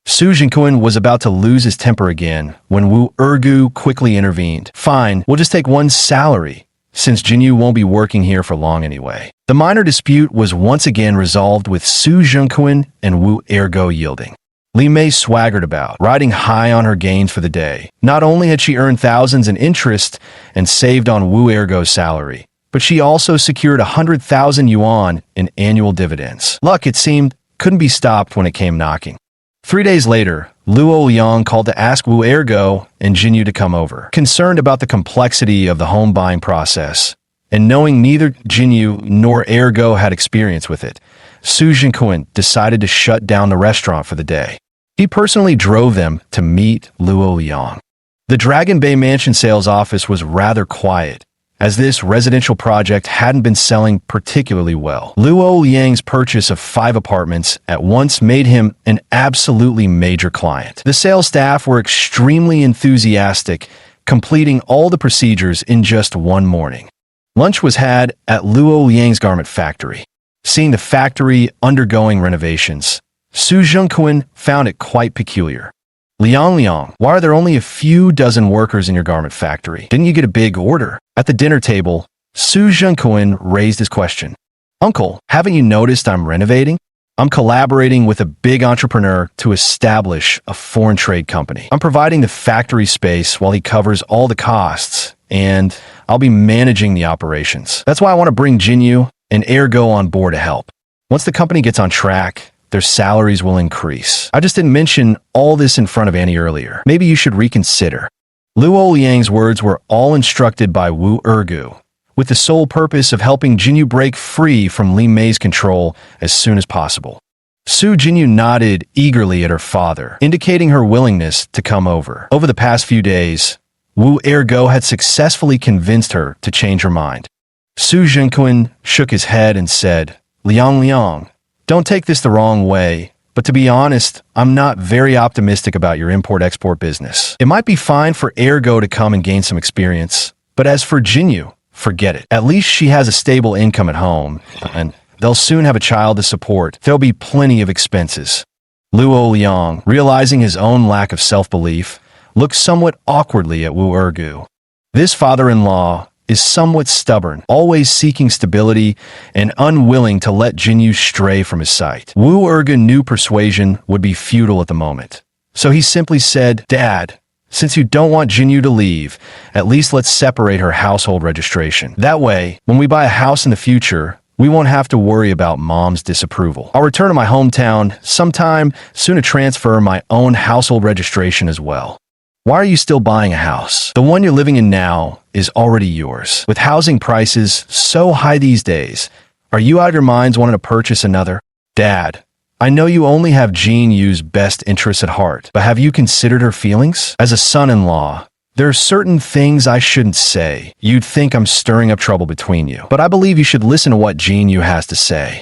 Su Jingquan was about to lose his temper again when Wu Ergu quickly intervened. Fine, we'll just take one salary, since Jinyu won't be working here for long anyway. The minor dispute was once again resolved with Su Zhengquan and Wu Ergo yielding. Li Mei swaggered about, riding high on her gains for the day. Not only had she earned thousands in interest and saved on Wu Ergo's salary, but she also secured 100,000 yuan in annual dividends. Luck, it seemed, couldn't be stopped when it came knocking. 3 days later, Luo Liang called to ask Wu Ergo and Jinyu to come over. Concerned about the complexity of the home buying process, and knowing neither Jinyu nor Ergo had experience with it, Su Jingquan decided to shut down the restaurant for the day. He personally drove them to meet Luo Liang. The Dragon Bay Mansion sales office was rather quiet, as this residential project hadn't been selling particularly well. Luo Liang's purchase of 5 apartments at once made him an absolutely major client. The sales staff were extremely enthusiastic, completing all the procedures in just one morning. Lunch was had at Luo Liang's garment factory. Seeing the factory undergoing renovations, Su Zhengquan found it quite peculiar. Liang, why are there only a few dozen workers in your garment factory? Didn't you get a big order? At the dinner table, Su Zhengquan raised his question. Uncle, haven't you noticed I'm renovating? I'm collaborating with a big entrepreneur to establish a foreign trade company. I'm providing the factory space while he covers all the costs, and I'll be managing the operations. That's why I want to bring Jinyu and Ergo on board to help. Once the company gets on track, their salaries will increase. I just didn't mention all this in front of Annie earlier. Maybe you should reconsider. Luo Liang's words were all instructed by Wu Ergu, with the sole purpose of helping Jinyu break free from Li Mei's control as soon as possible. Su Jinyu nodded eagerly at her father, indicating her willingness to come over. Over the past few days, Wu Ergo had successfully convinced her to change her mind. Su Zhengquan shook his head and said, Liang, don't take this the wrong way, but to be honest, I'm not very optimistic about your import-export business. It might be fine for Ergo to come and gain some experience, but as for Jinyu, forget it. At least she has a stable income at home, and They'll soon have a child to support. There'll be plenty of expenses. Luo Liang, realizing his own lack of self-belief, looked somewhat awkwardly at Wu Ergu. This father-in-law is somewhat stubborn, always seeking stability and unwilling to let Jinyu stray from his sight. Wu Ergu knew persuasion would be futile at the moment, so he simply said, "Dad, since you don't want Jinyu to leave, at least let's separate her household registration. That way, when we buy a house in the future, we won't have to worry about Mom's disapproval. I'll return to my hometown sometime soon to transfer my own household registration as well." Why are you still buying a house? The one you're living in now is already yours. With housing prices so high these days, are you out of your minds wanting to purchase another? Dad, I know you only have Jean Yu's best interests at heart, but have you considered her feelings? As a son-in-law, there are certain things I shouldn't say. You'd think I'm stirring up trouble between you, but I believe you should listen to what Jean Yu has to say.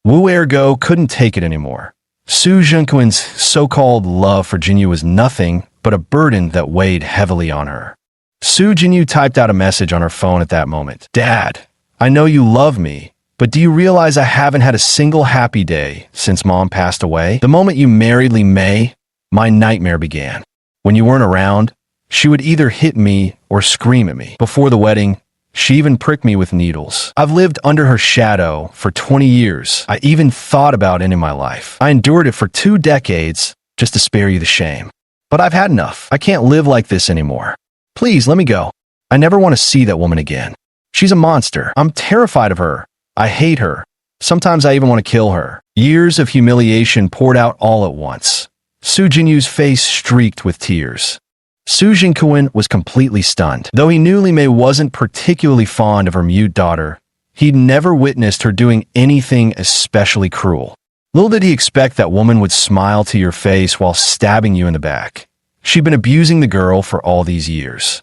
Wu Ergo couldn't take it anymore. Su Zhenquin's so-called love for Jinyu was nothing but a burden that weighed heavily on her. Su Jinyu typed out a message on her phone at that moment. "Dad, I know you love me, but do you realize I haven't had a single happy day since Mom passed away? The moment you married Li Mei, my nightmare began. When you weren't around, she would either hit me or scream at me. Before the wedding, she even pricked me with needles. I've lived under her shadow for 20 years. I even thought about ending my life. I endured it for 2 decades just to spare you the shame. But I've had enough. I can't live like this anymore. Please, let me go. I never want to see that woman again. She's a monster. I'm terrified of her. I hate her. Sometimes I even want to kill her." Years of humiliation poured out all at once. Su Jinyu's face streaked with tears. Su Jingquan was completely stunned. Though he knew Li Mei wasn't particularly fond of her mute daughter, he'd never witnessed her doing anything especially cruel. Little did he expect that woman would smile to your face while stabbing you in the back. She'd been abusing the girl for all these years.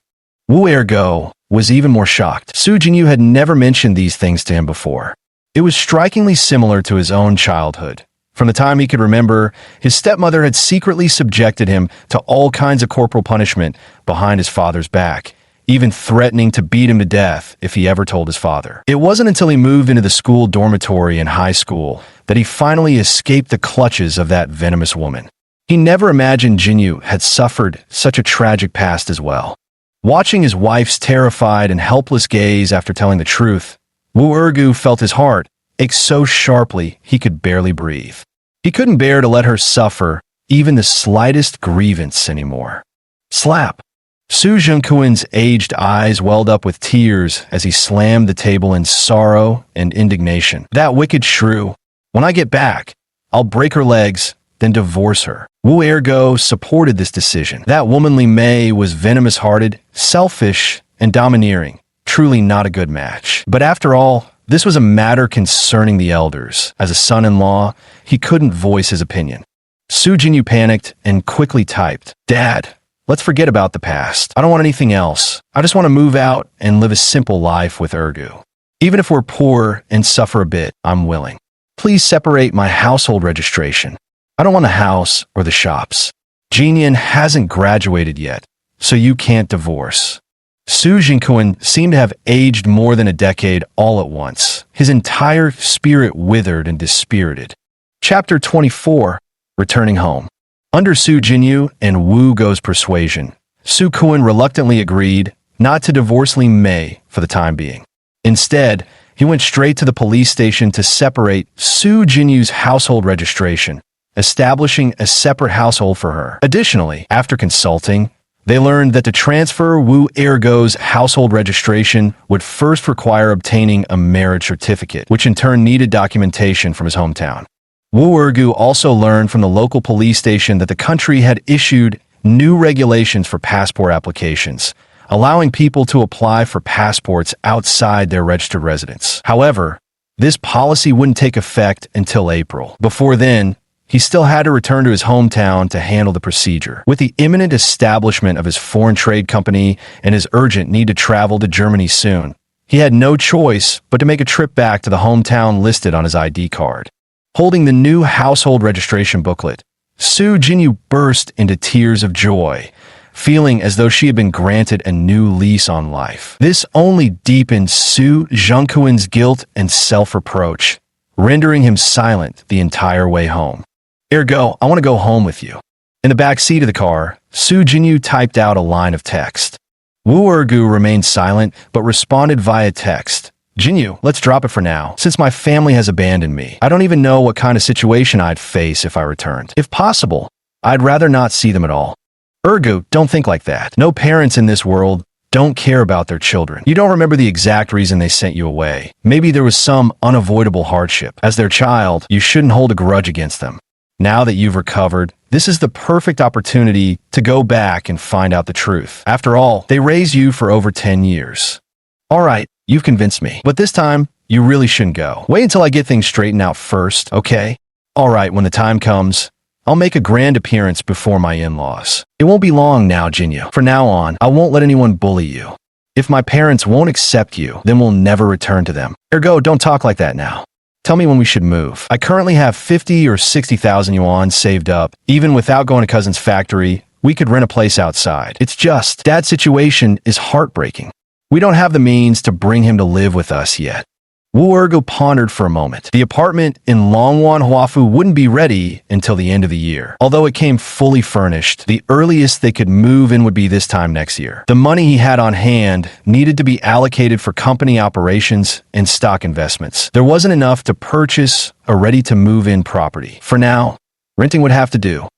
Wu Ergo was even more shocked. Su Jinyu had never mentioned these things to him before. It was strikingly similar to his own childhood. From the time he could remember, his stepmother had secretly subjected him to all kinds of corporal punishment behind his father's back, even threatening to beat him to death if he ever told his father. It wasn't until he moved into the school dormitory in high school that he finally escaped the clutches of that venomous woman. He never imagined Jinyu had suffered such a tragic past as well. Watching his wife's terrified and helpless gaze after telling the truth, Wu Ergu felt his heart ache so sharply he could barely breathe. He couldn't bear to let her suffer even the slightest grievance anymore. Slap! Su Zhenquan's aged eyes welled up with tears as he slammed the table in sorrow and indignation. That wicked shrew! When I get back, I'll break her legs, then divorce her. Wu Ergo supported this decision. That woman Li Mei was venomous-hearted, selfish, and domineering. Truly not a good match. But after all, this was a matter concerning the elders. As a son-in-law, he couldn't voice his opinion. Su Jinyu panicked and quickly typed, "Dad, let's forget about the past. I don't want anything else. I just want to move out and live a simple life with Ergu. Even if we're poor and suffer a bit, I'm willing. Please separate my household registration. I don't want the house or the shops. Jinyan hasn't graduated yet, so you can't divorce." Su Jingquan seemed to have aged more than a decade all at once. His entire spirit withered and dispirited. Chapter 24, Returning Home. Under Su Jinyu and Wu Go's persuasion, Su Kuan reluctantly agreed not to divorce Li Mei for the time being. Instead, he went straight to the police station to separate Su Jinyu's household registration, establishing a separate household for her. Additionally, after consulting, they learned that to transfer Wu Ergo's household registration would first require obtaining a marriage certificate, which in turn needed documentation from his hometown. Wu Ergu also learned from the local police station that the country had issued new regulations for passport applications, allowing people to apply for passports outside their registered residence. However, this policy wouldn't take effect until April. Before then, he still had to return to his hometown to handle the procedure. With the imminent establishment of his foreign trade company and his urgent need to travel to Germany soon, he had no choice but to make a trip back to the hometown listed on his ID card. Holding the new household registration booklet, Su Jinyu burst into tears of joy, feeling as though she had been granted a new lease on life. This only deepened Su Zhenquan's guilt and self-reproach, rendering him silent the entire way home. Ergo, I want to go home with you. In the back seat of the car, Su Jinyu typed out a line of text. Wu Ergu remained silent, but responded via text. Jinyu, let's drop it for now, since my family has abandoned me. I don't even know what kind of situation I'd face if I returned. If possible, I'd rather not see them at all. Ergu, don't think like that. No parents in this world don't care about their children. You don't remember the exact reason they sent you away. Maybe there was some unavoidable hardship. As their child, you shouldn't hold a grudge against them. Now that you've recovered, this is the perfect opportunity to go back and find out the truth. After all, they raised you for over 10 years. All right, you've convinced me. But this time, you really shouldn't go. Wait until I get things straightened out first, okay? All right, when the time comes, I'll make a grand appearance before my in-laws. It won't be long now, Jinyu. For now on, I won't let anyone bully you. If my parents won't accept you, then we'll never return to them. Ergo, don't talk like that now. Tell me when we should move. I currently have 50 or 60,000 yuan saved up. Even without going to cousin's factory, we could rent a place outside. It's just, Dad's situation is heartbreaking. We don't have the means to bring him to live with us yet. Wu Ergu pondered for a moment. The apartment in Longwan Huafu wouldn't be ready until the end of the year. Although it came fully furnished, the earliest they could move in would be this time next year. The money he had on hand needed to be allocated for company operations and stock investments. There wasn't enough to purchase a ready-to-move-in property. For now, renting would have to do.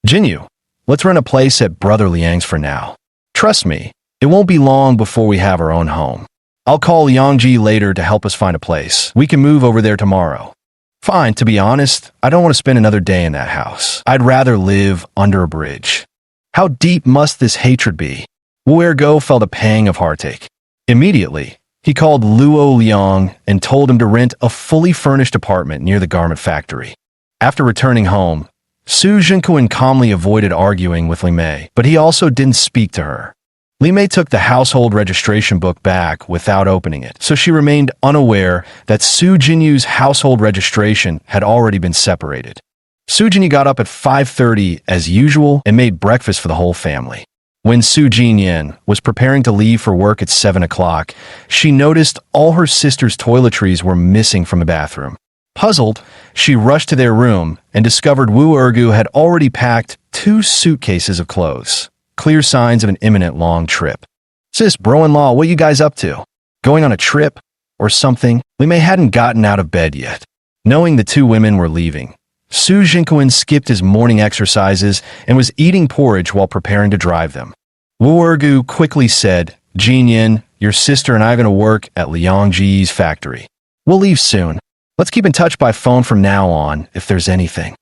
Jinyu, let's rent a place at Brother Liang's for now. Trust me, it won't be long before we have our own home. I'll call Liangji later to help us find a place. We can move over there tomorrow. Fine, to be honest, I don't want to spend another day in that house. I'd rather live under a bridge. How deep must this hatred be? Wu Ergo felt a pang of heartache. Immediately, he called Luo Liang and told him to rent a fully furnished apartment near the garment factory. After returning home, Su Jinkuan calmly avoided arguing with Li Mei, but he also didn't speak to her. Li Mei took the household registration book back without opening it, so she remained unaware that Su Jinyu's household registration had already been separated. Su Jinyu got up at 5:30 as usual and made breakfast for the whole family. When Su Jinyan was preparing to leave for work at 7 o'clock, she noticed all her sister's toiletries were missing from the bathroom. Puzzled, she rushed to their room and discovered Wu Ergu had already packed 2 suitcases of clothes. Clear signs of an imminent long trip. Sis, bro-in-law, what you guys up to? Going on a trip? Or something? Li Mei hadn't gotten out of bed yet. Knowing the 2 women were leaving, Su Jinkuan skipped his morning exercises and was eating porridge while preparing to drive them. Wu Ergu quickly said, Jinyan, your sister and I are going to work at Liangji's factory. We'll leave soon. Let's keep in touch by phone from now on if there's anything.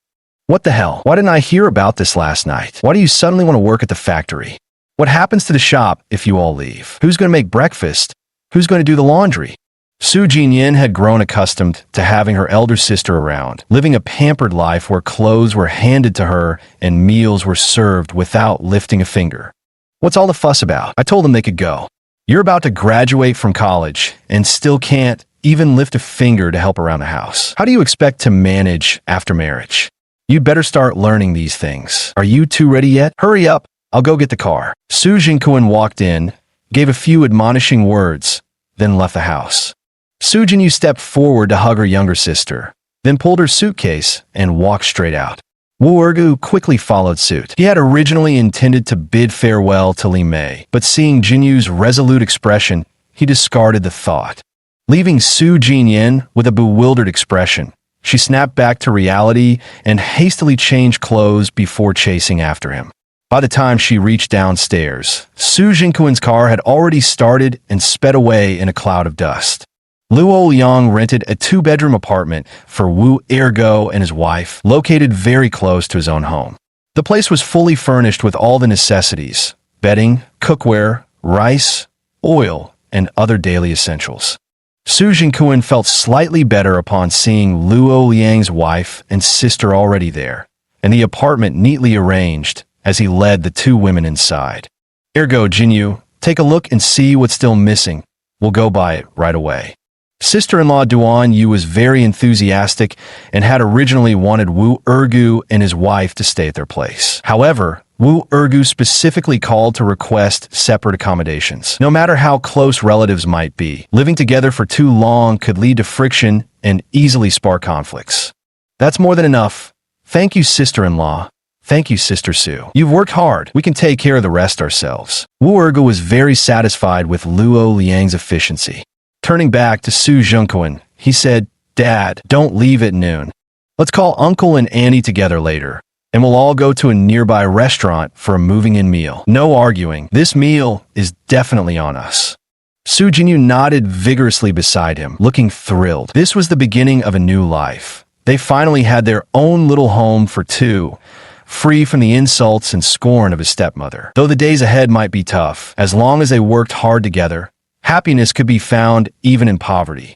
What the hell? Why didn't I hear about this last night? Why do you suddenly want to work at the factory? What happens to the shop if you all leave? Who's going to make breakfast? Who's going to do the laundry? Su Jinyan had grown accustomed to having her elder sister around, living a pampered life where clothes were handed to her and meals were served without lifting a finger. What's all the fuss about? I told them they could go. You're about to graduate from college and still can't even lift a finger to help around the house. How do you expect to manage after marriage? You'd better start learning these things. Are you 2 ready yet? Hurry up. I'll go get the car. Su Jinkuan walked in, gave a few admonishing words, then left the house. Su Jinyu stepped forward to hug her younger sister, then pulled her suitcase and walked straight out. Wu Ergu quickly followed suit. He had originally intended to bid farewell to Li Mei, but seeing Jinyu's resolute expression, he discarded the thought. Leaving Su Jinyan with a bewildered expression, she snapped back to reality and hastily changed clothes before chasing after him. By the time she reached downstairs, Su Jinkuan's car had already started and sped away in a cloud of dust. Luo Liang rented a 2-bedroom apartment for Wu Ergo and his wife, located very close to his own home. The place was fully furnished with all the necessities: bedding, cookware, rice, oil, and other daily essentials. Su Jinkuan felt slightly better upon seeing Luo Liang's wife and sister already there, and the apartment neatly arranged as he led the 2 women inside. Ergo, Jinyu, take a look and see what's still missing. We'll go by it right away. Sister-in-law Duan Yu was very enthusiastic and had originally wanted Wu Ergu and his wife to stay at their place. However, Wu Ergu specifically called to request separate accommodations. No matter how close relatives might be, living together for too long could lead to friction and easily spark conflicts. That's more than enough. Thank you, sister-in-law. Thank you, Sister Sue. You've worked hard. We can take care of the rest ourselves. Wu Ergu was very satisfied with Luo Liang's efficiency. Turning back to Su Zhengquan, he said, Dad, don't leave at noon. Let's call Uncle and Annie together later, and we'll all go to a nearby restaurant for a moving-in meal. No arguing. This meal is definitely on us. Su Jinyu nodded vigorously beside him, looking thrilled. This was the beginning of a new life. They finally had their own little home for two, free from the insults and scorn of his stepmother. Though the days ahead might be tough, as long as they worked hard together, happiness could be found even in poverty.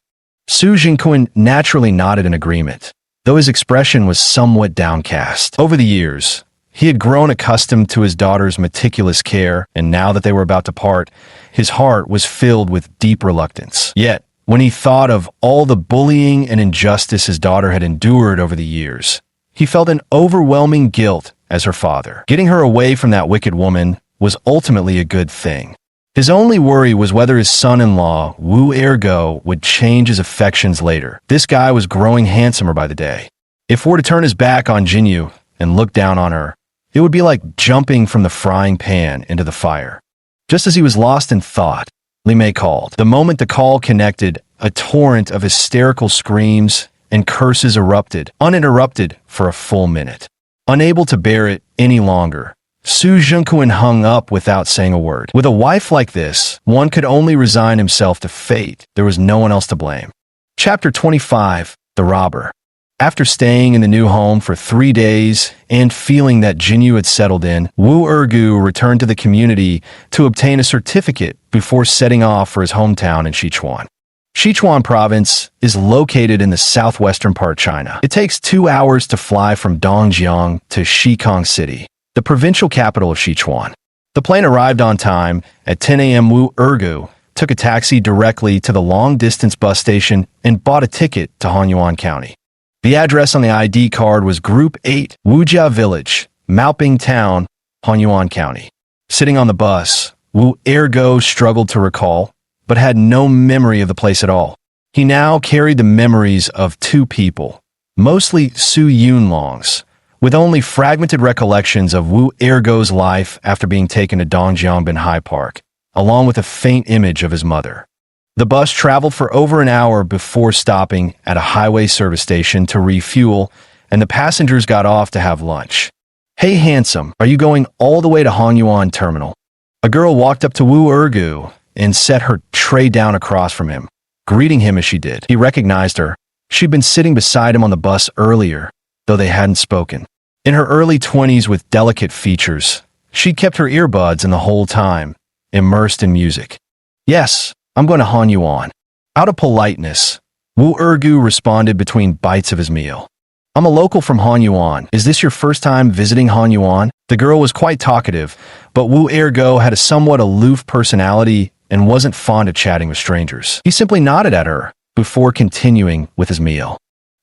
Su Zhengquan naturally nodded in agreement, though his expression was somewhat downcast. Over the years, he had grown accustomed to his daughter's meticulous care, and now that they were about to part, his heart was filled with deep reluctance. Yet, when he thought of all the bullying and injustice his daughter had endured over the years, he felt an overwhelming guilt as her father. Getting her away from that wicked woman was ultimately a good thing. His only worry was whether his son-in-law, Wu Ergo, would change his affections later. This guy was growing handsomer by the day. If were to turn his back on Jinyu and look down on her, it would be like jumping from the frying pan into the fire. Just as he was lost in thought, Li Mei called. The moment the call connected, a torrent of hysterical screams and curses erupted, uninterrupted for a full minute. Unable to bear it any longer, Su Zhengquan hung up without saying a word. With a wife like this, one could only resign himself to fate. There was no one else to blame. Chapter 25, The Robber. After staying in the new home for 3 days and feeling that Jinyu had settled in, Wu Ergu returned to the community to obtain a certificate before setting off for his hometown in Sichuan. Sichuan province is located in the southwestern part of China. It takes 2 hours to fly from Dongjiang to Xikang City, the provincial capital of Sichuan. The plane arrived on time at 10 a.m. Wu Ergu took a taxi directly to the long-distance bus station and bought a ticket to Hanyuan County. The address on the ID card was Group 8, Wujia Village, Maoping Town, Hanyuan County. Sitting on the bus, Wu Ergo struggled to recall, but had no memory of the place at all. He now carried the memories of two people, mostly Su Yunlong's, with only fragmented recollections of Wu Ergo's life after being taken to Dongjiang High Park, along with a faint image of his mother. The bus traveled for over an hour before stopping at a highway service station to refuel, and the passengers got off to have lunch. Hey handsome, are you going all the way to Hanyuan Terminal? A girl walked up to Wu Ergu and set her tray down across from him, greeting him as she did. He recognized her. She'd been sitting beside him on the bus earlier, though they hadn't spoken. In her early 20s with delicate features, she'd kept her earbuds in the whole time, immersed in music. Yes, I'm going to Hanyuan. Out of politeness, Wu Ergu responded between bites of his meal. I'm a local from Hanyuan. Is this your first time visiting Hanyuan? The girl was quite talkative, but Wu Ergo had a somewhat aloof personality and wasn't fond of chatting with strangers. He simply nodded at her before continuing with his meal.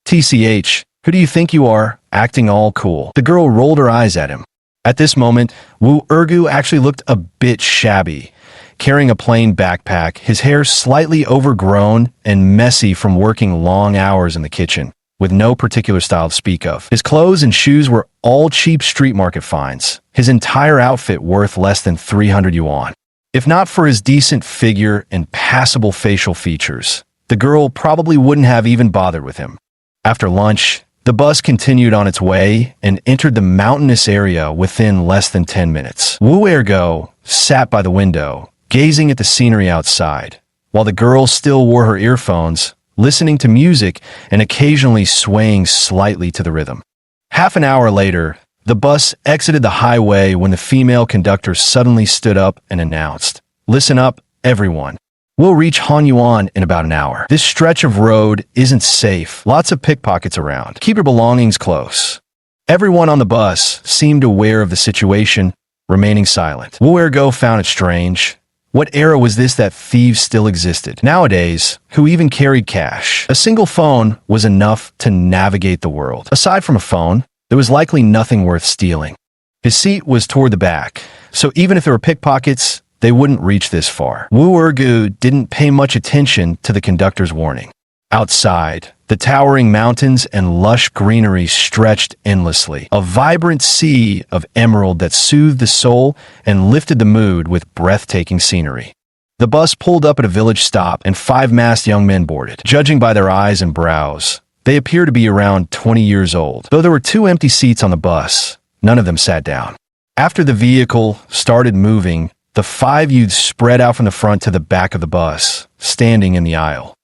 TCH, who do you think you are, acting all cool? The girl rolled her eyes at him. At this moment, Wu Ergu actually looked a bit shabby, carrying a plain backpack, his hair slightly overgrown and messy from working long hours in the kitchen, with no particular style to speak of. His clothes and shoes were all cheap street market finds, his entire outfit worth less than 300 yuan. If not for his decent figure and passable facial features, the girl probably wouldn't have even bothered with him. After lunch, the bus continued on its way and entered the mountainous area within less than 10 minutes. Wu Ergo sat by the window, gazing at the scenery outside, while the girl still wore her earphones, listening to music and occasionally swaying slightly to the rhythm. Half an hour later, the bus exited the highway when the female conductor suddenly stood up and announced, "Listen up, everyone. We'll reach Hanyuan in about an hour. This stretch of road isn't safe. Lots of pickpockets around. Keep your belongings close." Everyone on the bus seemed aware of the situation, remaining silent. Wu Ergo found it strange. What era was this that thieves still existed? Nowadays, who even carried cash? A single phone was enough to navigate the world. Aside from a phone, there was likely nothing worth stealing. His seat was toward the back, so even if there were pickpockets, they wouldn't reach this far. Wu Urgu didn't pay much attention to the conductor's warning. Outside, the towering mountains and lush greenery stretched endlessly, a vibrant sea of emerald that soothed the soul and lifted the mood with breathtaking scenery. The bus pulled up at a village stop and 5 masked young men boarded. Judging by their eyes and brows, they appear to be around 20 years old. Though there were 2 empty seats on the bus, none of them sat down. After the vehicle started moving, the 5 youths spread out from the front to the back of the bus, standing in the aisle.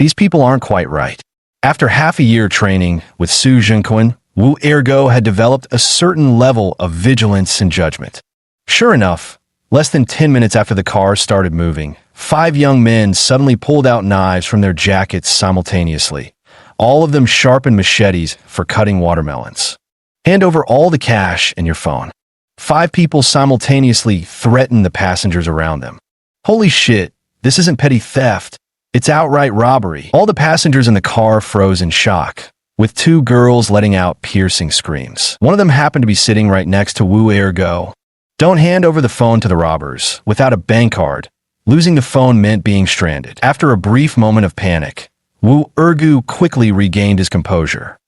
These people aren't quite right. After half a year training with Su Zhenquan, Wu Ergo had developed a certain level of vigilance and judgment. Sure enough, less than 10 minutes after the car started moving, 5 young men suddenly pulled out knives from their jackets simultaneously. All of them sharpened machetes for cutting watermelons. Hand over all the cash and your phone. 5 people simultaneously threatened the passengers around them. Holy shit, this isn't petty theft. It's outright robbery. All the passengers in the car froze in shock, with 2 girls letting out piercing screams. One of them happened to be sitting right next to Wu Ergo. Don't hand over the phone to the robbers without a bank card. Losing the phone meant being stranded. After a brief moment of panic, Wu Ergu quickly regained his composure.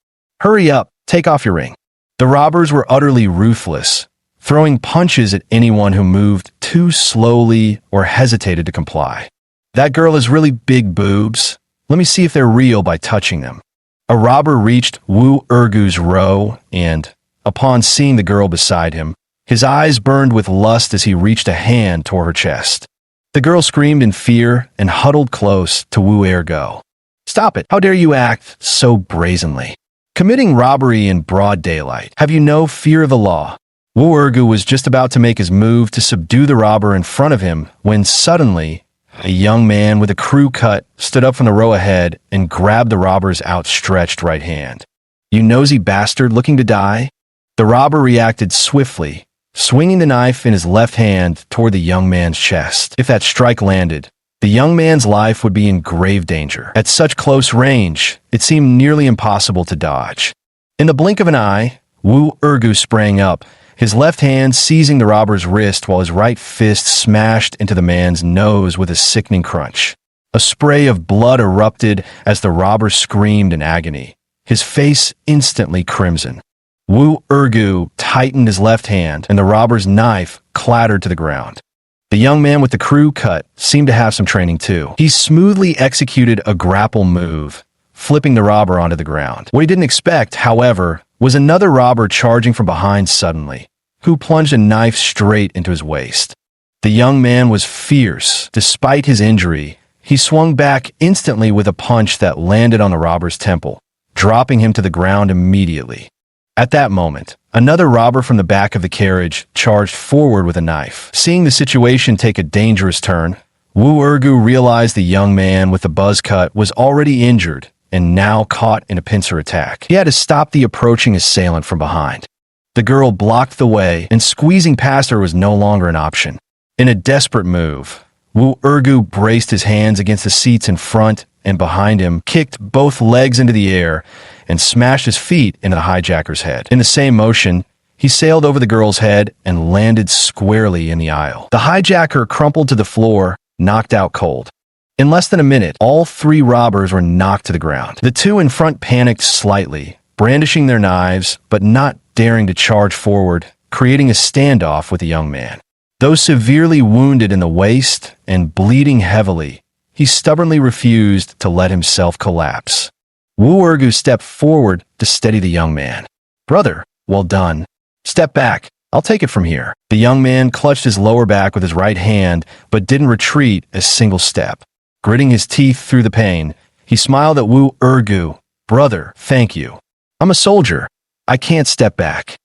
Hurry up, take off your ring. The robbers were utterly ruthless, throwing punches at anyone who moved too slowly or hesitated to comply. That girl has really big boobs. Let me see if they're real by touching them. A robber reached Wu Ergu's row and, upon seeing the girl beside him, his eyes burned with lust as he reached a hand toward her chest. The girl screamed in fear and huddled close to Wu Ergo. Stop it! How dare you act so brazenly? Committing robbery in broad daylight. Have you no fear of the law? Wu Ergu was just about to make his move to subdue the robber in front of him when suddenly a young man with a crew cut stood up from the row ahead and grabbed the robber's outstretched right hand. You nosy bastard looking to die? The robber reacted swiftly, swinging the knife in his left hand toward the young man's chest. If that strike landed, the young man's life would be in grave danger. At such close range, it seemed nearly impossible to dodge. In the blink of an eye, Wu Ergu sprang up, his left hand seizing the robber's wrist while his right fist smashed into the man's nose with a sickening crunch. A spray of blood erupted as the robber screamed in agony, his face instantly crimson. Wu Ergu tightened his left hand, and the robber's knife clattered to the ground. The young man with the crew cut seemed to have some training too. He smoothly executed a grapple move, flipping the robber onto the ground. What he didn't expect, however, was another robber charging from behind suddenly, who plunged a knife straight into his waist. The young man was fierce. Despite his injury, he swung back instantly with a punch that landed on the robber's temple, dropping him to the ground immediately. At that moment, another robber from the back of the carriage charged forward with a knife. Seeing the situation take a dangerous turn, Wu Ergu realized the young man with the buzz cut was already injured and now caught in a pincer attack. He had to stop the approaching assailant from behind. The girl blocked the way, and squeezing past her was no longer an option. In a desperate move, Wu Ergu braced his hands against the seats in front and behind him, kicked both legs into the air, and smashed his feet into the hijacker's head. In the same motion, he sailed over the girl's head and landed squarely in the aisle. The hijacker crumpled to the floor, knocked out cold. In less than a minute, all 3 robbers were knocked to the ground. The 2 in front panicked slightly, brandishing their knives, but not daring to charge forward, creating a standoff with the young man. Though severely wounded in the waist and bleeding heavily, he stubbornly refused to let himself collapse. Wu Ergu stepped forward to steady the young man. Brother, well done. Step back. I'll take it from here. The young man clutched his lower back with his right hand, but didn't retreat a single step. Gritting his teeth through the pain, he smiled at Wu Ergu. Brother, thank you. I'm a soldier. I can't step back.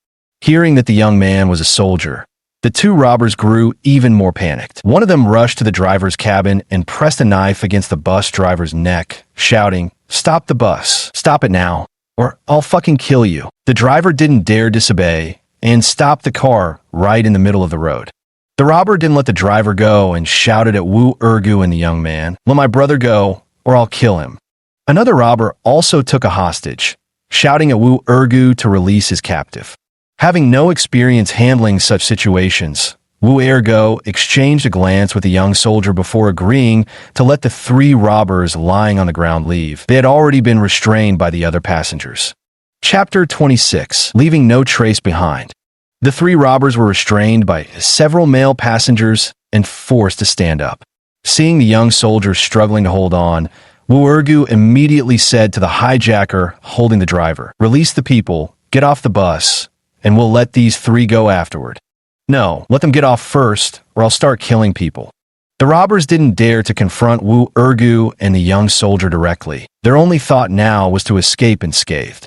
Hearing that the young man was a soldier, the 2 robbers grew even more panicked. One of them rushed to the driver's cabin and pressed a knife against the bus driver's neck, shouting, Stop the bus. Stop it now, or I'll fucking kill you. The driver didn't dare disobey and stopped the car right in the middle of the road. The robber didn't let the driver go and shouted at Wu Ergu and the young man, Let my brother go, or I'll kill him. Another robber also took a hostage, shouting at Wu Ergu to release his captive. Having no experience handling such situations, Wu Ergo exchanged a glance with the young soldier before agreeing to let the three robbers lying on the ground leave. They had already been restrained by the other passengers. Chapter 26. Leaving no trace behind. The three robbers were restrained by several male passengers and forced to stand up. Seeing the young soldier struggling to hold on, Wu Ergu immediately said to the hijacker holding the driver, "Release the people, get off the bus, and we'll let these three go afterward. No, let them get off first, or I'll start killing people." The robbers didn't dare to confront Wu Ergu and the young soldier directly. Their only thought now was to escape unscathed.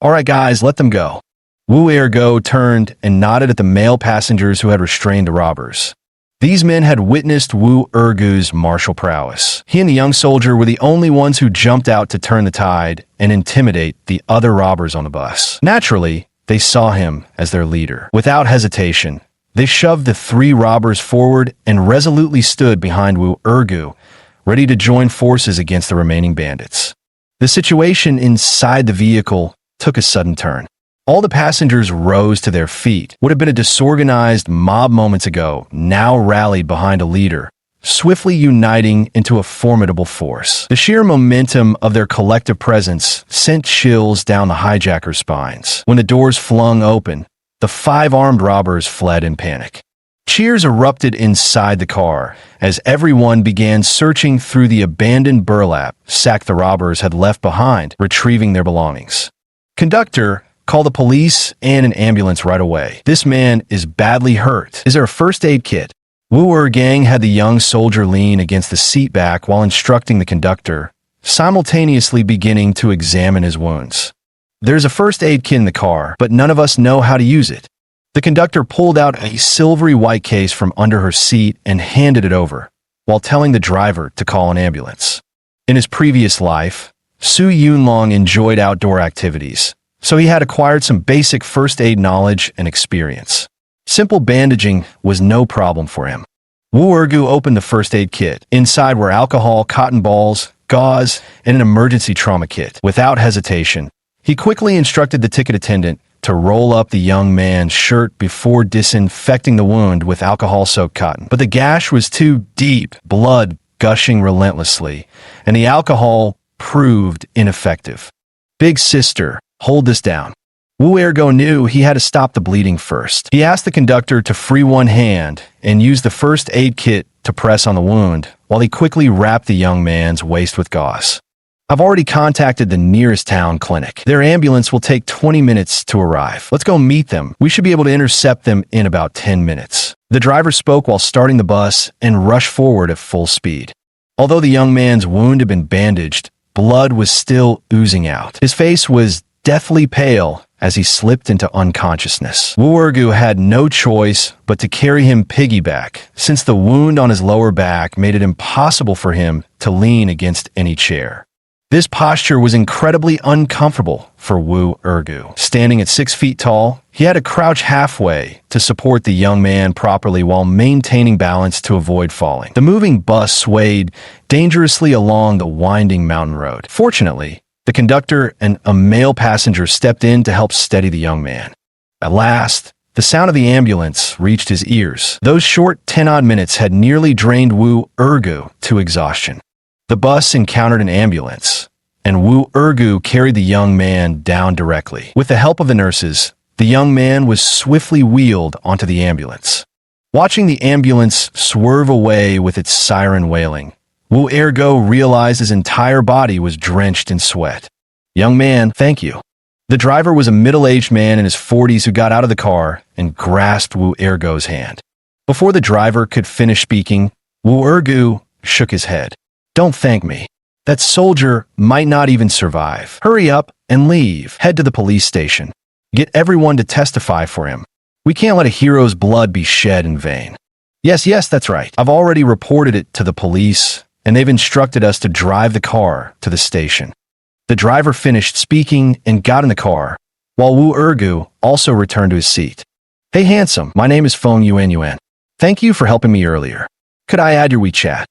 "All right, guys, let them go." Wu Ergo turned and nodded at the male passengers who had restrained the robbers. These men had witnessed Wu Ergu's martial prowess. He and the young soldier were the only ones who jumped out to turn the tide and intimidate the other robbers on the bus. Naturally, they saw him as their leader. Without hesitation, they shoved the three robbers forward and resolutely stood behind Wu Ergu, ready to join forces against the remaining bandits. The situation inside the vehicle took a sudden turn. All the passengers rose to their feet. What had been a disorganized mob moments ago now rallied behind a leader, swiftly uniting into a formidable force. The sheer momentum of their collective presence sent chills down the hijackers' spines. When the doors flung open, the five armed robbers fled in panic. Cheers erupted inside the car as everyone began searching through the abandoned burlap sack the robbers had left behind, retrieving their belongings. "Conductor, call the police and an ambulance right away. This man is badly hurt. Is there a first aid kit?" Wu Ergang had the young soldier lean against the seat back while instructing the conductor, simultaneously beginning to examine his wounds. "There's a first aid kit in the car, but none of us know how to use it." The conductor pulled out a silvery white case from under her seat and handed it over, while telling the driver to call an ambulance. In his previous life, Su Yunlong enjoyed outdoor activities, so he had acquired some basic first aid knowledge and experience. Simple bandaging was no problem for him. Wu Ergu opened the first aid kit. Inside were alcohol, cotton balls, gauze, and an emergency trauma kit. Without hesitation, he quickly instructed the ticket attendant to roll up the young man's shirt before disinfecting the wound with alcohol-soaked cotton. But the gash was too deep, blood gushing relentlessly, and the alcohol proved ineffective. "Big sister, hold this down." Wu Ergo knew he had to stop the bleeding first. He asked the conductor to free one hand and use the first aid kit to press on the wound, while he quickly wrapped the young man's waist with gauze. "I've already contacted the nearest town clinic. Their ambulance will take 20 minutes to arrive. Let's go meet them. We should be able to intercept them in about 10 minutes. The driver spoke while starting the bus and rushed forward at full speed. Although the young man's wound had been bandaged, blood was still oozing out. His face was deathly pale as he slipped into unconsciousness. Wu Ergu had no choice but to carry him piggyback, since the wound on his lower back made it impossible for him to lean against any chair. This posture was incredibly uncomfortable for Wu Ergu. Standing at 6 feet tall, he had to crouch halfway to support the young man properly while maintaining balance to avoid falling. The moving bus swayed dangerously along the winding mountain road. Fortunately, the conductor and a male passenger stepped in to help steady the young man. At last, the sound of the ambulance reached his ears. Those short 10-odd minutes had nearly drained Wu Ergu to exhaustion. The bus encountered an ambulance, and Wu Ergu carried the young man down directly. With the help of the nurses, the young man was swiftly wheeled onto the ambulance. Watching the ambulance swerve away with its siren wailing, Wu Ergo realized his entire body was drenched in sweat. "Young man, thank you." The driver was a middle-aged man in his 40s who got out of the car and grasped Wu Ergo's hand. Before the driver could finish speaking, Wu Ergu shook his head. "Don't thank me. That soldier might not even survive. Hurry up and leave. Head to the police station. Get everyone to testify for him. We can't let a hero's blood be shed in vain." Yes, that's right. I've already reported it to the police, and they've instructed us to drive the car to the station." The driver finished speaking and got in the car, while Wu Ergu also returned to his seat. "Hey, handsome, my name is Feng Yuan. Thank you for helping me earlier. Could I add your WeChat?"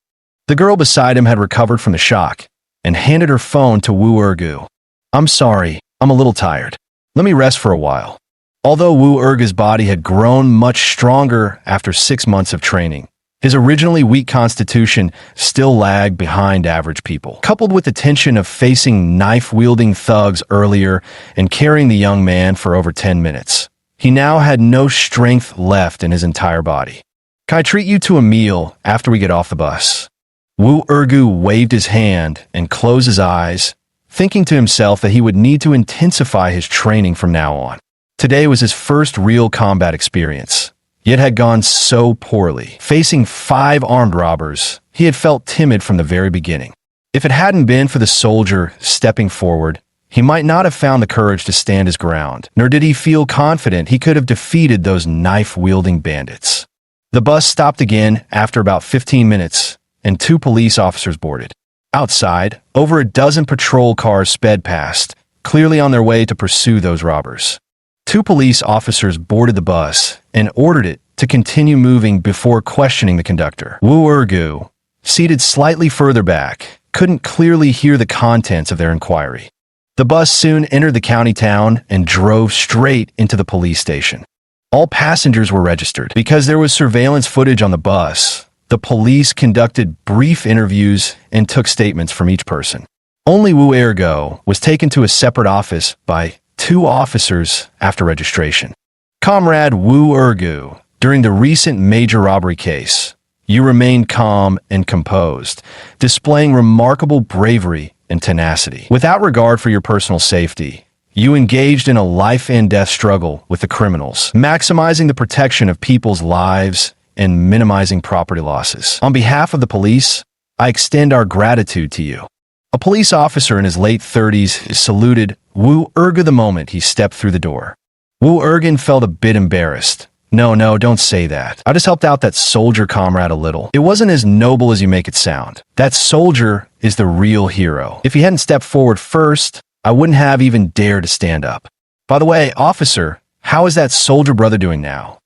The girl beside him had recovered from the shock and handed her phone to Wu Ergu. "I'm sorry, I'm a little tired. Let me rest for a while." Although Wu Erga's body had grown much stronger after 6 months of training, his originally weak constitution still lagged behind average people. Coupled with the tension of facing knife-wielding thugs earlier and carrying the young man for over 10 minutes, he now had no strength left in his entire body. "Can I treat you to a meal after we get off the bus?" Wu Ergu waved his hand and closed his eyes, thinking to himself that he would need to intensify his training from now on. Today was his first real combat experience, yet had gone so poorly. Facing 5 armed robbers, he had felt timid from the very beginning. If it hadn't been for the soldier stepping forward, he might not have found the courage to stand his ground, nor did he feel confident he could have defeated those knife-wielding bandits. The bus stopped again after about 15 minutes, and 2 police officers boarded. Outside, over a dozen patrol cars sped past, clearly on their way to pursue those robbers. 2 police officers boarded the bus and ordered it to continue moving before questioning the conductor. Wu Ergu, seated slightly further back, couldn't clearly hear the contents of their inquiry. The bus soon entered the county town and drove straight into the police station. All passengers were registered. Because there was surveillance footage on the bus, the police conducted brief interviews and took statements from each person. Only Wu Ergu was taken to a separate office by 2 officers after registration. "Comrade Wu Ergu, during the recent major robbery case, you remained calm and composed, displaying remarkable bravery and tenacity. Without regard for your personal safety, you engaged in a life-and-death struggle with the criminals, maximizing the protection of people's lives and minimizing property losses. On behalf of the police, I extend our gratitude to you." A police officer in his late 30s saluted Wu Ergu the moment he stepped through the door. Wu Ergen felt a bit embarrassed. No, don't say that. I just helped out that soldier comrade a little. It wasn't as noble as you make it sound. That soldier is the real hero. If he hadn't stepped forward first, I wouldn't have even dared to stand up. By the way, officer, how is that soldier brother doing now?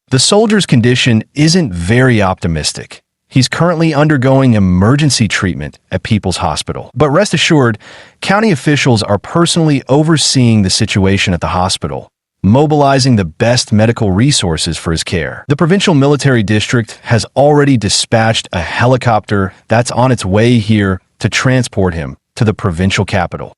The soldier's condition isn't very optimistic. He's currently undergoing emergency treatment at People's Hospital. But rest assured, county officials are personally overseeing the situation at the hospital, mobilizing the best medical resources for his care. The provincial military district has already dispatched a helicopter that's on its way here to transport him to the provincial capital.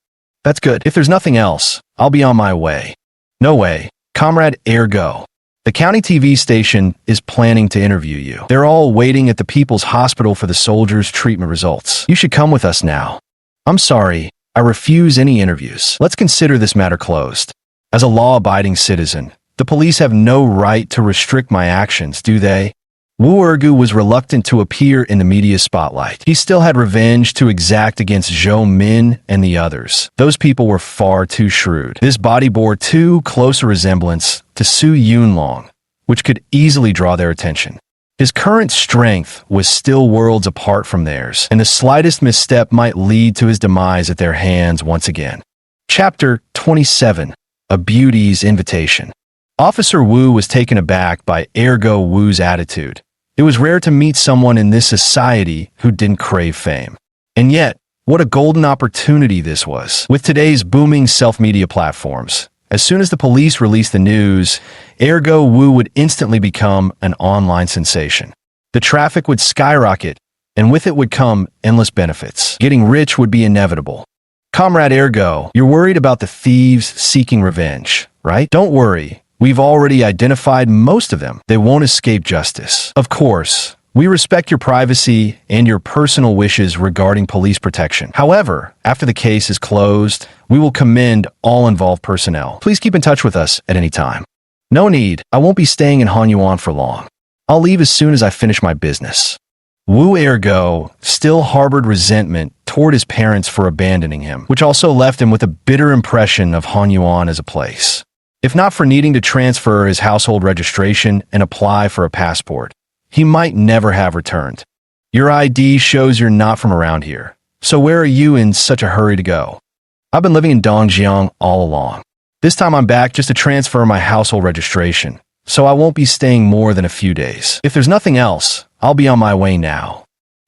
That's good. If there's nothing else, I'll be on my way. No way. Comrade Ergo. The county TV station is planning to interview you. They're all waiting at the People's Hospital for the soldiers' treatment results. You should come with us now. I'm sorry, I refuse any interviews. Let's consider this matter closed. As a law-abiding citizen, the police have no right to restrict my actions, do they? Wu Ergu was reluctant to appear in the media spotlight. He still had revenge to exact against Zhou Min and the others. Those people were far too shrewd. This body bore too close a resemblance to Su Yunlong, which could easily draw their attention. His current strength was still worlds apart from theirs, and the slightest misstep might lead to his demise at their hands once again. Chapter 27. A Beauty's Invitation. Officer Wu was taken aback by Ergo Wu's attitude. It was rare to meet someone in this society who didn't crave fame. And yet, what a golden opportunity this was. With today's booming self-media platforms, as soon as the police released the news, Ergo Wu would instantly become an online sensation. The traffic would skyrocket, and with it would come endless benefits. Getting rich would be inevitable. Comrade Ergo, you're worried about the thieves seeking revenge, right? Don't worry. We've already identified most of them. They won't escape justice. Of course, we respect your privacy and your personal wishes regarding police protection. However, after the case is closed, we will commend all involved personnel. Please keep in touch with us at any time. No need. I won't be staying in Hanyuan for long. I'll leave as soon as I finish my business. Wu Ergo still harbored resentment toward his parents for abandoning him, which also left him with a bitter impression of Hanyuan as a place. If not for needing to transfer his household registration and apply for a passport, he might never have returned. Your ID shows you're not from around here, so where are you in such a hurry to go? I've been living in Dongjiang all along. This time I'm back just to transfer my household registration, so I won't be staying more than a few days. If there's nothing else, I'll be on my way now.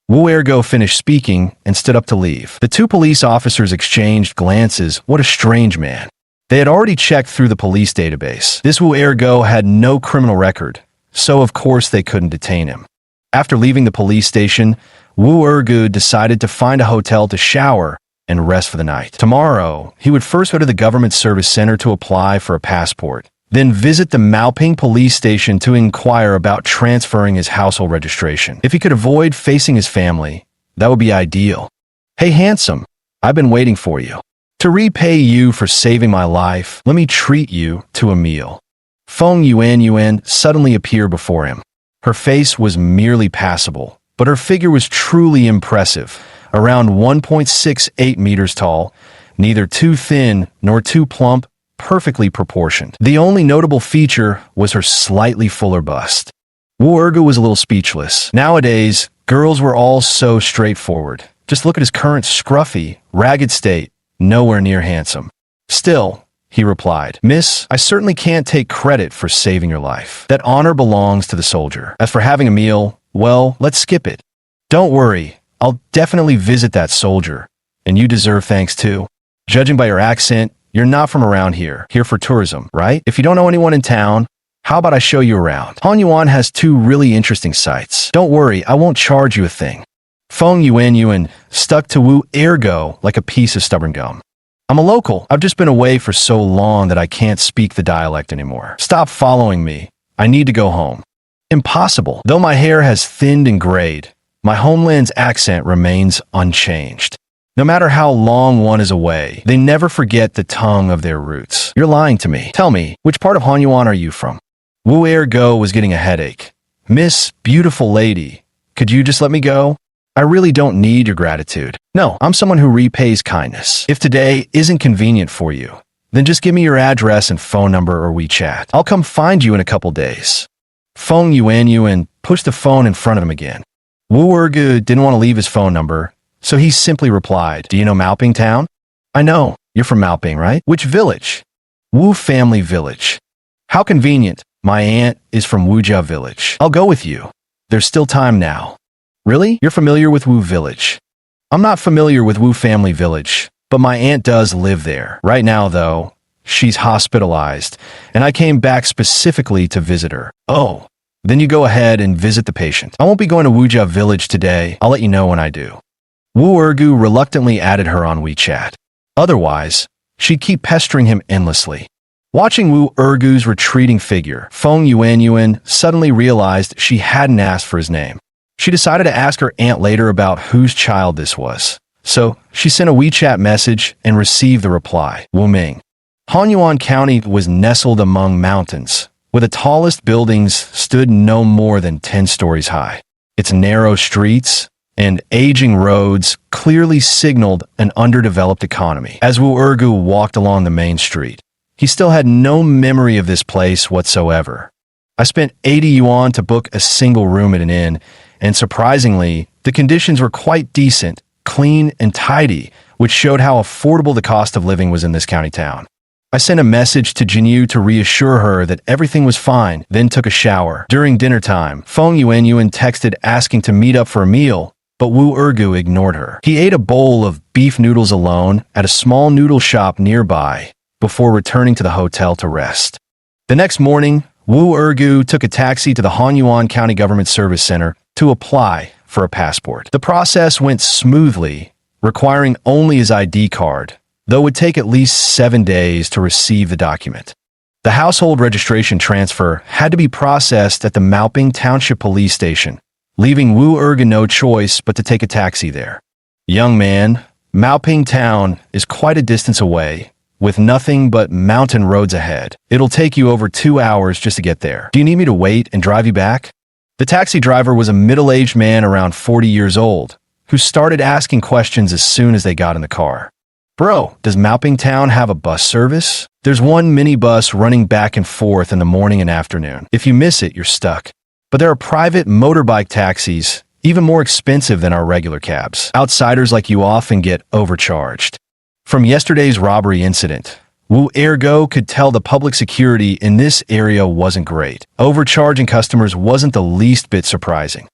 Wu Ergo finished speaking and stood up to leave. The 2 police officers exchanged glances. What a strange man. They had already checked through the police database. This Wu Ergo had no criminal record, so of course they couldn't detain him. After leaving the police station, Wu Ergu decided to find a hotel to shower and rest for the night. Tomorrow, he would first go to the government service center to apply for a passport, then visit the Maoping police station to inquire about transferring his household registration. If he could avoid facing his family, that would be ideal. Hey, handsome, I've been waiting for you. To repay you for saving my life, let me treat you to a meal. Feng Yuan suddenly appeared before him. Her face was merely passable, but her figure was truly impressive, around 1.68 meters tall, neither too thin nor too plump, perfectly proportioned. The only notable feature was her slightly fuller bust. Wu Ergu was a little speechless. Nowadays, girls were all so straightforward. Just look at his current scruffy, ragged state, nowhere near handsome. Still, he replied, Miss, I certainly can't take credit for saving your life. That honor belongs to the soldier. As for having a meal, well, let's skip it. Don't worry, I'll definitely visit that soldier, and you deserve thanks too. Judging by your accent, you're not from around here for tourism, right? If you don't know anyone in town, how about I show you around? Hanyuan has 2 really interesting sites. Don't worry, I won't charge you a thing. Feng Yuan stuck to Wu Ergo like a piece of stubborn gum. I'm a local. I've just been away for so long that I can't speak the dialect anymore. Stop following me. I need to go home. Impossible. Though my hair has thinned and grayed, my homeland's accent remains unchanged. No matter how long one is away, they never forget the tongue of their roots. You're lying to me. Tell me, which part of Hanyuan are you from? Wu Ergo was getting a headache. Miss, beautiful lady, could you just let me go? I really don't need your gratitude. No, I'm someone who repays kindness. If today isn't convenient for you, then just give me your address and phone number or WeChat. I'll come find you in a couple days. Feng Yuan pushed the phone in front of him again. Wu Ergu didn't want to leave his phone number, so he simply replied, Do you know Maoping Town? I know. You're from Maoping, right? Which village? Wu Family Village. How convenient. My aunt is from Wujia Village. I'll go with you. There's still time now. Really? You're familiar with Wu Village? I'm not familiar with Wu Family Village, but my aunt does live there. Right now, though, she's hospitalized, and I came back specifically to visit her. Oh, then you go ahead and visit the patient. I won't be going to Wujia Village today. I'll let you know when I do. Wu Ergu reluctantly added her on WeChat. Otherwise, she'd keep pestering him endlessly. Watching Wu Ergu's retreating figure, Feng Yuan suddenly realized she hadn't asked for his name. She decided to ask her aunt later about whose child this was. So, she sent a WeChat message and received the reply, Wu Ming. Hanyuan County was nestled among mountains, where the tallest buildings stood no more than 10 stories high. Its narrow streets and aging roads clearly signaled an underdeveloped economy. As Wu Ergu walked along the main street, he still had no memory of this place whatsoever. I spent 80 yuan to book a single room at an inn, and surprisingly, the conditions were quite decent, clean, and tidy, which showed how affordable the cost of living was in this county town. I sent a message to Jinyu to reassure her that everything was fine, then took a shower. During dinner time, Feng Yuan texted asking to meet up for a meal, but Wu Ergu ignored her. He ate a bowl of beef noodles alone at a small noodle shop nearby before returning to the hotel to rest. The next morning, Wu Ergu took a taxi to the Hanyuan County Government Service Center to apply for a passport. The process went smoothly, requiring only his ID card, though it would take at least 7 days to receive the document. The household registration transfer had to be processed at the Maoping Township Police Station, leaving Wu Ergu no choice but to take a taxi there. Young man, Maoping Town is quite a distance away, with nothing but mountain roads ahead. It'll take you over 2 hours just to get there. Do you need me to wait and drive you back? The taxi driver was a middle-aged man around 40 years old, who started asking questions as soon as they got in the car. Bro, does Maoping Town have a bus service? There's one minibus running back and forth in the morning and afternoon. If you miss it, you're stuck. But there are private motorbike taxis, even more expensive than our regular cabs. Outsiders like you often get overcharged. From yesterday's robbery incident, Wu Ergo could tell the public security in this area wasn't great. Overcharging customers wasn't the least bit surprising.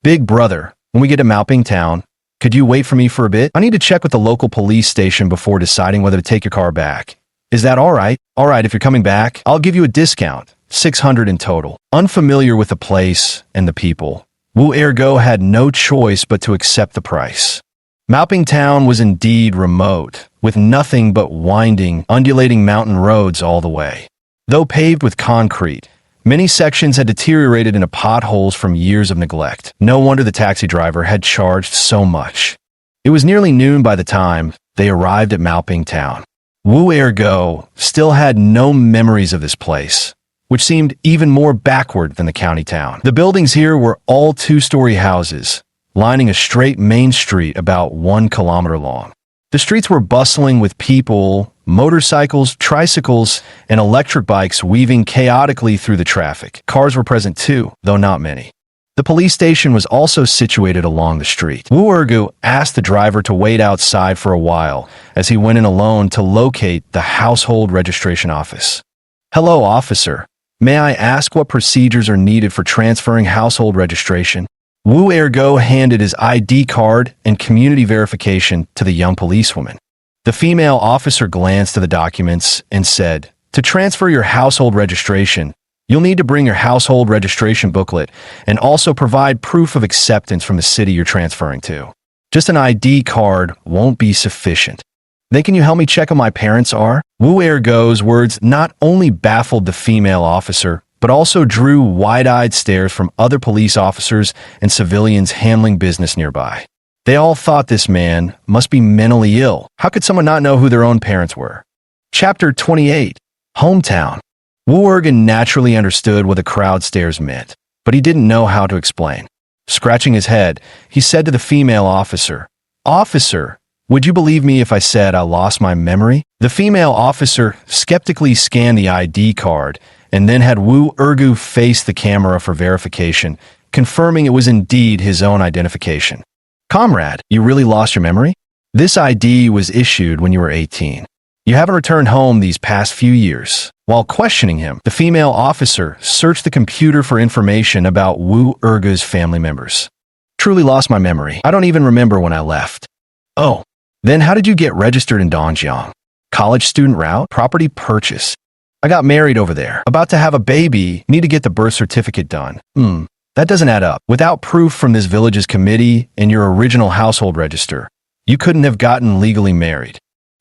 Big brother, when we get to Maoping Town, could you wait for me for a bit? I need to check with the local police station before deciding whether to take your car back. Is that all right? All right, if you're coming back, I'll give you a discount. 600 in total. Unfamiliar with the place and the people, Wu Ergo had no choice but to accept the price. Maoping Town was indeed remote, with nothing but winding, undulating mountain roads all the way. Though paved with concrete, many sections had deteriorated into potholes from years of neglect. No wonder the taxi driver had charged so much. It was nearly noon by the time they arrived at Maoping Town. Wu Ergo still had no memories of this place, which seemed even more backward than the county town. The buildings here were all two-story houses, lining a straight main street about 1 kilometer long. The streets were bustling with people, motorcycles, tricycles, and electric bikes weaving chaotically through the traffic. Cars were present too, though not many. The police station was also situated along the street. Wu Ergu asked the driver to wait outside for a while as he went in alone to locate the household registration office. "Hello, officer. May I ask what procedures are needed for transferring household registration?" Wu Ergo handed his ID card and community verification to the young policewoman. The female officer glanced at the documents and said, "To transfer your household registration, you'll need to bring your household registration booklet and also provide proof of acceptance from the city you're transferring to. Just an ID card won't be sufficient. Then can you help me check on my parents are?" Wu Ergo's words not only baffled the female officer, but also drew wide-eyed stares from other police officers and civilians handling business nearby. They all thought this man must be mentally ill. How could someone not know who their own parents were? Chapter 28. Hometown. Wu Ergen naturally understood what the crowd stares meant, but he didn't know how to explain. Scratching his head, he said to the female officer, "Officer, would you believe me if I said I lost my memory?" The female officer skeptically scanned the ID card and then had Wu Ergu face the camera for verification, confirming it was indeed his own identification. "Comrade, you really lost your memory? This ID was issued when you were 18. You haven't returned home these past few years." While questioning him, the female officer searched the computer for information about Wu Ergu's family members. "Truly lost my memory. I don't even remember when I left." "Oh, then how did you get registered in Dongjiang? College student route? Property purchase? I got married over there. About to have a baby, need to get the birth certificate done. That doesn't add up. Without proof from this village's committee and your original household register, you couldn't have gotten legally married.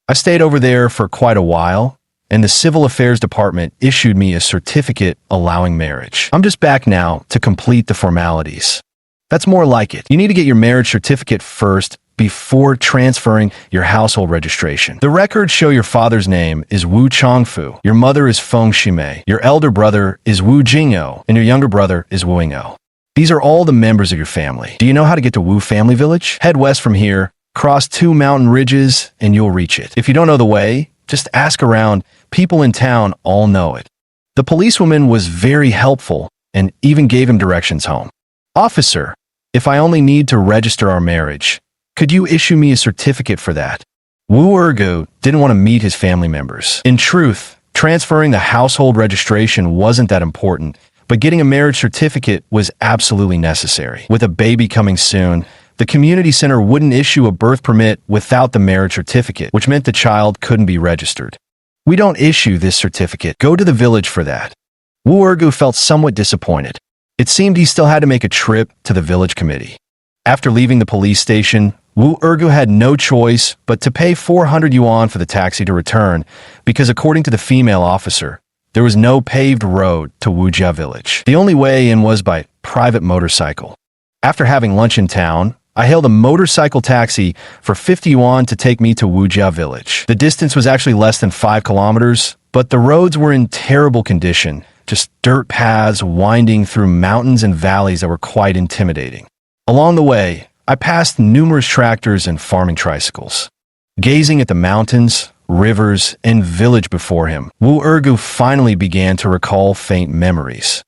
I stayed over there for quite a while, and the Civil Affairs Department issued me a certificate allowing marriage. I'm just back now to complete the formalities." "That's more like it. You need to get your marriage certificate first before transferring your household registration. The records show your father's name is Wu Chongfu, your mother is Feng Shimei, your elder brother is Wu Jingyo, and your younger brother is Wu Yingyo. These are all the members of your family. Do you know how to get to Wu Family Village? Head west from here, cross 2 mountain ridges, and you'll reach it. If you don't know the way, just ask around. People in town all know it." The policewoman was very helpful and even gave him directions home. "Officer, if I only need to register our marriage, could you issue me a certificate for that?" Wu Ergu didn't want to meet his family members. In truth, transferring the household registration wasn't that important, but getting a marriage certificate was absolutely necessary. With a baby coming soon, the community center wouldn't issue a birth permit without the marriage certificate, which meant the child couldn't be registered. "We don't issue this certificate. Go to the village for that." Wu Ergu felt somewhat disappointed. It seemed he still had to make a trip to the village committee. After leaving the police station, Wu Ergu had no choice but to pay 400 yuan for the taxi to return, because according to the female officer, there was no paved road to Wujia village. The only way in was by private motorcycle. After having lunch in town, I hailed a motorcycle taxi for 50 yuan to take me to Wujia village. The distance was actually less than 5 kilometers, but the roads were in terrible condition, just dirt paths winding through mountains and valleys that were quite intimidating. Along the way, I passed numerous tractors and farming tricycles. Gazing at the mountains, rivers, and village before him, Wu Ergu finally began to recall faint memories.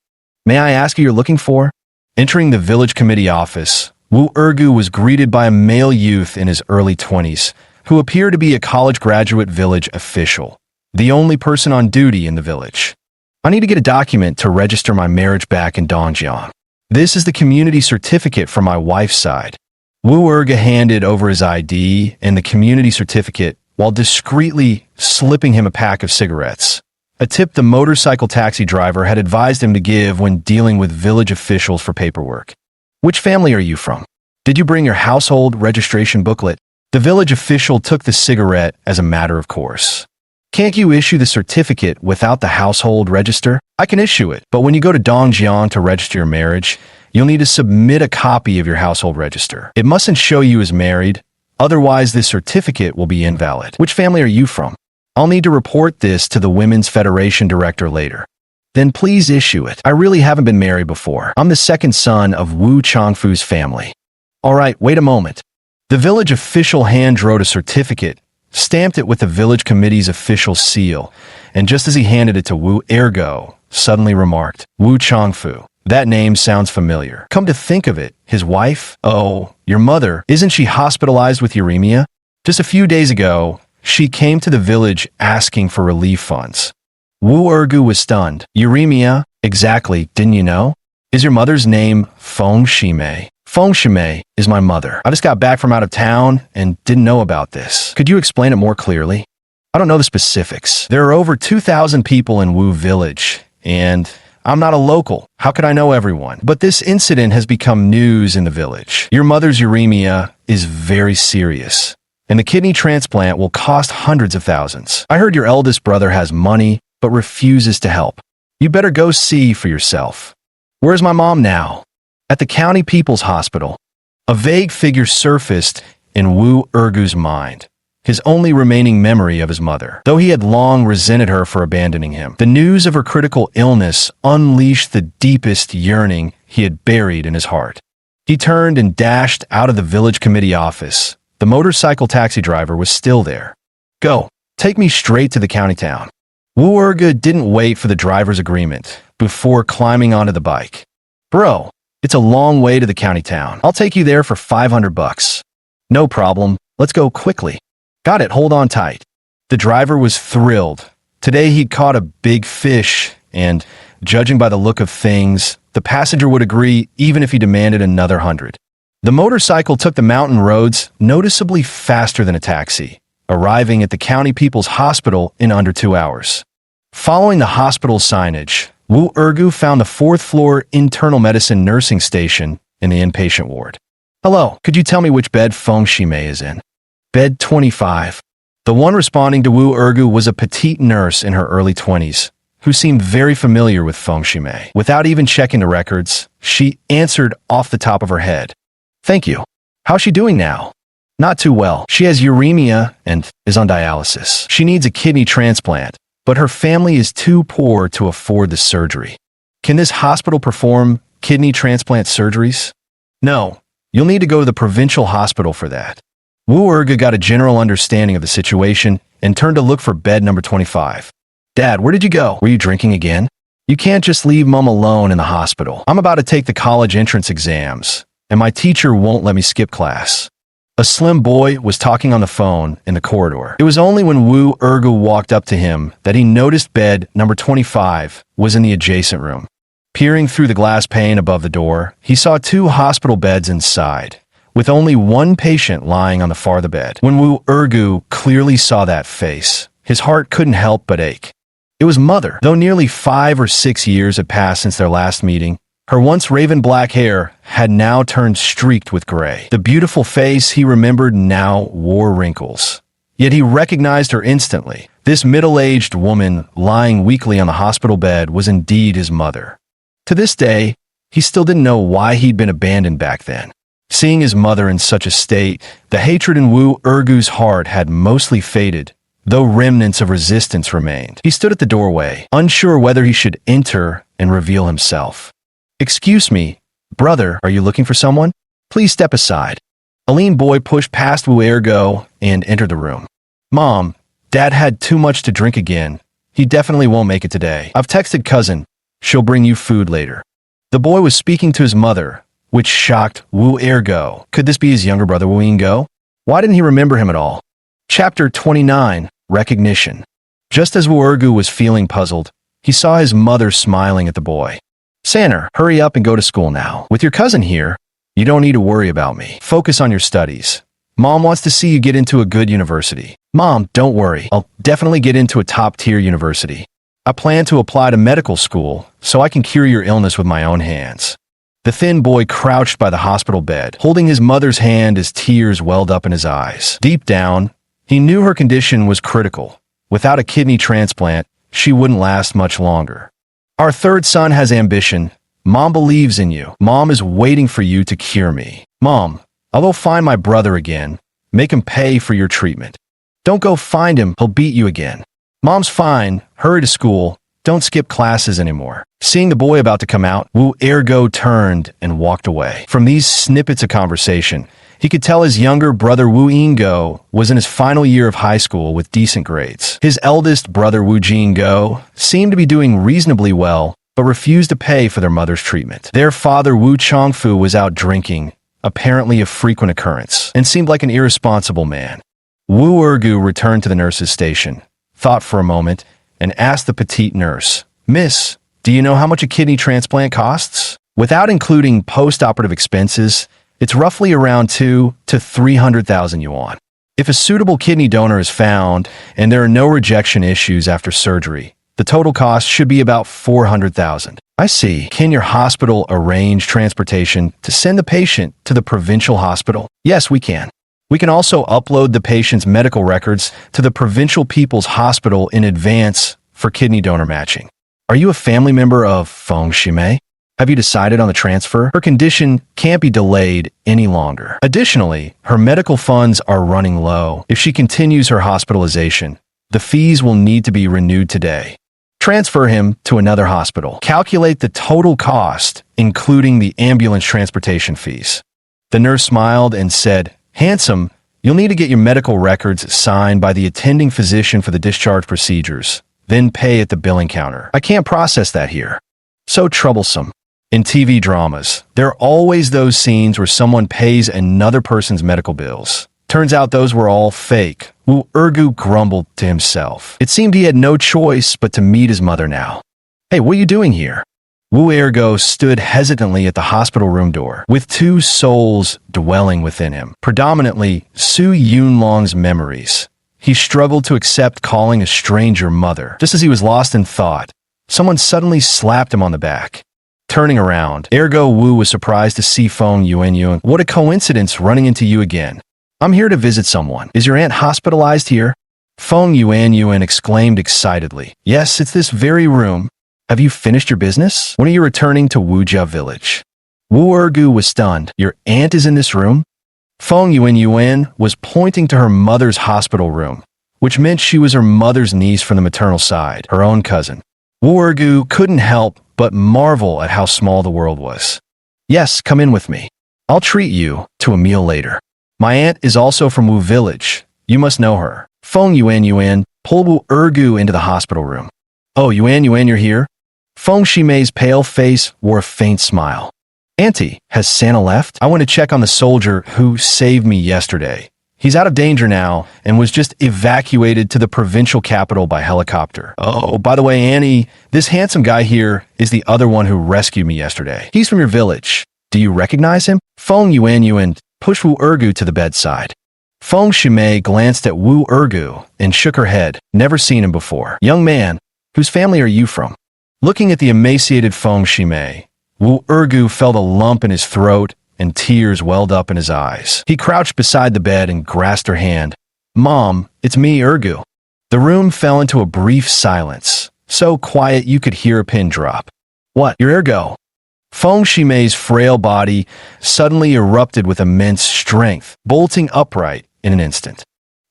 "May I ask who you're looking for?" Entering the village committee office, Wu Ergu was greeted by a male youth in his early 20s, who appeared to be a college graduate village official, the only person on duty in the village. "I need to get a document to register my marriage back in Dongjiang. This is the community certificate from my wife's side." Wu Ergu handed over his ID and the community certificate while discreetly slipping him a pack of cigarettes. A tip the motorcycle taxi driver had advised him to give when dealing with village officials for paperwork. Which family are you from? Did you bring your household registration booklet? The village official took the cigarette as a matter of course. Can't you issue the certificate without the household register? I can issue it, but when you go to Dongjiang to register your marriage, you'll need to submit a copy of your household register. It mustn't show you as married, otherwise this certificate will be invalid. Which family are you from? I'll need to report this to the Women's Federation director later. Then please issue it. I really haven't been married before. I'm the second son of Wu Changfu's family. All right, wait a moment. The village official hand-wrote a certificate, stamped it with the village committee's official seal, and just as he handed it to Wu Ergo, suddenly remarked, Wu Changfu. That name sounds familiar. Come to think of it, his wife? Oh, your mother. Isn't she hospitalized with uremia? Just a few days ago, she came to the village asking for relief funds. Wu Ergu was stunned. Uremia? Exactly, didn't you know? Is your mother's name Feng Shimei? Feng Shimei is my mother. I just got back from out of town and didn't know about this. Could you explain it more clearly? I don't know the specifics. There are over 2,000 people in Wu Village, and I'm not a local. How could I know everyone? But this incident has become news in the village. Your mother's uremia is very serious, and the kidney transplant will cost hundreds of thousands. I heard your eldest brother has money, but refuses to help. You better go see for yourself. Where's my mom now? At the County People's Hospital. A vague figure surfaced in Wu Ergu's mind, his only remaining memory of his mother. Though he had long resented her for abandoning him, the news of her critical illness unleashed the deepest yearning he had buried in his heart. He turned and dashed out of the village committee office. The motorcycle taxi driver was still there. Go, take me straight to the county town. Wu Ergu didn't wait for the driver's agreement before climbing onto the bike. Bro, it's a long way to the county town. I'll take you there for 500 bucks. No problem. Let's go quickly. Got it. Hold on tight. The driver was thrilled. Today he'd caught a big fish, and judging by the look of things, the passenger would agree even if he demanded another 100. The motorcycle took the mountain roads noticeably faster than a taxi, arriving at the County People's Hospital in under 2 hours. Following the hospital's signage, Wu Ergu found the 4th-floor internal medicine nursing station in the inpatient ward. Hello, could you tell me which bed Feng Shimei is in? Bed 25. The one responding to Wu Ergu was a petite nurse in her early 20s, who seemed very familiar with Feng Shimei. Without even checking the records, she answered off the top of her head. Thank you. How's she doing now? Not too well. She has uremia and is on dialysis. She needs a kidney transplant, but her family is too poor to afford the surgery. Can this hospital perform kidney transplant surgeries? No, you'll need to go to the provincial hospital for that. Wu Ergu got a general understanding of the situation and turned to look for bed number 25. Dad, where did you go? Were you drinking again? You can't just leave Mom alone in the hospital. I'm about to take the college entrance exams, and my teacher won't let me skip class. A slim boy was talking on the phone in the corridor. It was only when Wu Ergu walked up to him that he noticed bed number 25 was in the adjacent room. Peering through the glass pane above the door, he saw 2 hospital beds inside, with only one patient lying on the farther bed. When Wu Ergu clearly saw that face, his heart couldn't help but ache. It was Mother. Though nearly 5 or 6 years had passed since their last meeting, her once raven black hair had now turned streaked with gray. The beautiful face he remembered now wore wrinkles. Yet he recognized her instantly. This middle-aged woman lying weakly on the hospital bed was indeed his mother. To this day, he still didn't know why he'd been abandoned back then. Seeing his mother in such a state, the hatred in Wu Ergu's heart had mostly faded, though remnants of resistance remained. He stood at the doorway, unsure whether he should enter and reveal himself. Excuse me, brother, are you looking for someone? Please step aside. A lean boy pushed past Wu Ergu and entered the room. Mom, Dad had too much to drink again. He definitely won't make it today. I've texted cousin. She'll bring you food later. The boy was speaking to his mother, which shocked Wu Ergu. Could this be his younger brother Wu Yinggo? Why didn't he remember him at all? Chapter 29, Recognition. Just as Wu Ergu was feeling puzzled, he saw his mother smiling at the boy. Sanner, hurry up and go to school now. With your cousin here, you don't need to worry about me. Focus on your studies. Mom wants to see you get into a good university. Mom, don't worry. I'll definitely get into a top-tier university. I plan to apply to medical school so I can cure your illness with my own hands. The thin boy crouched by the hospital bed, holding his mother's hand as tears welled up in his eyes. Deep down, he knew her condition was critical. Without a kidney transplant, she wouldn't last much longer. Our third son has ambition. Mom believes in you. Mom is waiting for you to cure me. Mom, I'll go find my brother again. Make him pay for your treatment. Don't go find him. He'll beat you again. Mom's fine. Hurry to school. Don't skip classes anymore. Seeing the boy about to come out, Wu Ergo turned and walked away. From these snippets of conversation, he could tell his younger brother Wu Yinggo was in his final year of high school with decent grades. His eldest brother Wu Jinggo seemed to be doing reasonably well, but refused to pay for their mother's treatment. Their father Wu Chongfu was out drinking, apparently a frequent occurrence, and seemed like an irresponsible man. Wu Ergu returned to the nurse's station, thought for a moment, and asked the petite nurse, "Miss, do you know how much a kidney transplant costs?" Without including post-operative expenses, it's roughly around 2 to 300,000 yuan. If a suitable kidney donor is found and there are no rejection issues after surgery, the total cost should be about 400,000. I see. Can your hospital arrange transportation to send the patient to the provincial hospital? Yes, we can. We can also upload the patient's medical records to the Provincial People's Hospital in advance for kidney donor matching. Are you a family member of Feng Shimei? Have you decided on the transfer? Her condition can't be delayed any longer. Additionally, her medical funds are running low. If she continues her hospitalization, the fees will need to be renewed today. Transfer him to another hospital. Calculate the total cost, including the ambulance transportation fees. The nurse smiled and said, "Handsome, you'll need to get your medical records signed by the attending physician for the discharge procedures, then pay at the billing counter. I can't process that here." So troublesome. In TV dramas, there are always those scenes where someone pays another person's medical bills. Turns out those were all fake. Wu Ergu grumbled to himself. It seemed he had no choice but to meet his mother now. "Hey, what are you doing here?" Wu Ergo stood hesitantly at the hospital room door, with two souls dwelling within him, predominantly Su Yunlong's memories. He struggled to accept calling a stranger mother. Just as he was lost in thought, someone suddenly slapped him on the back. Turning around, Ergo Wu was surprised to see Feng Yuanyuan. "What a coincidence running into you again. I'm here to visit someone. Is your aunt hospitalized here?" Feng Yuanyuan exclaimed excitedly. "Yes, it's this very room. Have you finished your business? When are you returning to Wujia village?" Wu Ergu was stunned. "Your aunt is in this room?" Feng Yuanyuan was pointing to her mother's hospital room, which meant she was her mother's niece from the maternal side, her own cousin. Wu Ergu couldn't help but marvel at how small the world was. "Yes, come in with me. I'll treat you to a meal later. My aunt is also from Wu village. You must know her." Feng Yuanyuan pulled Wu Ergu into the hospital room. "Oh, Yuanyuan, you're here?" Feng Shimei's pale face wore a faint smile. "Auntie, has Santa left? I want to check on the soldier who saved me yesterday. He's out of danger now and was just evacuated to the provincial capital by helicopter. Oh, by the way, Annie, this handsome guy here is the other one who rescued me yesterday. He's from your village. Do you recognize him?" Feng Yuanyuan pushed Wu Ergu to the bedside. Feng Shimei glanced at Wu Ergu and shook her head. "Never seen him before. Young man, whose family are you from?" Looking at the emaciated Feng Shimei, Wu Ergu felt a lump in his throat and tears welled up in his eyes. He crouched beside the bed and grasped her hand. "Mom, it's me, Ergu." The room fell into a brief silence, so quiet you could hear a pin drop. "What, you're Ergo?" Feng Shimei's frail body suddenly erupted with immense strength, bolting upright in an instant.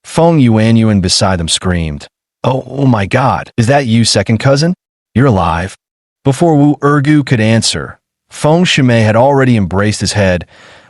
Feng Yuanyuan beside them screamed, Oh my God, is that you, second cousin? You're alive." Before Wu Ergu could answer, Feng Shimei had already embraced his head,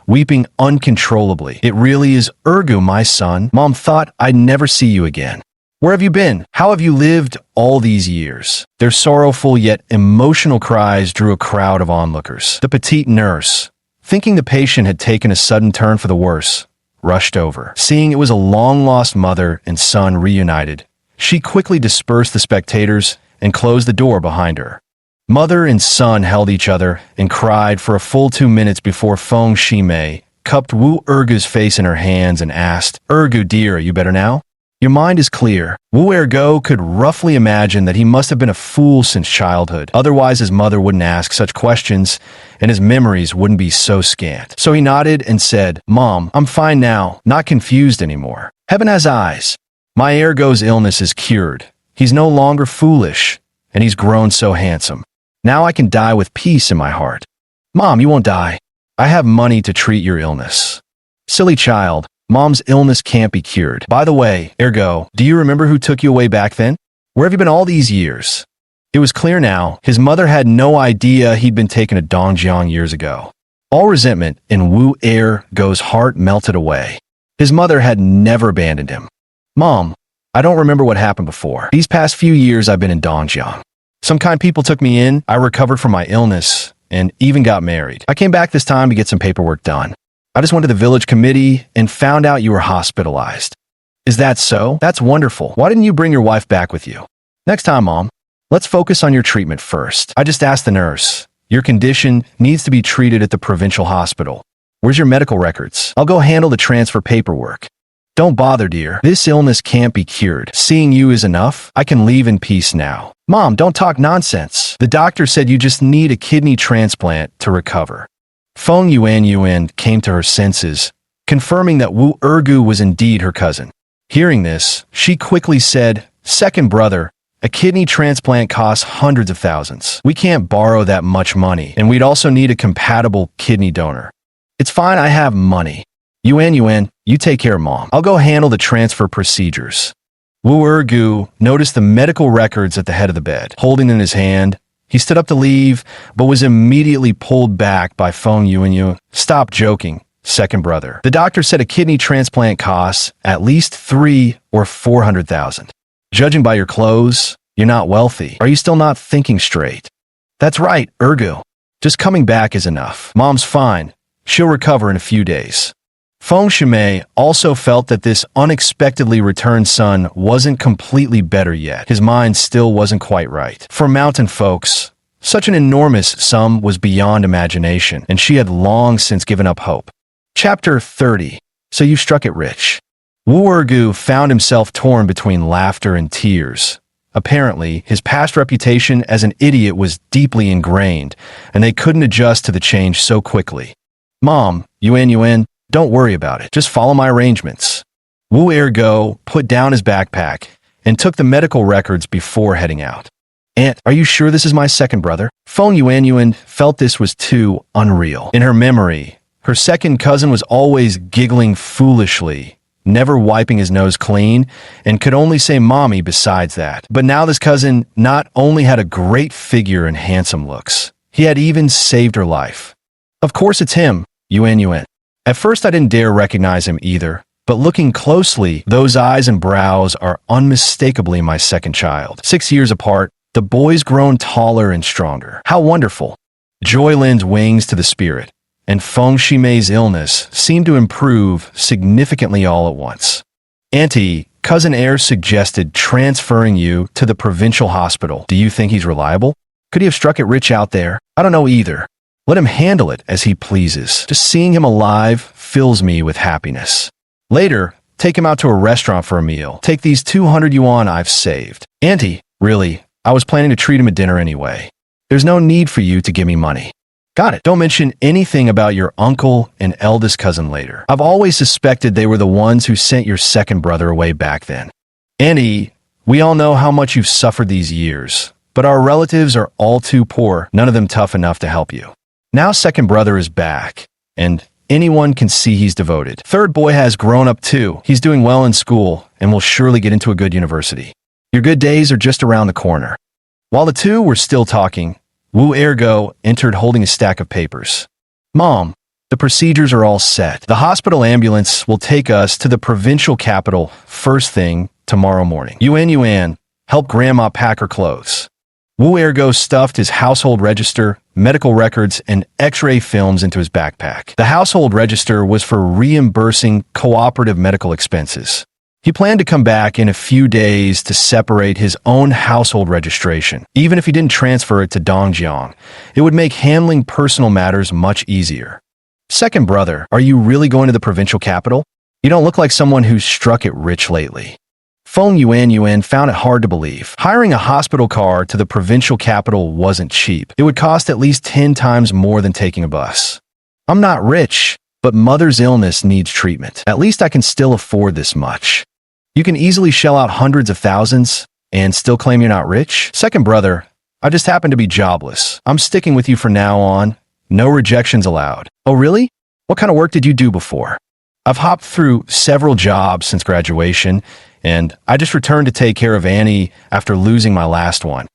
weeping uncontrollably. "It really is Ergu, my son. Mom thought I'd never see you again. Where have you been? How have you lived all these years?" Their sorrowful yet emotional cries drew a crowd of onlookers. The petite nurse, thinking the patient had taken a sudden turn for the worse, rushed over. Seeing it was a long-lost mother and son reunited, she quickly dispersed the spectators and closed the door behind her. Mother and son held each other and cried for a full 2 minutes before Feng Shimei cupped Wu Ergu's face in her hands and asked, "Ergu dear, are you better now? Your mind is clear." Wu Ergo could roughly imagine that he must have been a fool since childhood. Otherwise, his mother wouldn't ask such questions, and his memories wouldn't be so scant. So he nodded and said, "Mom, I'm fine now, not confused anymore. Heaven has eyes. My Ergo's illness is cured. He's no longer foolish, and he's grown so handsome. Now I can die with peace in my heart." "Mom, you won't die. I have money to treat your illness." "Silly child. Mom's illness can't be cured. By the way, Ergo, do you remember who took you away back then? Where have you been all these years?" It was clear now. His mother had no idea he'd been taken to Dongjiang years ago. All resentment in Wu Ergo's heart melted away. His mother had never abandoned him. "Mom, I don't remember what happened before. These past few years I've been in Dongjiang. Some kind people took me in, I recovered from my illness, and even got married. I came back this time to get some paperwork done. I just went to the village committee and found out you were hospitalized." "Is that so? That's wonderful. Why didn't you bring your wife back with you?" "Next time, Mom. Let's focus on your treatment first. I just asked the nurse. Your condition needs to be treated at the provincial hospital. Where's your medical records? I'll go handle the transfer paperwork." "Don't bother, dear. This illness can't be cured. Seeing you is enough. I can leave in peace now." "Mom, don't talk nonsense. The doctor said you just need a kidney transplant to recover." Feng Yuan came to her senses, confirming that Wu Ergu was indeed her cousin. Hearing this, she quickly said, "Second brother, a kidney transplant costs hundreds of thousands. We can't borrow that much money, and we'd also need a compatible kidney donor." "It's fine, I have money. Yuan, you take care of Mom. I'll go handle the transfer procedures." Wu Ergu noticed the medical records at the head of the bed. Holding them in his hand, he stood up to leave, but was immediately pulled back by Feng Yuan. "Stop joking, second brother. The doctor said a kidney transplant costs at least 3 or 400,000. Judging by your clothes, you're not wealthy. Are you still not thinking straight?" "That's right, Ergu. Just coming back is enough. Mom's fine. She'll recover in a few days." Feng Shumei also felt that this unexpectedly returned son wasn't completely better yet. His mind still wasn't quite right. For mountain folks, such an enormous sum was beyond imagination, and she had long since given up hope. Chapter 30. So you struck it rich. Wu Ergu found himself torn between laughter and tears. Apparently, his past reputation as an idiot was deeply ingrained, and they couldn't adjust to the change so quickly. "Mom, Yuan, don't worry about it. Just follow my arrangements." Wu Ergo put down his backpack and took the medical records before heading out. "Aunt, are you sure this is my second brother?" Feng Yuan felt this was too unreal. In her memory, her second cousin was always giggling foolishly, never wiping his nose clean, and could only say mommy besides that. But now this cousin not only had a great figure and handsome looks, he had even saved her life. "Of course it's him, Yuan. At first I didn't dare recognize him either, but looking closely, those eyes and brows are unmistakably my second child. 6 years apart, the boy's grown taller and stronger. How wonderful." Joy lends wings to the spirit, and Feng Shumei's illness seemed to improve significantly all at once. "Auntie, Cousin Air suggested transferring you to the provincial hospital. Do you think he's reliable? Could he have struck it rich out there? I don't know either. Let him handle it as he pleases. Just seeing him alive fills me with happiness. Later, take him out to a restaurant for a meal. Take these 200 yuan I've saved." "Auntie, really, I was planning to treat him at dinner anyway. There's no need for you to give me money." "Got it. Don't mention anything about your uncle and eldest cousin later. I've always suspected they were the ones who sent your second brother away back then. Auntie, we all know how much you've suffered these years, but our relatives are all too poor, none of them tough enough to help you. Now second brother is back, and anyone can see he's devoted. Third boy has grown up too. He's doing well in school and will surely get into a good university. Your good days are just around the corner." While the two were still talking, Wu Ergo entered holding a stack of papers. "Mom, the procedures are all set. The hospital ambulance will take us to the provincial capital first thing tomorrow morning. Yuan, help Grandma pack her clothes." Wu Ergo stuffed his household register, medical records, and x-ray films into his backpack. The household register was for reimbursing cooperative medical expenses. He planned to come back in a few days to separate his own household registration. Even if he didn't transfer it to Dongjiang, it would make handling personal matters much easier. Second brother, are you really going to the provincial capital? You don't look like someone who's struck it rich lately. Feng Yuan found it hard to believe. Hiring a hospital car to the provincial capital wasn't cheap. It would cost at least 10 times more than taking a bus. I'm not rich, but mother's illness needs treatment. At least I can still afford this much. You can easily shell out hundreds of thousands and still claim you're not rich? Second brother, I just happen to be jobless. I'm sticking with you from now on. No rejections allowed. Oh, really? What kind of work did you do before? I've hopped through several jobs since graduation, and I just returned to take care of Annie after losing my last one.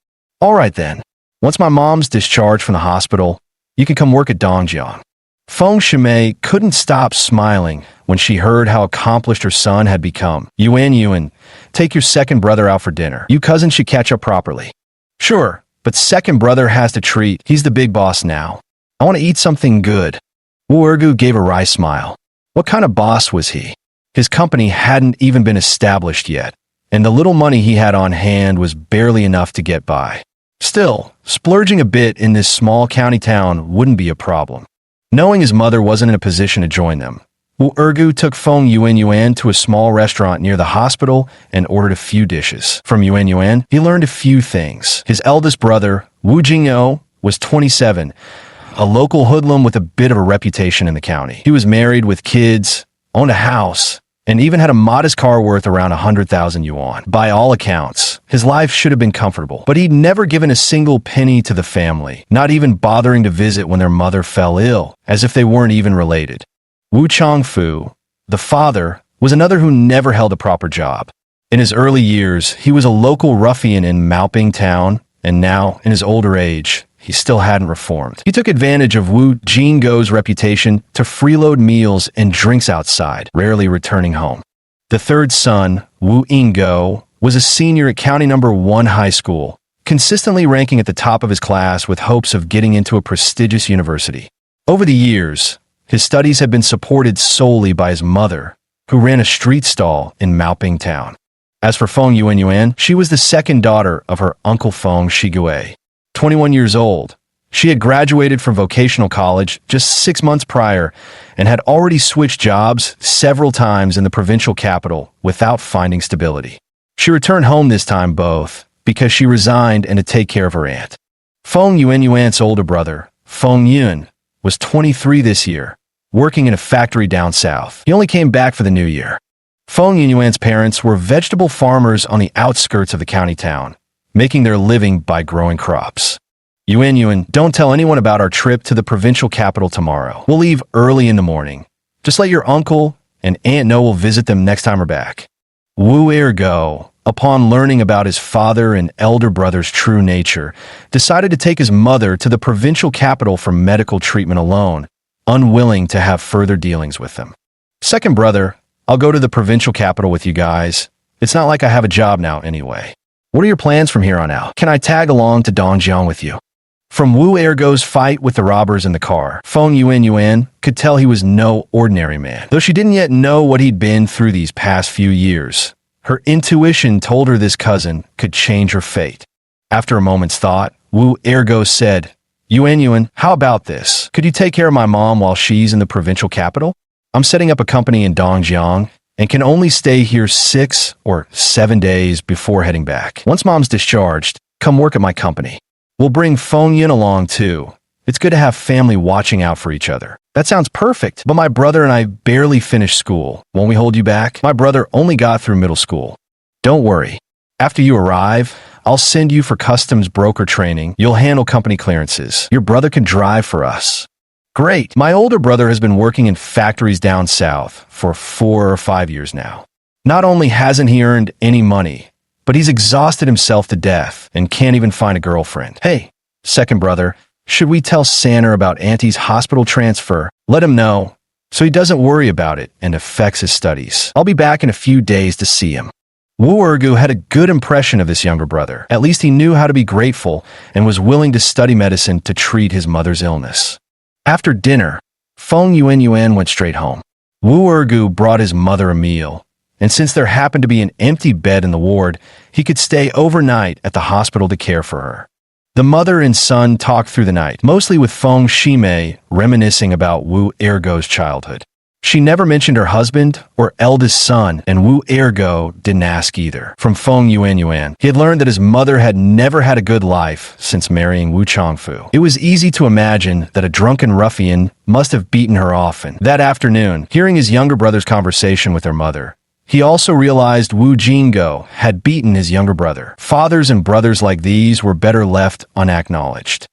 All right then. Once my mom's discharged from the hospital, you can come work at Dongjiang. Feng Shimei couldn't stop smiling when she heard how accomplished her son had become. Yuan, take your second brother out for dinner. You cousins should catch up properly. Sure, but second brother has to treat. He's the big boss now. I want to eat something good. Wu Ergu gave a wry smile. What kind of boss was he? His company hadn't even been established yet, and the little money he had on hand was barely enough to get by. Still, splurging a bit in this small county town wouldn't be a problem. Knowing his mother wasn't in a position to join them, Wu Ergu took Feng Yuan to a small restaurant near the hospital and ordered a few dishes. From Yuan, he learned a few things. His eldest brother, Wu Jingyo, was 27, a local hoodlum with a bit of a reputation in the county. He was married with kids, owned a house, and even had a modest car worth around 100,000 yuan. By all accounts, his life should have been comfortable, but he'd never given a single penny to the family, not even bothering to visit when their mother fell ill, as if they weren't even related. Wu Changfu, the father, was another who never held a proper job. In his early years, he was a local ruffian in Maoping town, and now, in his older age, he still hadn't reformed. He took advantage of Wu Jinggo's reputation to freeload meals and drinks outside, rarely returning home. The third son, Wu Yinggo, was a senior at County Number 1 high school, consistently ranking at the top of his class with hopes of getting into a prestigious university. Over the years, his studies had been supported solely by his mother, who ran a street stall in Maoping town. As for Feng Yuan, she was the second daughter of her uncle Feng Shigue. 21 years old, she had graduated from vocational college just 6 months prior and had already switched jobs several times in the provincial capital without finding stability. She returned home this time both because she resigned and to take care of her aunt. Feng Yuan's older brother, Feng Yun, was 23 this year, working in a factory down south. He only came back for the new year. Feng Yuan's parents were vegetable farmers on the outskirts of the county town, making their living by growing crops. Yuan, don't tell anyone about our trip to the provincial capital tomorrow. We'll leave early in the morning. Just let your uncle and aunt know we'll visit them next time we're back. Wu Ergo, upon learning about his father and elder brother's true nature, decided to take his mother to the provincial capital for medical treatment alone, unwilling to have further dealings with them. Second brother, I'll go to the provincial capital with you guys. It's not like I have a job now anyway. What are your plans from here on out? Can I tag along to Dongjiang with you? From Wu Ergo's fight with the robbers in the car, Feng Yuan could tell he was no ordinary man. Though she didn't yet know what he'd been through these past few years, her intuition told her this cousin could change her fate. After a moment's thought, Wu Ergo said, Yuan, how about this? Could you take care of my mom while she's in the provincial capital? I'm setting up a company in Dongjiang and can only stay here 6 or 7 days before heading back. Once mom's discharged, come work at my company. We'll bring Feng Yun along too. It's good to have family watching out for each other. That sounds perfect, but my brother and I barely finished school. Won't we hold you back? My brother only got through middle school. Don't worry. After you arrive, I'll send you for customs broker training. You'll handle company clearances. Your brother can drive for us. Great. My older brother has been working in factories down south for 4 or 5 years now. Not only hasn't he earned any money, but he's exhausted himself to death and can't even find a girlfriend. Hey, second brother, should we tell Sanner about Auntie's hospital transfer? Let him know, so he doesn't worry about it and affects his studies. I'll be back in a few days to see him. Wu Ergu had a good impression of this younger brother. At least he knew how to be grateful and was willing to study medicine to treat his mother's illness. After dinner, Feng Yuan went straight home. Wu Ergu brought his mother a meal, and since there happened to be an empty bed in the ward, he could stay overnight at the hospital to care for her. The mother and son talked through the night, mostly with Feng Shimei reminiscing about Wu Ergo's childhood. She never mentioned her husband or eldest son, and Wu Ergo didn't ask either. From Feng Yuan, he had learned that his mother had never had a good life since marrying Wu Changfu. It was easy to imagine that a drunken ruffian must have beaten her often. That afternoon, hearing his younger brother's conversation with their mother, he also realized Wu Jinggo had beaten his younger brother. Fathers and brothers like these were better left unacknowledged.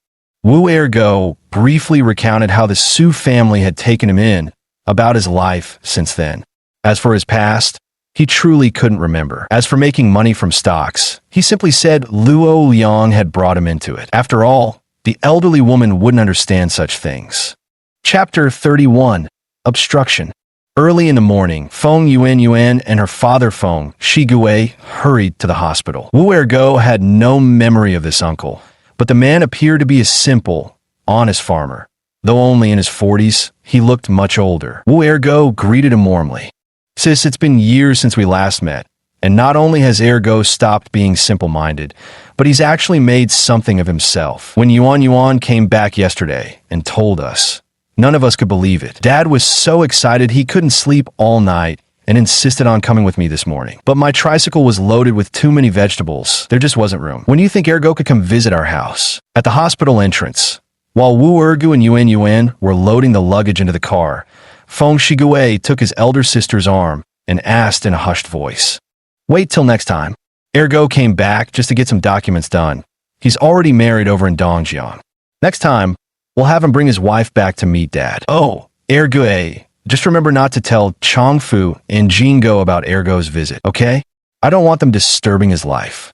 Wu Ergo briefly recounted how the Su family had taken him in, about his life since then. As for his past, he truly couldn't remember. As for making money from stocks, he simply said Luo Liang had brought him into it. After all, the elderly woman wouldn't understand such things. Chapter 31. Obstruction. Early in the morning, Feng Yuan and her father Feng Shigue hurried to the hospital. Wu Ergo had no memory of this uncle, but the man appeared to be a simple, honest farmer. Though only in his 40s, he looked much older. Wu Ergo greeted him warmly. Sis, it's been years since we last met, and not only has Ergo stopped being simple-minded, but he's actually made something of himself. When Yuan came back yesterday and told us, none of us could believe it. Dad was so excited he couldn't sleep all night and insisted on coming with me this morning. But my tricycle was loaded with too many vegetables. There just wasn't room. When do you think Ergo could come visit our house? At the hospital entrance, while Wu Ergu and Yuan were loading the luggage into the car, Feng Shigue took his elder sister's arm and asked in a hushed voice, "Wait till next time." Ergo came back just to get some documents done. He's already married over in Dongjiang. Next time, we'll have him bring his wife back to meet Dad. Oh, Ergo, just remember not to tell Changfu and Jingo about Ergo's visit, okay? I don't want them disturbing his life.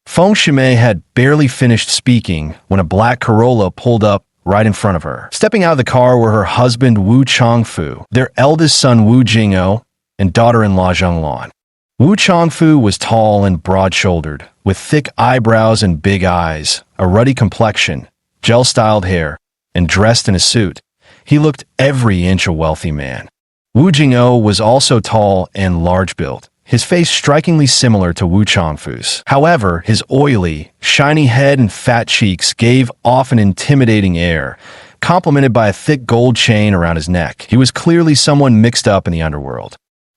Feng Shimei had barely finished speaking when a black Corolla pulled up right in front of her. Stepping out of the car were her husband Wu Changfu, their eldest son Wu Jinggo, and daughter-in-law Zhenglan. Wu Changfu was tall and broad-shouldered, with thick eyebrows and big eyes, a ruddy complexion, gel-styled hair, and dressed in a suit. He looked every inch a wealthy man. Wu Jinggo was also tall and large-built, his face strikingly similar to Wu Changfu's. However, his oily, shiny head and fat cheeks gave off an intimidating air, complemented by a thick gold chain around his neck. He was clearly someone mixed up in the underworld.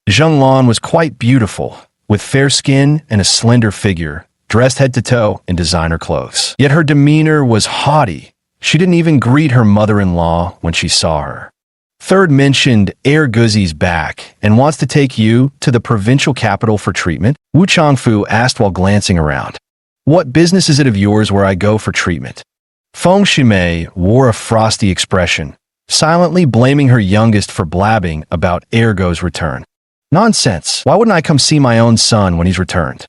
Zhenglan was quite beautiful, with fair skin and a slender figure, dressed head to toe in designer clothes. Yet her demeanor was haughty. She didn't even greet her mother-in-law when she saw her. Third mentioned Erguzi's back and wants to take you to the provincial capital for treatment, Wu Changfu asked while glancing around. What business is it of yours where I go for treatment? Feng Shimei wore a frosty expression, silently blaming her youngest for blabbing about Ergo's return. Nonsense. Why wouldn't I come see my own son when he's returned?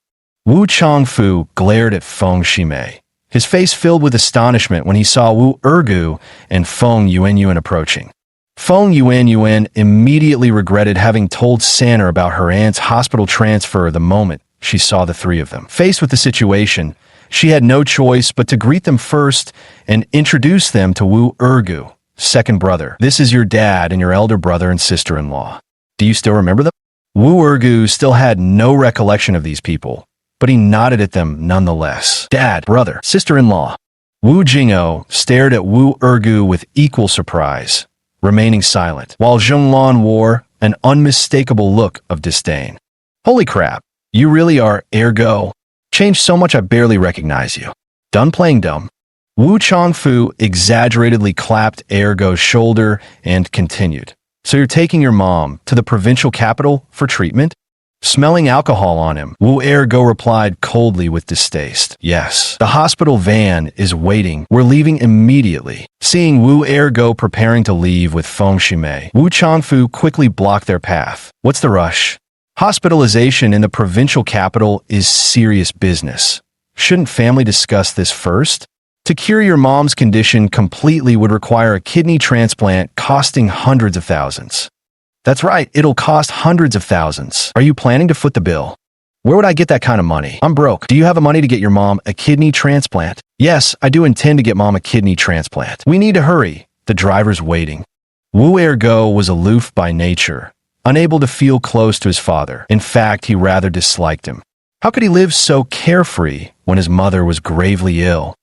Wu Changfu glared at Feng Shimei, his face filled with astonishment when he saw Wu Ergu and Feng Yuan approaching. Feng Yuan immediately regretted having told Sanner about her aunt's hospital transfer the moment she saw the three of them. Faced with the situation, she had no choice but to greet them first and introduce them to Wu Ergu, second brother. This is your dad and your elder brother and sister-in-law. Do you still remember them? Wu Ergu still had no recollection of these people, but he nodded at them nonetheless. Dad, brother, sister-in-law. Wu Jinggo stared at Wu Ergu with equal surprise, remaining silent, while Zhenglan wore an unmistakable look of disdain. Holy crap, you really are Ergo. Changed so much I barely recognize you. Done playing dumb? Wu Changfu exaggeratedly clapped Ergo's shoulder and continued. So you're taking your mom to the provincial capital for treatment? Smelling alcohol on him, Wu Ergo replied coldly with distaste. Yes, the hospital van is waiting. We're leaving immediately. Seeing Wu Ergo preparing to leave with Feng Shimei, Wu Changfu quickly blocked their path. What's the rush? Hospitalization in the provincial capital is serious business. Shouldn't family discuss this first? To cure your mom's condition completely would require a kidney transplant costing hundreds of thousands. That's right, it'll cost hundreds of thousands. Are you planning to foot the bill? Where would I get that kind of money? I'm broke. Do you have the money to get your mom a kidney transplant? Yes, I do intend to get mom a kidney transplant. We need to hurry. The driver's waiting. Wu Ergo was aloof by nature, unable to feel close to his father. In fact, he rather disliked him. How could he live so carefree when his mother was gravely ill?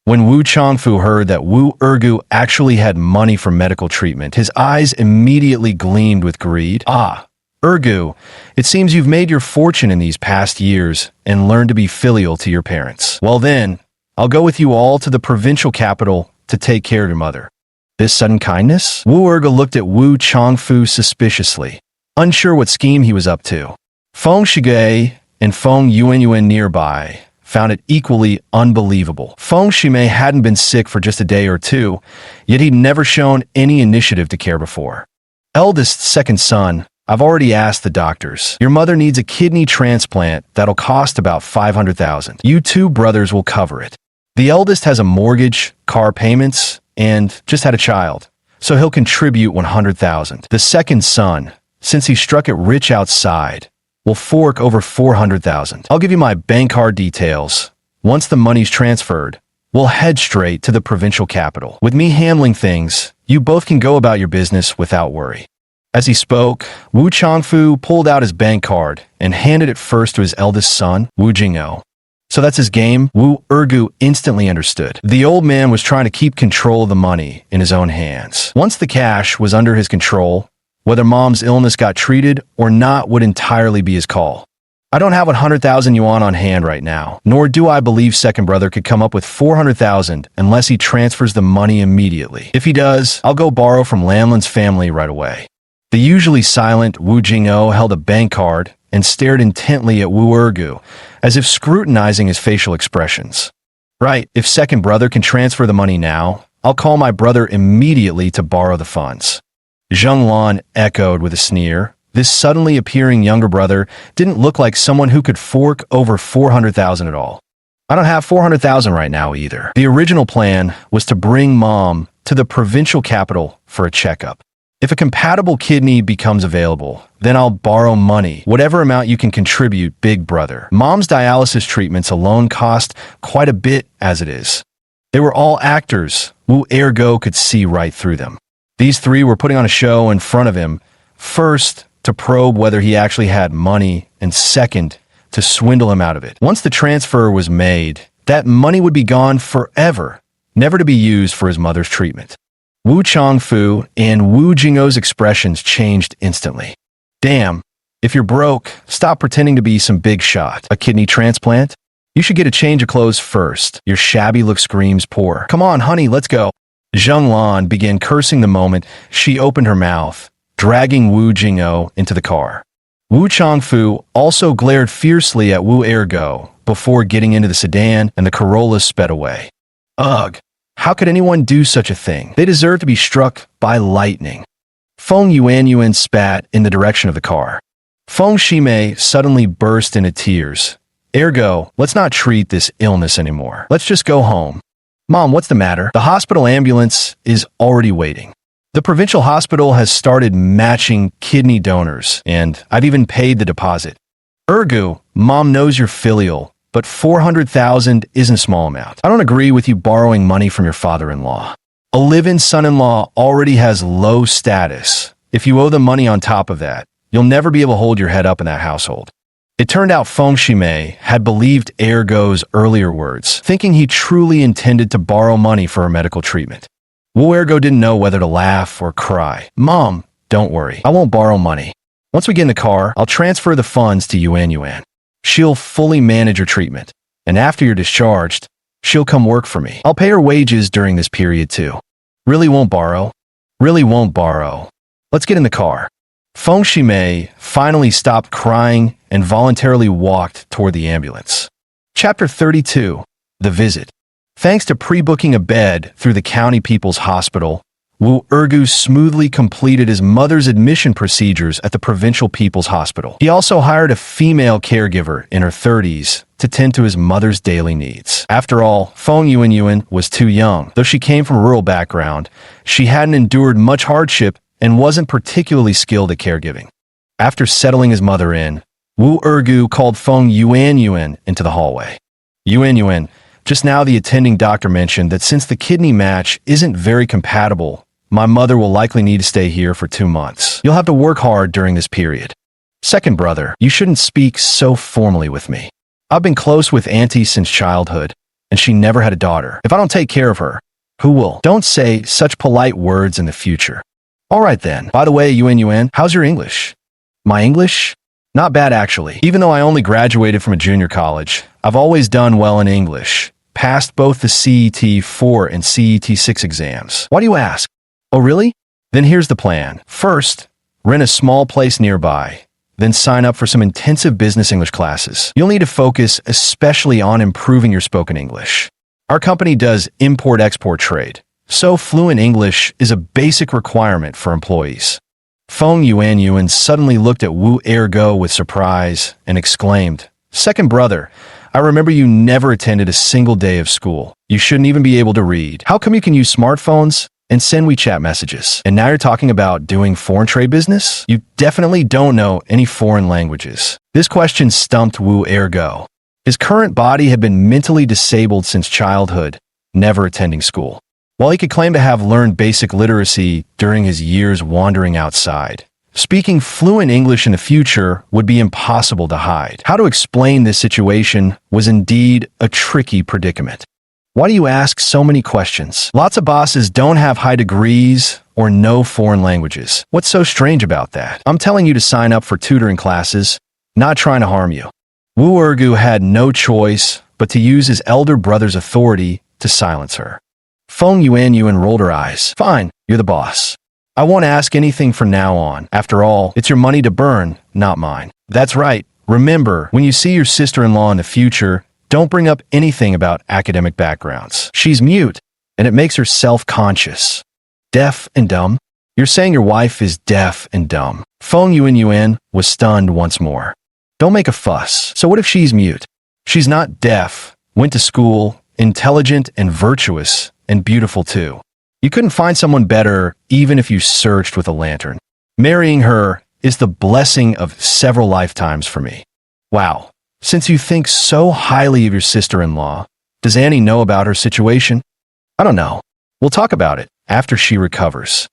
When Wu Changfu heard that Wu Ergu actually had money for medical treatment, his eyes immediately gleamed with greed. Ah, Ergu, it seems you've made your fortune in these past years and learned to be filial to your parents. Well then, I'll go with you all to the provincial capital to take care of your mother. This sudden kindness? Wu Ergu looked at Wu Changfu suspiciously, unsure what scheme he was up to. Feng Shige and Feng Yuanyuan nearby found it equally unbelievable. Feng Shimei hadn't been sick for just a day or two, yet he'd never shown any initiative to care before. Eldest second son, I've already asked the doctors. Your mother needs a kidney transplant that'll cost about 500,000. You two brothers will cover it. The eldest has a mortgage, car payments, and just had a child, so he'll contribute 100,000. The second son, since he struck it rich outside, will fork over 400,000. I'll give you my bank card details. Once the money's transferred, we'll head straight to the provincial capital. With me handling things, you both can go about your business without worry. As he spoke, Wu Changfu pulled out his bank card and handed it first to his eldest son, Wu Jing'o. So that's his game? Wu Ergu instantly understood. The old man was trying to keep control of the money in his own hands. Once the cash was under his control, whether mom's illness got treated or not would entirely be his call. I don't have 100,000 yuan on hand right now, nor do I believe second brother could come up with 400,000 unless he transfers the money immediately. If he does, I'll go borrow from Lanlin's family right away. The usually silent Wu Jing'o held a bank card and stared intently at Wu Ergu, as if scrutinizing his facial expressions. Right, if second brother can transfer the money now, I'll call my brother immediately to borrow the funds. Zheng Lan echoed with a sneer. This suddenly appearing younger brother didn't look like someone who could fork over 400,000 at all. I don't have 400,000 right now either. The original plan was to bring mom to the provincial capital for a checkup. If a compatible kidney becomes available, then I'll borrow money, whatever amount you can contribute, big brother. Mom's dialysis treatments alone cost quite a bit as it is. They were all actors. Wu Ergu could see right through them. These three were putting on a show in front of him, first to probe whether he actually had money, and second, to swindle him out of it. Once the transfer was made, that money would be gone forever, never to be used for his mother's treatment. Wu Changfu and Wu Jing'o's expressions changed instantly. Damn, if you're broke, stop pretending to be some big shot. A kidney transplant? You should get a change of clothes first. Your shabby look screams poor. Come on, honey, let's go. Zheng Lan began cursing the moment she opened her mouth, dragging Wu Jing'o into the car. Wu Changfu also glared fiercely at Wu Ergu before getting into the sedan, and the Corolla sped away. Ugh, how could anyone do such a thing? They deserve to be struck by lightning. Feng Yuanyuan spat in the direction of the car. Feng Shimei suddenly burst into tears. Ergo, let's not treat this illness anymore. Let's just go home. Mom, what's the matter? The hospital ambulance is already waiting. The provincial hospital has started matching kidney donors, and I've even paid the deposit. Ergu, Mom knows you're filial, but 400,000 isn't a small amount. I don't agree with you borrowing money from your father-in-law. A live-in son-in-law already has low status. If you owe them money on top of that, you'll never be able to hold your head up in that household. It turned out Feng Shimei had believed Ergu's earlier words, thinking he truly intended to borrow money for her medical treatment. Wu Ergu didn't know whether to laugh or cry. Mom, don't worry. I won't borrow money. Once we get in the car, I'll transfer the funds to Yuanyuan. She'll fully manage her treatment. And after you're discharged, she'll come work for me. I'll pay her wages during this period too. Really won't borrow? Really won't borrow. Let's get in the car. Feng Shimei finally stopped crying and voluntarily walked toward the ambulance. Chapter 32. The Visit. Thanks to pre-booking a bed through the County People's Hospital, Wu Ergu smoothly completed his mother's admission procedures at the Provincial People's Hospital. He also hired a female caregiver in her 30s to tend to his mother's daily needs. After all, Feng Yuanyuan was too young. Though she came from a rural background, she hadn't endured much hardship and wasn't particularly skilled at caregiving. After settling his mother in, Wu Ergu called Feng Yuanyuan into the hallway. Yuanyuan, just now the attending doctor mentioned that since the kidney match isn't very compatible, my mother will likely need to stay here for 2 months. You'll have to work hard during this period. Second brother, you shouldn't speak so formally with me. I've been close with Auntie since childhood. and she never had a daughter. If I don't take care of her, who will? Don't say such polite words in the future. All right then. By the way, Yun, how's your English? My English? Not bad actually. Even though I only graduated from a junior college, I've always done well in English. Passed both the CET 4 and CET 6 exams. Why do you ask? Oh really? Then here's the plan. First, rent a small place nearby. Then sign up for some intensive business English classes. You'll need to focus especially on improving your spoken English. Our company does import-export trade, so fluent English is a basic requirement for employees. Feng Yuan suddenly looked at Wu Ergo with surprise and exclaimed, "Second brother, I remember you never attended a single day of school. You shouldn't even be able to read. How come you can use smartphones and send WeChat messages? And now you're talking about doing foreign trade business? You definitely don't know any foreign languages." This question stumped Wu Ergo. His current body had been mentally disabled since childhood, never attending school. While he could claim to have learned basic literacy during his years wandering outside, speaking fluent English in the future would be impossible to hide. How to explain this situation was indeed a tricky predicament. Why do you ask so many questions? Lots of bosses don't have high degrees or know foreign languages. What's so strange about that? I'm telling you to sign up for tutoring classes, not trying to harm you. Wu Ergu had no choice but to use his elder brother's authority to silence her. Feng Yuan rolled her eyes. Fine, you're the boss. I won't ask anything from now on. After all, it's your money to burn, not mine. That's right. Remember, when you see your sister-in-law in the future, don't bring up anything about academic backgrounds. She's mute, and it makes her self-conscious. Deaf and dumb? You're saying your wife is deaf and dumb. Feng Yuan was stunned once more. Don't make a fuss. So what if she's mute? She's not deaf, went to school, intelligent and virtuous, and beautiful too. You couldn't find someone better even if you searched with a lantern. Marrying her is the blessing of several lifetimes for me. Wow. Since you think so highly of your sister-in-law, does Annie know about her situation? I don't know. We'll talk about it after she recovers.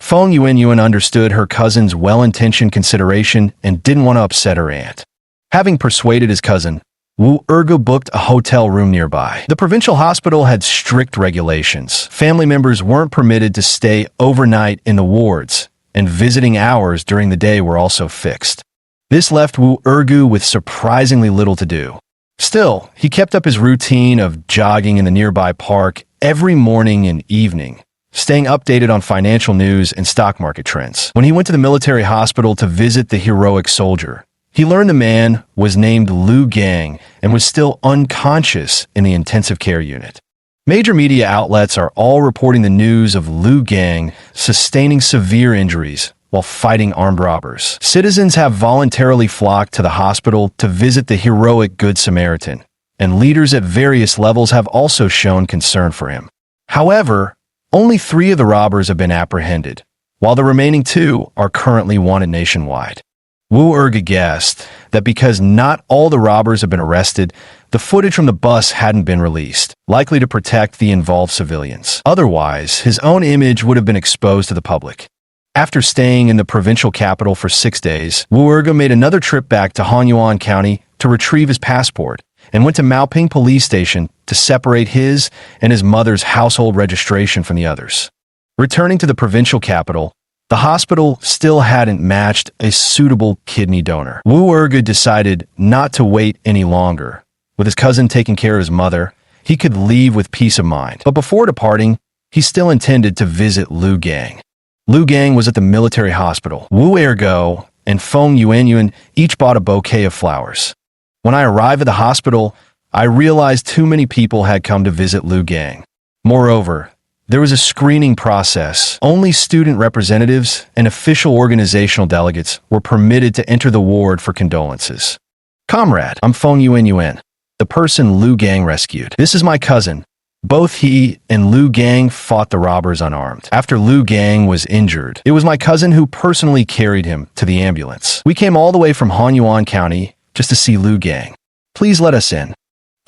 Feng Yuan understood her cousin's well-intentioned consideration and didn't want to upset her aunt. Having persuaded his cousin, Wu Ergu booked a hotel room nearby. The provincial hospital had strict regulations. Family members weren't permitted to stay overnight in the wards, and visiting hours during the day were also fixed. This left Wu Ergu with surprisingly little to do. Still, he kept up his routine of jogging in the nearby park every morning and evening, staying updated on financial news and stock market trends. When he went to the military hospital to visit the heroic soldier, he learned the man was named Lu Gang and was still unconscious in the intensive care unit. Major media outlets are all reporting the news of Lu Gang sustaining severe injuries while fighting armed robbers. Citizens have voluntarily flocked to the hospital to visit the heroic Good Samaritan, and leaders at various levels have also shown concern for him. However, only 3 of the robbers have been apprehended, while the remaining 2 are currently wanted nationwide. Wu Ergu guessed that because not all the robbers have been arrested, the footage from the bus hadn't been released, likely to protect the involved civilians. Otherwise, his own image would have been exposed to the public. After staying in the provincial capital for 6 days, Wu Ergu made another trip back to Hanyuan County to retrieve his passport and went to Maoping Police Station to separate his and his mother's household registration from the others. Returning to the provincial capital, the hospital still hadn't matched a suitable kidney donor. Wu Ergu decided not to wait any longer. With his cousin taking care of his mother, he could leave with peace of mind. But before departing, he still intended to visit Lu Gang. Lu Gang was at the military hospital. Wu Ergu and Feng Yuan each bought a bouquet of flowers. When I arrived at the hospital, I realized too many people had come to visit Lu Gang. Moreover, there was a screening process. Only student representatives and official organizational delegates were permitted to enter the ward for condolences. Comrade, I'm Feng Yuan, the person Lu Gang rescued. This is my cousin. Both he and Lu Gang fought the robbers unarmed. After Lu Gang was injured, it was my cousin who personally carried him to the ambulance. We came all the way from Hanyuan County just to see Lu Gang. Please let us in.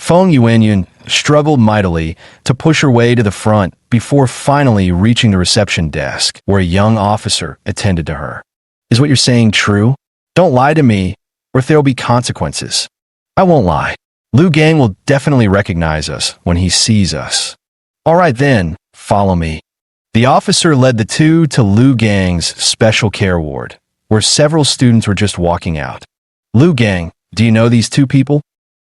Feng Yuan struggled mightily to push her way to the front before finally reaching the reception desk, where a young officer attended to her. Is what you're saying true? Don't lie to me, or there will be consequences. I won't lie. Liu Gang will definitely recognize us when he sees us. All right then, follow me. The officer led the two to Liu Gang's special care ward, where several students were just walking out. Liu Gang, do you know these two people?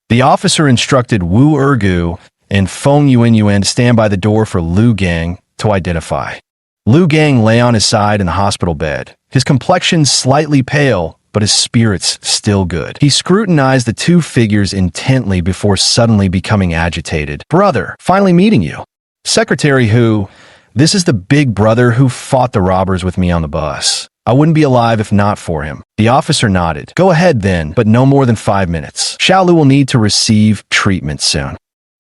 The officer instructed Wu Ergu and Feng Yuanyuan to stand by the door for Liu Gang to identify. Liu Gang lay on his side in the hospital bed, his complexion slightly pale, but his spirits still good. He scrutinized the two figures intently before suddenly becoming agitated. Brother, finally meeting you. Secretary Hu, this is the big brother who fought the robbers with me on the bus. I wouldn't be alive if not for him. The officer nodded. Go ahead then, but no more than 5 minutes. Xiaolu will need to receive treatment soon.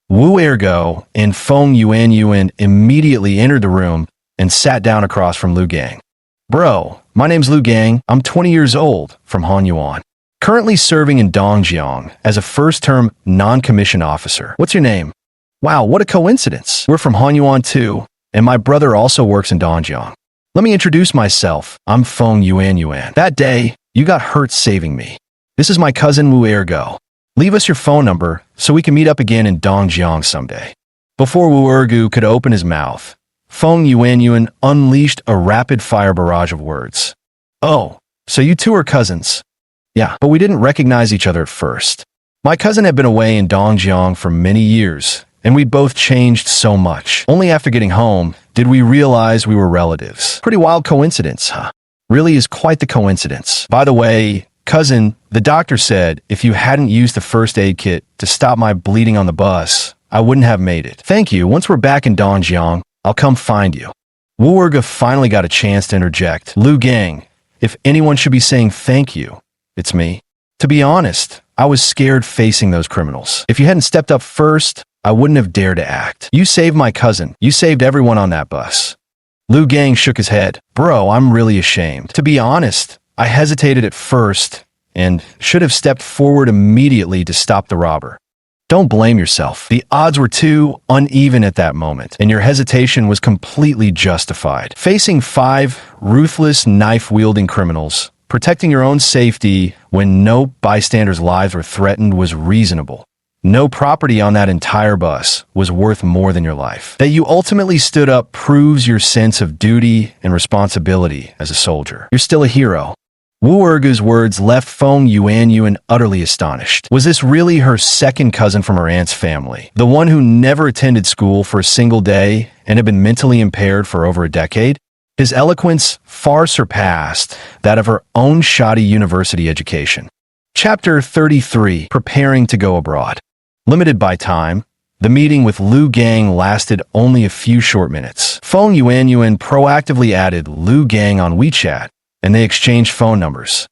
Wu Ergo and Feng Yuanyuan immediately entered the room and sat down across from Liu Gang. Bro, my name's Liu Gang. I'm 20 years old, from Hanyuan. Currently serving in Dongjiang as a first-term non-commissioned officer. What's your name? Wow, what a coincidence. We're from Hanyuan too, and my brother also works in Dongjiang. Let me introduce myself. I'm Feng Yuanyuan. That day, you got hurt saving me. This is my cousin Wu Ergo. Leave us your phone number so we can meet up again in Dongjiang someday. Before Wu Ergu could open his mouth, Feng Yuanyuan unleashed a rapid-fire barrage of words. Oh, so you two are cousins. Yeah, but we didn't recognize each other at first. My cousin had been away in Dongjiang for many years, and we'd both changed so much. Only after getting home did we realize we were relatives. Pretty wild coincidence, huh? Really is quite the coincidence. By the way, cousin, the doctor said if you hadn't used the first aid kit to stop my bleeding on the bus, I wouldn't have made it. Thank you. Once we're back in Dongjiang, I'll come find you. Wu Erga finally got a chance to interject. Liu Gang, if anyone should be saying thank you, it's me. To be honest, I was scared facing those criminals. If you hadn't stepped up first, I wouldn't have dared to act. You saved my cousin. You saved everyone on that bus. Liu Gang shook his head. Bro, I'm really ashamed. To be honest, I hesitated at first and should have stepped forward immediately to stop the robber. Don't blame yourself. The odds were too uneven at that moment, and your hesitation was completely justified. Facing 5 ruthless, knife-wielding criminals, protecting your own safety when no bystanders' lives were threatened was reasonable. No property on that entire bus was worth more than your life. That you ultimately stood up proves your sense of duty and responsibility as a soldier. You're still a hero. Wu Ergu's words left Feng Yuanyuan utterly astonished. Was this really her second cousin from her aunt's family? The one who never attended school for a single day and had been mentally impaired for over a decade? His eloquence far surpassed that of her own shoddy university education. Chapter 33, Preparing to Go Abroad. Limited by time, the meeting with Liu Gang lasted only a few short minutes. Feng Yuanyuan proactively added Liu Gang on WeChat, and they exchanged phone numbers.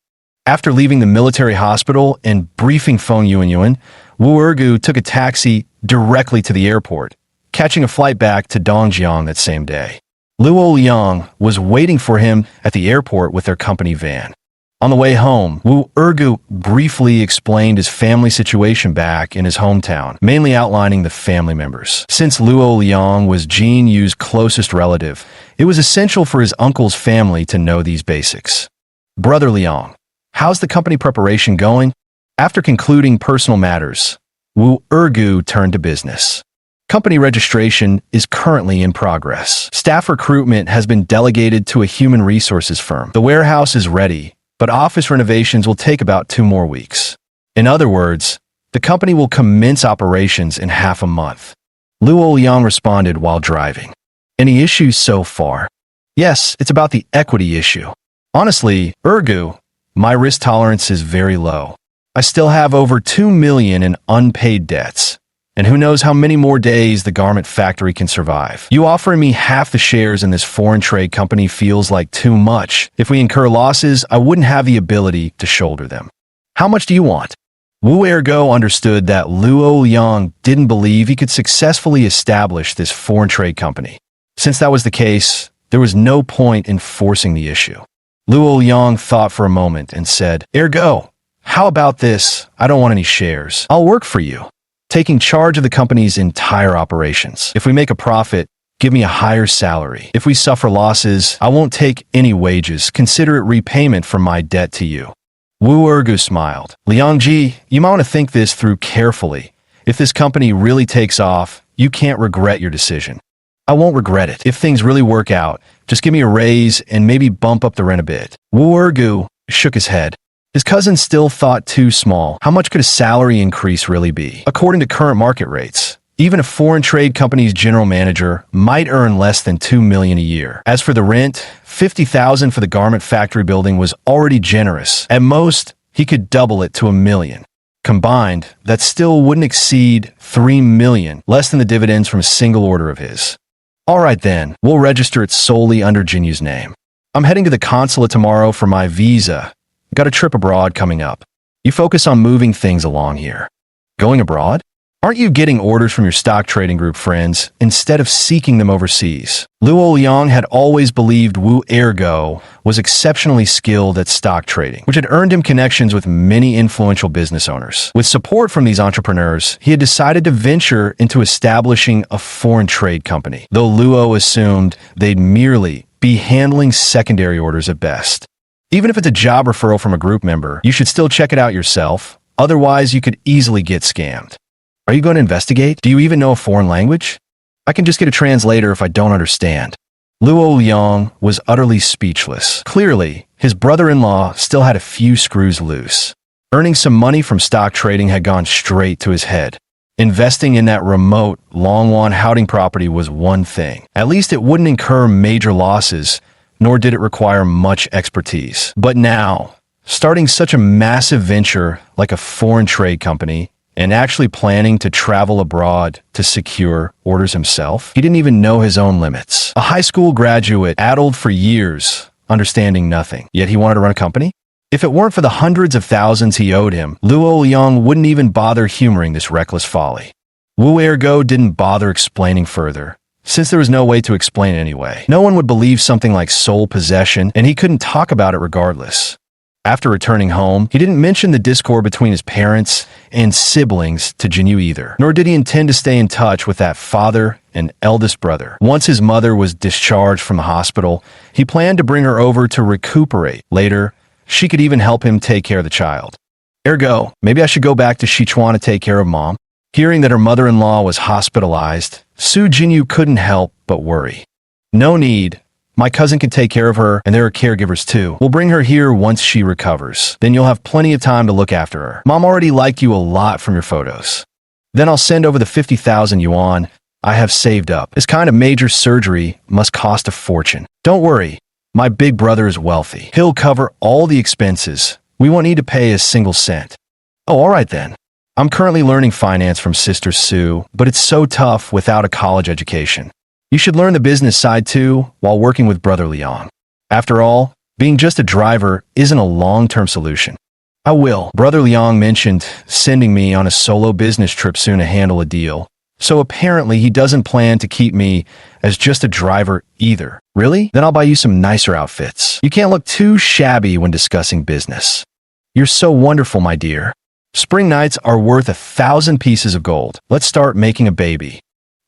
After leaving the military hospital and briefing Feng Yuanyuan, Wu Ergu took a taxi directly to the airport, catching a flight back to Dongjiang that same day. Luo Liang was waiting for him at the airport with their company van. On the way home, Wu Ergu briefly explained his family situation back in his hometown, mainly outlining the family members. Since Luo Liang was Jin Yu's closest relative, it was essential for his uncle's family to know these basics. Brother Liang, how's the company preparation going? After concluding personal matters, Wu Ergu turned to business. Company registration is currently in progress. Staff recruitment has been delegated to a human resources firm. The warehouse is ready, but office renovations will take about 2 more weeks. In other words, the company will commence operations in half a month. Luo Liang responded while driving. Any issues so far? Yes, it's about the equity issue. Honestly, Ergu, my risk tolerance is very low. I still have over 2 million in unpaid debts. And who knows how many more days the garment factory can survive. You offering me half the shares in this foreign trade company feels like too much. If we incur losses, I wouldn't have the ability to shoulder them. How much do you want? Wu Ergo understood that Luo Liang didn't believe he could successfully establish this foreign trade company. Since that was the case, there was no point in forcing the issue. Luo Liang thought for a moment and said, Ergo, how about this? I don't want any shares. I'll work for you, taking charge of the company's entire operations. If we make a profit, give me a higher salary. If we suffer losses, I won't take any wages. Consider it repayment for my debt to you. Wu Ergu smiled. Liangji, you might want to think this through carefully. If this company really takes off, you can't regret your decision. I won't regret it. If things really work out, just give me a raise and maybe bump up the rent a bit. Wu Ergu shook his head. His cousin still thought too small. How much could a salary increase really be? According to current market rates, even a foreign trade company's general manager might earn less than $2 million a year. As for the rent, $50,000 for the garment factory building was already generous. At most, he could double it to $1 million. Combined, that still wouldn't exceed $3 million, less than the dividends from a single order of his. All right then, we'll register it solely under Jinyu's name. I'm heading to the consulate tomorrow for my visa. Got a trip abroad coming up. You focus on moving things along here. Going abroad? Aren't you getting orders from your stock trading group friends instead of seeking them overseas? Luo Liang had always believed Wu Ergo was exceptionally skilled at stock trading, which had earned him connections with many influential business owners. With support from these entrepreneurs, he had decided to venture into establishing a foreign trade company, though Luo assumed they'd merely be handling secondary orders at best. Even if it's a job referral from a group member, you should still check it out yourself, otherwise you could easily get scammed. Are you going to investigate? Do you even know a foreign language? I can just get a translator if I don't understand. Luo Liang was utterly speechless. Clearly, his brother-in-law still had a few screws loose. Earning some money from stock trading had gone straight to his head. Investing in that remote, Longwan Houting property was one thing. At least it wouldn't incur major losses, nor did it require much expertise. But now, starting such a massive venture like a foreign trade company, and actually planning to travel abroad to secure orders himself, he didn't even know his own limits. A high school graduate, addled for years, understanding nothing, yet he wanted to run a company? If it weren't for the hundreds of thousands he owed him, Luo Liang wouldn't even bother humoring this reckless folly. Wu Ergo didn't bother explaining further, since there was no way to explain it anyway. No one would believe something like sole possession, and he couldn't talk about it regardless. After returning home, he didn't mention the discord between his parents and siblings to Jinyu either, nor did he intend to stay in touch with that father and eldest brother. Once his mother was discharged from the hospital, he planned to bring her over to recuperate. Later, she could even help him take care of the child. Ergo, maybe I should go back to Sichuan to take care of Mom. Hearing that her mother-in-law was hospitalized, Su Jinyu couldn't help but worry. No need. My cousin can take care of her, and there are caregivers too. We'll bring her here once she recovers. Then you'll have plenty of time to look after her. Mom already liked you a lot from your photos. Then I'll send over the 50,000 yuan I have saved up. This kind of major surgery must cost a fortune. Don't worry, my big brother is wealthy. He'll cover all the expenses. We won't need to pay a single cent. Oh, all right then. I'm currently learning finance from Sister Sue, but it's so tough without a college education. You should learn the business side too while working with Brother Liang. After all, being just a driver isn't a long-term solution. I will. Brother Liang mentioned sending me on a solo business trip soon to handle a deal. So apparently he doesn't plan to keep me as just a driver either. Really? Then I'll buy you some nicer outfits. You can't look too shabby when discussing business. You're so wonderful, my dear. Spring nights are worth 1,000 pieces of gold. Let's start making a baby.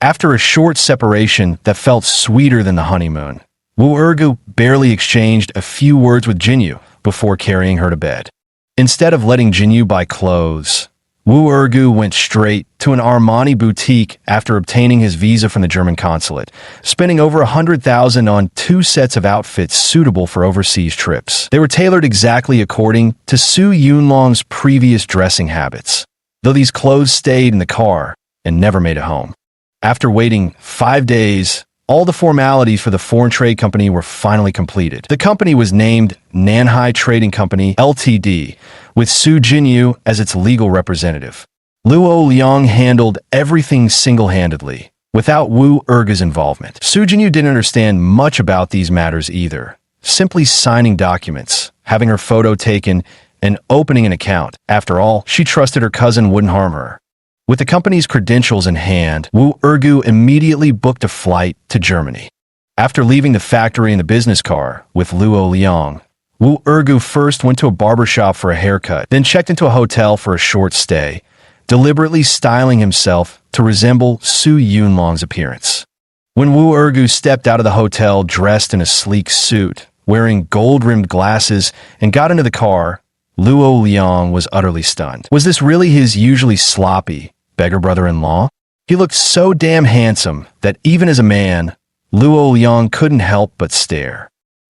After a short separation that felt sweeter than the honeymoon, Wu Ergu barely exchanged a few words with Jinyu before carrying her to bed. Instead of letting Jinyu buy clothes, Wu Ergu went straight to an Armani boutique after obtaining his visa from the German consulate, spending over 100,000 on 2 sets of outfits suitable for overseas trips. They were tailored exactly according to Su Yunlong's previous dressing habits, though these clothes stayed in the car and never made it home. After waiting 5 days, all the formalities for the foreign trade company were finally completed. The company was named Nanhai Trading Company Ltd., with Su Jinyu as its legal representative. Luo Liang handled everything single-handedly, without Wu Ergu's involvement. Su Jinyu didn't understand much about these matters either, simply signing documents, having her photo taken, and opening an account. After all, she trusted her cousin wouldn't harm her. With the company's credentials in hand, Wu Ergu immediately booked a flight to Germany. After leaving the factory in the business car with Luo Liang, Wu Ergu first went to a barbershop for a haircut, then checked into a hotel for a short stay, deliberately styling himself to resemble Su Yunlong's appearance. When Wu Ergu stepped out of the hotel dressed in a sleek suit, wearing gold-rimmed glasses, and got into the car, Luo Liang was utterly stunned. Was this really his usually sloppy, beggar brother-in-law? He looked so damn handsome that even as a man, Luo Liang couldn't help but stare.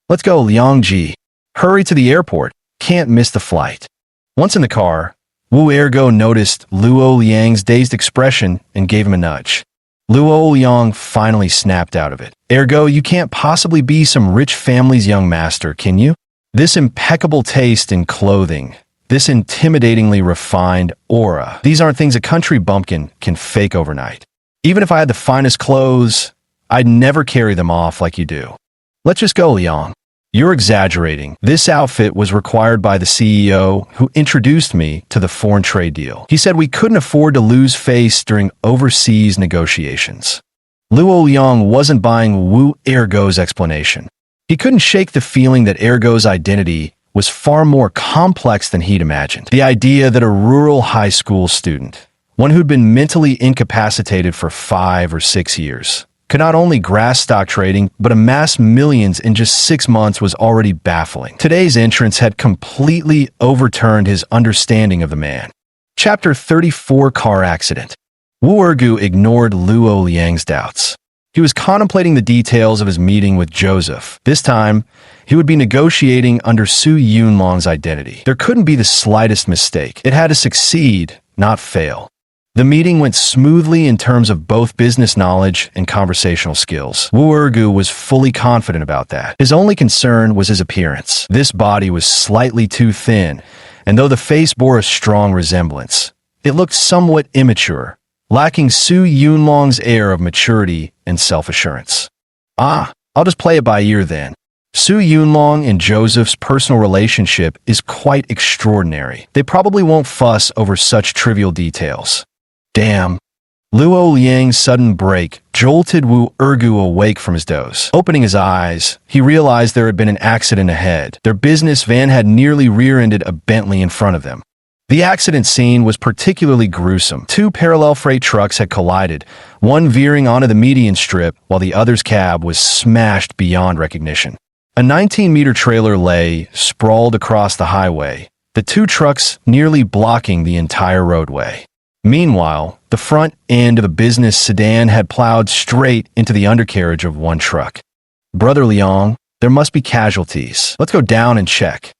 Let's go, Liang Ji. Hurry to the airport. Can't miss the flight. Once in the car, Wu Ergo noticed Luo Liang's dazed expression and gave him a nudge. Luo Liang finally snapped out of it. Ergo, you can't possibly be some rich family's young master, can you? This impeccable taste in clothing, this intimidatingly refined aura, these aren't things a country bumpkin can fake overnight. Even if I had the finest clothes, I'd never carry them off like you do. Let's just go, Liang. You're exaggerating. This outfit was required by the CEO who introduced me to the foreign trade deal. He said we couldn't afford to lose face during overseas negotiations. Luo Liang wasn't buying Wu Ergo's explanation. He couldn't shake the feeling that Ergo's identity was far more complex than he'd imagined. The idea that a rural high school student, one who'd been mentally incapacitated for 5 or 6 years, could not only grasp stock trading, but amass millions in just 6 months was already baffling. Today's entrance had completely overturned his understanding of the man. Chapter 34 Car Accident. Wu Ergu ignored Luo Liang's doubts. He was contemplating the details of his meeting with Joseph. This time, he would be negotiating under Su Yunlong's identity. There couldn't be the slightest mistake. It had to succeed, not fail. The meeting went smoothly in terms of both business knowledge and conversational skills. Wu Ergu was fully confident about that. His only concern was his appearance. This body was slightly too thin, and though the face bore a strong resemblance, it looked somewhat immature, lacking Su Yunlong's air of maturity and self-assurance. I'll just play it by ear then. Su Yunlong and Joseph's personal relationship is quite extraordinary. They probably won't fuss over such trivial details. Damn. Luo Liang's sudden break jolted Wu Ergu awake from his doze. Opening his eyes, he realized there had been an accident ahead. Their business van had nearly rear-ended a Bentley in front of them. The accident scene was particularly gruesome. 2 parallel freight trucks had collided, one veering onto the median strip while the other's cab was smashed beyond recognition. A 19-meter trailer lay sprawled across the highway, the 2 trucks nearly blocking the entire roadway. Meanwhile, the front end of a business sedan had plowed straight into the undercarriage of one truck. Brother Liang, there must be casualties. Let's go down and check.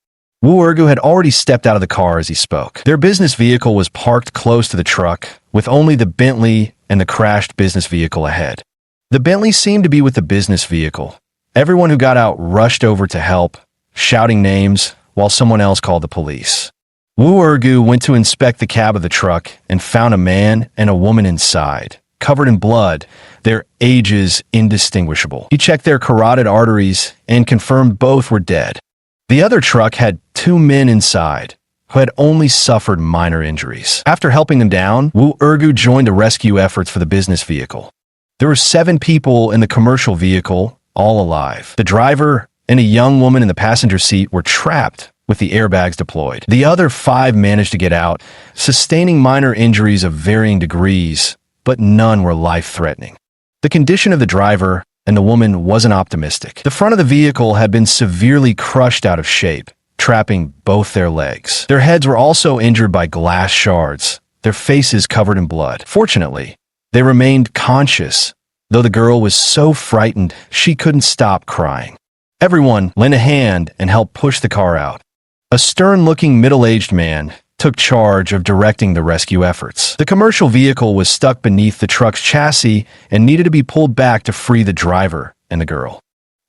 Wu Ergu had already stepped out of the car as he spoke. Their business vehicle was parked close to the truck, with only the Bentley and the crashed business vehicle ahead. The Bentley seemed to be with the business vehicle. Everyone who got out rushed over to help, shouting names, while someone else called the police. Wu Ergu went to inspect the cab of the truck and found a man and a woman inside, covered in blood, their ages indistinguishable. He checked their carotid arteries and confirmed both were dead. The other truck had 2 men inside, who had only suffered minor injuries. After helping them down, Wu Ergu joined the rescue efforts for the business vehicle. There were 7 people in the commercial vehicle, all alive. The driver and a young woman in the passenger seat were trapped with the airbags deployed. The other 5 managed to get out, sustaining minor injuries of varying degrees, but none were life-threatening. The condition of the driver and the woman wasn't optimistic. The front of the vehicle had been severely crushed out of shape, trapping both their legs. Their heads were also injured by glass shards, their faces covered in blood. Fortunately, they remained conscious, though the girl was so frightened she couldn't stop crying. Everyone lent a hand and helped push the car out. A stern-looking middle-aged man took charge of directing the rescue efforts. The commercial vehicle was stuck beneath the truck's chassis and needed to be pulled back to free the driver and the girl.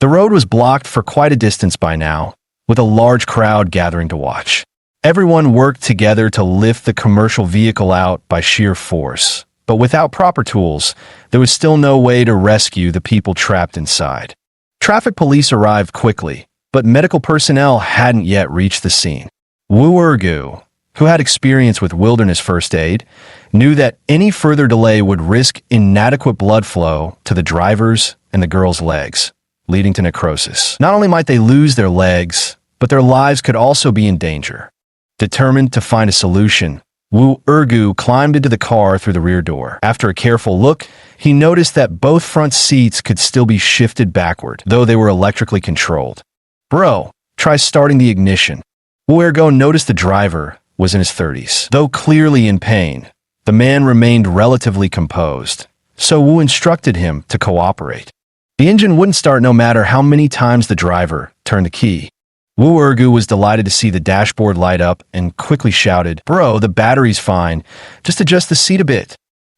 The road was blocked for quite a distance by now, with a large crowd gathering to watch. Everyone worked together to lift the commercial vehicle out by sheer force, but without proper tools, there was still no way to rescue the people trapped inside. Traffic police arrived quickly, but medical personnel hadn't yet reached the scene. Wu Ergu, who had experience with wilderness first aid, knew that any further delay would risk inadequate blood flow to the driver's and the girl's legs, leading to necrosis. Not only might they lose their legs, but their lives could also be in danger. Determined to find a solution, Wu Ergu climbed into the car through the rear door. After a careful look, he noticed that both front seats could still be shifted backward, though they were electrically controlled. Bro, try starting the ignition. Wu Ergu noticed the driver was in his 30s. Though clearly in pain, The man remained relatively composed, so Wu instructed him to cooperate. The engine wouldn't start no matter how many times the driver turned the key. Wu Ergu was delighted to see the dashboard light up and quickly shouted, "Bro, the battery's fine. Just adjust the seat a bit."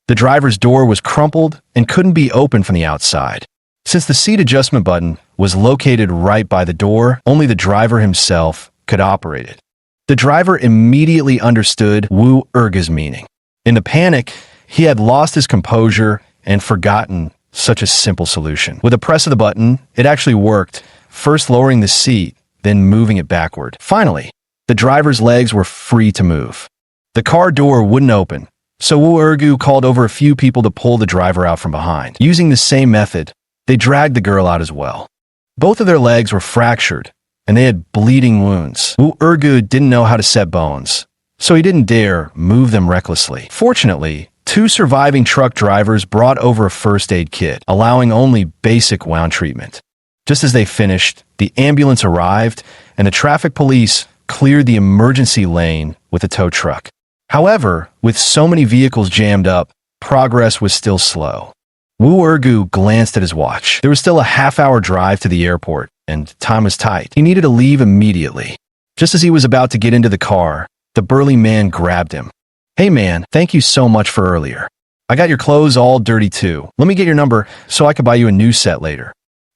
The driver's door was crumpled and couldn't be opened from the outside. Since the seat adjustment button was located right by the door, only the driver himself could operate it. The driver immediately understood Wu Ergu's meaning. In the panic, he had lost his composure and forgotten such a simple solution. With a press of the button, it actually worked, first lowering the seat, then moving it backward. Finally, the driver's legs were free to move. The car door wouldn't open, so Wu Ergu called over a few people to pull the driver out from behind. Using the same method, they dragged the girl out as well. Both of their legs were fractured, and they had bleeding wounds. Wu Ergu didn't know how to set bones, so he didn't dare move them recklessly. Fortunately, 2 surviving truck drivers brought over a first aid kit, allowing only basic wound treatment. Just as they finished, the ambulance arrived, and the traffic police cleared the emergency lane with a tow truck. However, with so many vehicles jammed up, progress was still slow. Wu Ergu glanced at his watch. There was still a half-hour drive to the airport, and time was tight. He needed to leave immediately. Just as he was about to get into the car, the burly man grabbed him. "Hey man, thank you so much for earlier. I got your clothes all dirty too. Let me get your number so I could buy you a new set later."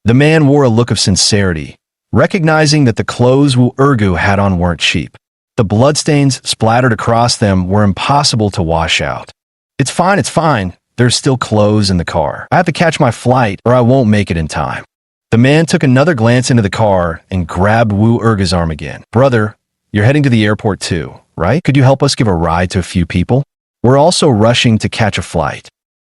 The man wore a look of sincerity, recognizing that the clothes Wu Ergu had on weren't cheap. The bloodstains splattered across them were impossible to wash out. It's fine. There's still clothes in the car. I have to catch my flight or I won't make it in time." The man took another glance into the car and grabbed Wu Ergu's arm again. "Brother, you're heading to the airport too, right? Could you help us give a ride to a few people? We're also rushing to catch a flight."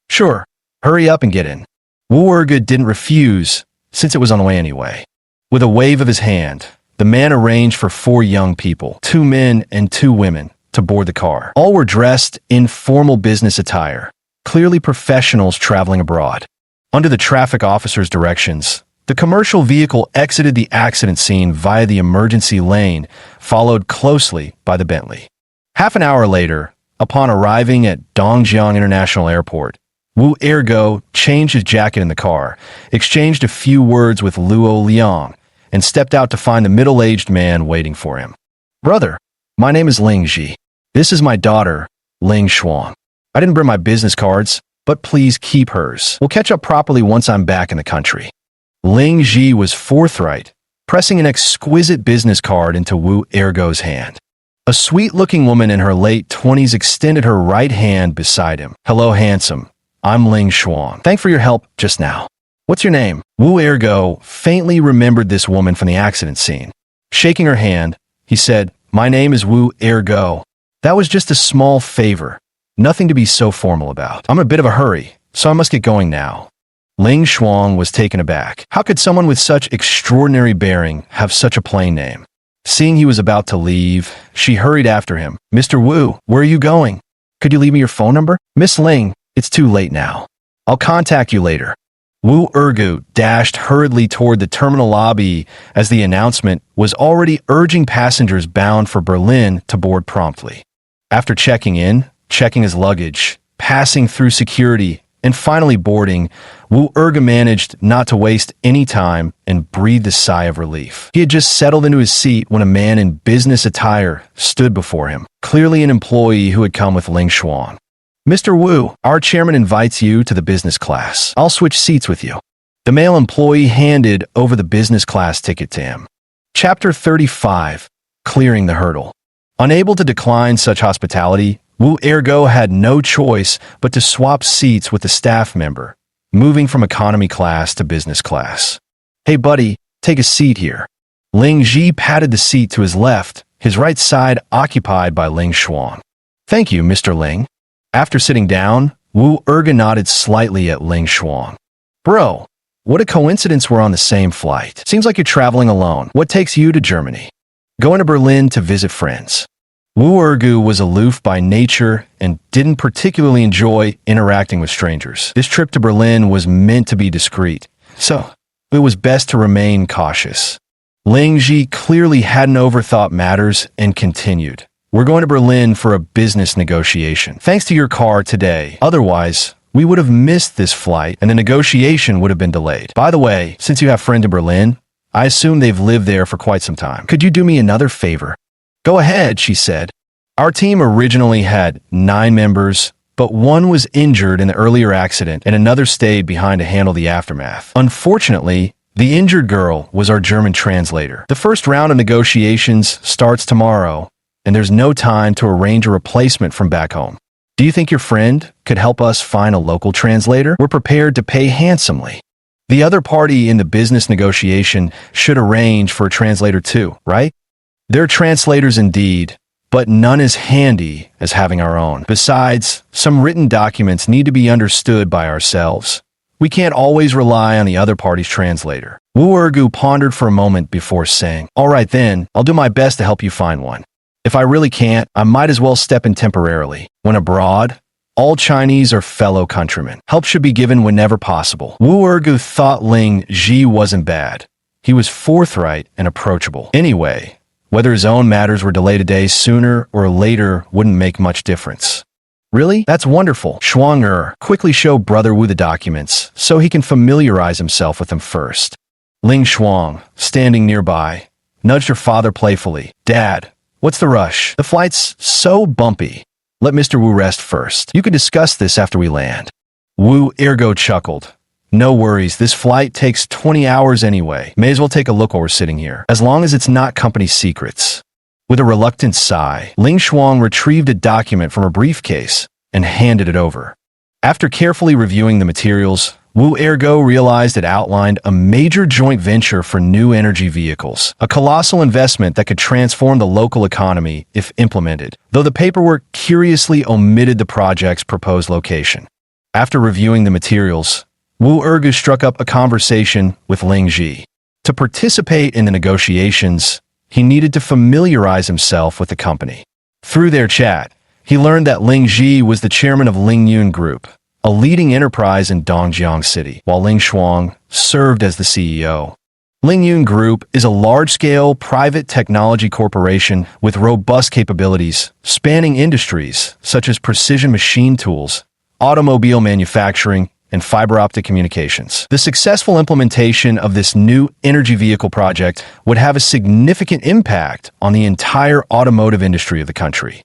"Sure. Hurry up and get in." Wu Ergu didn't refuse, since it was on the way anyway. With a wave of his hand, the man arranged for 4 young people, 2 men and 2 women, to board the car. All were dressed in formal business attire, clearly professionals traveling abroad. Under the traffic officer's directions, the commercial vehicle exited the accident scene via the emergency lane, followed closely by the Bentley. Half an hour later, upon arriving at Dongjiang International Airport, Wu Ergu changed his jacket in the car, exchanged a few words with Luo Liang, and stepped out to find the middle-aged man waiting for him. "Brother, my name is Ling Ji. This is my daughter, Ling Shuang. I didn't bring my business cards, but please keep hers. We'll catch up properly once I'm back in the country." Ling Ji was forthright, pressing an exquisite business card into Wu Ergu's hand. A sweet-looking woman in her late 20s extended her right hand beside him. "Hello, handsome. I'm Ling Shuang. Thanks for your help just now. What's your name?" Wu Ergu faintly remembered this woman from the accident scene. Shaking her hand, he said, "My name is Wu Ergu. That was just a small favor. Nothing to be so formal about. I'm in a bit of a hurry, so I must get going now." Ling Shuang was taken aback. How could someone with such extraordinary bearing have such a plain name? Seeing he was about to leave, she hurried after him. "Mr. Wu, where are you going? Could you leave me your phone number?" "Miss Ling, it's too late now. I'll contact you later." Wu Ergu dashed hurriedly toward the terminal lobby as the announcement was already urging passengers bound for Berlin to board promptly. After checking in, checking his luggage, passing through security, and finally boarding, Wu Ergu managed not to waste any time and breathed a sigh of relief. He had just settled into his seat when a man in business attire stood before him, clearly an employee who had come with Ling Shuang. "Mr. Wu, our chairman invites you to the business class. I'll switch seats with you." The male employee handed over the business class ticket to him. Chapter 35, Clearing the Hurdle. Unable to decline such hospitality, Wu Ergu had no choice but to swap seats with the staff member, moving from economy class to business class. "Hey buddy, take a seat here." Ling Ji patted the seat to his left, his right side occupied by Ling Shuang. "Thank you, Mr. Ling." After sitting down, Wu Ergu nodded slightly at Ling Shuang. "Bro, what a coincidence we're on the same flight. Seems like you're traveling alone. What takes you to Germany?" "Going to Berlin to visit friends." Wu Ergu was aloof by nature and didn't particularly enjoy interacting with strangers. This trip to Berlin was meant to be discreet, so it was best to remain cautious. Ling Ji clearly hadn't overthought matters and continued. We're going to Berlin for a business negotiation. Thanks to your car today. Otherwise, we would have missed this flight and the negotiation would have been delayed. By the way, since you have friends in Berlin, I assume they've lived there for quite some time. Could you do me another favor? Go ahead, she said. Our team originally had 9 members, but one was injured in the earlier accident and another stayed behind to handle the aftermath. Unfortunately, the injured girl was our German translator. The first round of negotiations starts tomorrow, and there's no time to arrange a replacement from back home. Do you think your friend could help us find a local translator? We're prepared to pay handsomely. The other party in the business negotiation should arrange for a translator too, right? There are translators indeed, but none as handy as having our own. Besides, some written documents need to be understood by ourselves. We can't always rely on the other party's translator. Wu Ergu pondered for a moment before saying, all right then, I'll do my best to help you find one. If I really can't, I might as well step in temporarily. When abroad, all Chinese are fellow countrymen. Help should be given whenever possible. Wu Ergu thought Ling Ji wasn't bad. He was forthright and approachable. Anyway, whether his own matters were delayed a day sooner or later wouldn't make much difference. Really? That's wonderful. Shuang quickly show Brother Wu the documents so he can familiarize himself with them first. Ling Shuang, standing nearby, nudged her father playfully. Dad, what's the rush? The flight's so bumpy. Let Mr. Wu rest first. You can discuss this after we land. Wu Ergo chuckled. No worries, this flight takes 20 hours anyway. May as well take a look while we're sitting here, as long as it's not company secrets. With a reluctant sigh, Ling Shuang retrieved a document from her briefcase and handed it over. After carefully reviewing the materials, Wu Ergo realized it outlined a major joint venture for new energy vehicles, a colossal investment that could transform the local economy if implemented, though the paperwork curiously omitted the project's proposed location. After reviewing the materials, Wu Ergu struck up a conversation with Ling Ji. To participate in the negotiations, he needed to familiarize himself with the company. Through their chat, he learned that Ling Ji was the chairman of Ling Yun Group, a leading enterprise in Dongjiang City, while Ling Shuang served as the CEO. Ling Yun Group is a large-scale private technology corporation with robust capabilities spanning industries such as precision machine tools, automobile manufacturing, and fiber optic communications. The successful implementation of this new energy vehicle project would have a significant impact on the entire automotive industry of the country.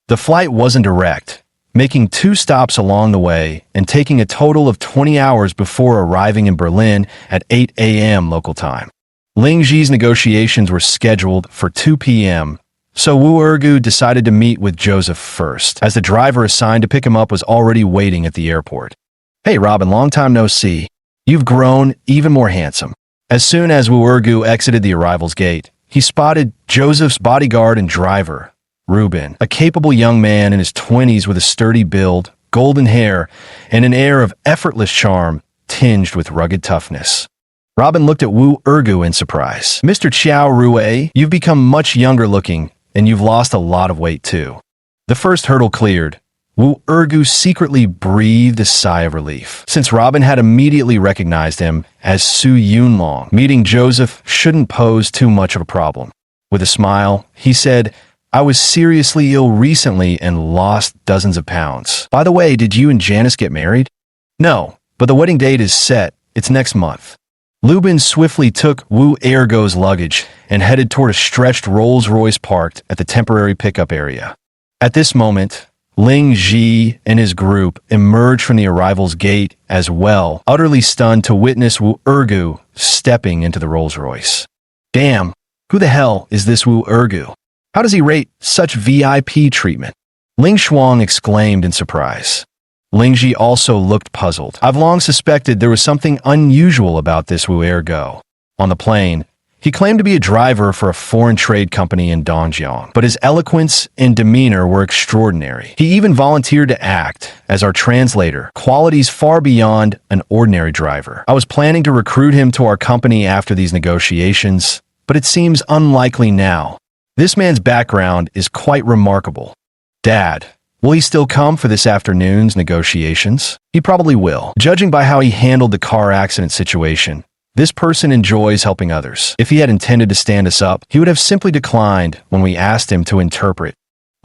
The flight wasn't direct, making 2 stops along the way and taking a total of 20 hours before arriving in Berlin at 8 a.m. local time. Ling Ji's negotiations were scheduled for 2 p.m., so Wu Ergu decided to meet with Joseph first, as the driver assigned to pick him up was already waiting at the airport. Hey Robin, long time no see. You've grown even more handsome. As soon as Wu Ergu exited the arrivals gate, he spotted Joseph's bodyguard and driver, Ruben, a capable young man in his 20s with a sturdy build, golden hair, and an air of effortless charm tinged with rugged toughness. Robin looked at Wu Ergu in surprise. Mr. Qiao Rue, you've become much younger looking, and you've lost a lot of weight too. The first hurdle cleared, Wu Ergu secretly breathed a sigh of relief, since Robin had immediately recognized him as Su Yunlong. Meeting Joseph shouldn't pose too much of a problem. With a smile, he said, I was seriously ill recently and lost dozens of pounds. By the way, did you and Janice get married? No, but the wedding date is set. It's next month. Lubin swiftly took Wu Ergo's luggage and headed toward a stretched Rolls-Royce parked at the temporary pickup area. At this moment, Ling Ji and his group emerged from the arrivals gate as well, utterly stunned to witness Wu Ergu stepping into the Rolls-Royce. Damn, who the hell is this Wu Ergu? How does he rate such VIP treatment? Ling Shuang exclaimed in surprise. Ling Ji also looked puzzled. I've long suspected there was something unusual about this Wu Ergu. On the plane, he claimed to be a driver for a foreign trade company in Dongjiang, but his eloquence and demeanor were extraordinary. He even volunteered to act as our translator, qualities far beyond an ordinary driver. I was planning to recruit him to our company after these negotiations, but it seems unlikely now. This man's background is quite remarkable. Dad, will he still come for this afternoon's negotiations? He probably will. Judging by how he handled the car accident situation, this person enjoys helping others. If he had intended to stand us up, he would have simply declined when we asked him to interpret.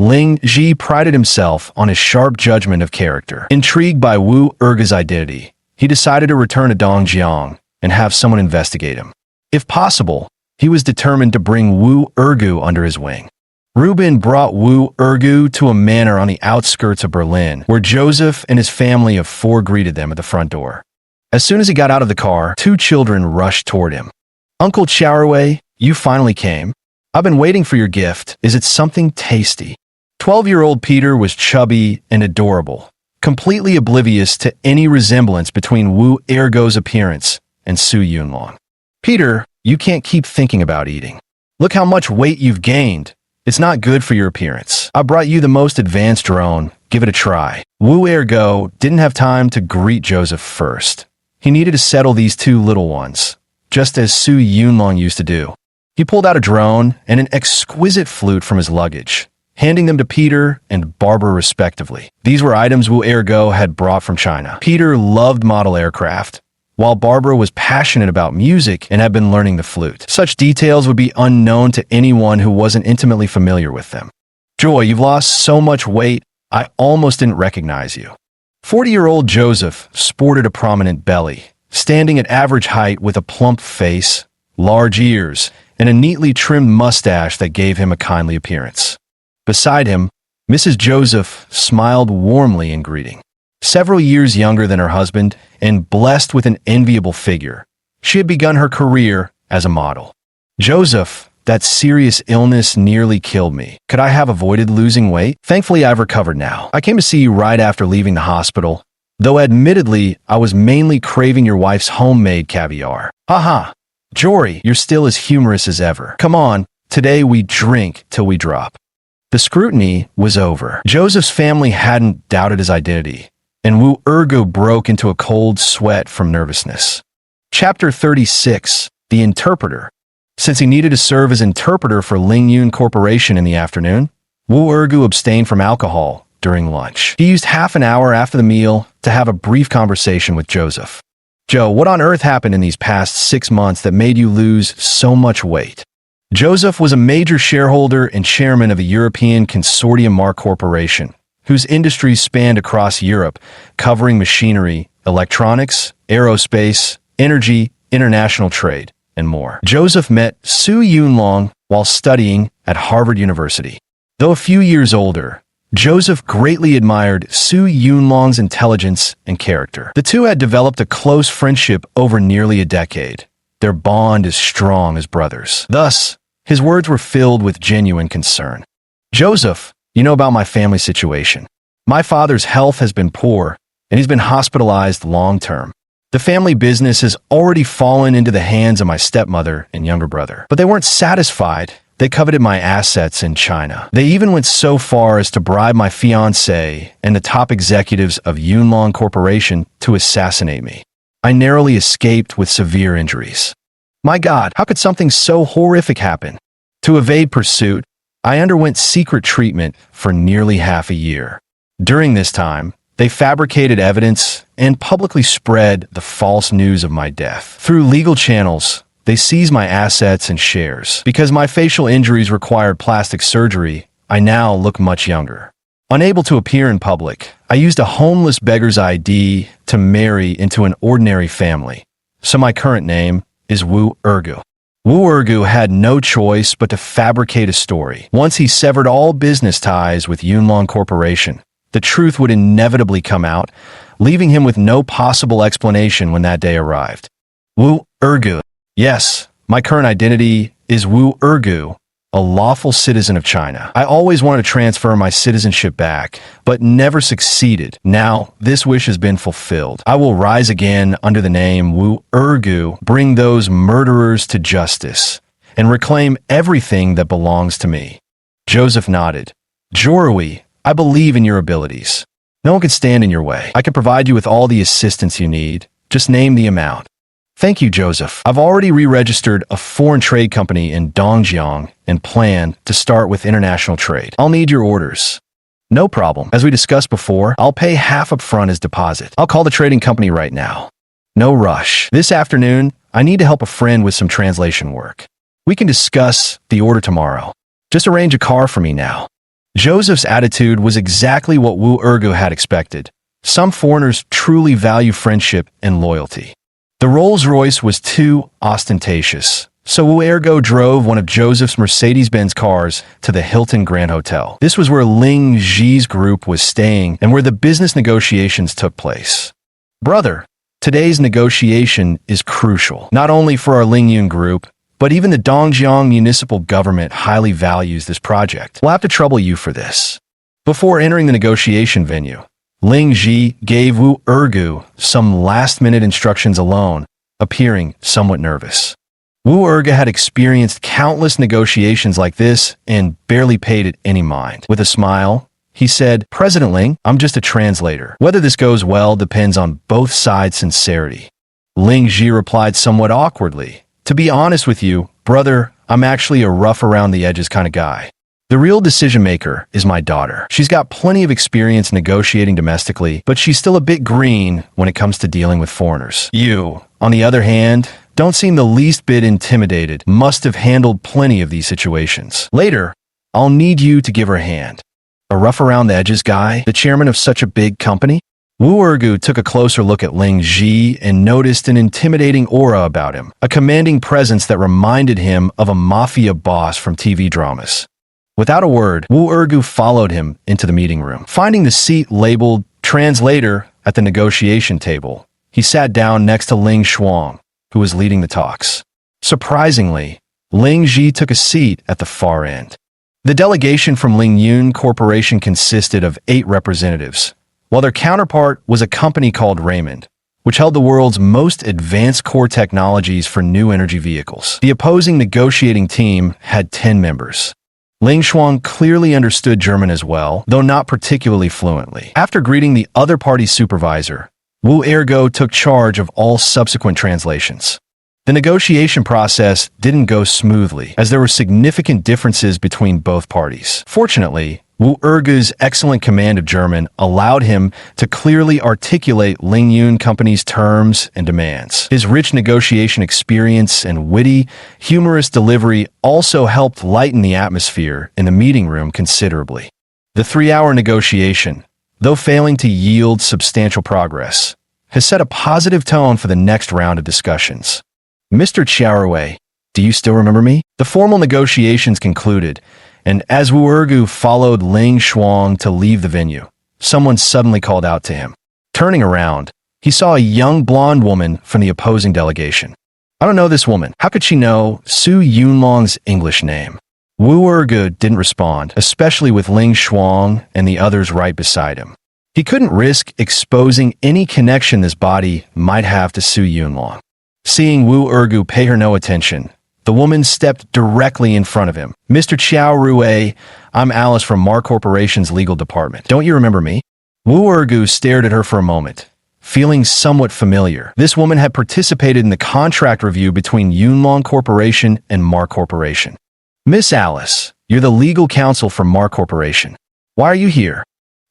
Ling Ji prided himself on his sharp judgment of character. Intrigued by Wu Ergu's identity, he decided to return to Dongjiang and have someone investigate him. If possible, he was determined to bring Wu Ergu under his wing. Reuben brought Wu Ergu to a manor on the outskirts of Berlin, where Joseph and his family of 4 greeted them at the front door. As soon as he got out of the car, 2 children rushed toward him. "Uncle Xiaowei, you finally came. I've been waiting for your gift. Is it something tasty?" 12-year-old Peter was chubby and adorable, completely oblivious to any resemblance between Wu Ergu's appearance and Su Yunlong. "Peter, you can't keep thinking about eating. Look how much weight you've gained. It's not good for your appearance. I brought you the most advanced drone. Give it a try." Wu Ergu didn't have time to greet Joseph first. He needed to settle these 2 little ones, just as Su Yunlong used to do. He pulled out a drone and an exquisite flute from his luggage, handing them to Peter and Barbara respectively. These were items Wu Ergu had brought from China. Peter loved model aircraft, while Barbara was passionate about music and had been learning the flute. Such details would be unknown to anyone who wasn't intimately familiar with them. "Joy, you've lost so much weight, I almost didn't recognize you." 40-year-old Joseph sported a prominent belly, standing at average height with a plump face, large ears, and a neatly trimmed mustache that gave him a kindly appearance. Beside him, Mrs. Joseph smiled warmly in greeting. Several years younger than her husband and blessed with an enviable figure, she had begun her career as a model. "Joseph, that serious illness nearly killed me. Could I have avoided losing weight? Thankfully, I've recovered now. I came to see you right after leaving the hospital, though admittedly, I was mainly craving your wife's homemade caviar." "Haha, Jory, you're still as humorous as ever. Come on, today we drink till we drop." The scrutiny was over. Joseph's family hadn't doubted his identity, and Wu Ergu broke into a cold sweat from nervousness. Chapter 36, The Interpreter. Since he needed to serve as interpreter for Ling Yun Corporation in the afternoon, Wu Ergu abstained from alcohol during lunch. He used half an hour after the meal to have a brief conversation with Joseph. "Joe, what on earth happened in these past 6 months that made you lose so much weight?" Joseph was a major shareholder and chairman of a European consortium Mark Corporation, whose industries spanned across Europe, covering machinery, electronics, aerospace, energy, international trade, and more. Joseph met Su Yunlong while studying at Harvard University. Though a few years older, Joseph greatly admired Su Yunlong's intelligence and character. The two had developed a close friendship over nearly a decade, their bond as strong as brothers. Thus, his words were filled with genuine concern. "Joseph, you know about my family situation. My father's health has been poor, and he's been hospitalized long-term. The family business has already fallen into the hands of my stepmother and younger brother. But they weren't satisfied. They coveted my assets in China. They even went so far as to bribe my fiancé and the top executives of Yunlong Corporation to assassinate me. I narrowly escaped with severe injuries. My God, how could something so horrific happen? To evade pursuit, I underwent secret treatment for nearly half a year. During this time, they fabricated evidence and publicly spread the false news of my death. Through legal channels, they seized my assets and shares. Because my facial injuries required plastic surgery, I now look much younger. Unable to appear in public, I used a homeless beggar's ID to marry into an ordinary family. So my current name is Wu Ergu. Wu Ergu had no choice but to fabricate a story. Once he severed all business ties with Yunlong Corporation, the truth would inevitably come out, leaving him with no possible explanation when that day arrived. Wu Ergu. Yes, my current identity is Wu Ergu, a lawful citizen of China. I always wanted to transfer my citizenship back, but never succeeded. Now, this wish has been fulfilled. I will rise again under the name Wu Ergu, bring those murderers to justice, and reclaim everything that belongs to me. Joseph nodded. Jorui, I believe in your abilities. No one can stand in your way. I can provide you with all the assistance you need. Just name the amount. Thank you, Joseph. I've already re-registered a foreign trade company in Dongjiang and plan to start with international trade. I'll need your orders. No problem. As we discussed before, I'll pay half up front as deposit. I'll call the trading company right now. No rush. This afternoon, I need to help a friend with some translation work. We can discuss the order tomorrow. Just arrange a car for me now. Joseph's attitude was exactly what Wu Ergu had expected. Some foreigners truly value friendship and loyalty. The Rolls-Royce was too ostentatious, so Wu Ergu drove one of Joseph's Mercedes-Benz cars to the Hilton Grand Hotel. This was where Ling Zhi's group was staying and where the business negotiations took place. Brother, today's negotiation is crucial, not only for our Lingyun group, but even the Dongjiang municipal government highly values this project. We'll have to trouble you for this. Before entering the negotiation venue, Ling Zhi gave Wu Ergu some last-minute instructions alone, appearing somewhat nervous. Wu Ergu had experienced countless negotiations like this and barely paid it any mind. With a smile, he said, "President Ling, I'm just a translator. Whether this goes well depends on both sides' sincerity." Ling Zhi replied somewhat awkwardly, "To be honest with you, brother, I'm actually a rough-around-the-edges kind of guy. The real decision-maker is my daughter. She's got plenty of experience negotiating domestically, but she's still a bit green when it comes to dealing with foreigners. You, on the other hand, don't seem the least bit intimidated, must have handled plenty of these situations. Later, I'll need you to give her a hand." A rough-around-the-edges guy, the chairman of such a big company? Wu Ergu took a closer look at Ling Zhi and noticed an intimidating aura about him, a commanding presence that reminded him of a mafia boss from TV dramas. Without a word, Wu Ergu followed him into the meeting room. Finding the seat labeled translator at the negotiation table, he sat down next to Ling Shuang, who was leading the talks. Surprisingly, Ling Zhi took a seat at the far end. The delegation from Lingyun Corporation consisted of 8 representatives, while their counterpart was a company called Raymond, which held the world's most advanced core technologies for new energy vehicles. The opposing negotiating team had 10 members. Ling Shuang clearly understood German as well, though not particularly fluently. After greeting the other party's supervisor, Wu Ergu took charge of all subsequent translations. The negotiation process didn't go smoothly, as there were significant differences between both parties. Fortunately, Wu Ergu's excellent command of German allowed him to clearly articulate Lingyun Company's terms and demands. His rich negotiation experience and witty, humorous delivery also helped lighten the atmosphere in the meeting room considerably. The 3-hour negotiation, though failing to yield substantial progress, has set a positive tone for the next round of discussions. "Mr. Qiaorui, do you still remember me?" The formal negotiations concluded, and as Wu Ergu followed Ling Shuang to leave the venue, someone suddenly called out to him. Turning around, he saw a young blonde woman from the opposing delegation. "I don't know this woman. How could she know Su Yunlong's English name?" Wu Ergu didn't respond, especially with Ling Shuang and the others right beside him. He couldn't risk exposing any connection this body might have to Su Yunlong. Seeing Wu Ergu pay her no attention, the woman stepped directly in front of him. "Mr. Qiaorui, I'm Alice from Mar Corporation's legal department. Don't you remember me?" Wu Ergu stared at her for a moment, feeling somewhat familiar. This woman had participated in the contract review between Yunlong Corporation and Mar Corporation. "Miss Alice, you're the legal counsel for Mar Corporation. Why are you here?"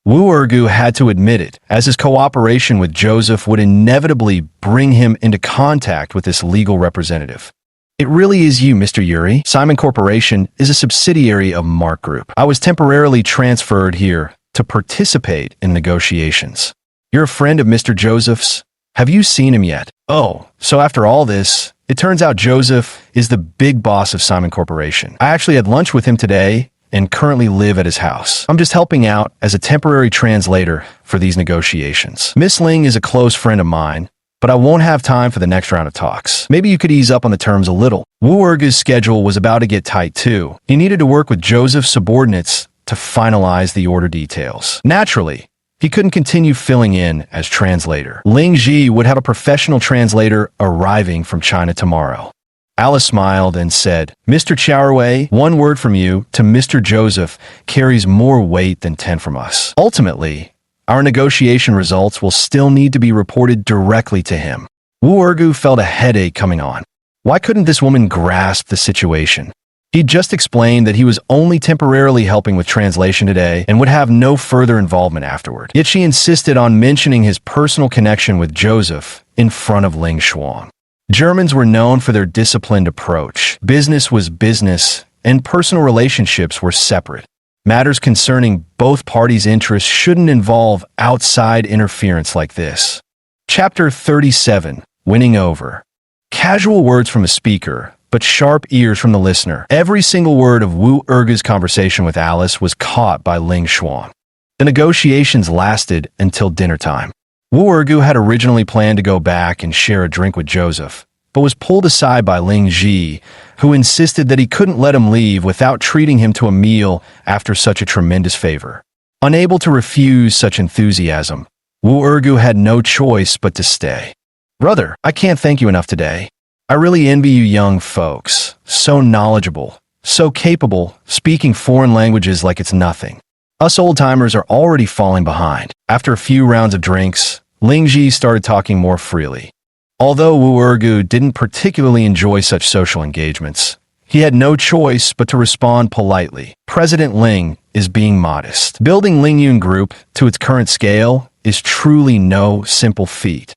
Wu Ergu had to admit it, as his cooperation with Joseph would inevitably bring him into contact with this legal representative. "It really is you, Mr. Yuri. Simon Corporation is a subsidiary of Mark Group. I was temporarily transferred here to participate in negotiations. You're a friend of Mr. Joseph's? Have you seen him yet?" "Oh, so after all this, it turns out Joseph is the big boss of Simon Corporation. I actually had lunch with him today and currently live at his house. I'm just helping out as a temporary translator for these negotiations. Miss Ling is a close friend of mine, but I won't have time for the next round of talks. Maybe you could ease up on the terms a little." Wu Ergu's schedule was about to get tight too. He needed to work with Joseph's subordinates to finalize the order details. Naturally, he couldn't continue filling in as translator. Ling Zhi would have a professional translator arriving from China tomorrow. Alice smiled and said, "Mr. Qiaorui, one word from you to Mr. Joseph carries more weight than 10 from us. Ultimately, our negotiation results will still need to be reported directly to him." Wu Ergu felt a headache coming on. Why couldn't this woman grasp the situation? He'd just explained that he was only temporarily helping with translation today and would have no further involvement afterward. Yet she insisted on mentioning his personal connection with Joseph in front of Ling Shuang. Germans were known for their disciplined approach. Business was business, and personal relationships were separate. Matters concerning both parties' interests shouldn't involve outside interference like this. Chapter 37. Winning over. Casual words from a speaker, but sharp ears from the listener. Every single word of Wu Ergu's conversation with Alice was caught by Ling Xuan. The negotiations lasted until dinner time. Wu Ergu had originally planned to go back and share a drink with Joseph, but was pulled aside by Ling Ji, who insisted that he couldn't let him leave without treating him to a meal after such a tremendous favor. Unable to refuse such enthusiasm, Wu Ergu had no choice but to stay. "Brother, I can't thank you enough today. I really envy you young folks. So knowledgeable, so capable, speaking foreign languages like it's nothing. Us old-timers are already falling behind." After a few rounds of drinks, Ling Ji started talking more freely. Although Wu Ergu didn't particularly enjoy such social engagements, he had no choice but to respond politely. President Ling is being modest. Building Lingyun Group to its current scale is truly no simple feat.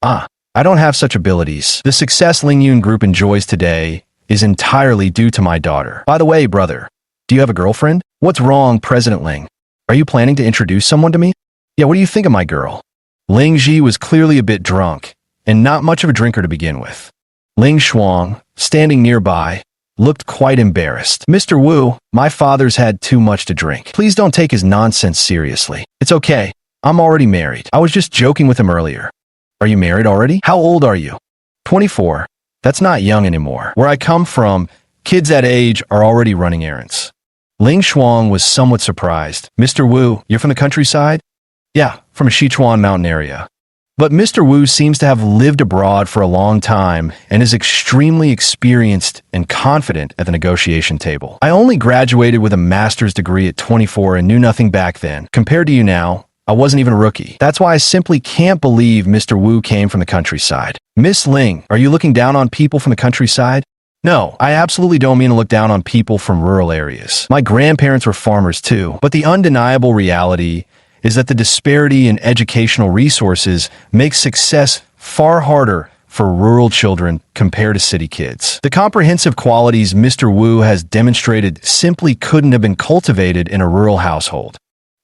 I don't have such abilities. The success Lingyun Group enjoys today is entirely due to my daughter. By the way, brother, do you have a girlfriend? What's wrong, President Ling? Are you planning to introduce someone to me? Yeah, what do you think of my girl? Ling Ji was clearly a bit drunk, and not much of a drinker to begin with. Ling Xuan, standing nearby, looked quite embarrassed. "Mr. Wu, my father's had too much to drink. Please don't take his nonsense seriously. It's okay. I'm already married. I was just joking with him earlier." "Are you married already? How old are you?" 24. That's not young anymore. Where I come from, kids that age are already running errands. Ling Xuan was somewhat surprised. "Mr. Wu, you're from the countryside?" "Yeah, from a Sichuan mountain area." But Mr. Wu seems to have lived abroad for a long time and is extremely experienced and confident at the negotiation table. "I only graduated with a master's degree at 24 and knew nothing back then. Compared to you now, I wasn't even a rookie. That's why I simply can't believe Mr. Wu came from the countryside." "Miss Ling, are you looking down on people from the countryside?" "No, I absolutely don't mean to look down on people from rural areas. My grandparents were farmers too, but the undeniable reality is that the disparity in educational resources makes success far harder for rural children compared to city kids. The comprehensive qualities Mr. Wu has demonstrated simply couldn't have been cultivated in a rural household."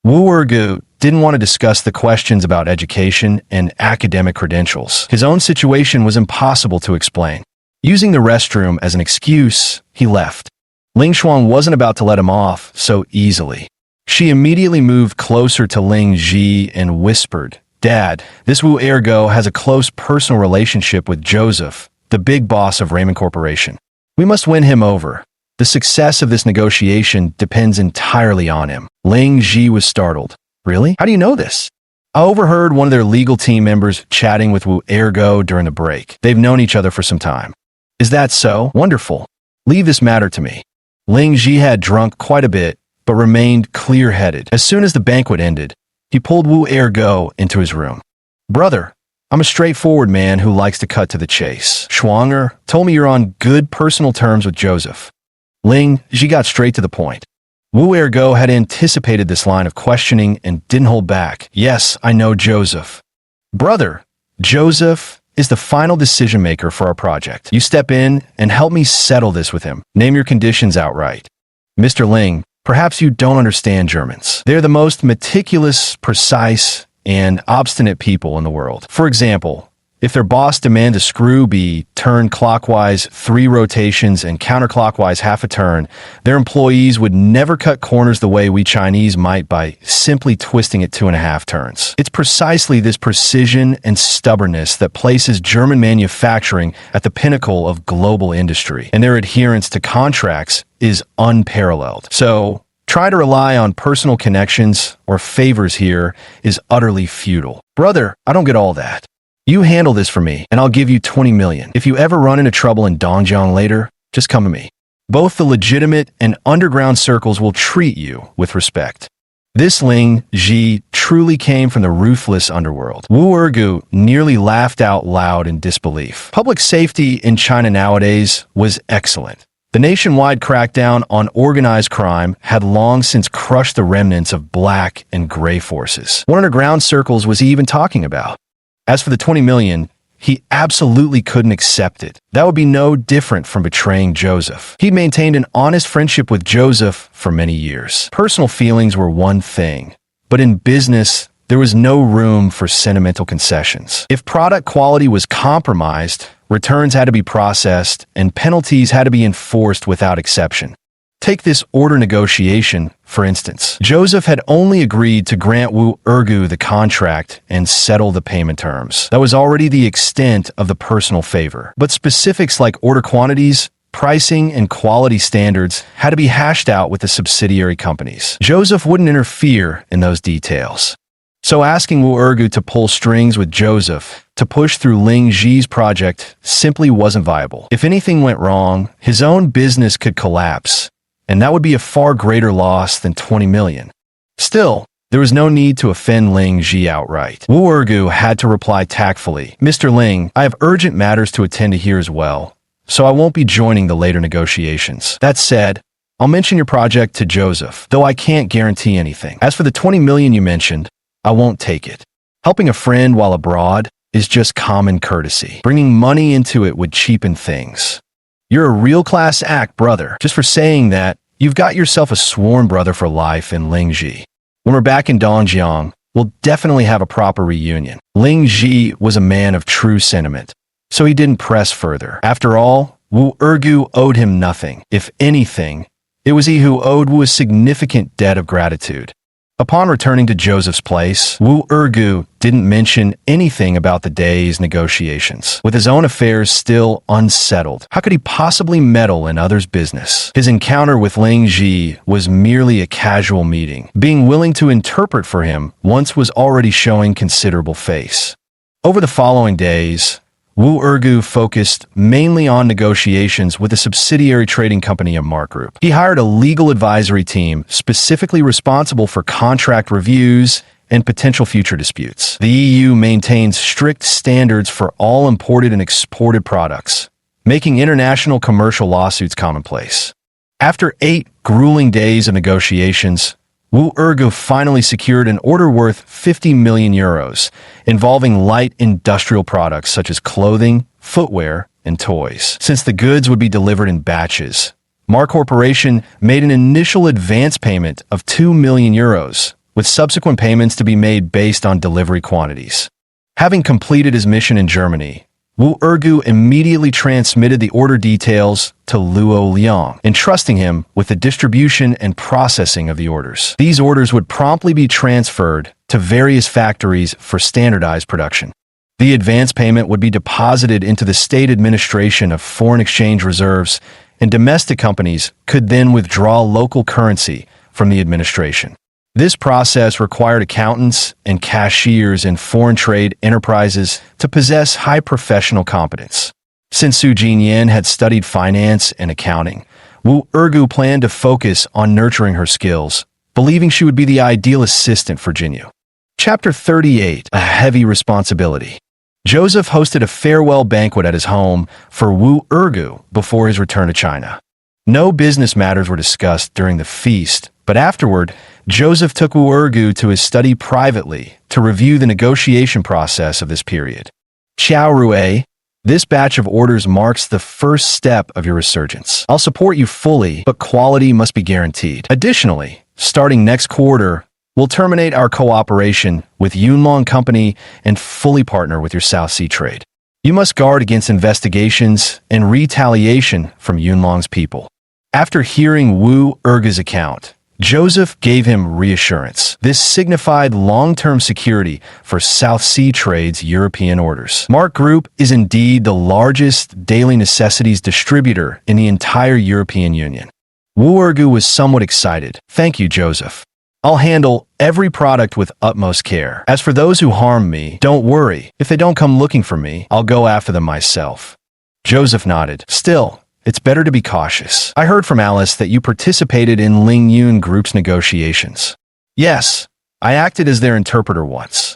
Wu Ergu didn't want to discuss the questions about education and academic credentials. His own situation was impossible to explain. Using the restroom as an excuse, he left. Ling Xuan wasn't about to let him off so easily. She immediately moved closer to Ling Ji and whispered, "Dad, this Wu Ergo has a close personal relationship with Joseph, the big boss of Raymond Corporation. We must win him over. The success of this negotiation depends entirely on him." Ling Ji was startled. "Really? How do you know this?" "I overheard one of their legal team members chatting with Wu Ergo during the break. They've known each other for some time." "Is that so? Wonderful. Leave this matter to me." Ling Ji had drunk quite a bit, but remained clear-headed. As soon as the banquet ended, he pulled Wu Ergo into his room. "Brother, I'm a straightforward man who likes to cut to the chase. Shuanger told me you're on good personal terms with Joseph." Ling Ji got straight to the point. Wu Ergo had anticipated this line of questioning and didn't hold back. "Yes, I know Joseph." "Brother, Joseph is the final decision-maker for our project. You step in and help me settle this with him. Name your conditions outright." "Mr. Ling, perhaps you don't understand Germans. They're the most meticulous, precise, and obstinate people in the world. For example, if their boss demands a screw be turned clockwise 3 rotations and counterclockwise half a turn, their employees would never cut corners the way we Chinese might by simply twisting it 2.5 turns. It's precisely this precision and stubbornness that places German manufacturing at the pinnacle of global industry, and their adherence to contracts is unparalleled. So, try to rely on personal connections or favors here is utterly futile. Brother, I don't get all that. You handle this for me, and I'll give you 20 million. If you ever run into trouble in Dongjiang later, just come to me. Both the legitimate and underground circles will treat you with respect." This Ling Ji truly came from the ruthless underworld. Wu Ergu nearly laughed out loud in disbelief. Public safety in China nowadays was excellent. The nationwide crackdown on organized crime had long since crushed the remnants of black and gray forces. What underground circles was he even talking about? As for the 20 million, he absolutely couldn't accept it. That would be no different from betraying Joseph. He maintained an honest friendship with Joseph for many years. Personal feelings were one thing, but in business, there was no room for sentimental concessions. If product quality was compromised, returns had to be processed, and penalties had to be enforced without exception. Take this order negotiation, for instance. Joseph had only agreed to grant Wu Ergu the contract and settle the payment terms. That was already the extent of the personal favor. But specifics like order quantities, pricing, and quality standards had to be hashed out with the subsidiary companies. Joseph wouldn't interfere in those details. So asking Wu Ergu to pull strings with Joseph to push through Ling Ji's project simply wasn't viable. If anything went wrong, his own business could collapse, and that would be a far greater loss than 20 million. Still, there was no need to offend Ling Ji outright. Wu Ergu had to reply tactfully, "Mr. Ling, I have urgent matters to attend to here as well, so I won't be joining the later negotiations. That said, I'll mention your project to Joseph, though I can't guarantee anything. As for the 20 million you mentioned, I won't take it. Helping a friend while abroad is just common courtesy. Bringing money into it would cheapen things. You're a real class act, brother. Just for saying that, you've got yourself a sworn brother for life in Ling Ji. When we're back in Dongjiang, we'll definitely have a proper reunion." Ling Ji was a man of true sentiment, so he didn't press further. After all, Wu Ergu owed him nothing. If anything, it was he who owed Wu a significant debt of gratitude. Upon returning to Joseph's place, Wu Ergu didn't mention anything about the day's negotiations. With his own affairs still unsettled, how could he possibly meddle in others' business? His encounter with Ling Ji was merely a casual meeting. Being willing to interpret for him once was already showing considerable face. Over the following days, Wu Ergu focused mainly on negotiations with a subsidiary trading company of Mark Group. He hired a legal advisory team specifically responsible for contract reviews and potential future disputes. The EU maintains strict standards for all imported and exported products, making international commercial lawsuits commonplace. After 8 grueling days of negotiations, Wu Ergu finally secured an order worth 50 million euros, involving light industrial products such as clothing, footwear, and toys. Since the goods would be delivered in batches, Mark Corporation made an initial advance payment of 2 million euros, with subsequent payments to be made based on delivery quantities. Having completed his mission in Germany, Wu Ergu immediately transmitted the order details to Luo Liang, entrusting him with the distribution and processing of the orders. These orders would promptly be transferred to various factories for standardized production. The advance payment would be deposited into the State Administration of Foreign Exchange Reserves, and domestic companies could then withdraw local currency from the administration. This process required accountants and cashiers in foreign trade enterprises to possess high professional competence. Since Su Jinyan had studied finance and accounting, Wu Ergu planned to focus on nurturing her skills, believing she would be the ideal assistant for Jinyu. Chapter 38: A Heavy Responsibility. Joseph hosted a farewell banquet at his home for Wu Ergu before his return to China. No business matters were discussed during the feast, but afterward, Joseph took Wu Ergu to his study privately to review the negotiation process of this period. Xiao Rue, this batch of orders marks the first step of your resurgence. I'll support you fully, but quality must be guaranteed. Additionally, starting next quarter, we'll terminate our cooperation with Yunlong Company and fully partner with your South Sea trade. You must guard against investigations and retaliation from Yunlong's people. After hearing Wu Ergu's account, Joseph gave him reassurance. This signified long-term security for South Sea Trade's European orders. Mark Group is indeed the largest daily necessities distributor in the entire European Union. Wu Ergu was somewhat excited. "Thank you, Joseph. I'll handle every product with utmost care. As for those who harm me, don't worry. If they don't come looking for me, I'll go after them myself." Joseph nodded. "Still, it's better to be cautious. I heard from Alice that you participated in Ling Yun Group's negotiations." "Yes, I acted as their interpreter once."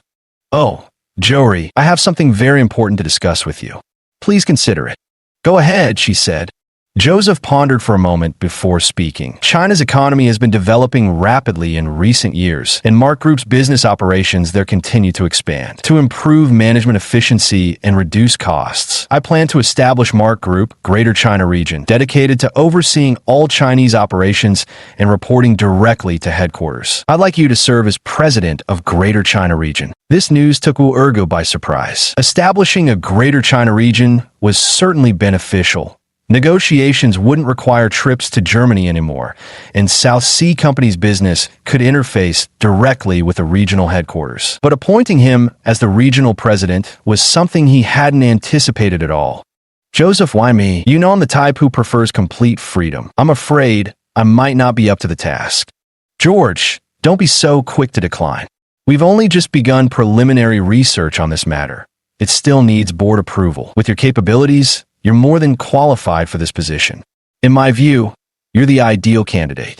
"Oh, Jory, I have something very important to discuss with you. Please consider it." "Go ahead," she said. Joseph pondered for a moment before speaking. China's economy has been developing rapidly in recent years, and Mark Group's business operations there continue to expand. To improve management efficiency and reduce costs, I plan to establish Mark Group, Greater China Region, dedicated to overseeing all Chinese operations and reporting directly to headquarters. I'd like you to serve as president of Greater China Region. This news took Wu Ergu by surprise. Establishing a Greater China Region was certainly beneficial. Negotiations wouldn't require trips to Germany anymore, and South Sea Company's business could interface directly with the regional headquarters. But appointing him as the regional president was something he hadn't anticipated at all. Joseph, why me? You know I'm the type who prefers complete freedom. I'm afraid I might not be up to the task. George, don't be so quick to decline. We've only just begun preliminary research on this matter. It still needs board approval. With your capabilities, you're more than qualified for this position. In my view, you're the ideal candidate.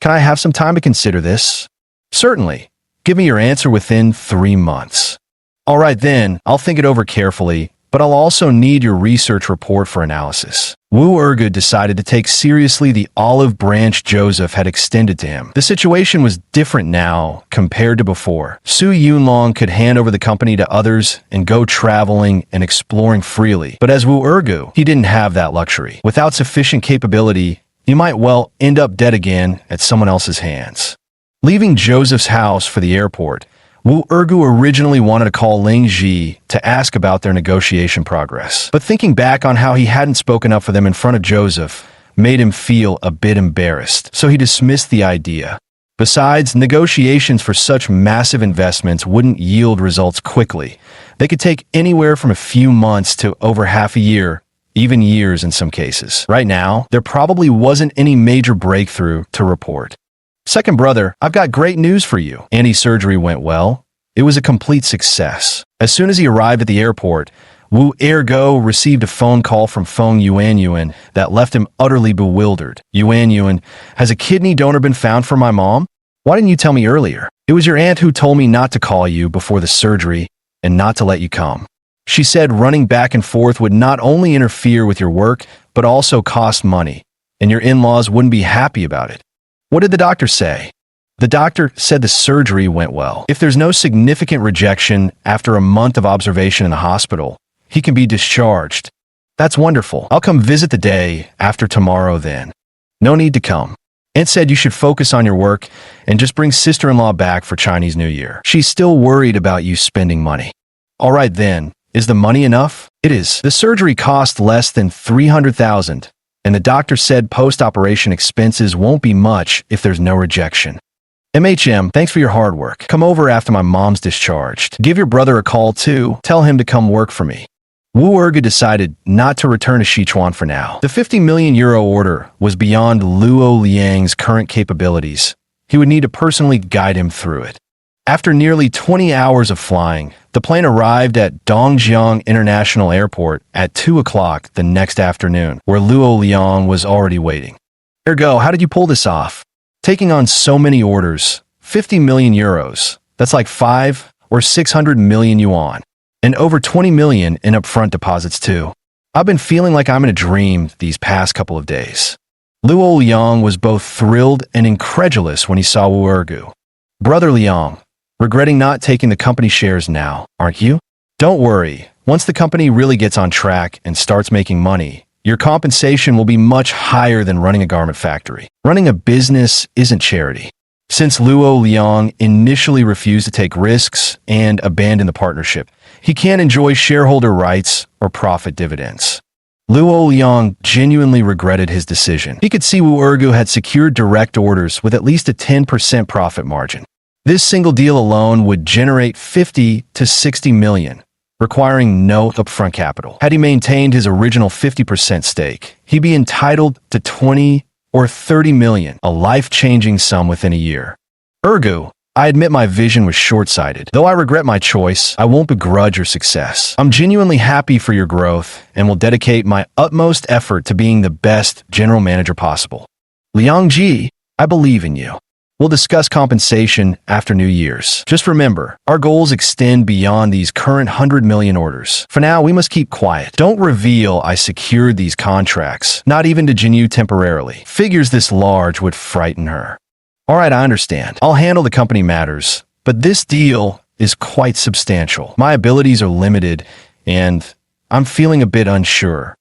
Can I have some time to consider this? Certainly. Give me your answer within 3 months. All right then, I'll think it over carefully, but I'll also need your research report for analysis. Wu Ergu decided to take seriously the olive branch Joseph had extended to him. The situation was different now compared to before. Su Yunlong could hand over the company to others and go traveling and exploring freely. But as Wu Ergu, he didn't have that luxury. Without sufficient capability, you might well end up dead again at someone else's hands. Leaving Joseph's house for the airport, Wu Ergu originally wanted to call Ling Ji to ask about their negotiation progress. But thinking back on how he hadn't spoken up for them in front of Joseph made him feel a bit embarrassed, so he dismissed the idea. Besides, negotiations for such massive investments wouldn't yield results quickly. They could take anywhere from a few months to over half a year, even years in some cases. Right now, there probably wasn't any major breakthrough to report. Second brother, I've got great news for you. Annie's surgery went well. It was a complete success. As soon as he arrived at the airport, Wu Ergu received a phone call from Feng Yuanyuan that left him utterly bewildered. Yuanyuan, has a kidney donor been found for my mom? Why didn't you tell me earlier? It was your aunt who told me not to call you before the surgery and not to let you come. She said running back and forth would not only interfere with your work, but also cost money, and your in-laws wouldn't be happy about it. What did the doctor say? The doctor said the surgery went well. If there's no significant rejection after a month of observation in the hospital, he can be discharged. That's wonderful. I'll come visit the day after tomorrow then. No need to come. Aunt said you should focus on your work and just bring sister-in-law back for Chinese New Year. She's still worried about you spending money. All right then. Is the money enough? It is. The surgery cost less than 300,000. And the doctor said post-operation expenses won't be much if there's no rejection. MHM, thanks for your hard work. Come over after my mom's discharged. Give your brother a call too. Tell him to come work for me. Wu Ergu decided not to return to Sichuan for now. The 50 million euro order was beyond Luo Liang's current capabilities. He would need to personally guide him through it. After nearly 20 hours of flying, the plane arrived at Dongjiang International Airport at 2 o'clock the next afternoon, where Luo Liang was already waiting. Ergo, how did you pull this off? Taking on so many orders, 50 million euros, that's like 5 or 600 million yuan, and over 20 million in upfront deposits too. I've been feeling like I'm in a dream these past couple of days. Luo Liang was both thrilled and incredulous when he saw Wu Ergu. Brother Liang, regretting not taking the company shares now, aren't you? Don't worry. Once the company really gets on track and starts making money, your compensation will be much higher than running a garment factory. Running a business isn't charity. Since Luo Liang initially refused to take risks and abandon the partnership, he can't enjoy shareholder rights or profit dividends. Luo Liang genuinely regretted his decision. He could see Wu Ergu had secured direct orders with at least a 10% profit margin. This single deal alone would generate 50 to 60 million, requiring no upfront capital. Had he maintained his original 50% stake, he'd be entitled to 20 or 30 million, a life-changing sum within a year. Ergu, I admit my vision was short-sighted. Though I regret my choice, I won't begrudge your success. I'm genuinely happy for your growth and will dedicate my utmost effort to being the best general manager possible. Liang Ji, I believe in you. We'll discuss compensation after New Year's. Just remember, our goals extend beyond these current 100 million orders. For now, we must keep quiet. Don't reveal I secured these contracts, not even to Jinyu temporarily. Figures this large would frighten her. All right, I understand. I'll handle the company matters, but this deal is quite substantial. My abilities are limited, and I'm feeling a bit unsure.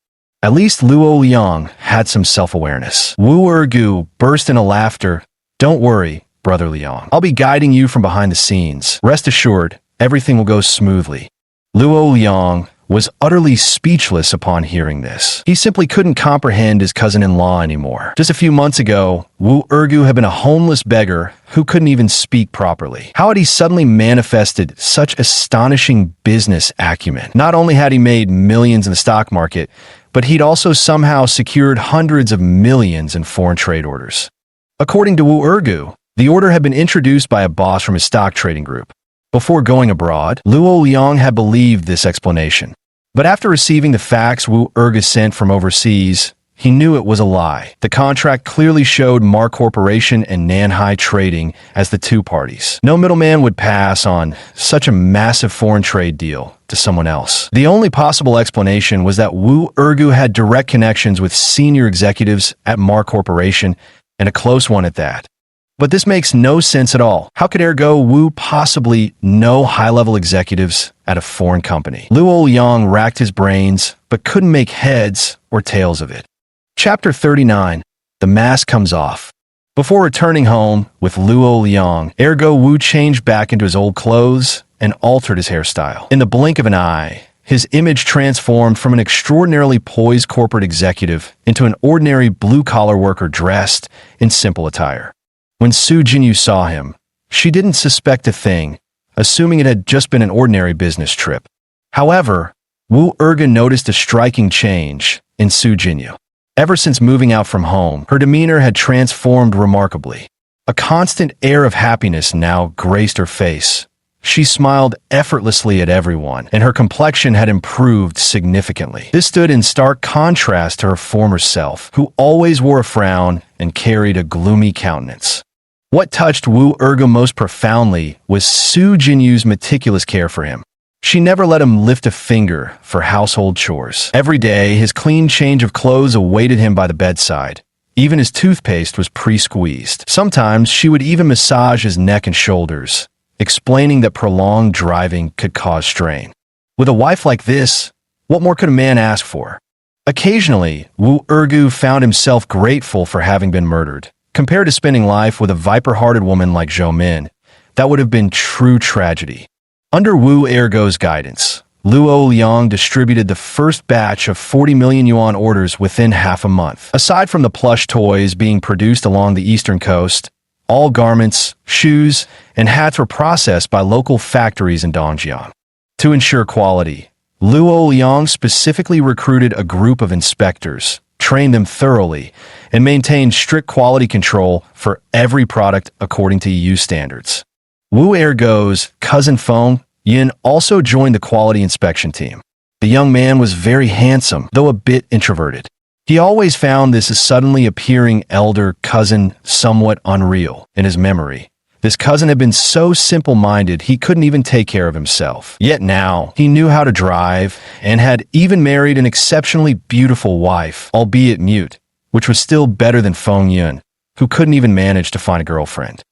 At least Luo Liang had some self-awareness. Wu Ergu burst into laughter. Don't worry, Brother Liang. I'll be guiding you from behind the scenes. Rest assured, everything will go smoothly. Luo Liang was utterly speechless upon hearing this. He simply couldn't comprehend his cousin-in-law anymore. Just a few months ago, Wu Ergu had been a homeless beggar who couldn't even speak properly. How had he suddenly manifested such astonishing business acumen? Not only had he made millions in the stock market, but he'd also somehow secured hundreds of millions in foreign trade orders. According to Wu Ergu, the order had been introduced by a boss from his stock trading group. Before going abroad, Luo Liang had believed this explanation. But after receiving the facts Wu Ergu sent from overseas, he knew it was a lie. The contract clearly showed Mar Corporation and Nanhai Trading as the two parties. No middleman would pass on such a massive foreign trade deal to someone else. The only possible explanation was that Wu Ergu had direct connections with senior executives at Mar Corporation, and a close one at that. But this makes no sense at all. How could ergo Wu possibly know high-level executives at a foreign company? Luo Liang racked his brains, but couldn't make heads or tails of it. Chapter 39. The mask comes off. Before returning home with Luo Liang, ergo Wu changed back into his old clothes and altered his hairstyle. In the blink of an eye, his image transformed from an extraordinarily poised corporate executive into an ordinary blue-collar worker dressed in simple attire. When Su Jinyu saw him, she didn't suspect a thing, assuming it had just been an ordinary business trip. However, Wu Ergu noticed a striking change in Su Jinyu. Ever since moving out from home, her demeanor had transformed remarkably. A constant air of happiness now graced her face. She smiled effortlessly at everyone, and her complexion had improved significantly. This stood in stark contrast to her former self, who always wore a frown and carried a gloomy countenance. What touched Wu Ergu most profoundly was Su Jinyu's meticulous care for him. She never let him lift a finger for household chores. Every day, his clean change of clothes awaited him by the bedside. Even his toothpaste was pre-squeezed. Sometimes she would even massage his neck and shoulders, explaining that prolonged driving could cause strain. With a wife like this, what more could a man ask for? Occasionally, Wu Ergu found himself grateful for having been murdered. Compared to spending life with a viper-hearted woman like Zhou Min, that would have been true tragedy. Under Wu Ergu's guidance, Luo Liang distributed the first batch of 40 million yuan orders within half a month. Aside from the plush toys being produced along the eastern coast, all garments, shoes, and hats were processed by local factories in Dongjiang. To ensure quality, Luo Liang specifically recruited a group of inspectors, trained them thoroughly, and maintained strict quality control for every product according to EU standards. Wu Ergu's cousin Feng Yin also joined the quality inspection team. The young man was very handsome, though a bit introverted. He always found this suddenly appearing elder cousin somewhat unreal in his memory. This cousin had been so simple-minded he couldn't even take care of himself. Yet now, he knew how to drive and had even married an exceptionally beautiful wife, albeit mute, which was still better than Feng Yun, who couldn't even manage to find a girlfriend.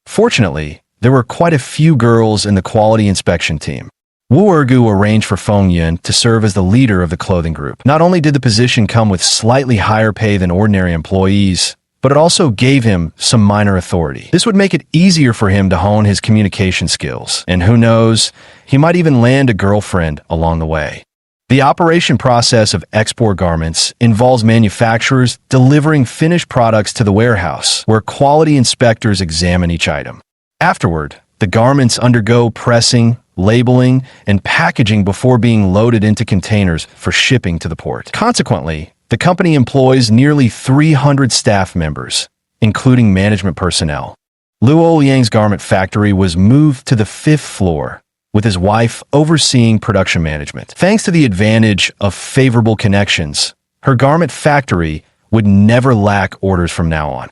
Fortunately, there were quite a few girls in the quality inspection team. Wu Ergu arranged for Feng Yun to serve as the leader of the clothing group. Not only did the position come with slightly higher pay than ordinary employees, but it also gave him some minor authority. This would make it easier for him to hone his communication skills, and who knows, he might even land a girlfriend along the way. The operation process of export garments involves manufacturers delivering finished products to the warehouse, where quality inspectors examine each item. Afterward, the garments undergo pressing, labeling, and packaging before being loaded into containers for shipping to the port. Consequently, the company employs nearly 300 staff members, including management personnel. Luo Liang's garment factory was moved to the 5th floor, with his wife overseeing production management. Thanks to the advantage of favorable connections, her garment factory would never lack orders from now on.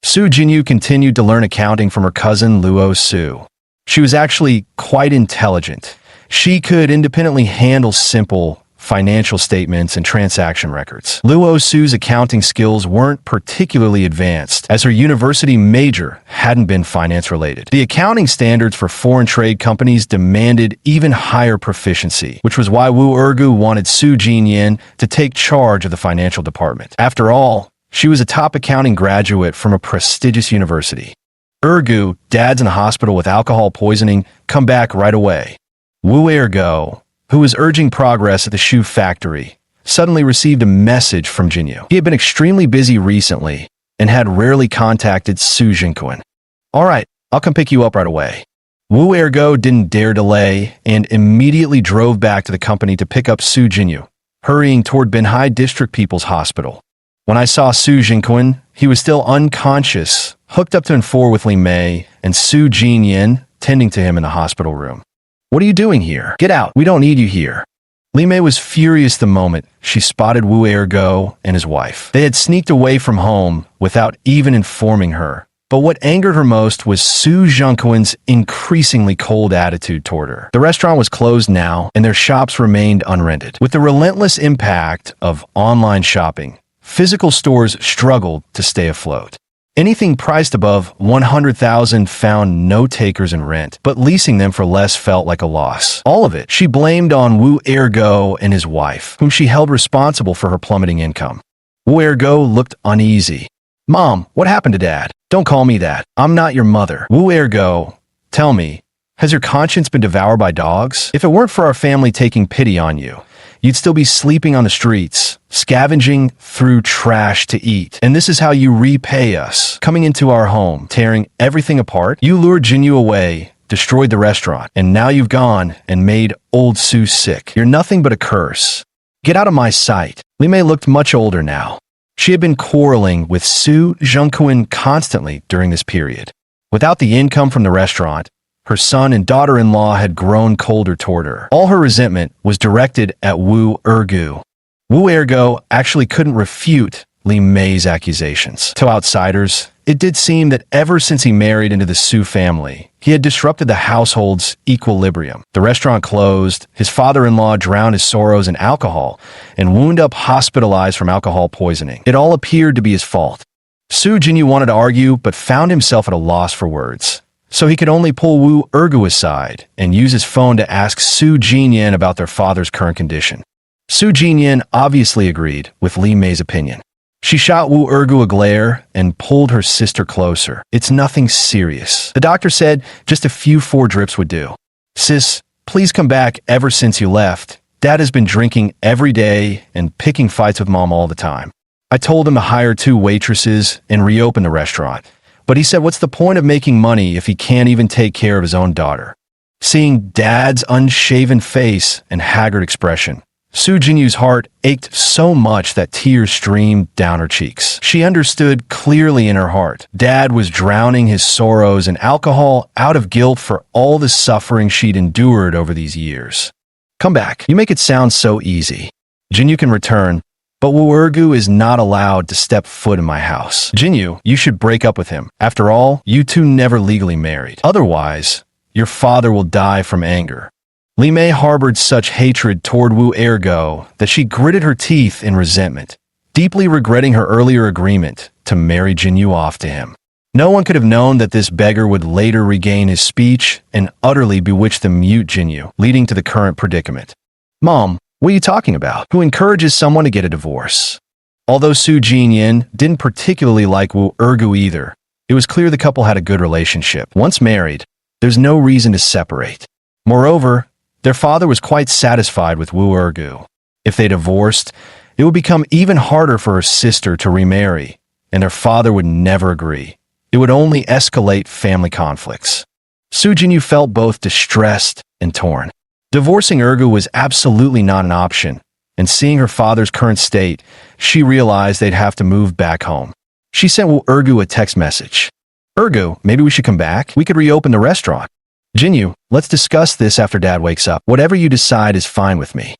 Su Jinyu continued to learn accounting from her cousin Luo Su. She was actually quite intelligent. She could independently handle simple financial statements and transaction records. Luo Su's accounting skills weren't particularly advanced, as her university major hadn't been finance-related. The accounting standards for foreign trade companies demanded even higher proficiency, which was why Wu Ergu wanted Su Jinyan to take charge of the financial department. After all, she was a top accounting graduate from a prestigious university. Ergu, dad's in the hospital with alcohol poisoning, come back right away. Wu Ergo, who was urging progress at the shoe factory, suddenly received a message from Jinyu. He had been extremely busy recently and had rarely contacted Su Jinquan. All right, I'll come pick you up right away. Wu Ergo didn't dare delay and immediately drove back to the company to pick up Su Jinyu, hurrying toward Binhai District People's Hospital. When I saw Su Jinquan, he was still unconscious, hooked up to N4 with Li Mei and Su Jinyan tending to him in the hospital room. What are you doing here? Get out. We don't need you here. Li Mei was furious the moment she spotted Wu Ergo and his wife. They had sneaked away from home without even informing her. But what angered her most was Su Jinquan's increasingly cold attitude toward her. The restaurant was closed now, and their shops remained unrented. With the relentless impact of online shopping, physical stores struggled to stay afloat. Anything priced above 100,000 found no takers in rent, but leasing them for less felt like a loss. All of it she blamed on Wu Ergo and his wife, whom she held responsible for her plummeting income. Wu Ergo looked uneasy. Mom, what happened to Dad? Don't call me that. I'm not your mother. Wu Ergo, tell me, has your conscience been devoured by dogs? If it weren't for our family taking pity on you, you'd still be sleeping on the streets, scavenging through trash to eat. And this is how you repay us, coming into our home, tearing everything apart. You lured Jinyu away, destroyed the restaurant, and now you've gone and made old Su sick. You're nothing but a curse. Get out of my sight. Li Mei looked much older now. She had been quarreling with Su Jinquan constantly during this period. Without the income from the restaurant, her son and daughter-in-law had grown colder toward her. All her resentment was directed at Wu Ergu. Wu Ergo actually couldn't refute Li Mei's accusations. To outsiders, it did seem that ever since he married into the Su family, he had disrupted the household's equilibrium. The restaurant closed, his father-in-law drowned his sorrows in alcohol, and wound up hospitalized from alcohol poisoning. It all appeared to be his fault. Su Jinyu wanted to argue, but found himself at a loss for words. So he could only pull Wu Ergu aside and use his phone to ask Su Jinyan about their father's current condition. Su Jinyan obviously agreed with Li Mei's opinion. She shot Wu Ergu a glare and pulled her sister closer. It's nothing serious. The doctor said just a few 4 drips would do. Sis, please come back. Ever since you left, Dad has been drinking every day and picking fights with Mom all the time. I told him to hire 2 waitresses and reopen the restaurant. But he said, what's the point of making money if he can't even take care of his own daughter? Seeing Dad's unshaven face and haggard expression, Su Jinyu's heart ached so much that tears streamed down her cheeks. She understood clearly in her heart. Dad was drowning his sorrows in alcohol out of guilt for all the suffering she'd endured over these years. Come back. You make it sound so easy. Jinyu can return, but Wu Ergu is not allowed to step foot in my house. Jinyu, you should break up with him. After all, you two never legally married. Otherwise, your father will die from anger. Li Mei harbored such hatred toward Wu Ergo that she gritted her teeth in resentment, deeply regretting her earlier agreement to marry Jinyu off to him. No one could have known that this beggar would later regain his speech and utterly bewitch the mute Jinyu, leading to the current predicament. Mom, what are you talking about? Who encourages someone to get a divorce? Although Su Jinyan didn't particularly like Wu Ergu either, it was clear the couple had a good relationship. Once married, there's no reason to separate. Moreover, their father was quite satisfied with Wu Ergu. If they divorced, it would become even harder for her sister to remarry, and their father would never agree. It would only escalate family conflicts. Su Jinyu felt both distressed and torn. Divorcing Ergu was absolutely not an option, and seeing her father's current state, she realized they'd have to move back home. She sent Wu Ergu a text message. Ergu, maybe we should come back? We could reopen the restaurant. Jinyu, let's discuss this after Dad wakes up. Whatever you decide is fine with me.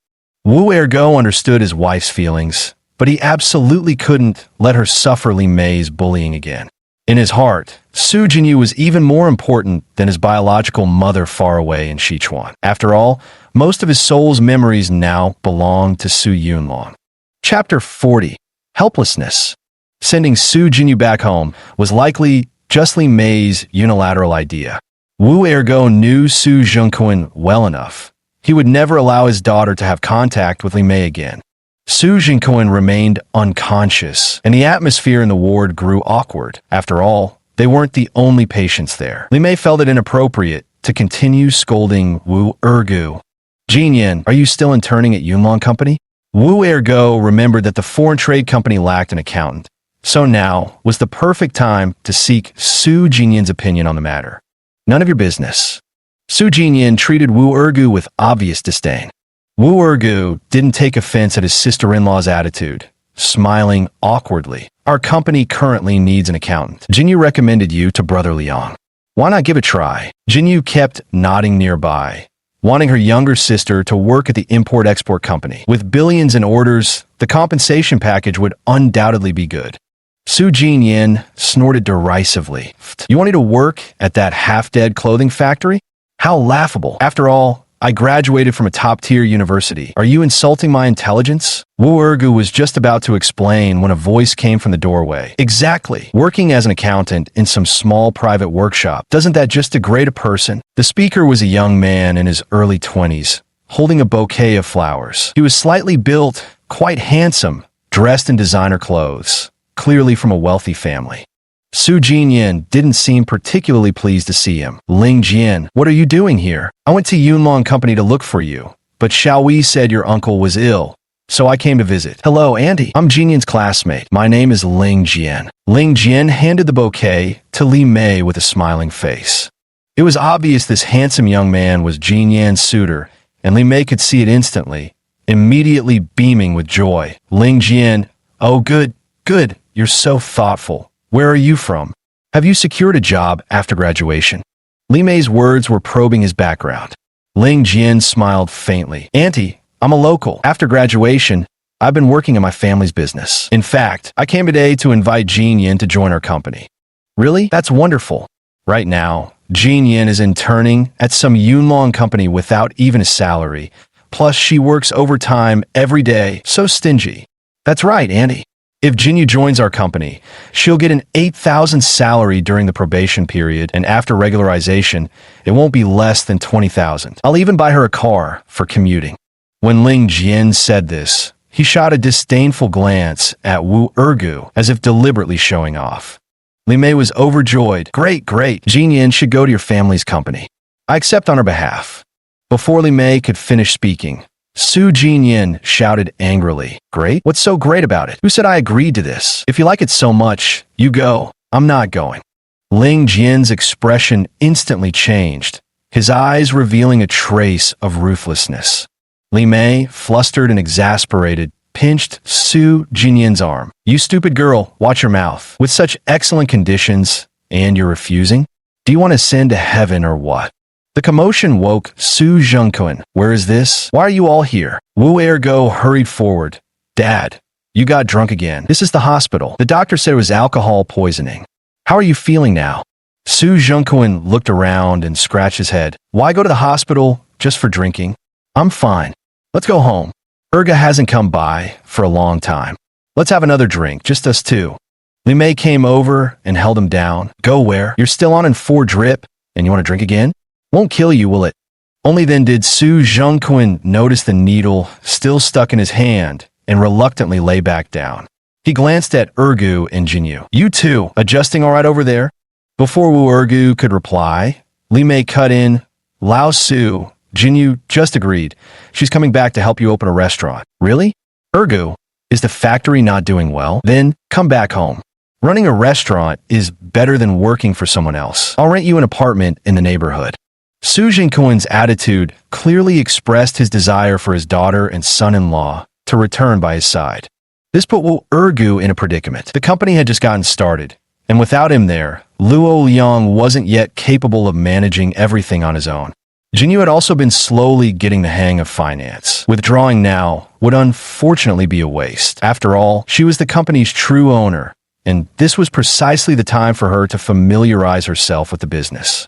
Wu Ergo understood his wife's feelings, but he absolutely couldn't let her suffer Li Mei's bullying again. In his heart, Su Jinyu was even more important than his biological mother far away in Sichuan. After all, most of his soul's memories now belong to Su Yunlong. Chapter 40. Helplessness. Sending Su Jinyu back home was likely just Li Mei's unilateral idea. Wu Ergo knew Su Zhengquan well enough. He would never allow his daughter to have contact with Li Mei again. Su Zhengquan remained unconscious, and the atmosphere in the ward grew awkward. After all, they weren't the only patients there. Li Mei felt it inappropriate to continue scolding Wu Ergu. Jinyan, are you still interning at Yunlong Company? Wu Ergo remembered that the foreign trade company lacked an accountant, so now was the perfect time to seek Su Jinyan's opinion on the matter. None of your business. Su Jinyan treated Wu Ergu with obvious disdain. Wu Ergu didn't take offense at his sister-in-law's attitude, smiling awkwardly. Our company currently needs an accountant. Jinyu recommended you to Brother Liang. Why not give it a try? Jinyu kept nodding nearby, wanting her younger sister to work at the import-export company. With billions in orders, the compensation package would undoubtedly be good. Su Jinyan snorted derisively. You want me to work at that half-dead clothing factory? How laughable. After all, I graduated from a top-tier university. Are you insulting my intelligence? Wu Ergu was just about to explain when a voice came from the doorway. Exactly. Working as an accountant in some small private workshop, doesn't that just degrade a person? The speaker was a young man in his early 20s, holding a bouquet of flowers. He was slightly built, quite handsome, dressed in designer clothes, clearly from a wealthy family. Su Jinyan didn't seem particularly pleased to see him. Ling Jian, what are you doing here? I went to Yunlong Company to look for you, but Xiao Wei said your uncle was ill, so I came to visit. Hello, Auntie. I'm Jinyan's classmate. My name is Ling Jian. Ling Jian handed the bouquet to Li Mei with a smiling face. It was obvious this handsome young man was Jinyan's suitor, and Li Mei could see it instantly, immediately beaming with joy. Ling Jian, oh good, you're so thoughtful. Where are you from? Have you secured a job after graduation? Li Mei's words were probing his background. Ling Jian smiled faintly. Auntie, I'm a local. After graduation, I've been working in my family's business. In fact, I came today to invite Jinyan to join our company. Really? That's wonderful. Right now, Jinyan is interning at some Yunlong company without even a salary. Plus, she works overtime every day. So stingy. That's right, Auntie. If Jinyu joins our company, she'll get an 8,000 salary during the probation period, and after regularization, it won't be less than 20,000. I'll even buy her a car for commuting. When Ling Jian said this, he shot a disdainful glance at Wu Ergu, as if deliberately showing off. Li Mei was overjoyed. Great. Jinyan should go to your family's company. I accept on her behalf. Before Li Mei could finish speaking, Su Jinyan shouted angrily. Great? What's so great about it? Who said I agreed to this? If you like it so much, you go. I'm not going. Ling Jian's expression instantly changed, his eyes revealing a trace of ruthlessness. Li Mei, flustered and exasperated, pinched Su Jinyan's arm. You stupid girl, watch your mouth. With such excellent conditions, and you're refusing? Do you want to send to heaven or what? The commotion woke Su Zhengquan. Where is this? Why are you all here? Wu Ergo hurried forward. Dad, you got drunk again. This is the hospital. The doctor said it was alcohol poisoning. How are you feeling now? Su Zhengquan looked around and scratched his head. Why go to the hospital just for drinking? I'm fine. Let's go home. Erga hasn't come by for a long time. Let's have another drink, just us two. Li Mei came over and held him down. Go where? You're still on in 4 drip, and you want to drink again? Won't kill you, will it? Only then did Su Zhengquan notice the needle still stuck in his hand and reluctantly lay back down. He glanced at Ergu and Jinyu. You too, adjusting all right over there? Before Wu Ergu could reply, Li Mei cut in. Lao Su, Jinyu just agreed. She's coming back to help you open a restaurant. Really? Ergu, is the factory not doing well? Then come back home. Running a restaurant is better than working for someone else. I'll rent you an apartment in the neighborhood. Su Zhengquan's attitude clearly expressed his desire for his daughter and son-in-law to return by his side. This put Wu Ergu in a predicament. The company had just gotten started, and without him there, Luo Liang wasn't yet capable of managing everything on his own. Jinyu had also been slowly getting the hang of finance. Withdrawing now would unfortunately be a waste. After all, she was the company's true owner, and this was precisely the time for her to familiarize herself with the business.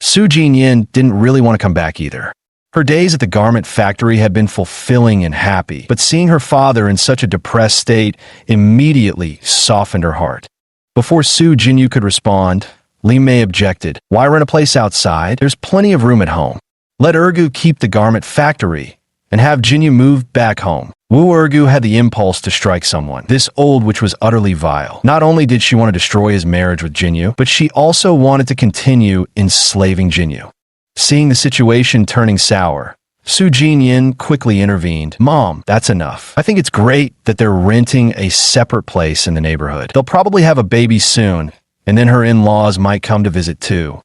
Su Jinyin didn't really want to come back either. Her days at the garment factory had been fulfilling and happy, but seeing her father in such a depressed state immediately softened her heart. Before Su Jinyu could respond, Li Mei objected. Why rent a place outside? There's plenty of room at home. Let Ergu keep the garment factory and have Jinyu move back home. Wu Ergu had the impulse to strike someone, this old witch was utterly vile. Not only did she want to destroy his marriage with Jinyu, but she also wanted to continue enslaving Jinyu. Seeing the situation turning sour, Su Jinyin quickly intervened. Mom, that's enough. I think it's great that they're renting a separate place in the neighborhood. They'll probably have a baby soon, and then her in-laws might come to visit too.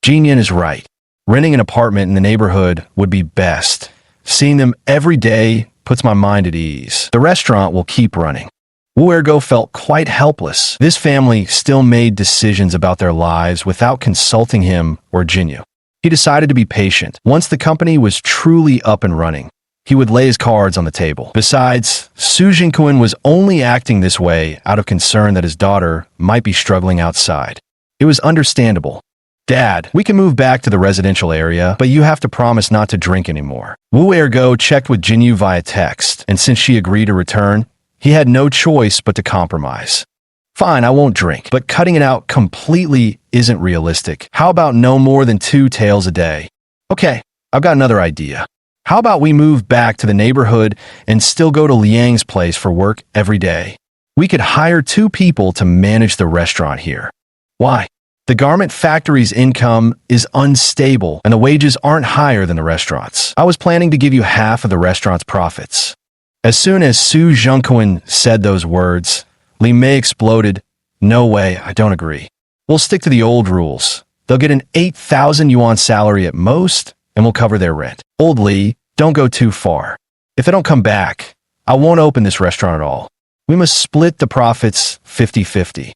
Jinyin is right. Renting an apartment in the neighborhood would be best. Seeing them every day puts my mind at ease. The restaurant will keep running. Wu Ergo felt quite helpless. This family still made decisions about their lives without consulting him or Jinyu. He decided to be patient. Once the company was truly up and running, he would lay his cards on the table. Besides, Su Jinkuan was only acting this way out of concern that his daughter might be struggling outside. It was understandable. Dad, we can move back to the residential area, but you have to promise not to drink anymore. Wu Ergo checked with Jinyu via text, and since she agreed to return, he had no choice but to compromise. Fine, I won't drink, but cutting it out completely isn't realistic. How about no more than 2 taels a day? Okay, I've got another idea. How about we move back to the neighborhood and still go to Liang's place for work every day? We could hire 2 people to manage the restaurant here. Why? The garment factory's income is unstable and the wages aren't higher than the restaurant's. I was planning to give you half of the restaurant's profits. As soon as Su Zhengquan said those words, Li Mei exploded. No way, I don't agree. We'll stick to the old rules. They'll get an 8,000 yuan salary at most, and we'll cover their rent. Old Li, don't go too far. If they don't come back, I won't open this restaurant at all. We must split the profits 50-50.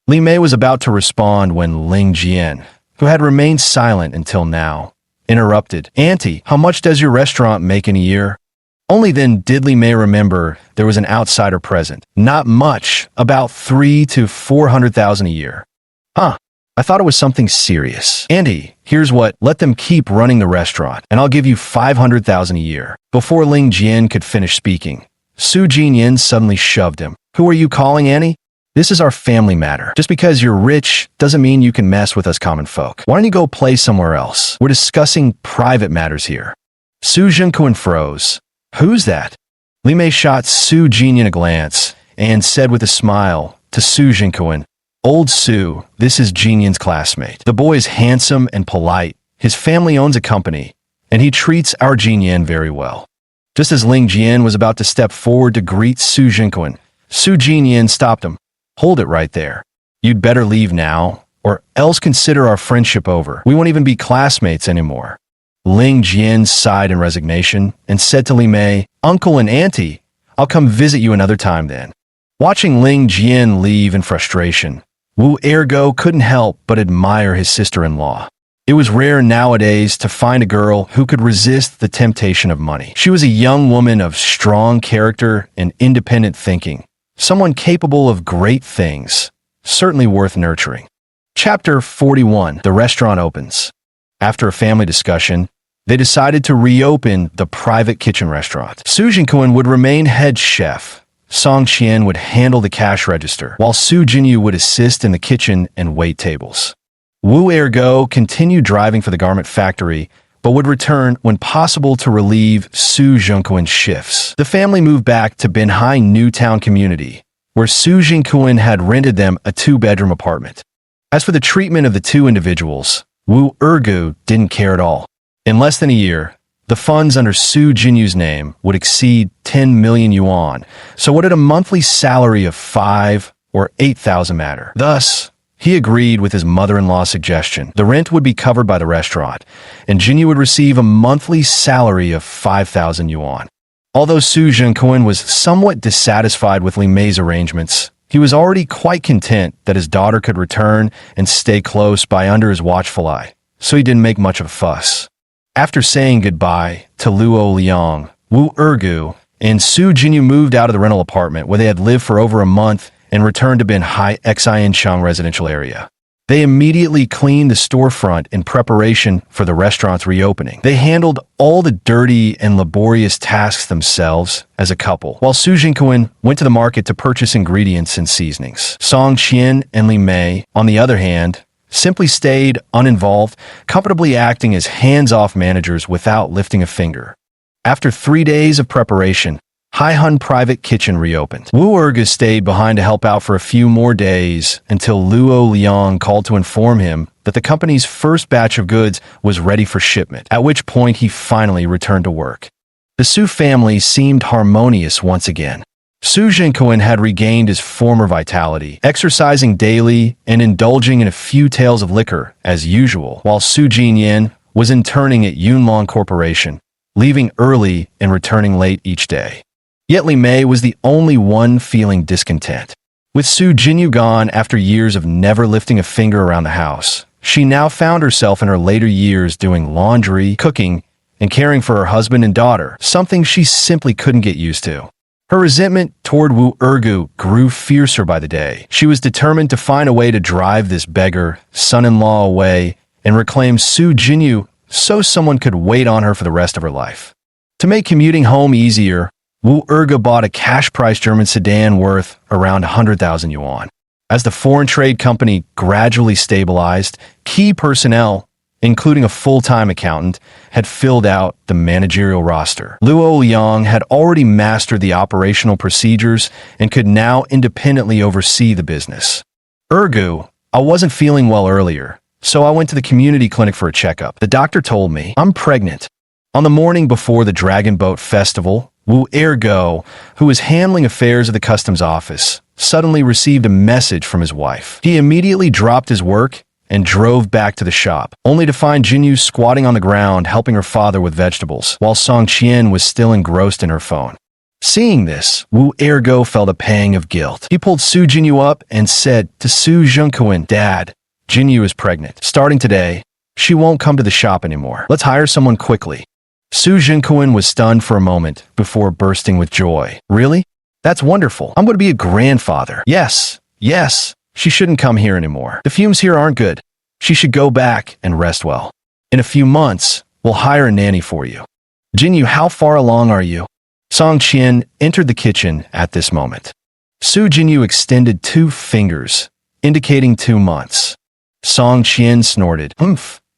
Li Mei was about to respond when Ling Jian, who had remained silent until now, interrupted. Auntie, how much does your restaurant make in a year? Only then did Li Mei remember there was an outsider present. Not much, about 300,000 to 400,000 a year. Huh, I thought it was something serious. Auntie, here's what, let them keep running the restaurant, and I'll give you 500,000 a year. Before Ling Jian could finish speaking, Su Jinyin suddenly shoved him. Who are you calling, Annie? This is our family matter. Just because you're rich doesn't mean you can mess with us common folk. Why don't you go play somewhere else? We're discussing private matters here. Su Zhengquan froze. Who's that? Li Mei shot Su Jinyin a glance and said with a smile to Su Zhengquan, Old Su, this is Jinyin's classmate. The boy is handsome and polite. His family owns a company, and he treats our Jinyin very well. Just as Ling Jian was about to step forward to greet Su Zhengquan, Su Jinyin stopped him. Hold it right there. You'd better leave now, or else consider our friendship over. We won't even be classmates anymore. Ling Jian sighed in resignation and said to Li Mei, Uncle and Auntie, I'll come visit you another time then. Watching Ling Jian leave in frustration, Wu Ergo couldn't help but admire his sister-in-law. It was rare nowadays to find a girl who could resist the temptation of money. She was a young woman of strong character and independent thinking, someone capable of great things, certainly worth nurturing. Chapter 41. The Restaurant Opens. After a family discussion, they decided to reopen the private kitchen restaurant. Su Zhengquan would remain head chef. Song Qian would handle the cash register, while Su Jinyu would assist in the kitchen and wait tables. Wu Ergo continued driving for the garment factory, but would return when possible to relieve Su Zhengquan's shifts. The family moved back to Binhai Newtown community, where Su Zhengquan had rented them a 2-bedroom apartment. As for the treatment of the 2 individuals, Wu Ergu didn't care at all. In less than a year, the funds under Su Jinyu's name would exceed 10 million yuan, so what did a monthly salary of 5 or 8,000 matter? Thus, he agreed with his mother-in-law's suggestion. The rent would be covered by the restaurant, and Jinyu would receive a monthly salary of 5,000 yuan. Although Su Zhengquan was somewhat dissatisfied with Li Mei's arrangements, he was already quite content that his daughter could return and stay close by under his watchful eye, so he didn't make much of a fuss. After saying goodbye to Luo Liang, Wu Ergu and Su Jinyu moved out of the rental apartment where they had lived for over a month and returned to Bin Hai Xianchang residential area. They immediately cleaned the storefront in preparation for the restaurant's reopening. They handled all the dirty and laborious tasks themselves as a couple, while Su Jinquan went to the market to purchase ingredients and seasonings. Song Qian and Li Mei, on the other hand, simply stayed uninvolved, comfortably acting as hands-off managers without lifting a finger. After 3 days of preparation, Haihun Private Kitchen reopened. Wu Erge stayed behind to help out for a few more days until Luo Liang called to inform him that the company's first batch of goods was ready for shipment, at which point he finally returned to work. The Su family seemed harmonious once again. Su Jinquan had regained his former vitality, exercising daily and indulging in a few tales of liquor as usual, while Su Jinyan was interning at Yunlong Corporation, leaving early and returning late each day. Yet Li Mei was the only one feeling discontent. With Su Jinyu gone after years of never lifting a finger around the house, she now found herself in her later years doing laundry, cooking, and caring for her husband and daughter, something she simply couldn't get used to. Her resentment toward Wu Ergu grew fiercer by the day. She was determined to find a way to drive this beggar, son-in-law, away and reclaim Su Jinyu so someone could wait on her for the rest of her life. To make commuting home easier, Wu Erge bought a cash-price German sedan worth around 100,000 yuan. As the foreign trade company gradually stabilized, key personnel, including a full-time accountant, had filled out the managerial roster. Luo Liang had already mastered the operational procedures and could now independently oversee the business. Ergu, I wasn't feeling well earlier, so I went to the community clinic for a checkup. The doctor told me I'm pregnant. On the morning before the Dragon Boat Festival, Wu Ergo, who was handling affairs at the customs office, suddenly received a message from his wife. He immediately dropped his work and drove back to the shop, only to find Jinyu squatting on the ground helping her father with vegetables, while Song Qian was still engrossed in her phone. Seeing this, Wu Ergo felt a pang of guilt. He pulled Su Jinyu up and said to Su Jinquan, "Dad, Jinyu is pregnant. Starting today, she won't come to the shop anymore. Let's hire someone quickly." Su Jinquan was stunned for a moment before bursting with joy. "Really? That's wonderful. I'm going to be a grandfather." Yes. She shouldn't come here anymore. The fumes here aren't good. She should go back and rest well. In a few months, we'll hire a nanny for you." "Jinyu, how far along are you?" Song Qian entered the kitchen at this moment. Su Jinyu extended 2 fingers, indicating 2 months. Song Qian snorted.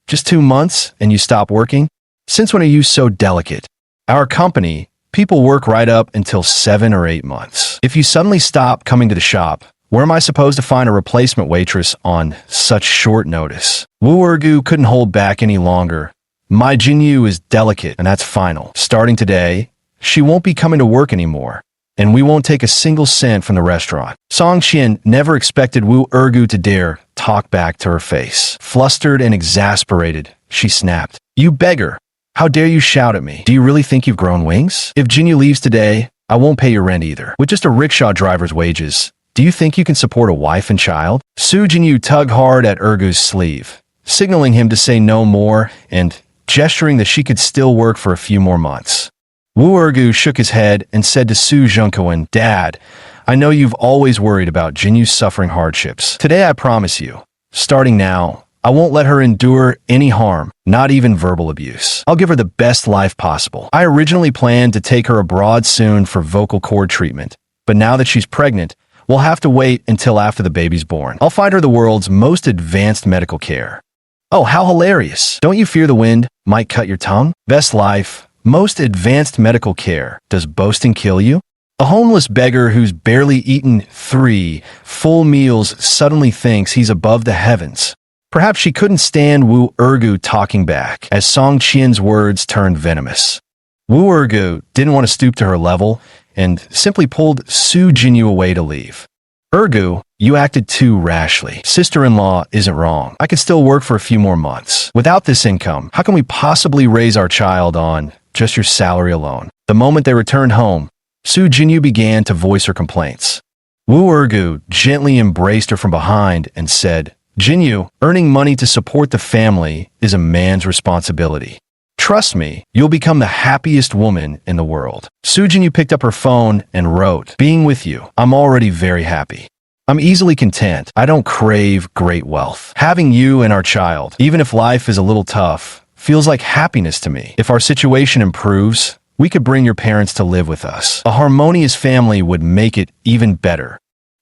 Just 2 months and you stop working? Since when are you so delicate? Our company, people work right up until 7 or 8 months. If you suddenly stop coming to the shop, where am I supposed to find a replacement waitress on such short notice? Wu Ergu couldn't hold back any longer. "My Jinyu is delicate, and that's final. Starting today, she won't be coming to work anymore, and we won't take a single cent from the restaurant." Song Qian never expected Wu Ergu to dare talk back to her face. Flustered and exasperated, she snapped, "You beggar! How dare you shout at me? Do you really think you've grown wings? If Jinyu leaves today, I won't pay your rent either. With just a rickshaw driver's wages, do you think you can support a wife and child?" Su Jinyu tugged hard at Ergu's sleeve, signaling him to say no more and gesturing that she could still work for a few more months. Wu Ergu shook his head and said to Su Jinquan, "Dad, I know you've always worried about Jinyu's suffering hardships. Today I promise you, starting now, I won't let her endure any harm, not even verbal abuse. I'll give her the best life possible. I originally planned to take her abroad soon for vocal cord treatment, but now that she's pregnant, we'll have to wait until after the baby's born. I'll find her the world's most advanced medical care." "Oh, how hilarious. Don't you fear the wind might cut your tongue? Best life, most advanced medical care. Does boasting kill you?" A homeless beggar who's barely eaten 3 full meals suddenly thinks he's above the heavens. Perhaps she couldn't stand Wu Ergu talking back, as Song Qian's words turned venomous. Wu Ergu didn't want to stoop to her level and simply pulled Su Jinyu away to leave. "Ergu, you acted too rashly. Sister-in-law isn't wrong. I could still work for a few more months. Without this income, how can we possibly raise our child on just your salary alone?" The moment they returned home, Su Jinyu began to voice her complaints. Wu Ergu gently embraced her from behind and said, "Jinyu, earning money to support the family is a man's responsibility. Trust me, you'll become the happiest woman in the world." Su Jinyu picked up her phone and wrote, "Being with you, I'm already very happy." I'm easily content. I don't crave great wealth. Having you and our child, even if life is a little tough, feels like happiness to me. If our situation improves, we could bring your parents to live with us. A harmonious family would make it even better.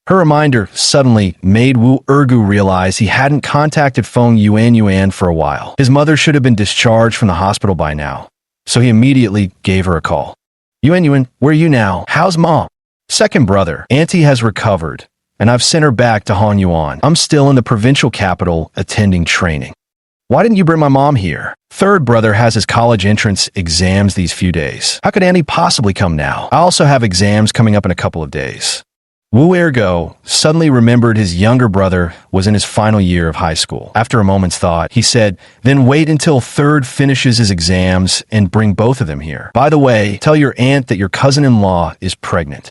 Her reminder suddenly made Wu Ergu realize he hadn't contacted Feng Yuan for a while. His mother should have been discharged from the hospital by now, so he immediately gave her a call. Yuan, where are you now? How's mom? Second brother, auntie has recovered, and I've sent her back to Hanyuan. I'm still in the provincial capital attending training. Why didn't you bring my mom here? Third brother has his college entrance exams these few days. How could auntie possibly come now? I also have exams coming up in a couple of days. Wu Ergo suddenly remembered his younger brother was in his final year of high school. After a moment's thought, he said, then wait until third finishes his exams and bring both of them here. By the way, tell your aunt that your cousin-in-law is pregnant.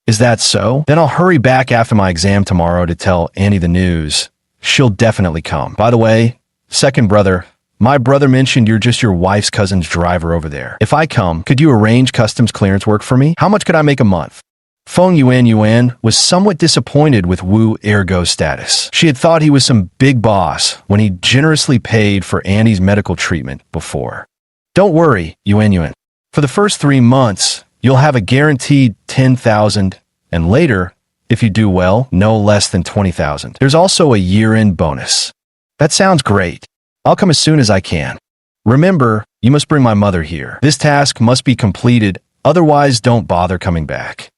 Is that so? Then I'll hurry back after my exam tomorrow to tell Annie the news. She'll definitely come. By the way, second brother, my brother mentioned you're just your wife's cousin's driver over there. If I come, could you arrange customs clearance work for me? How much could I make a month? Feng Yuan was somewhat disappointed with Wu Ergo's status. She had thought he was some big boss when he generously paid for Annie's medical treatment before. Don't worry, Yuan. For the first 3 months, you'll have a guaranteed 10,000, and later, if you do well, no less than 20,000. There's also a year-end bonus. That sounds great. I'll come as soon as I can. Remember, you must bring my mother here. This task must be completed, otherwise don't bother coming back.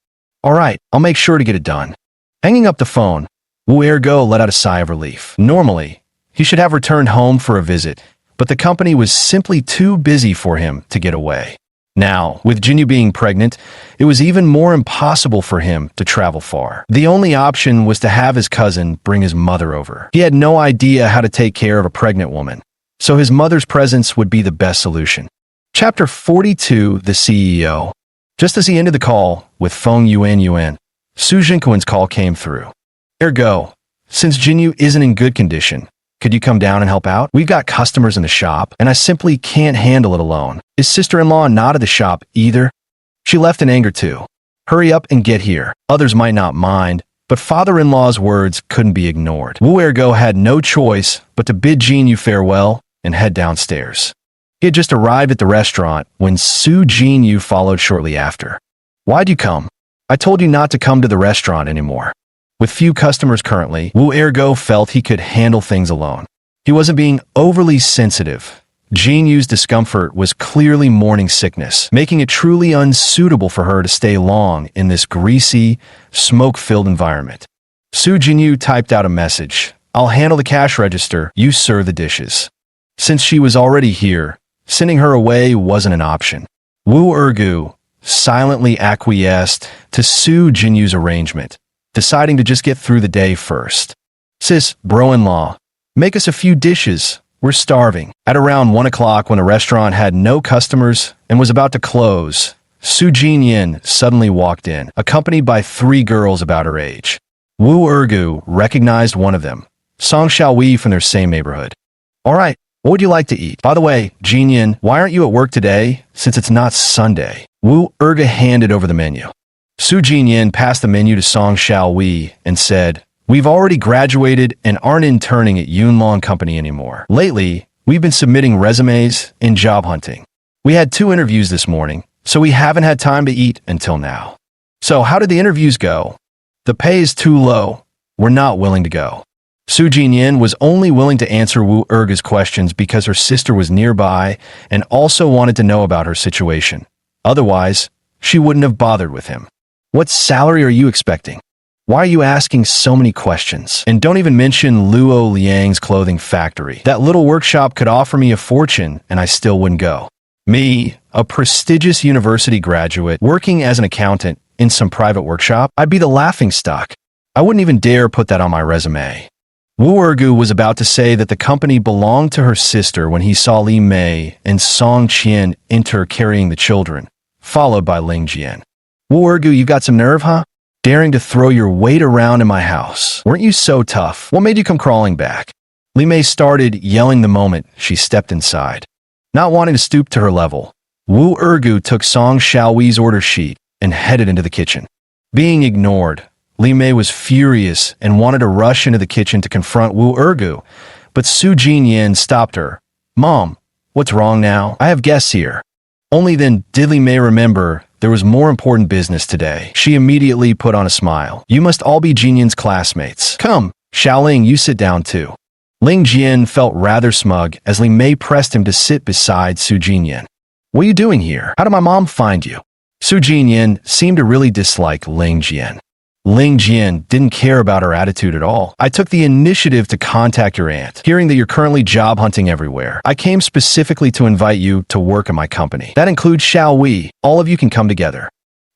All right, I'll make sure to get it done. Hanging up the phone, Wu Ergo let out a sigh of relief. Normally, he should have returned home for a visit, but the company was simply too busy for him to get away. Now, with Jinyu being pregnant, it was even more impossible for him to travel far. The only option was to have his cousin bring his mother over. He had no idea how to take care of a pregnant woman, so his mother's presence would be the best solution. Chapter 42, The CEO. Just as he ended the call with Feng Yuan, Su Jinquan's call came through. Ergo, since Jinyu isn't in good condition, could you come down and help out? We've got customers in the shop, and I simply can't handle it alone. His sister-in-law not at the shop either. She left in anger too. Hurry up and get here. Others might not mind, but father-in-law's words couldn't be ignored. Wu Ergo had no choice but to bid Jinyu farewell and head downstairs. He had just arrived at the restaurant when Su Jinyu followed shortly after. Why'd you come? I told you not to come to the restaurant anymore. With few customers currently, Wu Ergo felt he could handle things alone. He wasn't being overly sensitive. Jinyu's discomfort was clearly morning sickness, making it truly unsuitable for her to stay long in this greasy, smoke-filled environment. Su Jinyu typed out a message. I'll handle the cash register, you serve the dishes. Since she was already here, sending her away wasn't an option. Wu Ergu silently acquiesced to Su Jinyu's arrangement, deciding to just get through the day first. Sis, bro-in-law, make us a few dishes. We're starving. At around 1 o'clock when the restaurant had no customers and was about to close, Su Jinyin suddenly walked in, accompanied by 3 girls about her age. Wu Ergu recognized one of them, Song Xiaowei from their same neighborhood. All right. What would you like to eat? By the way, Jinyin, why aren't you at work today, since it's not Sunday? Wu Erga handed over the menu. Su Jinyin passed the menu to Song Xiaowei and said, we've already graduated and aren't interning at Yunlong Company anymore. Lately, we've been submitting resumes and job hunting. We had 2 interviews this morning, so we haven't had time to eat until now. So how did the interviews go? The pay is too low. We're not willing to go. Su Jinyin was only willing to answer Wu Erga's questions because her sister was nearby and also wanted to know about her situation. Otherwise, she wouldn't have bothered with him. What salary are you expecting? Why are you asking so many questions? And don't even mention Luo Liang's clothing factory. That little workshop could offer me a fortune and I still wouldn't go. Me, a prestigious university graduate, working as an accountant in some private workshop, I'd be the laughingstock. I wouldn't even dare put that on my resume. Wu Ergu was about to say that the company belonged to her sister when he saw Li Mei and Song Qian enter carrying the children, followed by Ling Jian. Wu Ergu, you've got some nerve, huh? Daring to throw your weight around in my house. Weren't you so tough? What made you come crawling back? Li Mei started yelling the moment she stepped inside. Not wanting to stoop to her level, Wu Ergu took Song Xiaowei's order sheet and headed into the kitchen. Being ignored, Li Mei was furious and wanted to rush into the kitchen to confront Wu Ergu, but Su Jinyan stopped her. "Mom, what's wrong now? I have guests here." Only then did Li Mei remember there was more important business today. She immediately put on a smile. "You must all be Jinyan's classmates. Come, Xiaoling, you sit down too." Ling Jian felt rather smug as Li Mei pressed him to sit beside Su Jinyan. "What are you doing here? How did my mom find you?" Su Jinyan seemed to really dislike Ling Jian. Ling Jian didn't care about her attitude at all. "I took the initiative to contact your aunt, hearing that you're currently job hunting everywhere. I came specifically to invite you to work at my company. That includes Xiao Wei. All of you can come together."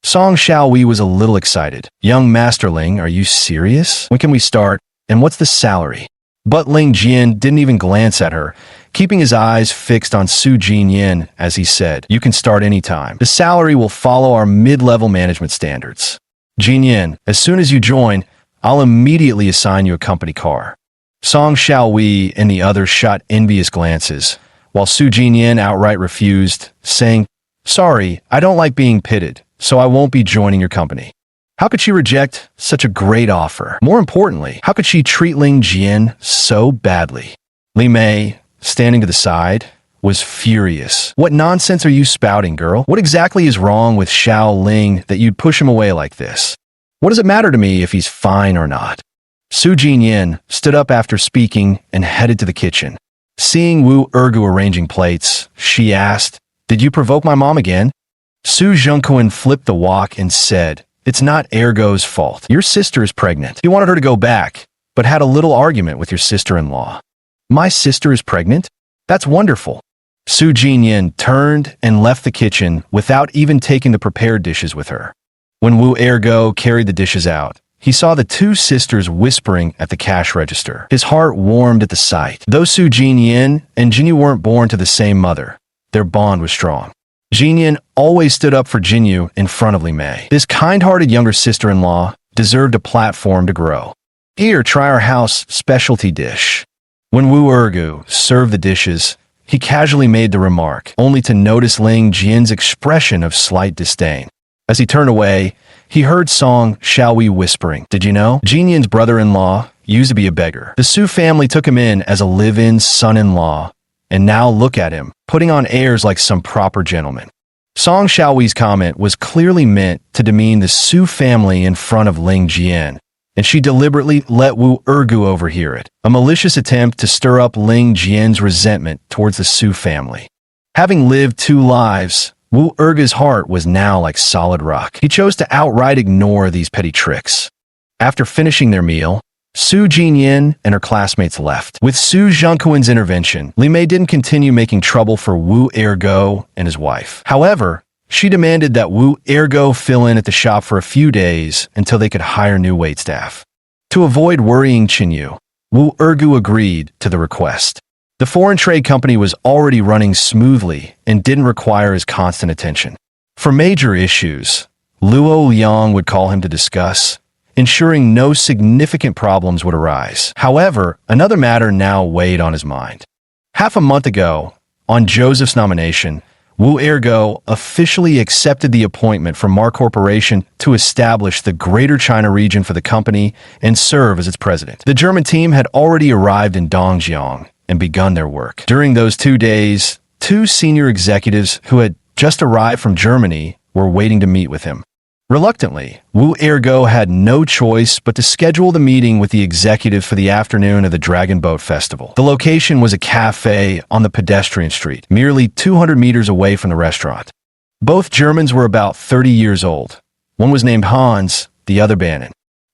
Song Xiao Wei was a little excited. "Young Master Ling, are you serious? When can we start? And what's the salary?" But Ling Jian didn't even glance at her, keeping his eyes fixed on Su Jinyan as he said, "You can start anytime. The salary will follow our mid-level management standards. Jinyan, as soon as you join, I'll immediately assign you a company car." Song Xiaowei and the others shot envious glances, while Su Jinyan outright refused, saying, "Sorry, I don't like being pitted, so I won't be joining your company." How could she reject such a great offer? More importantly, how could she treat Ling Jian so badly? Li Mei, standing to the side, was furious. "What nonsense are you spouting, girl? What exactly is wrong with Xiao Ling that you'd push him away like this? What does it matter to me if he's fine or not?" Su Jinyan stood up after speaking and headed to the kitchen. Seeing Wu Ergu arranging plates, she asked, "Did you provoke my mom again?" Su Zhengquan flipped the wok and said, "It's not Ergo's fault. Your sister is pregnant. You wanted her to go back, but had a little argument with your sister-in-law." "My sister is pregnant? That's wonderful." Su Jinyan turned and left the kitchen without even taking the prepared dishes with her. When Wu Ergo carried the dishes out, he saw the two sisters whispering at the cash register. His heart warmed at the sight. Though Su Jinyan and Jinyu weren't born to the same mother, their bond was strong. Jinyan always stood up for Jinyu in front of Li Mei. This kind-hearted younger sister-in-law deserved a platform to grow. "Here, try our house specialty dish." When Wu Ergu served the dishes, he casually made the remark, only to notice Ling Jian's expression of slight disdain. As he turned away, he heard Song Xiaowei whispering, "Did you know? Jinyan's brother-in-law used to be a beggar. The Su family took him in as a live-in son-in-law, and now look at him, putting on airs like some proper gentleman." Song Xiaowei's comment was clearly meant to demean the Su family in front of Ling Jian, and she deliberately let Wu Ergu overhear it, a malicious attempt to stir up Ling Jian's resentment towards the Su family. Having lived two lives, Wu Ergu's heart was now like solid rock. He chose to outright ignore these petty tricks. After finishing their meal, Su Jinyan and her classmates left. With Su Zhengquan's intervention, Li Mei didn't continue making trouble for Wu Ergo and his wife. However, she demanded that Wu Ergo fill in at the shop for a few days until they could hire new waitstaff. To avoid worrying Chinyu, Wu Ergu agreed to the request. The foreign trade company was already running smoothly and didn't require his constant attention. For major issues, Luo Liang would call him to discuss, ensuring no significant problems would arise. However, another matter now weighed on his mind. Half a month ago, on Joseph's nomination, Wu Ergo officially accepted the appointment from Mar Corporation to establish the Greater China region for the company and serve as its president. The German team had already arrived in Dongjiang and begun their work. During those 2 days, two senior executives who had just arrived from Germany were waiting to meet with him. Reluctantly, Wu Ergo had no choice but to schedule the meeting with the executive for the afternoon of the Dragon Boat Festival. The location was a cafe on the pedestrian street, merely 200 meters away from the restaurant. Both Germans were about 30 years old. One was named Hans, the other Bannon.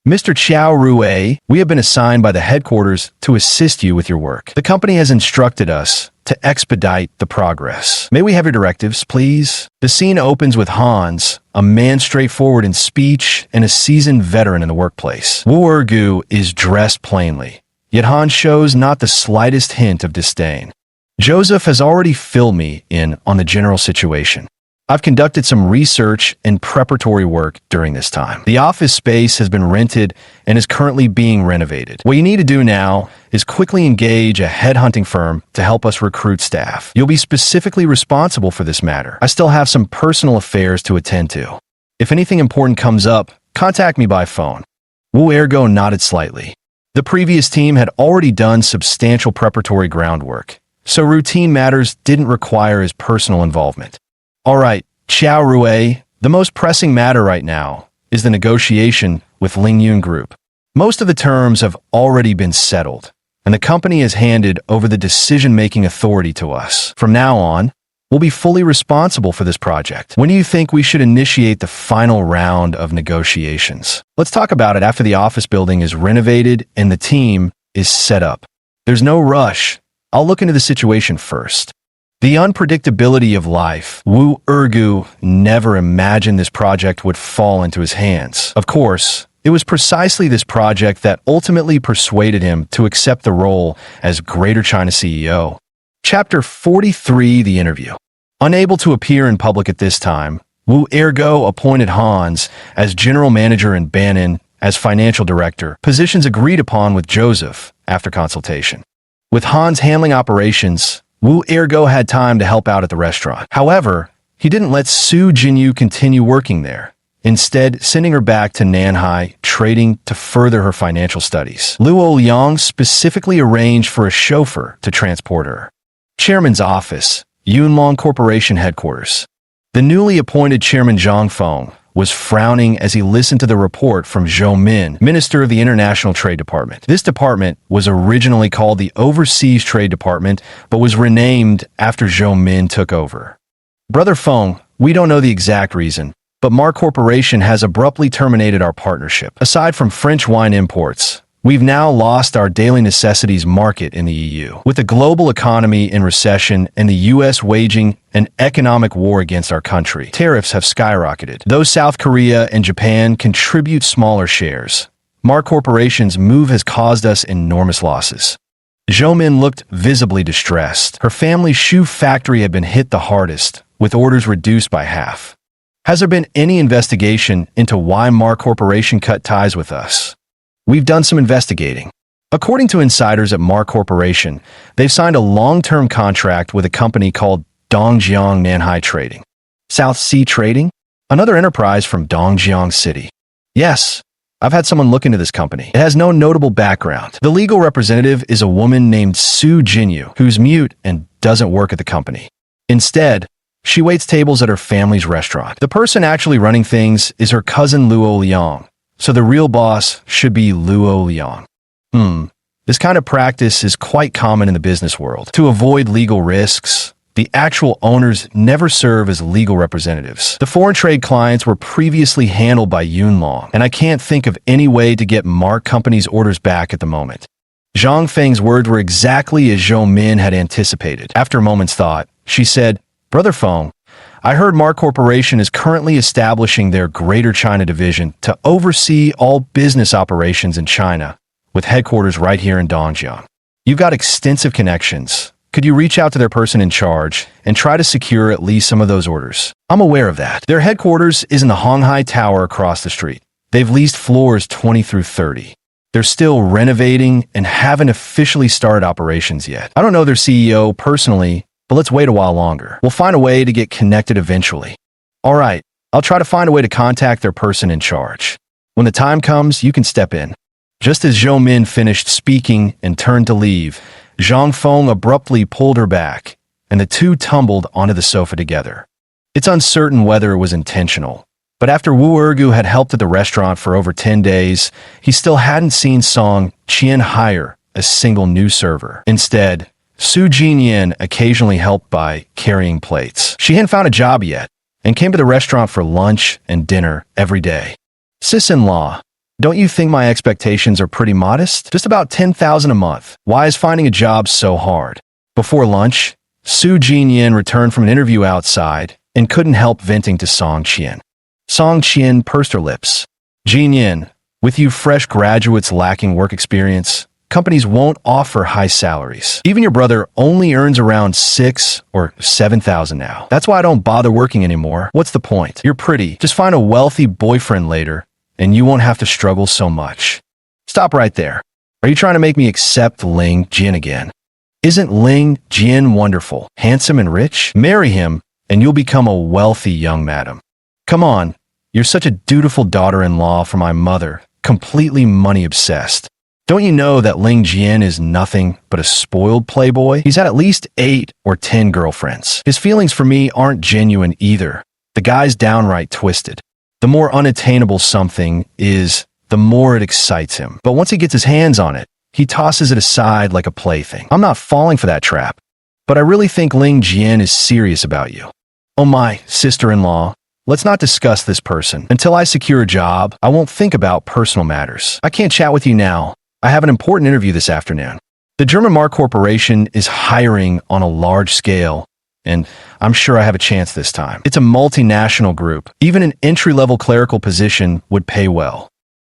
"Mr. Qiao Rue, we have been assigned by the headquarters to assist you with your work. The company has instructed us to expedite the progress. May we have your directives, please?" The scene opens with Hans, a man straightforward in speech and a seasoned veteran in the workplace. Wu Ergu is dressed plainly, yet Hans shows not the slightest hint of disdain. "Joseph has already filled me in on the general situation. I've conducted some research and preparatory work during this time. The office space has been rented and is currently being renovated. What you need to do now is quickly engage a headhunting firm to help us recruit staff. You'll be specifically responsible for this matter. I still have some personal affairs to attend to. If anything important comes up, contact me by phone." Wu Ergo nodded slightly. The previous team had already done substantial preparatory groundwork, so routine matters didn't require his personal involvement. All right, Xiao Rui, the most pressing matter right now is the negotiation with Lingyun Group. Most of the terms have already been settled, and the company has handed over the decision-making authority to us. From now on, we'll be fully responsible for this project. When do you think we should initiate the final round of negotiations? Let's talk about it after the office building is renovated and the team is set up. There's no rush. I'll look into the situation first. The unpredictability of life. Wu Ergu never imagined this project would fall into his hands. Of course, it was precisely this project that ultimately persuaded him to accept the role as Greater China CEO. Chapter 43, The Interview. Unable to appear in public at this time, Wu Ergo appointed Hans as general manager and Bannon as financial director, positions agreed upon with Joseph after consultation. With Hans handling operations, Wu Ergo had time to help out at the restaurant. However, he didn't let Su Jinyu continue working there, instead sending her back to Nanhai trading to further her financial studies. Luo Liang specifically arranged for a chauffeur to transport her. Chairman's office, Yunlong Corporation headquarters. The newly appointed chairman Zhang Feng was frowning as he listened to the report from Zhou Min, Minister of the International Trade Department. This department was originally called the Overseas Trade Department, but was renamed after Zhou Min took over. Brother Feng, we don't know the exact reason, but Mar Corporation has abruptly terminated our partnership. Aside from French wine imports, we've now lost our daily necessities market in the EU. With the global economy in recession and the US waging an economic war against our country, tariffs have skyrocketed. Though South Korea and Japan contribute smaller shares, Mar Corporation's move has caused us enormous losses. Zhou Min looked visibly distressed. Her family's shoe factory had been hit the hardest, with orders reduced by half. Has there been any investigation into why Mar Corporation cut ties with us? We've done some investigating. According to insiders at Mar Corporation, they've signed a long-term contract with a company called Dongjiang Nanhai Trading. South Sea Trading? Another enterprise from Dongjiang City. Yes, I've had someone look into this company. It has no notable background. The legal representative is a woman named Su Jinyu, who's mute and doesn't work at the company. Instead, she waits tables at her family's restaurant. The person actually running things is her cousin Luo Liang. So the real boss should be Luo Liang. This kind of practice is quite common in the business world. To avoid legal risks, the actual owners never serve as legal representatives. The foreign trade clients were previously handled by Yunlong, and I can't think of any way to get Mark Company's orders back at the moment. Zhang Feng's words were exactly as Zhou Min had anticipated. After a moment's thought, she said, Brother Feng, I heard Mar Corporation is currently establishing their Greater China division to oversee all business operations in China, with headquarters right here in Dongjiang. You've got extensive connections. Could you reach out to their person in charge and try to secure at least some of those orders? I'm aware of that. Their headquarters is in the Honghai Tower across the street. They've leased floors 20 through 30. They're still renovating and haven't officially started operations yet. I don't know their CEO personally, but let's wait a while longer. We'll find a way to get connected eventually. All right, I'll try to find a way to contact their person in charge. When the time comes, you can step in. Just as Zhou Min finished speaking and turned to leave, Zhang Feng abruptly pulled her back, and the two tumbled onto the sofa together. It's uncertain whether it was intentional, but after Wu Ergu had helped at the restaurant for over 10 days, he still hadn't seen Song Qian hire a single new server. Instead, Su Jinyan occasionally helped by carrying plates. She hadn't found a job yet and came to the restaurant for lunch and dinner every day. Sis-in-law, don't you think my expectations are pretty modest? Just about 10,000 a month. Why is finding a job so hard? Before lunch, Su Jinyan returned from an interview outside and couldn't help venting to Song Qian. Song Qian pursed her lips. Jinyan, with you fresh graduates lacking work experience, companies won't offer high salaries. Even your brother only earns around 6 or 7,000 now. That's why I don't bother working anymore. What's the point? You're pretty. Just find a wealthy boyfriend later, and you won't have to struggle so much. Stop right there. Are you trying to make me accept Ling Jin again? Isn't Ling Jin wonderful, handsome, and rich? Marry him, and you'll become a wealthy young madam. Come on, you're such a dutiful daughter-in-law for my mother completely money-obsessed. Don't you know that Ling Jian is nothing but a spoiled playboy? He's had at least 8 or 10 girlfriends. His feelings for me aren't genuine either. The guy's downright twisted. The more unattainable something is, the more it excites him. But once he gets his hands on it, he tosses it aside like a plaything. I'm not falling for that trap, but I really think Ling Jian is serious about you. Oh my, sister-in-law, let's not discuss this person. Until I secure a job, I won't think about personal matters. I can't chat with you now. I have an important interview this afternoon. The German Mark Corporation is hiring on a large scale, and I'm sure I have a chance this time. It's a multinational group. Even an entry-level clerical position would pay well.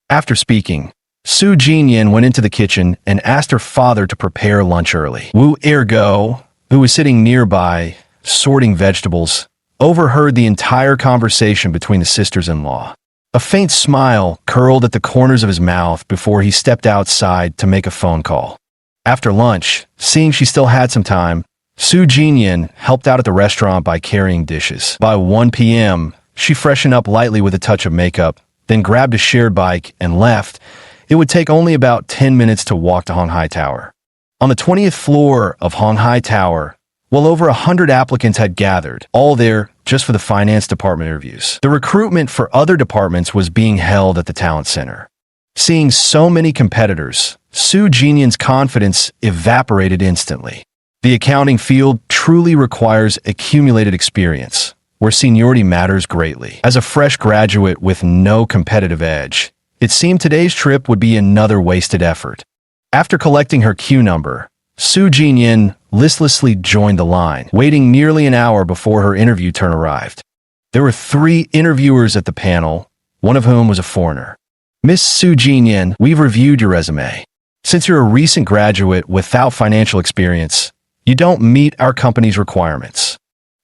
After speaking, Su Jinyan went into the kitchen and asked her father to prepare lunch early. Wu Ergo, who was sitting nearby, sorting vegetables, overheard the entire conversation between the sisters-in-law. A faint smile curled at the corners of his mouth before he stepped outside to make a phone call. After lunch, seeing she still had some time, Su Jinyan helped out at the restaurant by carrying dishes. By 1 p.m., she freshened up lightly with a touch of makeup, then grabbed a shared bike and left. It would take only about 10 minutes to walk to Honghai Tower. On the 20th floor of Honghai Tower, well over 100 applicants had gathered, all there just for the finance department interviews. The recruitment for other departments was being held at the talent center. Seeing so many competitors, Su Jinyan's confidence evaporated instantly. The accounting field truly requires accumulated experience, where seniority matters greatly. As a fresh graduate with no competitive edge, it seemed today's trip would be another wasted effort. After collecting her queue number, Su Jinyan listlessly joined the line, waiting nearly an hour before her interview turn arrived. There were 3 interviewers at the panel, one of whom was a foreigner. Miss Su Jinyan, we've reviewed your resume. Since you're a recent graduate without financial experience, you don't meet our company's requirements.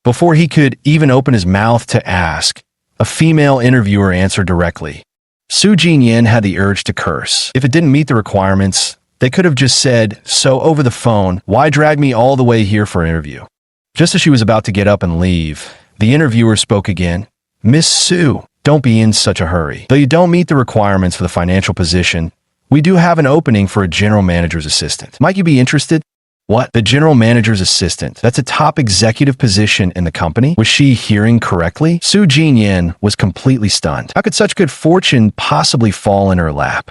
Before he could even open his mouth to ask, a female interviewer answered directly. Su Jinyan had the urge to curse. If it didn't meet the requirements, they could have just said, so over the phone, why drag me all the way here for an interview? Just as she was about to get up and leave, the interviewer spoke again. Miss Su, don't be in such a hurry. Though you don't meet the requirements for the financial position, we do have an opening for a general manager's assistant. Might you be interested? What? The general manager's assistant? That's a top executive position in the company? Was she hearing correctly? Su Jinyan was completely stunned. How could such good fortune possibly fall in her lap?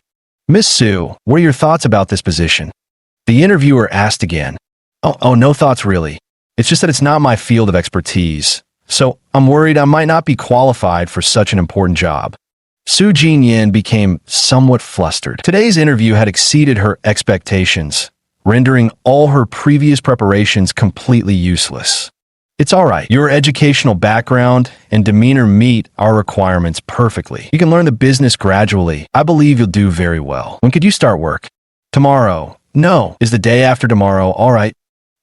Miss Su, what are your thoughts about this position? The interviewer asked again. Oh, no thoughts really. It's just that it's not my field of expertise, so I'm worried I might not be qualified for such an important job. Su Jinyan became somewhat flustered. Today's interview had exceeded her expectations, rendering all her previous preparations completely useless. It's all right. Your educational background and demeanor meet our requirements perfectly. You can learn the business gradually. I believe you'll do very well. When could you start work? Tomorrow. No. Is the day after tomorrow all right?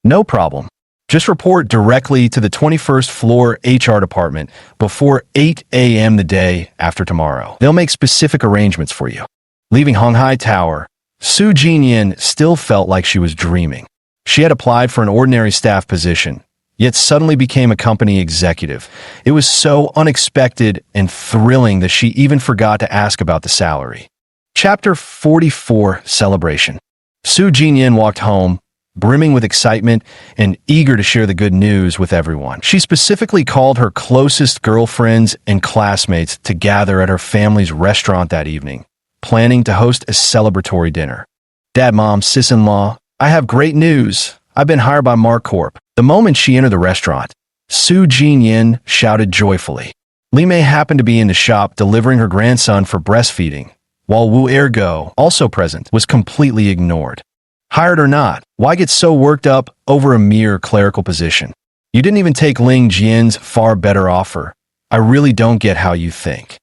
No problem. Just report directly to the 21st floor HR department before 8 a.m. the day after tomorrow. They'll make specific arrangements for you. Leaving Honghai Tower, Su Jinyan still felt like she was dreaming. She had applied for an ordinary staff position, yet suddenly became a company executive. It was so unexpected and thrilling that she even forgot to ask about the salary. Chapter 44, Celebration. Su Jinyan walked home, brimming with excitement and eager to share the good news with everyone. She specifically called her closest girlfriends and classmates to gather at her family's restaurant that evening, planning to host a celebratory dinner. Dad, Mom, sis-in-law, I have great news. I've been hired by Mark Corp. The moment she entered the restaurant, Su Jinyan shouted joyfully. Li Mei happened to be in the shop delivering her grandson for breastfeeding, while Wu Ergo, also present, was completely ignored. Hired or not, why get so worked up over a mere clerical position? You didn't even take Ling Jian's far better offer. I really don't get how you think.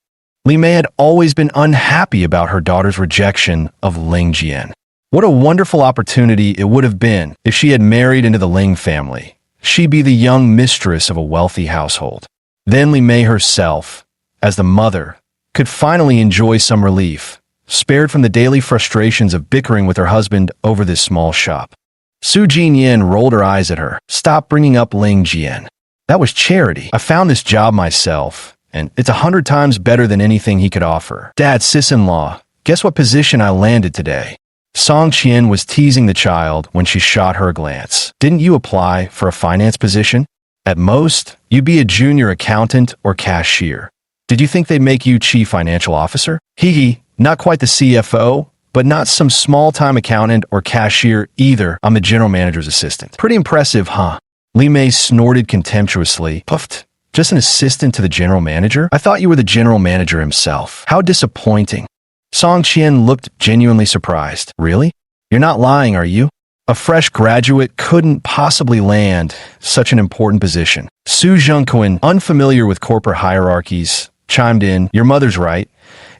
Li Mei had always been unhappy about her daughter's rejection of Ling Jian. What a wonderful opportunity it would have been if she had married into the Ling family. She'd be the young mistress of a wealthy household. Then Li Mei herself, as the mother, could finally enjoy some relief, spared from the daily frustrations of bickering with her husband over this small shop. Su Jinyan rolled her eyes at her. Stop bringing up Ling Jian. That was charity. I found this job myself, and it's 100 times better than anything he could offer. Dad, sis-in-law, Guess what position I landed today? Song Qian was teasing the child when she shot her a glance. Didn't you apply for a finance position? At most, you'd be a junior accountant or cashier. Did you think they'd make you chief financial officer? Hee hee, not quite the CFO, but not some small-time accountant or cashier either. I'm the general manager's assistant. Pretty impressive, huh? Li Mei snorted contemptuously. Puffed. Just an assistant to the general manager? I thought you were the general manager himself. How disappointing. Song Qian looked genuinely surprised. Really? You're not lying, are you? A fresh graduate couldn't possibly land such an important position. Su Zhengquan, unfamiliar with corporate hierarchies, chimed in, your mother's right.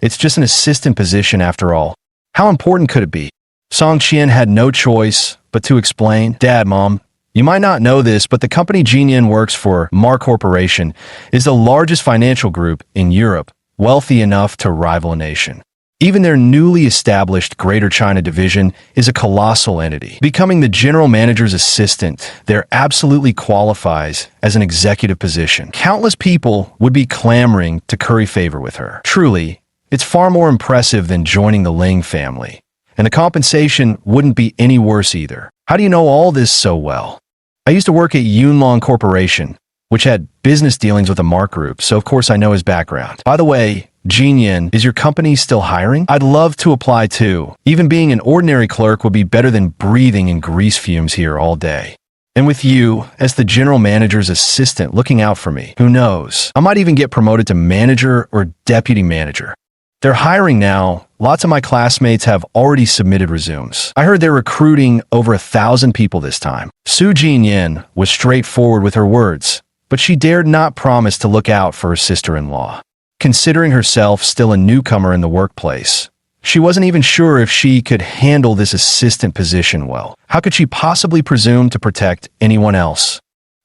It's just an assistant position after all. How important could it be? Song Qian had no choice but to explain, Dad, Mom, you might not know this, but the company Jinyan works for, Mar Corporation, is the largest financial group in Europe, wealthy enough to rival a nation. Even their newly established Greater China division is a colossal entity. Becoming the general manager's assistant, there absolutely qualifies as an executive position. Countless people would be clamoring to curry favor with her. Truly, it's far more impressive than joining the Ling family. And the compensation wouldn't be any worse either. How do you know all this so well? I used to work at Yunlong Corporation, which had business dealings with the Mark Group, so of course I know his background. By the way, Jinyan, is your company still hiring? I'd love to apply too. Even being an ordinary clerk would be better than breathing in grease fumes here all day. And with you, as the general manager's assistant looking out for me, who knows? I might even get promoted to manager or deputy manager. They're hiring now. Lots of my classmates have already submitted resumes. I heard they're recruiting over 1,000 people this time. Su Jinyan was straightforward with her words, but she dared not promise to look out for her sister-in-law. Considering herself still a newcomer in the workplace, she wasn't even sure if she could handle this assistant position well. How could she possibly presume to protect anyone else?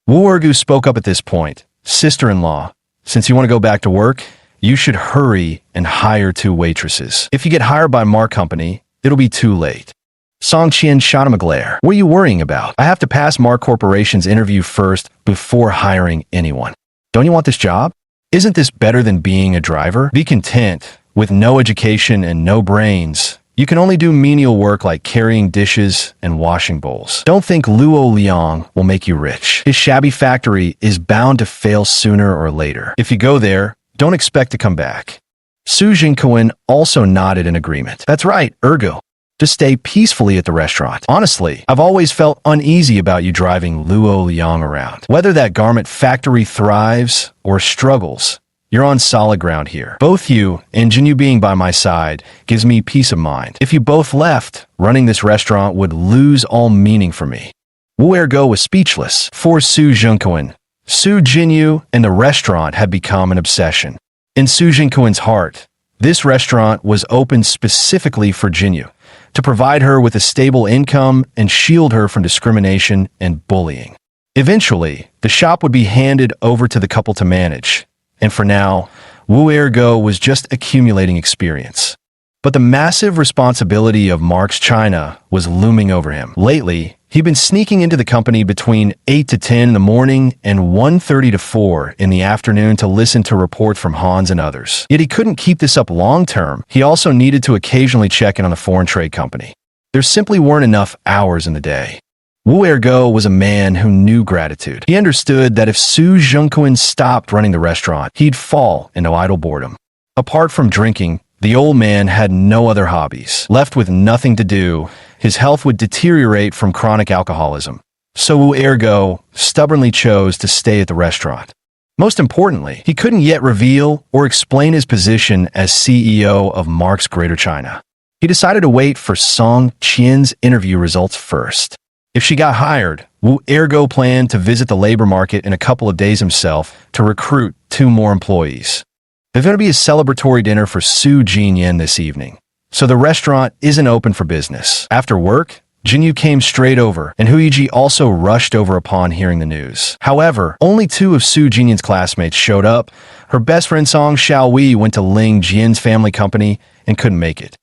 Wu Ergu spoke up at this point. Sister-in-law, since you want to go back to work, you should hurry and hire 2 waitresses. If you get hired by Mar Company, it'll be too late. Song Qian shot him a glare. What are you worrying about? I have to pass Mar Corporation's interview first before hiring anyone. Don't you want this job? Isn't this better than being a driver? Be content. With no education and no brains, you can only do menial work like carrying dishes and washing bowls. Don't think Luo Liang will make you rich. His shabby factory is bound to fail sooner or later. If you go there, don't expect to come back. Su Zhengquan also nodded in agreement. That's right, Ergo. Just stay peacefully at the restaurant. Honestly, I've always felt uneasy about you driving Luo Liang around. Whether that garment factory thrives or struggles, you're on solid ground here. Both you and Jinyu being by my side gives me peace of mind. If you both left, running this restaurant would lose all meaning for me. Wu Ergo was speechless. For Su Zhengquan, Su Jinyu and the restaurant had become an obsession. In Su Zhengquan's heart, this restaurant was opened specifically for Jinyu, to provide her with a stable income and shield her from discrimination and bullying. Eventually, the shop would be handed over to the couple to manage, and for now, Wu Ergo was just accumulating experience. But the massive responsibility of Mark's China was looming over him. Lately, he'd been sneaking into the company between 8 to 10 in the morning and 1:30 to 4 in the afternoon to listen to reports from Hans and others. Yet he couldn't keep this up long term. He also needed to occasionally check in on the foreign trade company. There simply weren't enough hours in the day. Wu Ergo was a man who knew gratitude. He understood that if Su Zhengquan stopped running the restaurant, he'd fall into idle boredom. Apart from drinking, the old man had no other hobbies. Left with nothing to do, his health would deteriorate from chronic alcoholism. So Wu Ergo stubbornly chose to stay at the restaurant. Most importantly, he couldn't yet reveal or explain his position as CEO of Mark's Greater China. He decided to wait for Song Qian's interview results first. If she got hired, Wu Ergo planned to visit the labor market in a couple of days himself to recruit 2 more employees. There's going to be a celebratory dinner for Su Jinyan this evening, so the restaurant isn't open for business. After work, Jinyu came straight over, and Huiji also rushed over upon hearing the news. However, only 2 of Su Jinyan's classmates showed up. Her best friend Song Xiaowei went to Ling Jian's family company and couldn't make it.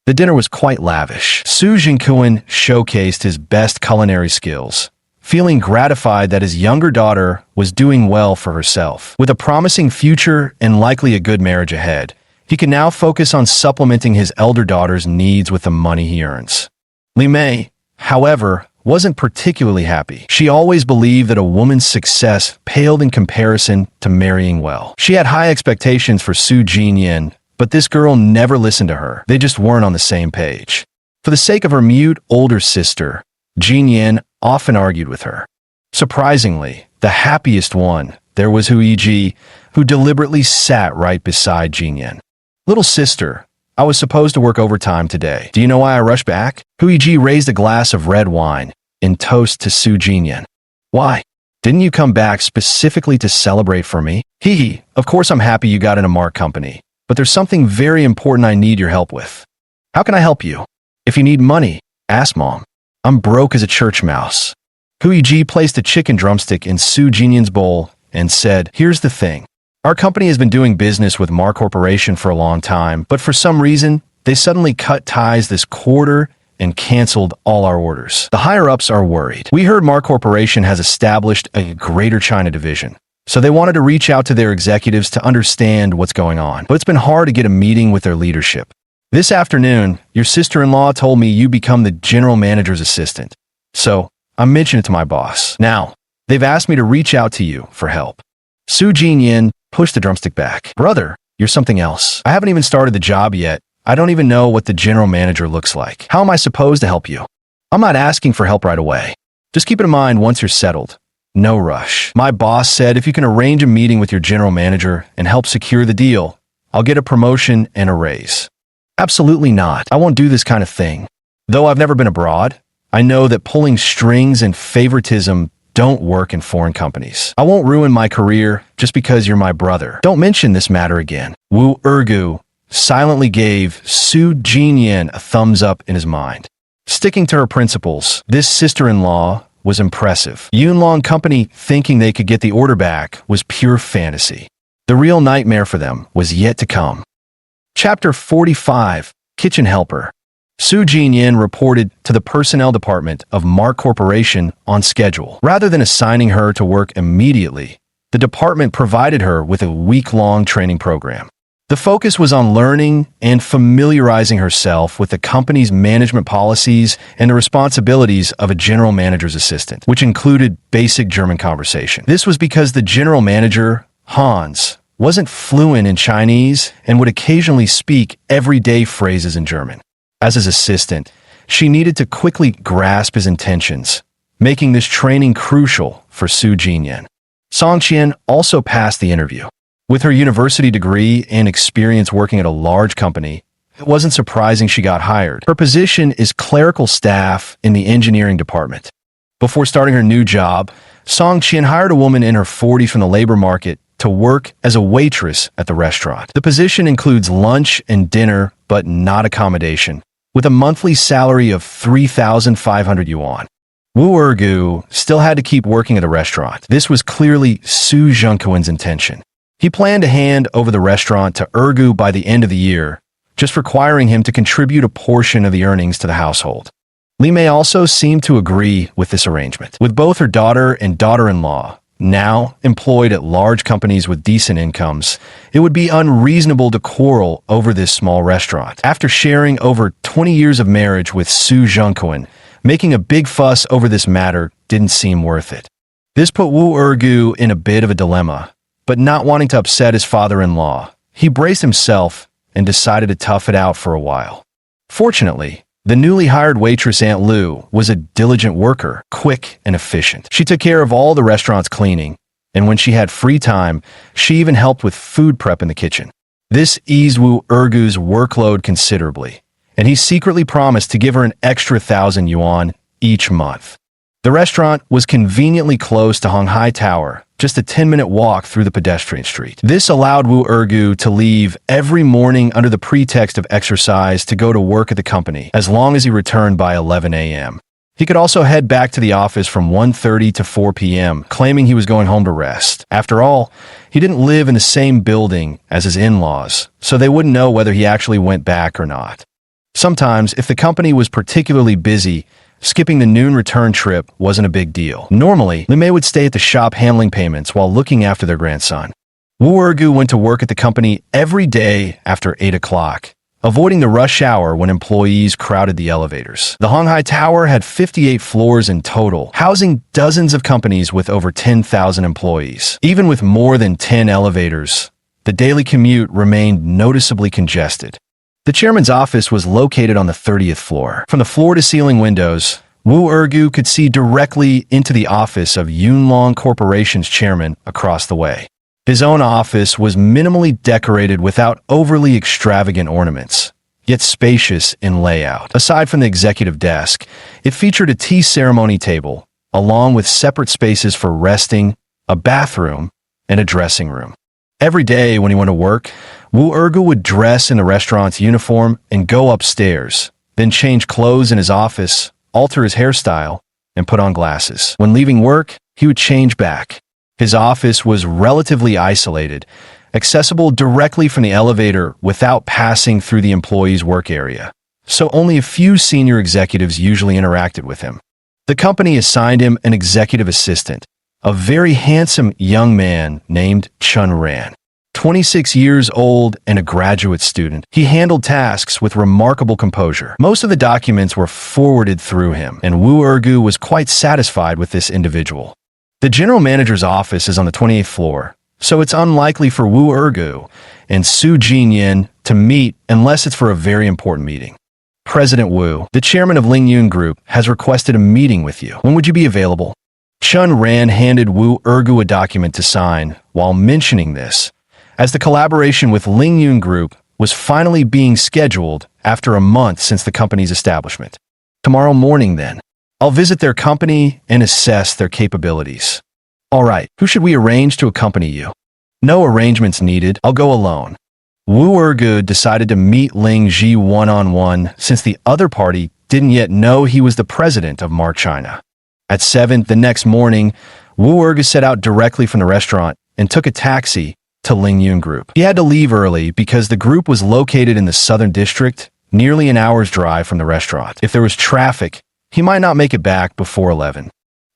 The dinner was quite lavish. Su Zhengquan showcased his best culinary skills, feeling gratified that his younger daughter was doing well for herself. With a promising future and likely a good marriage ahead, He can now focus on supplementing his elder daughter's needs with the money he earns. Li Mei, however, wasn't particularly happy. She always believed that a woman's success paled in comparison to marrying well. She had high expectations for Su Jinyan, but this girl never listened to her. They just weren't on the same page. For the sake of her mute older sister, Jinyan often argued with her. Surprisingly, the happiest one there was Hu Yiji, who deliberately sat right beside Jinyan. Little sister, I was supposed to work overtime today. Do you know why I rushed back? Hu Yiji raised a glass of red wine in toast to Su Jinyan. Why? Didn't you come back specifically to celebrate for me? Hee hee, of course I'm happy you got in a mark company, but there's something very important I need your help with. How can I help you? If you need money, ask Mom. I'm broke as a church mouse. Hu Yiji placed a chicken drumstick in Su Jinyan's bowl and said, here's the thing. Our company has been doing business with Mar Corporation for a long time, but for some reason, they suddenly cut ties this quarter and canceled all our orders. The higher-ups are worried. We heard Mar Corporation has established a Greater China division, so they wanted to reach out to their executives to understand what's going on. But it's been hard to get a meeting with their leadership. This afternoon, your sister-in-law told me you become the general manager's assistant. So, I mentioned it to my boss. Now, they've asked me to reach out to you for help. Su Jinyan pushed the drumstick back. Brother, you're something else. I haven't even started the job yet. I don't even know what the general manager looks like. How am I supposed to help you? I'm not asking for help right away. Just keep it in mind once you're settled. No rush. My boss said if you can arrange a meeting with your general manager and help secure the deal, I'll get a promotion and a raise. Absolutely not. I won't do this kind of thing. Though I've never been abroad, I know that pulling strings and favoritism don't work in foreign companies. I won't ruin my career just because you're my brother. Don't mention this matter again. Wu Ergu silently gave Su Jinyan a thumbs up in his mind. Sticking to her principles, this sister-in-law was impressive. Yunlong Company thinking they could get the order back was pure fantasy. The real nightmare for them was yet to come. Chapter 45, Kitchen Helper. Su Jinyan reported to the personnel department of Mark Corporation on schedule. Rather than assigning her to work immediately, the department provided her with a week-long training program. The focus was on learning and familiarizing herself with the company's management policies and the responsibilities of a general manager's assistant, which included basic German conversation. This was because the general manager, Hans, wasn't fluent in Chinese and would occasionally speak everyday phrases in German. As his assistant, she needed to quickly grasp his intentions, making this training crucial for Su Jinyan. Song Qian also passed the interview. With her university degree and experience working at a large company, it wasn't surprising she got hired. Her position is clerical staff in the engineering department. Before starting her new job, Song Qian hired a woman in her 40s from the labor market to work as a waitress at the restaurant. The position includes lunch and dinner, but not accommodation, with a monthly salary of 3,500 yuan. Wu Ergu still had to keep working at the restaurant. This was clearly Su Zhengquan's intention. He planned to hand over the restaurant to Ergu by the end of the year, just requiring him to contribute a portion of the earnings to the household. Li Mei also seemed to agree with this arrangement. With both her daughter and daughter-in-law now employed at large companies with decent incomes, it would be unreasonable to quarrel over this small restaurant. After sharing over 20 years of marriage with Su Zhengquan, making a big fuss over this matter didn't seem worth it. This put Wu Ergu in a bit of a dilemma, but not wanting to upset his father-in-law, he braced himself and decided to tough it out for a while. Fortunately, the newly hired waitress Aunt Lu was a diligent worker, quick and efficient. She took care of all the restaurant's cleaning, and when she had free time, she even helped with food prep in the kitchen. This eased Wu Ergu's workload considerably, and he secretly promised to give her an extra 1,000 yuan each month. The restaurant was conveniently close to Honghai Tower, just a 10-minute walk through the pedestrian street. This allowed Wu Ergu to leave every morning under the pretext of exercise to go to work at the company, as long as he returned by 11 a.m. He could also head back to the office from 1:30 to 4 p.m., claiming he was going home to rest. After all, he didn't live in the same building as his in-laws, so they wouldn't know whether he actually went back or not. Sometimes, if the company was particularly busy, skipping the noon return trip wasn't a big deal. Normally, Li Mei would stay at the shop handling payments while looking after their grandson. Wu Ergu went to work at the company every day after 8 o'clock, avoiding the rush hour when employees crowded the elevators. The Honghai Tower had 58 floors in total, housing dozens of companies with over 10,000 employees. Even with more than 10 elevators, the daily commute remained noticeably congested. The chairman's office was located on the 30th floor. From the floor-to-ceiling windows, Wu Ergu could see directly into the office of Yunlong Corporation's chairman across the way. His own office was minimally decorated without overly extravagant ornaments, yet spacious in layout. Aside from the executive desk, it featured a tea ceremony table, along with separate spaces for resting, a bathroom, and a dressing room. Every day when he went to work, Wu Ergu would dress in the restaurant's uniform and go upstairs, then change clothes in his office, alter his hairstyle, and put on glasses. When leaving work, he would change back. His office was relatively isolated, accessible directly from the elevator without passing through the employee's work area, so only a few senior executives usually interacted with him. The company assigned him an executive assistant, a very handsome young man named Chun Ran. 26 years old and a graduate student, he handled tasks with remarkable composure. Most of the documents were forwarded through him, and Wu Ergu was quite satisfied with this individual. The general manager's office is on the 28th floor, so it's unlikely for Wu Ergu and Su Jinyan to meet unless it's for a very important meeting. President Wu, the chairman of Lingyun Group, has requested a meeting with you. When would you be available? Chun Ran handed Wu Ergu a document to sign while mentioning this, as the collaboration with Lingyun Group was finally being scheduled after a month since the company's establishment. Tomorrow morning, then. I'll visit their company and assess their capabilities. All right, who should we arrange to accompany you? No arrangements needed, I'll go alone. Wu Ergu decided to meet Ling Ji one-on-one since the other party didn't yet know he was the president of Mar China. At 7 the next morning, Wu Ergu set out directly from the restaurant and took a taxi to Lingyun Group. He had to leave early because the group was located in the southern district, nearly an hour's drive from the restaurant. If there was traffic, he might not make it back before 11.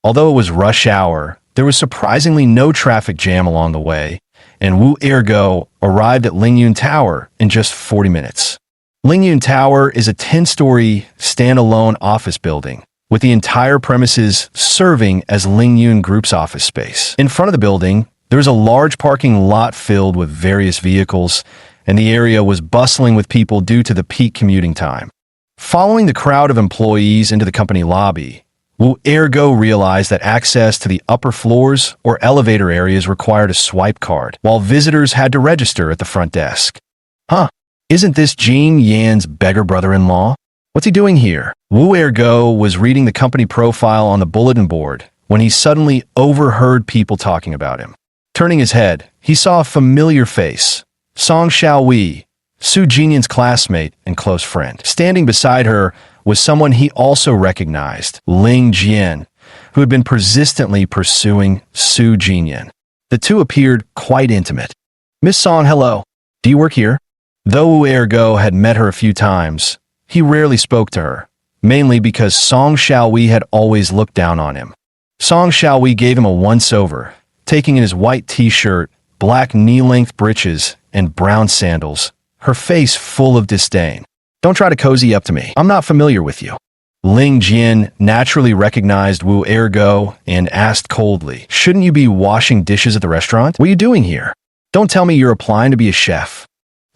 Although it was rush hour, there was surprisingly no traffic jam along the way, and Wu Ergu arrived at Lingyun Tower in just 40 minutes. Lingyun Tower is a 10-story, standalone office building, with the entire premises serving as Lingyun Group's office space. In front of the building, there is a large parking lot filled with various vehicles, and the area was bustling with people due to the peak commuting time. Following the crowd of employees into the company lobby, Wu Ergu realized that access to the upper floors or elevator areas required a swipe card, while visitors had to register at the front desk. Huh, isn't this Jin Yan's beggar brother-in-law? What's he doing here? Wu Ergu was reading the company profile on the bulletin board when he suddenly overheard people talking about him. Turning his head, he saw a familiar face, Song Xiaowei, Su Jinyan's classmate and close friend. Standing beside her was someone he also recognized, Ling Jian, who had been persistently pursuing Su Jinyan. The two appeared quite intimate. Miss Song, hello. Do you work here? Though Wu Ergu had met her a few times, he rarely spoke to her, mainly because Song Xiaowei had always looked down on him. Song Xiaowei gave him a once-over, taking in his white t-shirt, black knee-length breeches, and brown sandals, her face full of disdain. Don't try to cozy up to me. I'm not familiar with you. Ling Jian naturally recognized Wu Ergu and asked coldly, shouldn't you be washing dishes at the restaurant? What are you doing here? Don't tell me you're applying to be a chef.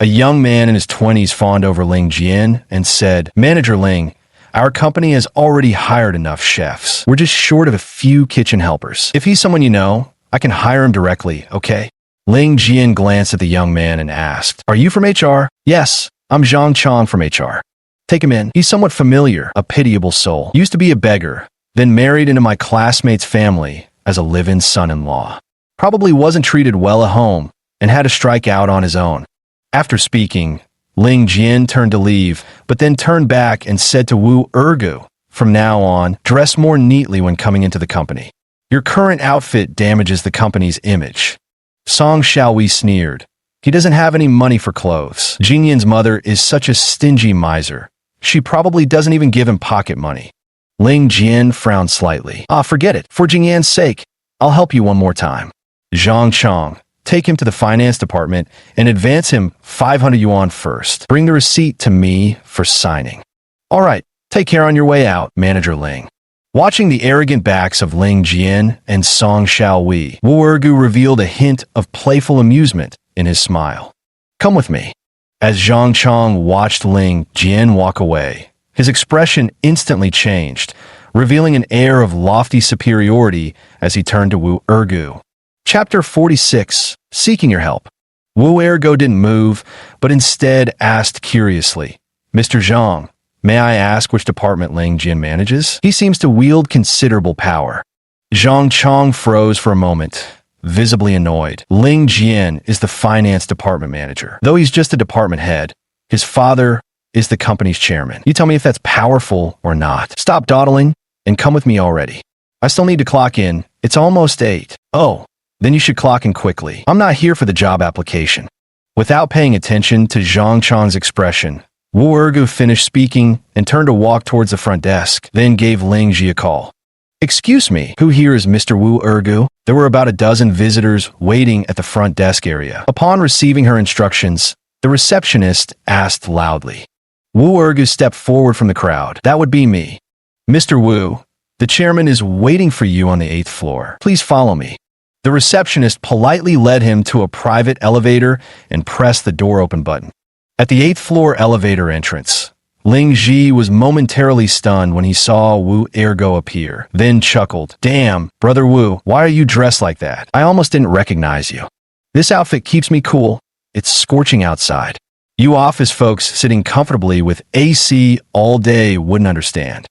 A young man in his 20s fawned over Ling Jian and said, Manager Ling, our company has already hired enough chefs. We're just short of a few kitchen helpers. If he's someone you know, I can hire him directly, okay? Ling Jian glanced at the young man and asked, are you from HR? Yes, I'm Zhang Chong from HR. Take him in. He's somewhat familiar, a pitiable soul. Used to be a beggar, then married into my classmate's family as a live-in son-in-law. Probably wasn't treated well at home and had to strike out on his own. After speaking, Ling Jian turned to leave, but then turned back and said to Wu Ergu, from now on, dress more neatly when coming into the company. Your current outfit damages the company's image. Song Xiaowei sneered. He doesn't have any money for clothes. Jinyan's mother is such a stingy miser. She probably doesn't even give him pocket money. Ling Jian frowned slightly. Forget it. For Jinyan's sake, I'll help you one more time. Zhang Chong, take him to the finance department and advance him 500 yuan first. Bring the receipt to me for signing. All right, take care on your way out, Manager Ling. Watching the arrogant backs of Ling Jian and Song Xiaowei, Wu Ergu revealed a hint of playful amusement in his smile. Come with me. As Zhang Chong watched Ling Jian walk away, his expression instantly changed, revealing an air of lofty superiority as he turned to Wu Ergu. Chapter 46, Seeking Your Help. Wu Ergu didn't move, but instead asked curiously, Mr. Zhang, may I ask which department Ling Jian manages? He seems to wield considerable power. Zhang Chong froze for a moment, visibly annoyed. Ling Jian is the finance department manager. Though he's just a department head, his father is the company's chairman. You tell me if that's powerful or not. Stop dawdling and come with me already. I still need to clock in. It's almost 8. Oh, then you should clock in quickly. I'm not here for the job application. Without paying attention to Zhang Chong's expression, Wu Ergu finished speaking and turned to walk towards the front desk, then gave Ling Ji a call. Excuse me, who here is Mr. Wu Ergu? There were about a dozen visitors waiting at the front desk area. Upon receiving her instructions, the receptionist asked loudly. Wu Ergu stepped forward from the crowd. That would be me. Mr. Wu, the chairman is waiting for you on the 8th floor. Please follow me. The receptionist politely led him to a private elevator and pressed the door open button. At the 8th floor elevator entrance, Ling Ji was momentarily stunned when he saw Wu Ergu appear, then chuckled. Damn, Brother Wu, why are you dressed like that? I almost didn't recognize you. This outfit keeps me cool. It's scorching outside. You office folks sitting comfortably with AC all day wouldn't understand.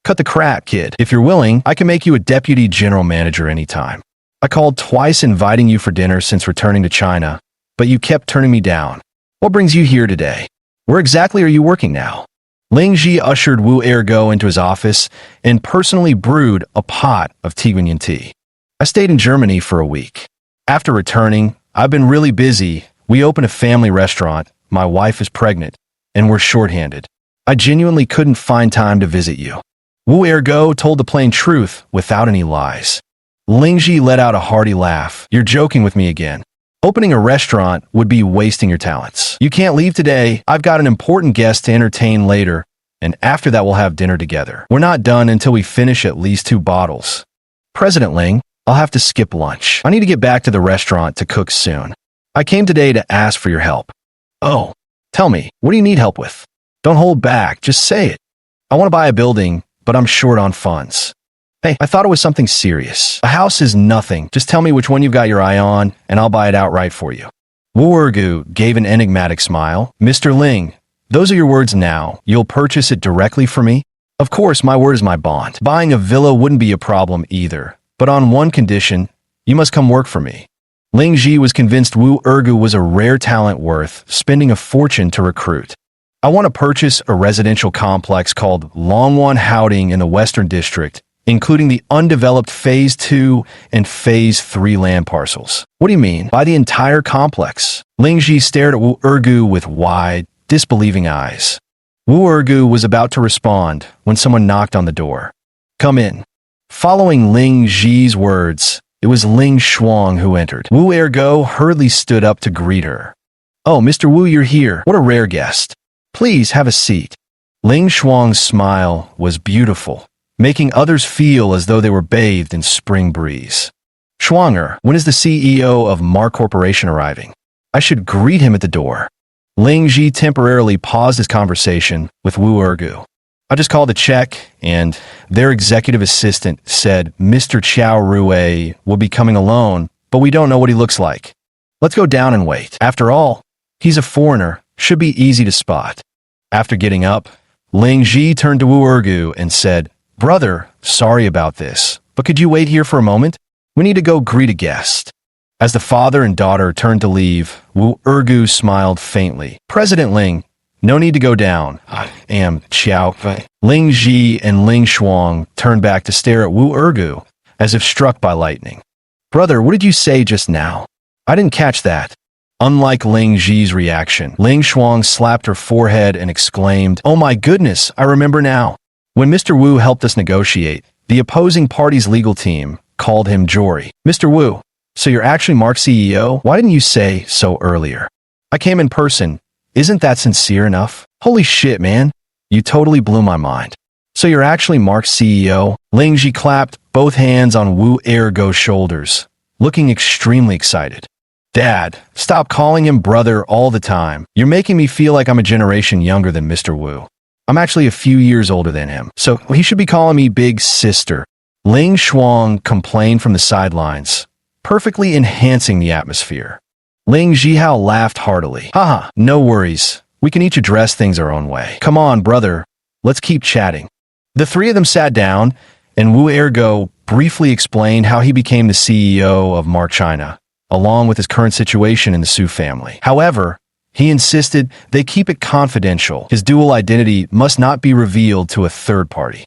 Cut the crap, kid. If you're willing, I can make you a deputy general manager anytime. I called twice inviting you for dinner since returning to China, but you kept turning me down. What brings you here today? Where exactly are you working now? Ling Ji ushered Wu Ergu into his office and personally brewed a pot of Tiguanyin tea. I stayed in Germany for a week. After returning, I've been really busy. We opened a family restaurant, my wife is pregnant, and we're shorthanded. I genuinely couldn't find time to visit you. Wu Ergu told the plain truth without any lies. Ling Ji let out a hearty laugh. You're joking with me again. Opening a restaurant would be wasting your talents. You can't leave today. I've got an important guest to entertain later, and after that we'll have dinner together. We're not done until we finish at least 2 bottles. President Ling, I'll have to skip lunch. I need to get back to the restaurant to cook soon. I came today to ask for your help. Oh, tell me, what do you need help with? Don't hold back, just say it. I want to buy a building, but I'm short on funds. Hey, I thought it was something serious. A house is nothing. Just tell me which one you've got your eye on, and I'll buy it outright for you. Wu Ergu gave an enigmatic smile. Mr. Ling, those are your words now. You'll purchase it directly for me? Of course, my word is my bond. Buying a villa wouldn't be a problem either, but on one condition, you must come work for me. Ling Ji was convinced Wu Ergu was a rare talent worth spending a fortune to recruit. I want to purchase a residential complex called Longwan Houding in the Western District, including the undeveloped Phase 2 and Phase 3 land parcels. What do you mean? Buy the entire complex? Ling Ji stared at Wu Ergu with wide, disbelieving eyes. Wu Ergu was about to respond when someone knocked on the door. Come in. Following Ling Ji's words, it was Ling Shuang who entered. Wu Ergu hurriedly stood up to greet her. Oh, Mr. Wu, you're here. What a rare guest. Please have a seat. Ling Shuang's smile was beautiful, making others feel as though they were bathed in spring breeze. Shuanger, when is the CEO of Mar Corporation arriving? I should greet him at the door. Ling Ji temporarily paused his conversation with Wu Ergu. I just called to check, and their executive assistant said Mr. Qiao Rui will be coming alone, but we don't know what he looks like. Let's go down and wait. After all, he's a foreigner, should be easy to spot. After getting up, Ling Ji turned to Wu Ergu and said, Brother, sorry about this, but could you wait here for a moment? We need to go greet a guest. As the father and daughter turned to leave, Wu Ergu smiled faintly. President Ling, no need to go down. I am Qiao Fei. Ling Ji and Ling Shuang turned back to stare at Wu Ergu, as if struck by lightning. Brother, what did you say just now? I didn't catch that. Unlike Ling Ji's reaction, Ling Shuang slapped her forehead and exclaimed, Oh my goodness, I remember now. When Mr. Wu helped us negotiate, the opposing party's legal team called him Jory. Mr. Wu, So you're actually Mark's CEO? Why didn't you say so earlier? I came in person. Isn't that sincere enough? Holy shit, man. You totally blew my mind. So you're actually Mark's CEO? Ling Ji clapped both hands on Wu Ergo's shoulders, looking extremely excited. Dad, stop calling him brother all the time. You're making me feel like I'm a generation younger than Mr. Wu. I'm actually a few years older than him, so he should be calling me big sister. Ling Shuang complained from the sidelines, perfectly enhancing the atmosphere. Ling Zhihao laughed heartily. Haha, no worries. We can each address things our own way. Come on, brother. Let's keep chatting. The three of them sat down, and Wu Ergo briefly explained how he became the CEO of Mark China, along with his current situation in the Su family. However, he insisted they keep it confidential. His dual identity must not be revealed to a third party.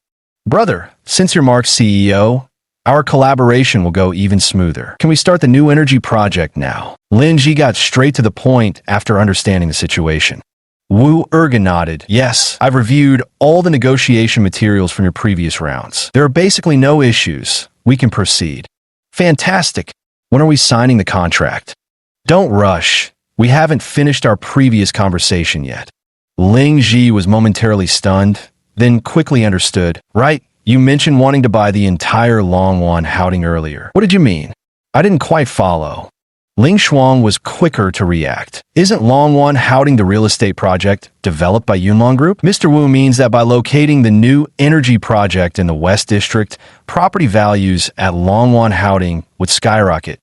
Brother, since you're Mark's CEO, our collaboration will go even smoother. Can we start the new energy project now? Lin Ji got straight to the point after understanding the situation. Wu Ergo nodded. Yes, I've reviewed all the negotiation materials from your previous rounds. There are basically no issues. We can proceed. Fantastic. When are we signing the contract? Don't rush. We haven't finished our previous conversation yet. Ling Ji was momentarily stunned, then quickly understood. Right, you mentioned wanting to buy the entire Longwan Houding earlier. What did you mean? I didn't quite follow. Ling Shuang was quicker to react. Isn't Longwan Houding the real estate project developed by Yunlong Group? Mr. Wu means that by locating the new energy project in the West District, property values at Longwan Houding would skyrocket.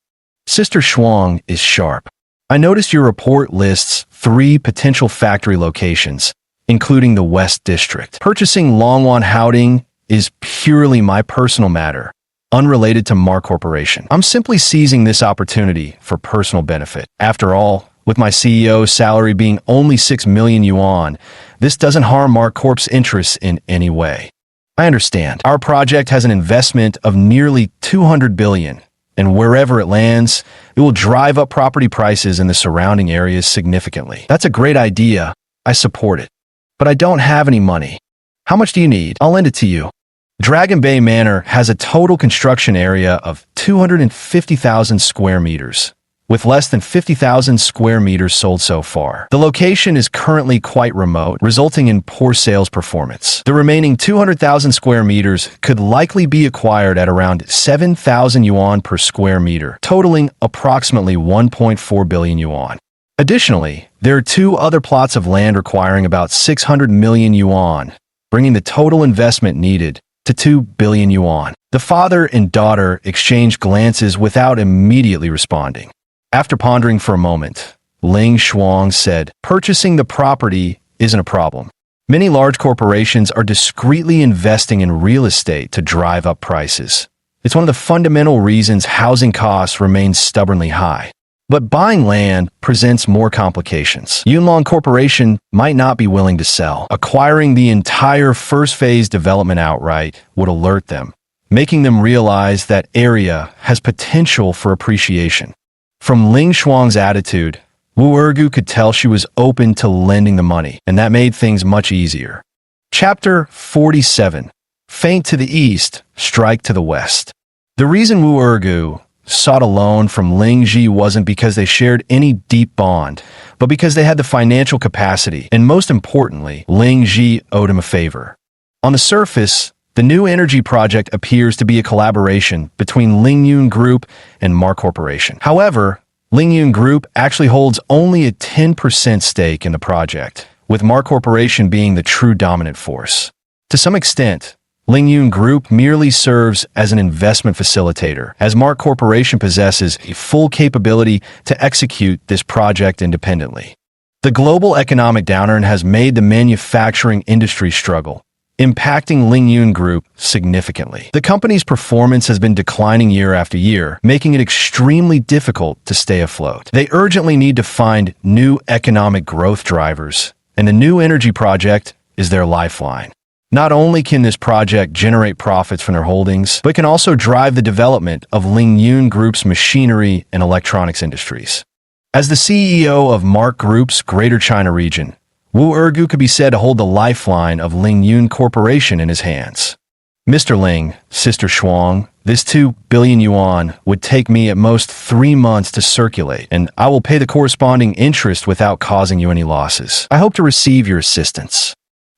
Sister Shuang is sharp. I noticed your report lists 3 potential factory locations, including the West District. Purchasing Longwan Houding is purely my personal matter, unrelated to Mark Corporation. I'm simply seizing this opportunity for personal benefit. After all, with my CEO's salary being only 6 million yuan, this doesn't harm Mark Corp's interests in any way. I understand. Our project has an investment of nearly 200 billion, and wherever it lands, it will drive up property prices in the surrounding areas significantly. That's a great idea. I support it. But I don't have any money. How much do you need? I'll lend it to you. Dragon Bay Manor has a total construction area of 250,000 square meters, with less than 50,000 square meters sold so far. The location is currently quite remote, resulting in poor sales performance. The remaining 200,000 square meters could likely be acquired at around 7,000 yuan per square meter, totaling approximately 1.4 billion yuan. Additionally, there are 2 other plots of land requiring about 600 million yuan, bringing the total investment needed to 2 billion yuan. The father and daughter exchanged glances without immediately responding. After pondering for a moment, Ling Shuang said, purchasing the property isn't a problem. Many large corporations are discreetly investing in real estate to drive up prices. It's one of the fundamental reasons housing costs remain stubbornly high. But buying land presents more complications. Yunlong Corporation might not be willing to sell. Acquiring the entire first phase development outright would alert them, making them realize that area has potential for appreciation. From Ling Shuang's attitude, Wu Ergu could tell she was open to lending the money, and that made things much easier. Chapter 47. Feint to the east, strike to the west. The reason Wu Ergu sought a loan from Ling Ji wasn't because they shared any deep bond, but because they had the financial capacity, and most importantly, Ling Ji owed him a favor. On the surface, the new energy project appears to be a collaboration between Lingyun Group and Mark Corporation. However, Lingyun Group actually holds only a 10% stake in the project, with Mark Corporation being the true dominant force. To some extent, Lingyun Group merely serves as an investment facilitator, as Mark Corporation possesses a full capability to execute this project independently. The global economic downturn has made the manufacturing industry struggle, impacting Lingyun Group significantly. The company's performance has been declining year after year, making it extremely difficult to stay afloat. They urgently need to find new economic growth drivers, and the new energy project is their lifeline. Not only can this project generate profits from their holdings, but can also drive the development of Lingyun Group's machinery and electronics industries. As the CEO of Mark Group's Greater China region, Wu Ergu could be said to hold the lifeline of Lingyun Corporation in his hands. Mr. Ling, Sister Shuang, This 2 billion yuan would take me at most 3 months to circulate, and I will pay the corresponding interest without causing you any losses. I hope to receive your assistance."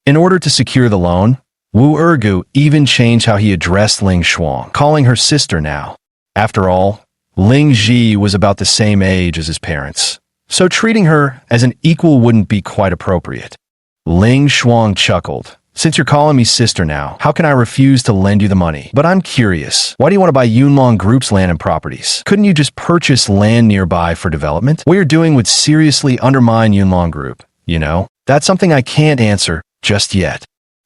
In order to secure the loan, Wu Ergu even changed how he addressed Ling Shuang, calling her sister now. After all, Ling Ji was about the same age as his parents, so treating her as an equal wouldn't be quite appropriate. Ling Shuang chuckled. "Since you're calling me sister now, how can I refuse to lend you the money? But I'm curious, why do you want to buy Yunlong Group's land and properties? Couldn't you just purchase land nearby for development? What you're doing would seriously undermine Yunlong Group, you know? That's something I can't answer just yet."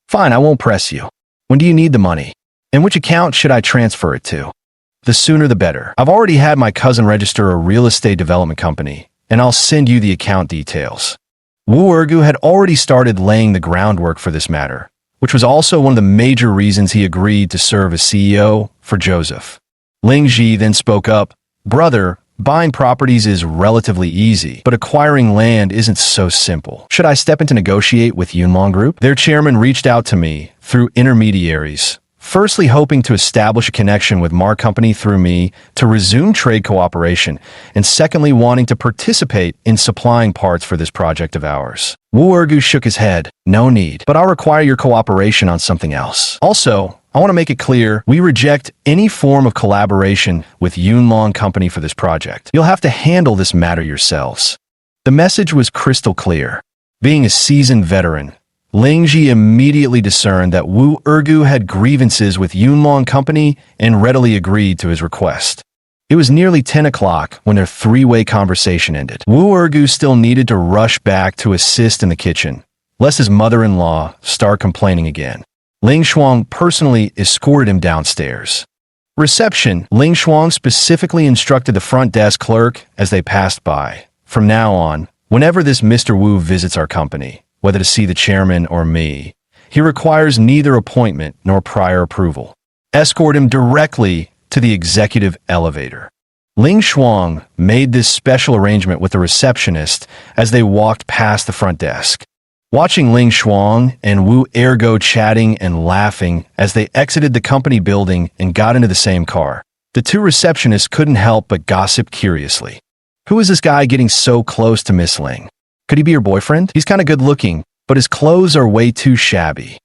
"Fine, I won't press you. When do you need the money? And which account should I transfer it to?" "The sooner the better. I've already had my cousin register a real estate development company, and I'll send you the account details." Wu Ergu had already started laying the groundwork for this matter, which was also one of the major reasons he agreed to serve as CEO for Joseph. Ling Ji then spoke up, "Brother, buying properties is relatively easy, but acquiring land isn't so simple. Should I step in to negotiate with Yunlong Group?" Their chairman reached out to me through intermediaries, firstly hoping to establish a connection with Mar Company through me to resume trade cooperation, and secondly wanting to participate in supplying parts for this project of ours. Wu Ergu shook his head. "No need, but I'll require your cooperation on something else. Also, I want to make it clear, we reject any form of collaboration with Yunlong Company for this project. You'll have to handle this matter yourselves." The message was crystal clear. Being a seasoned veteran, Ling Ji immediately discerned that Wu Ergu had grievances with Yunlong Company and readily agreed to his request. It was nearly 10 o'clock when their three-way conversation ended. Wu Ergu still needed to rush back to assist in the kitchen, lest his mother-in-law start complaining again. Ling Shuang personally escorted him downstairs. Reception. Ling Shuang specifically instructed the front desk clerk as they passed by. "From now on, whenever this Mr. Wu visits our company, whether to see the chairman or me, he requires neither appointment nor prior approval. Escort him directly to the executive elevator." Ling Shuang made this special arrangement with the receptionist as they walked past the front desk. Watching Ling Shuang and Wu Ergo chatting and laughing as they exited the company building and got into the same car, the two receptionists couldn't help but gossip curiously. "Who is this guy getting so close to Miss Ling? Could he be your boyfriend? He's kind of good looking, but his clothes are way too shabby.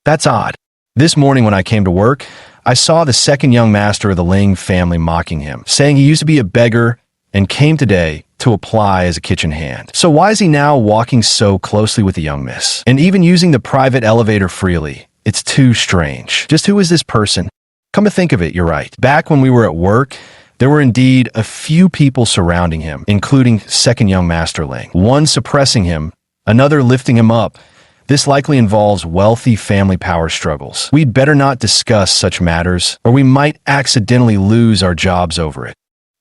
That's odd." This morning when I came to work, I saw the second young master of the Ling family mocking him, saying he used to be a beggar and came today to apply as a kitchen hand. So why is he now walking so closely with the young miss? And even using the private elevator freely? It's too strange. Just who is this person? Come to think of it, you're right. Back when we were at work, there were indeed a few people surrounding him, including second young master Ling. One suppressing him, another lifting him up. This likely involves wealthy family power struggles. We'd better not discuss such matters, or we might accidentally lose our jobs over it.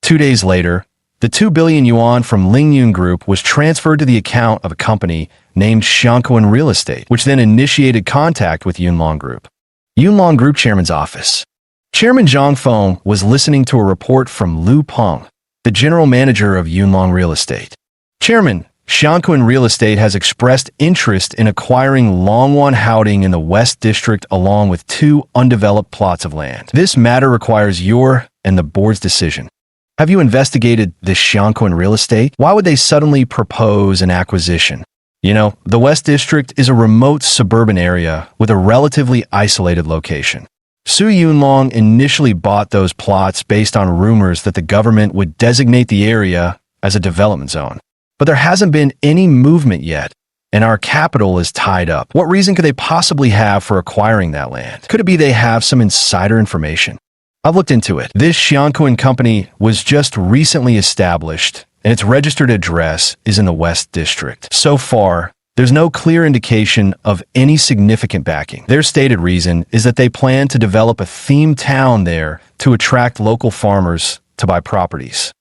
2 days later, the 2 billion yuan from Lingyun Group was transferred to the account of a company named Xiangquan Real Estate, which then initiated contact with Yunlong Group. Yunlong Group Chairman's office. Chairman Zhang Feng was listening to a report from Lu Peng, the general manager of Yunlong Real Estate. "Chairman, Xiangquan Real Estate has expressed interest in acquiring Longwan Houding in the West District along with 2 undeveloped plots of land. This matter requires your and the board's decision. Have you investigated this Xiangquan Real Estate? Why would they suddenly propose an acquisition? You know, the West District is a remote suburban area with a relatively isolated location. Su Yunlong initially bought those plots based on rumors that the government would designate the area as a development zone. But there hasn't been any movement yet, and our capital is tied up. What reason could they possibly have for acquiring that land? Could it be they have some insider information? I've looked into it. This Xiangquan company was just recently established, and its registered address is in the West District. So far, there's no clear indication of any significant backing. Their stated reason is that they plan to develop a themed town there to attract local farmers to buy properties."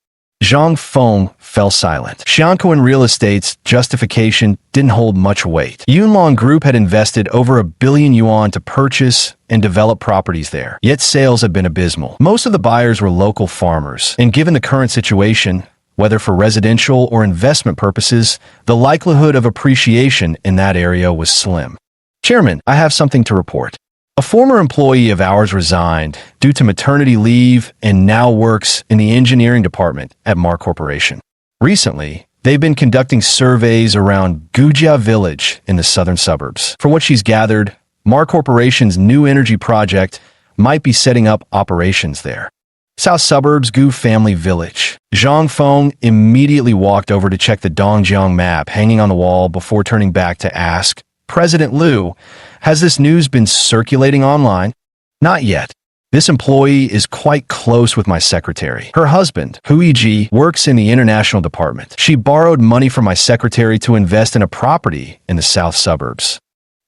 Zhang Feng fell silent. Xiangquan Real Estate's justification didn't hold much weight. Yunlong Group had invested over 1 billion yuan to purchase and develop properties there, yet sales have been abysmal. Most of the buyers were local farmers, and given the current situation, whether for residential or investment purposes, the likelihood of appreciation in that area was slim. "Chairman, I have something to report." A former employee of ours resigned due to maternity leave and now works in the engineering department at Mar Corporation. Recently, they've been conducting surveys around Gujia Village in the southern suburbs. From what she's gathered, Mar Corporation's new energy project might be setting up operations there. South Suburbs Gu Family Village. Zhang Feng immediately walked over to check the Dongjiang map hanging on the wall before turning back to ask, President Liu, has this news been circulating online? Not yet. This employee is quite close with my secretary. Her husband, Hu Yiji, works in the international department. She borrowed money from my secretary to invest in a property in the south suburbs.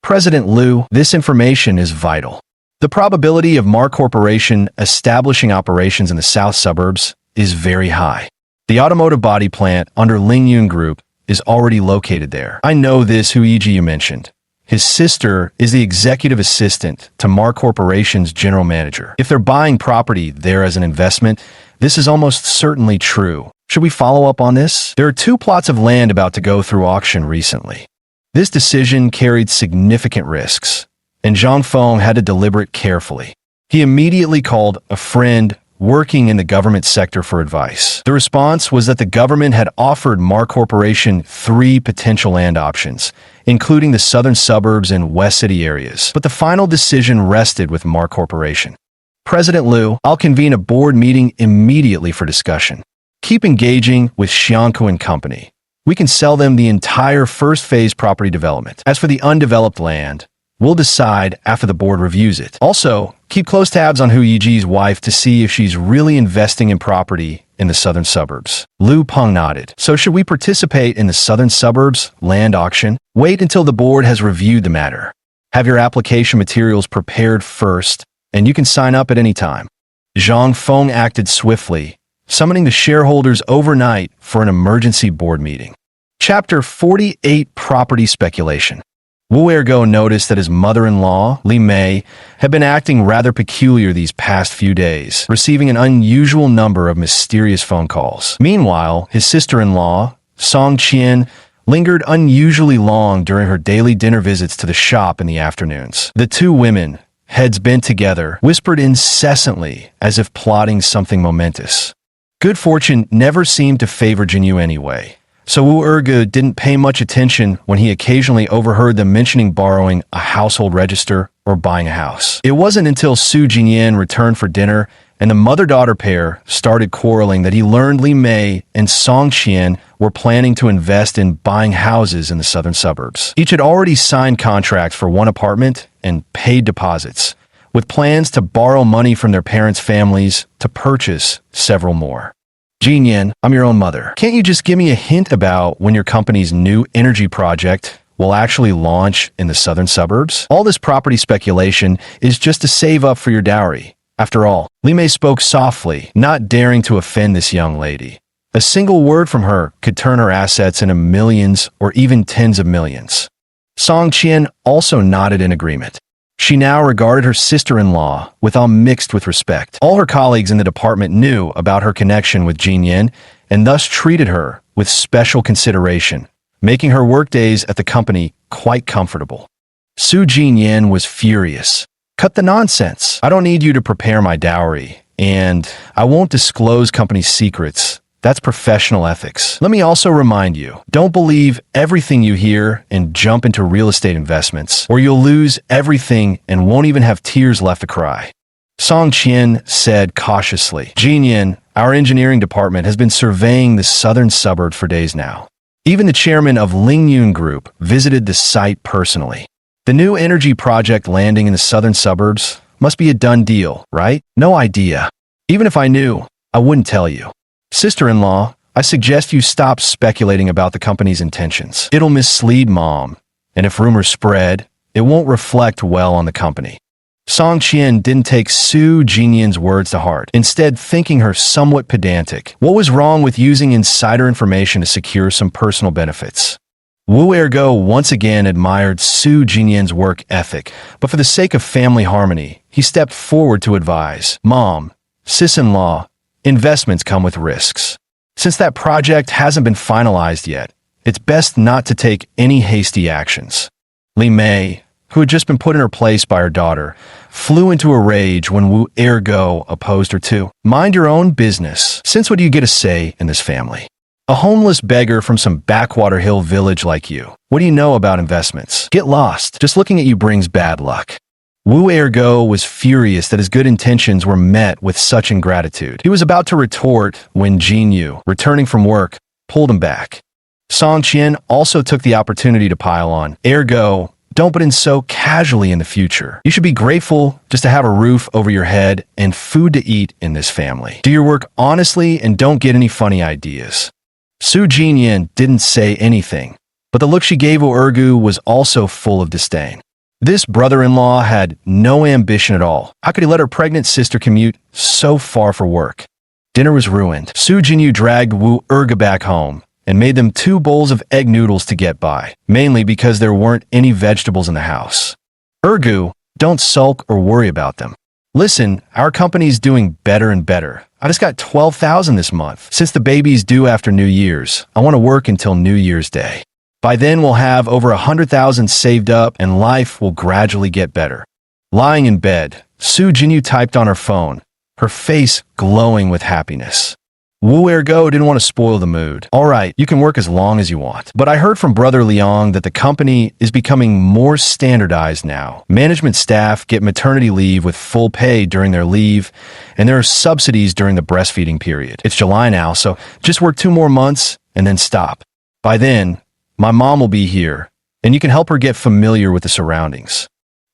President Liu, this information is vital. The probability of Mar Corporation establishing operations in the south suburbs is very high. The automotive body plant under Lingyun Group is already located there. I know this Huiji you mentioned. His sister is the executive assistant to Mar Corporation's general manager. If they're buying property there as an investment, this is almost certainly true. Should we follow up on this? There are 2 plots of land about to go through auction recently. This decision carried significant risks, and Zhang Feng had to deliberate carefully. He immediately called a friend working in the government sector for advice. The response was that the government had offered Mar Corporation 3 potential land options, including the southern suburbs and West City areas. But the final decision rested with Mar Corporation. President Liu, I'll convene a board meeting immediately for discussion. Keep engaging with Xiangku and Company. We can sell them the entire first phase property development. As for the undeveloped land, we'll decide after the board reviews it. Also, keep close tabs on Hu Yiji's wife to see if she's really investing in property in the southern suburbs. Liu Peng nodded. So should we participate in the southern suburbs land auction? Wait until the board has reviewed the matter. Have your application materials prepared first, and you can sign up at any time. Zhang Feng acted swiftly, summoning the shareholders overnight for an emergency board meeting. Chapter 48 Property Speculation. Wu Ergo noticed that his mother-in-law, Li Mei, had been acting rather peculiar these past few days, receiving an unusual number of mysterious phone calls. Meanwhile, his sister-in-law, Song Qian, lingered unusually long during her daily dinner visits to the shop in the afternoons. The 2 women, heads bent together, whispered incessantly as if plotting something momentous. Good fortune never seemed to favor Jinyu anyway. So Wu Ergu didn't pay much attention when he occasionally overheard them mentioning borrowing a household register or buying a house. It wasn't until Su Jingyan returned for dinner and the mother-daughter pair started quarreling that he learned Li Mei and Song Qian were planning to invest in buying houses in the southern suburbs. Each had already signed contracts for 1 apartment and paid deposits, with plans to borrow money from their parents' families to purchase several more. Jinyan, I'm your own mother. Can't you just give me a hint about when your company's new energy project will actually launch in the southern suburbs? All this property speculation is just to save up for your dowry. After all, Li Mei spoke softly, not daring to offend this young lady. A single word from her could turn her assets into millions or even tens of millions. Song Qian also nodded in agreement. She now regarded her sister-in-law mixed with respect. All her colleagues in the department knew about her connection with Jin Yin and thus treated her with special consideration, making her workdays at the company quite comfortable. Su Jinyan was furious. Cut the nonsense. I don't need you to prepare my dowry, and I won't disclose company secrets. That's professional ethics. Let me also remind you, don't believe everything you hear and jump into real estate investments, or you'll lose everything and won't even have tears left to cry. Song Qian said cautiously. Jinyan, our engineering department has been surveying the southern suburbs for days now. Even the chairman of Lingyun Group visited the site personally. The new energy project landing in the southern suburbs must be a done deal, right? No idea. Even if I knew, I wouldn't tell you. Sister-in-law, I suggest you stop speculating about the company's intentions. It'll mislead Mom, and if rumors spread, it won't reflect well on the company. Song Qian didn't take Su Jinyan's words to heart, instead thinking her somewhat pedantic. What was wrong with using insider information to secure some personal benefits? Wu Ergo once again admired Su Jinyan's work ethic, but for the sake of family harmony, he stepped forward to advise. Mom, sis-in-law, investments come with risks. Since that project hasn't been finalized yet, it's best not to take any hasty actions. Li Mei, who had just been put in her place by her daughter, flew into a rage when Wu Ergo opposed her to. Mind your own business. Since when do you get a say in this family? A homeless beggar from some backwater hill village like you. What do you know about investments? Get lost. Just looking at you brings bad luck. Wu Ergo was furious that his good intentions were met with such ingratitude. He was about to retort when Jin Yu, returning from work, pulled him back. Song Qian also took the opportunity to pile on. Ergo, don't put in so casually in the future. You should be grateful just to have a roof over your head and food to eat in this family. Do your work honestly and don't get any funny ideas. Su Jinyan didn't say anything, but the look she gave Ergu was also full of disdain. This brother-in-law had no ambition at all. How could he let her pregnant sister commute so far for work? Dinner was ruined. Su Jinyu dragged Wu Erga back home and made them 2 bowls of egg noodles to get by, mainly because there weren't any vegetables in the house. Ergu, don't sulk or worry about them. Listen, our company's doing better and better. I just got 12,000 this month. Since the baby's due after New Year's, I want to work until New Year's Day. By then, we'll have over 100,000 saved up and life will gradually get better. Lying in bed, Su Jinyu typed on her phone, her face glowing with happiness. Wu Ergo didn't want to spoil the mood. All right, you can work as long as you want. But I heard from Brother Liang that the company is becoming more standardized now. Management staff get maternity leave with full pay during their leave, and there are subsidies during the breastfeeding period. It's July now, so just work 2 more months and then stop. By then, my mom will be here, and you can help her get familiar with the surroundings.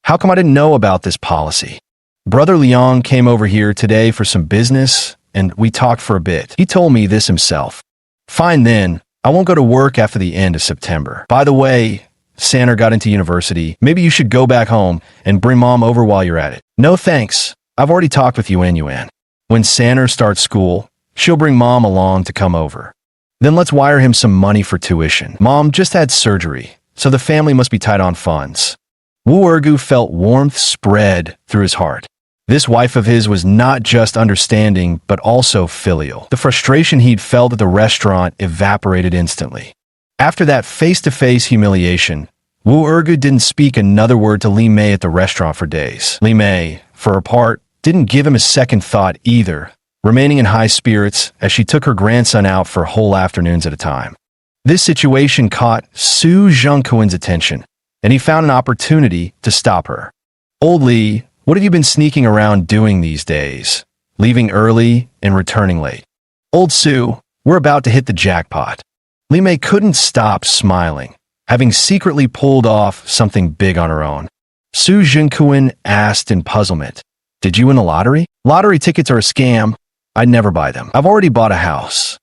How come I didn't know about this policy? Brother Liang came over here today for some business, and we talked for a bit. He told me this himself. Fine then, I won't go to work after the end of September. By the way, Sanner got into university. Maybe you should go back home and bring mom over while you're at it. No thanks. I've already talked with Yuan. When Sanner starts school, she'll bring mom along to come over. Then let's wire him some money for tuition. Mom just had surgery, so the family must be tight on funds. Wu Ergu felt warmth spread through his heart. This wife of his was not just understanding, but also filial. The frustration he'd felt at the restaurant evaporated instantly. After that face-to-face humiliation, Wu Ergu didn't speak another word to Li Mei at the restaurant for days. Li Mei, for her part, didn't give him a second thought either, remaining in high spirits as she took her grandson out for whole afternoons at a time. This situation caught Su Zhengquan's attention, and he found an opportunity to stop her. Old Li, what have you been sneaking around doing these days? Leaving early and returning late. Old Su, we're about to hit the jackpot. Li Mei couldn't stop smiling, having secretly pulled off something big on her own. Su Zhengquan asked in puzzlement, did you win the lottery? Lottery tickets are a scam. I'd never buy them. I've already bought a house.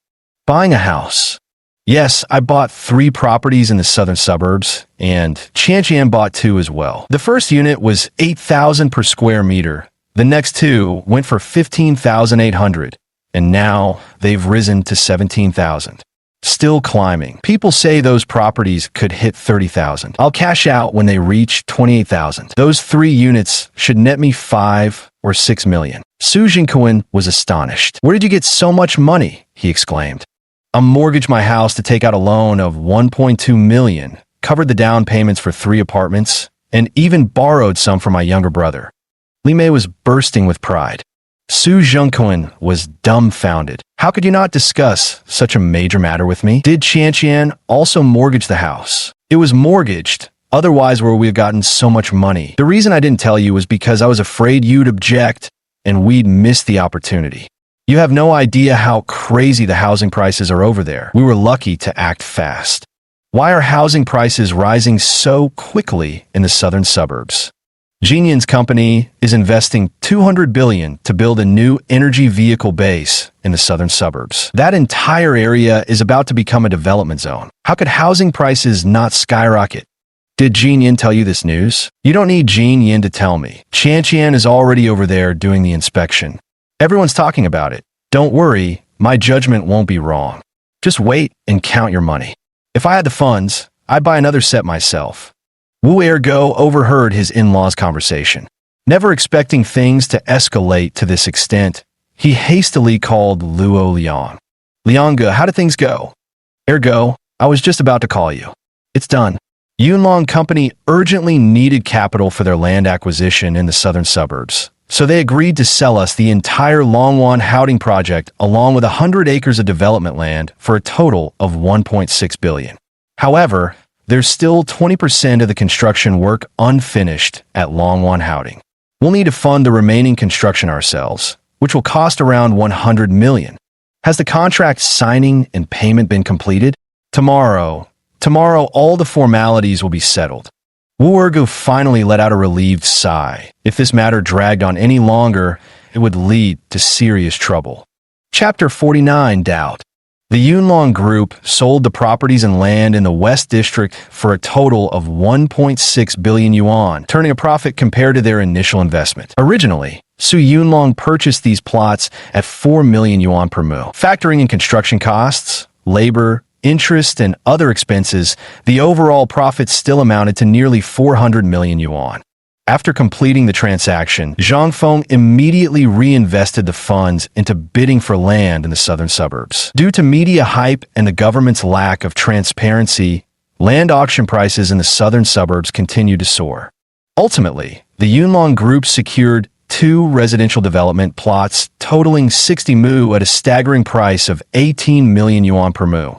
Buying a house. Yes, I bought 3 properties in the southern suburbs, and Qian bought 2 as well. The first unit was 8,000 per square meter. The next 2 went for 15,800, and now they've risen to 17,000. Still climbing. People say those properties could hit 30,000. I'll cash out when they reach 28,000. Those 3 units should net me 5 or 6 million. Su Zhengquan was astonished. Where did you get so much money? He exclaimed. I mortgaged my house to take out a loan of 1.2 million, covered the down payments for 3 apartments, and even borrowed some from my younger brother. Li Mei was bursting with pride. Su Zhengquan was dumbfounded. How could you not discuss such a major matter with me? Did Qian also mortgage the house? It was mortgaged. Otherwise, where we've gotten so much money. The reason I didn't tell you was because I was afraid you'd object and we'd miss the opportunity. You have no idea how crazy the housing prices are over there. We were lucky to act fast. Why are housing prices rising so quickly in the southern suburbs? Jinyan's company is investing 200 billion to build a new energy vehicle base in the southern suburbs. That entire area is about to become a development zone. How could housing prices not skyrocket? Did Jinyan tell you this news? You don't need Jinyan to tell me. Qian is already over there doing the inspection. Everyone's talking about it. Don't worry, my judgment won't be wrong. Just wait and count your money. If I had the funds, I'd buy another set myself. Wu Ergo overheard his in-laws' conversation. Never expecting things to escalate to this extent, he hastily called Luo Liang. Lianga, how did things go? Ergo, I was just about to call you. It's done. Yunlong Company urgently needed capital for their land acquisition in the southern suburbs, so they agreed to sell us the entire Longwan Housing project along with 100 acres of development land for a total of 1.6 billion. However, there's still 20% of the construction work unfinished at Longwan Housing. We'll need to fund the remaining construction ourselves, which will cost around 100 million. Has the contract signing and payment been completed? Tomorrow, all the formalities will be settled. Wu Ergu finally let out a relieved sigh. If this matter dragged on any longer, it would lead to serious trouble. Chapter 49 Doubt. The Yunlong Group sold the properties and land in the West District for a total of 1.6 billion yuan, turning a profit compared to their initial investment. Originally, Su Yunlong purchased these plots at 4 million yuan per mu. Factoring in construction costs, labor, interest, and other expenses, the overall profit still amounted to nearly 400 million yuan. After completing the transaction, Zhang Feng immediately reinvested the funds into bidding for land in the southern suburbs. Due to media hype and the government's lack of transparency, land auction prices in the southern suburbs continued to soar. Ultimately, the Yunlong Group secured 2 residential development plots totaling 60 mu at a staggering price of 18 million yuan per mu.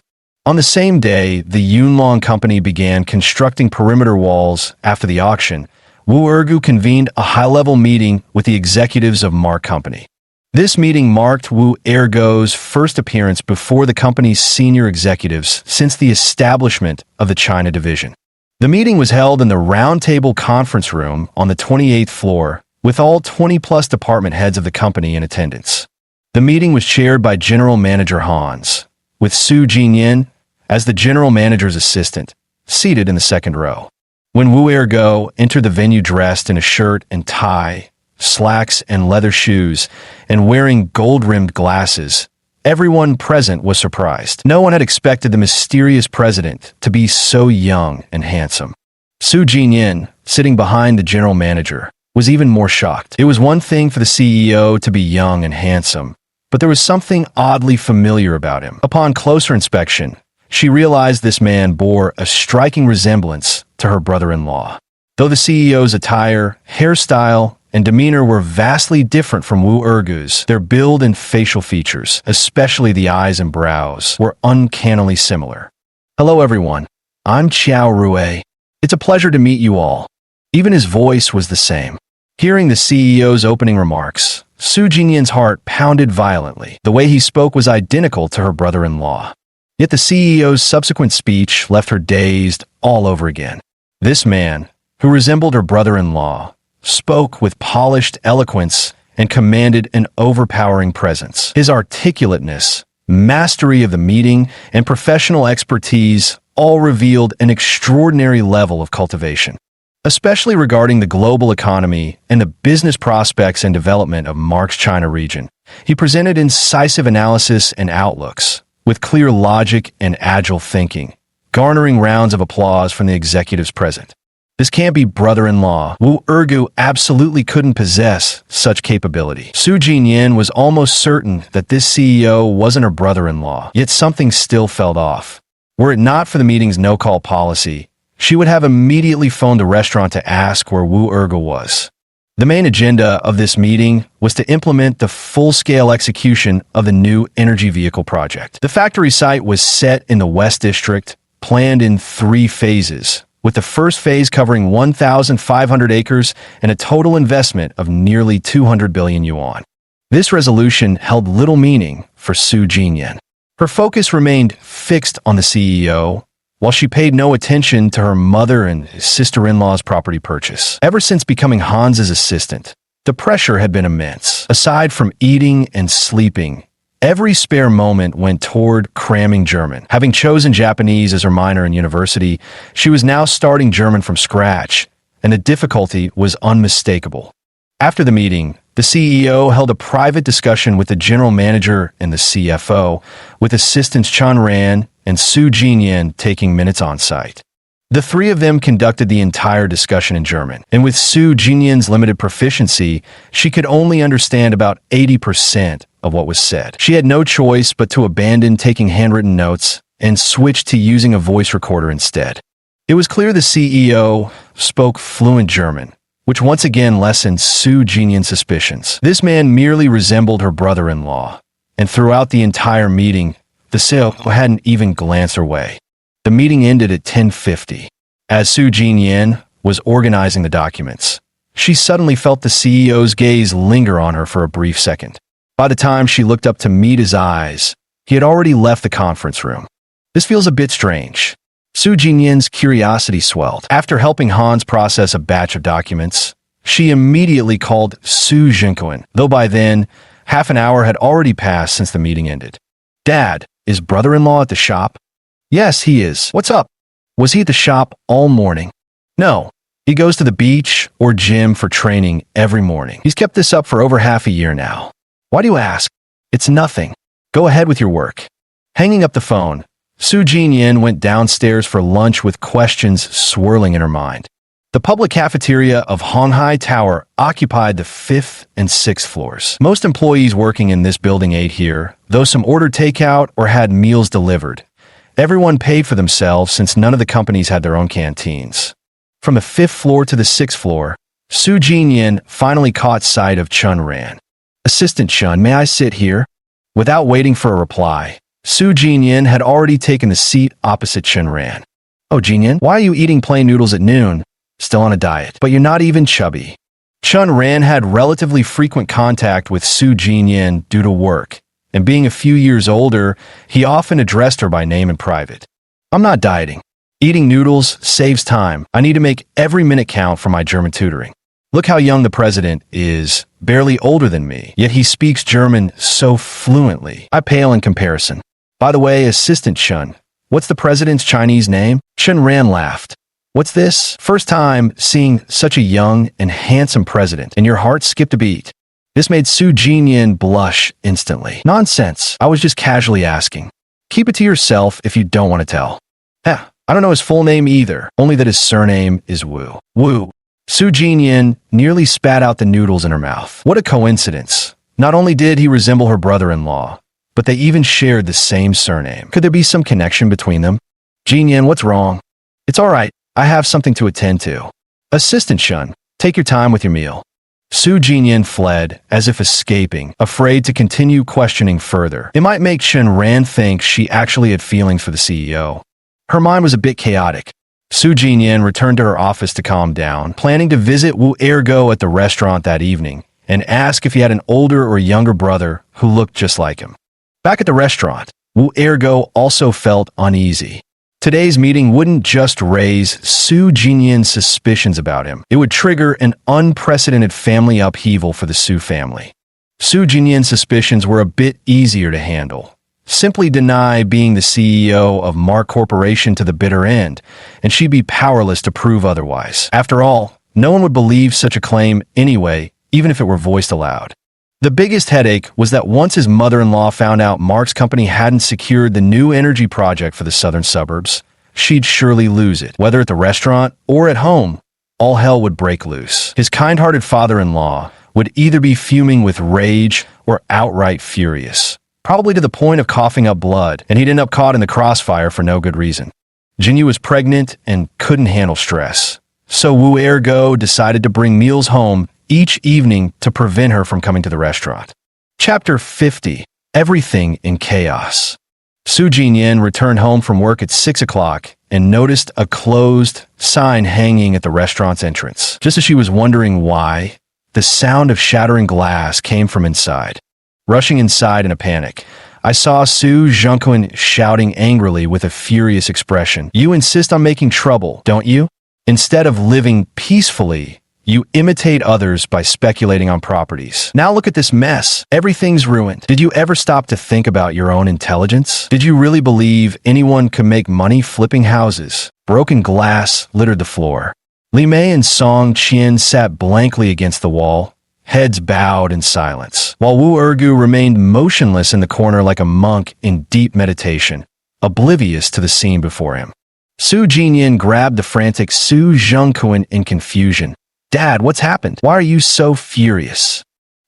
On the same day, the Yunlong Company began constructing perimeter walls after the auction. Wu Ergu convened a high-level meeting with the executives of Mark Company. This meeting marked Wu Ergu's first appearance before the company's senior executives since the establishment of the China division. The meeting was held in the Round Table Conference Room on the 28th floor, with all 20-plus department heads of the company in attendance. The meeting was chaired by General Manager Hans, with Su Jinyan as the general manager's assistant, seated in the second row. When Wu Ergu entered the venue dressed in a shirt and tie, slacks and leather shoes, and wearing gold-rimmed glasses, everyone present was surprised. No one had expected the mysterious president to be so young and handsome. Su Jinyan, sitting behind the general manager, was even more shocked. It was one thing for the CEO to be young and handsome, but there was something oddly familiar about him. Upon closer inspection, she realized this man bore a striking resemblance to her brother-in-law. Though the CEO's attire, hairstyle, and demeanor were vastly different from Wu Ergu's, their build and facial features, especially the eyes and brows, were uncannily similar. Hello everyone, I'm Qiao Rue. It's a pleasure to meet you all. Even his voice was the same. Hearing the CEO's opening remarks, Su Jinyan's heart pounded violently. The way he spoke was identical to her brother-in-law. Yet the CEO's subsequent speech left her dazed all over again. This man, who resembled her brother-in-law, spoke with polished eloquence and commanded an overpowering presence. His articulateness, mastery of the meeting, and professional expertise all revealed an extraordinary level of cultivation. Especially regarding the global economy and the business prospects and development of Mark's China region, he presented incisive analysis and outlooks, with clear logic and agile thinking, garnering rounds of applause from the executives present. This can't be brother-in-law. Wu Ergu absolutely couldn't possess such capability. Su Jinyan was almost certain that this CEO wasn't her brother-in-law, yet something still felt off. Were it not for the meeting's no-call policy, she would have immediately phoned the restaurant to ask where Wu Ergu was. The main agenda of this meeting was to implement the full-scale execution of the new energy vehicle project. The factory site was set in the West District, planned in 3 phases, with the first phase covering 1,500 acres and a total investment of nearly 200 billion yuan. This resolution held little meaning for Su Jinyan. Her focus remained fixed on the CEO, while she paid no attention to her mother and sister-in-law's property purchase. Ever since becoming Hans's assistant, the pressure had been immense. Aside from eating and sleeping, every spare moment went toward cramming German. Having chosen Japanese as her minor in university, she was now starting German from scratch, and the difficulty was unmistakable. After the meeting, the CEO held a private discussion with the general manager and the CFO, with assistants Chan Ran and Su Jinyan taking minutes on site. The 3 of them conducted the entire discussion in German, and with Su Jinyan's limited proficiency, she could only understand about 80% of what was said. She had no choice but to abandon taking handwritten notes and switch to using a voice recorder instead. It was clear the CEO spoke fluent German, which once again lessened Su Jinyan's suspicions. This man merely resembled her brother-in-law, and throughout the entire meeting, the CEO hadn't even glanced her way. The meeting ended at 10:50. As Su Jinyan was organizing the documents, she suddenly felt the CEO's gaze linger on her for a brief second. By the time she looked up to meet his eyes, he had already left the conference room. This feels a bit strange. Su Jinyan's curiosity swelled. After helping Hans process a batch of documents, she immediately called Su Jinkuan, though by then, half an hour had already passed since the meeting ended. Dad, is brother-in-law at the shop? Yes, he is. What's up? Was he at the shop all morning? No. He goes to the beach or gym for training every morning. He's kept this up for over half a year now. Why do you ask? It's nothing. Go ahead with your work. Hanging up the phone, Su Jinyan went downstairs for lunch with questions swirling in her mind. The public cafeteria of Honghai Tower occupied the 5th and 6th floors. Most employees working in this building ate here, though some ordered takeout or had meals delivered. Everyone paid for themselves since none of the companies had their own canteens. From the 5th floor to the 6th floor, Su Jinyan finally caught sight of Chun Ran. Assistant Chun, may I sit here? Without waiting for a reply, Su Jinyan had already taken the seat opposite Chun Ran. Oh, Jinyan, why are you eating plain noodles at noon? Still on a diet, but you're not even chubby. Chun Ran had relatively frequent contact with Su Jinyan due to work, and being a few years older, he often addressed her by name in private. I'm not dieting. Eating noodles saves time. I need to make every minute count for my German tutoring. Look how young the president is, barely older than me, yet he speaks German so fluently. I pale in comparison. By the way, Assistant Chun, what's the president's Chinese name? Chun Ran laughed. What's this? First time seeing such a young and handsome president, and your heart skipped a beat. This made Su Jinyan blush instantly. Nonsense. I was just casually asking. Keep it to yourself if you don't want to tell. I don't know his full name either, only that his surname is Wu. Wu. Su Jinyan nearly spat out the noodles in her mouth. What a coincidence. Not only did he resemble her brother-in-law, but they even shared the same surname. Could there be some connection between them? Jinyan, what's wrong? It's all right. I have something to attend to. Assistant Chun, take your time with your meal. Su Jinyan fled, as if escaping, afraid to continue questioning further. It might make Chun Ran think she actually had feelings for the CEO. Her mind was a bit chaotic. Su Jinyan returned to her office to calm down, planning to visit Wu Ergo at the restaurant that evening and ask if he had an older or younger brother who looked just like him. Back at the restaurant, Wu Ergo also felt uneasy. Today's meeting wouldn't just raise Su Jinyan's suspicions about him. It would trigger an unprecedented family upheaval for the Su family. Su Jinyan's suspicions were a bit easier to handle. Simply deny being the CEO of Mark Corporation to the bitter end, and she'd be powerless to prove otherwise. After all, no one would believe such a claim anyway, even if it were voiced aloud. The biggest headache was that once his mother-in-law found out Mark's company hadn't secured the new energy project for the southern suburbs, she'd surely lose it. Whether at the restaurant or at home, all hell would break loose. His kind-hearted father-in-law would either be fuming with rage or outright furious, probably to the point of coughing up blood, and he'd end up caught in the crossfire for no good reason. Jinyu was pregnant and couldn't handle stress, so Wu Ergo decided to bring meals home each evening to prevent her from coming to the restaurant. Chapter 50. Everything in Chaos. Su Jinyan returned home from work at 6 o'clock and noticed a closed sign hanging at the restaurant's entrance. Just as she was wondering why, the sound of shattering glass came from inside. Rushing inside in a panic, I saw Su Jinkuan shouting angrily with a furious expression. You insist on making trouble, don't you? Instead of living peacefully, you imitate others by speculating on properties. Now look at this mess. Everything's ruined. Did you ever stop to think about your own intelligence? Did you really believe anyone could make money flipping houses? Broken glass littered the floor. Li Mei and Song Qian sat blankly against the wall, heads bowed in silence, while Wu Ergu remained motionless in the corner like a monk in deep meditation, oblivious to the scene before him. Su Jinyan grabbed the frantic Su Jinkuan in confusion. Dad, what's happened? Why are you so furious?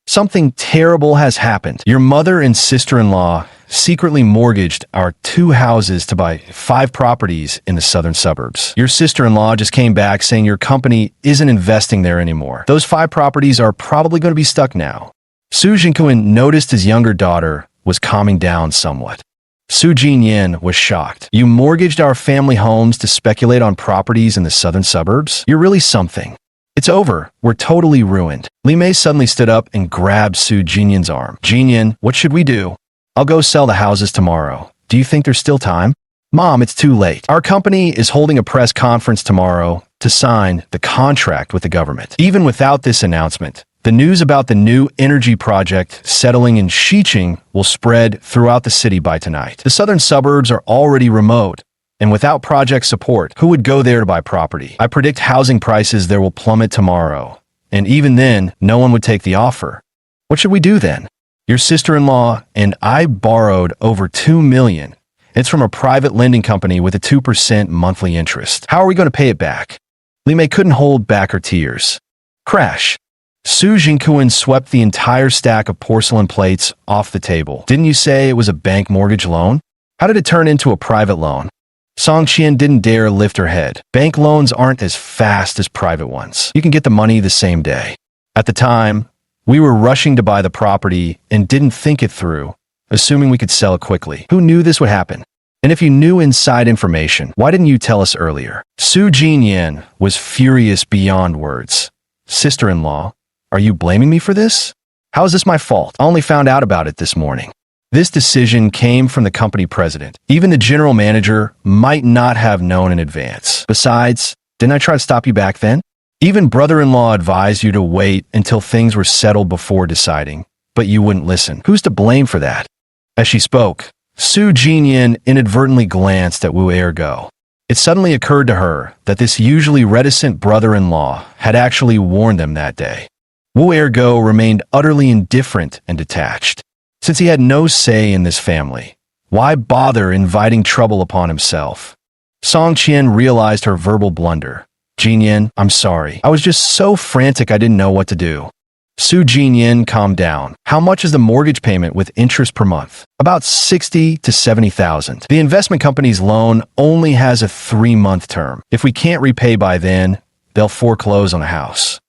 Something terrible has happened. Your mother and sister-in-law secretly mortgaged our 2 houses to buy 5 properties in the southern suburbs. Your sister-in-law just came back saying your company isn't investing there anymore. Those 5 properties are probably going to be stuck now. Su Jinquan noticed his younger daughter was calming down somewhat. Su Jinyan was shocked. You mortgaged our family homes to speculate on properties in the southern suburbs? You're really something. It's over. We're totally ruined. Li Mei suddenly stood up and grabbed Su Jinyan's arm. Jinyan, what should we do? I'll go sell the houses tomorrow. Do you think there's still time? Mom, it's too late. Our company is holding a press conference tomorrow to sign the contract with the government. Even without this announcement, the news about the new energy project settling in Xiqing will spread throughout the city by tonight. The southern suburbs are already remote, and without project support, who would go there to buy property? I predict housing prices there will plummet tomorrow, and even then, no one would take the offer. What should we do then? Your sister-in-law and I borrowed over $2 million. It's from a private lending company with a 2% monthly interest. How are we going to pay it back? Li Mei couldn't hold back her tears. Crash. Su Jinquan swept the entire stack of porcelain plates off the table. Didn't you say it was a bank mortgage loan? How did it turn into a private loan? Song Qian didn't dare lift her head. Bank loans aren't as fast as private ones. You can get the money the same day. At the time, we were rushing to buy the property and didn't think it through, assuming we could sell it quickly. Who knew this would happen? And if you knew inside information, why didn't you tell us earlier? Su Jinyan was furious beyond words. Sister-in-law, are you blaming me for this? How is this my fault? I only found out about it this morning. This decision came from the company president. Even the general manager might not have known in advance. Besides, didn't I try to stop you back then? Even brother-in-law advised you to wait until things were settled before deciding, but you wouldn't listen. Who's to blame for that? As she spoke, Su Jinyan inadvertently glanced at Wu Ergo. It suddenly occurred to her that this usually reticent brother-in-law had actually warned them that day. Wu Ergo remained utterly indifferent and detached. Since he had no say in this family, why bother inviting trouble upon himself? Song Qian realized her verbal blunder. Jinyan, I'm sorry. I was just so frantic I didn't know what to do. Su Jinyan calmed down. How much is the mortgage payment with interest per month? About 60 to 70,000. The investment company's loan only has a 3-month term. If we can't repay by then, they'll foreclose on the house.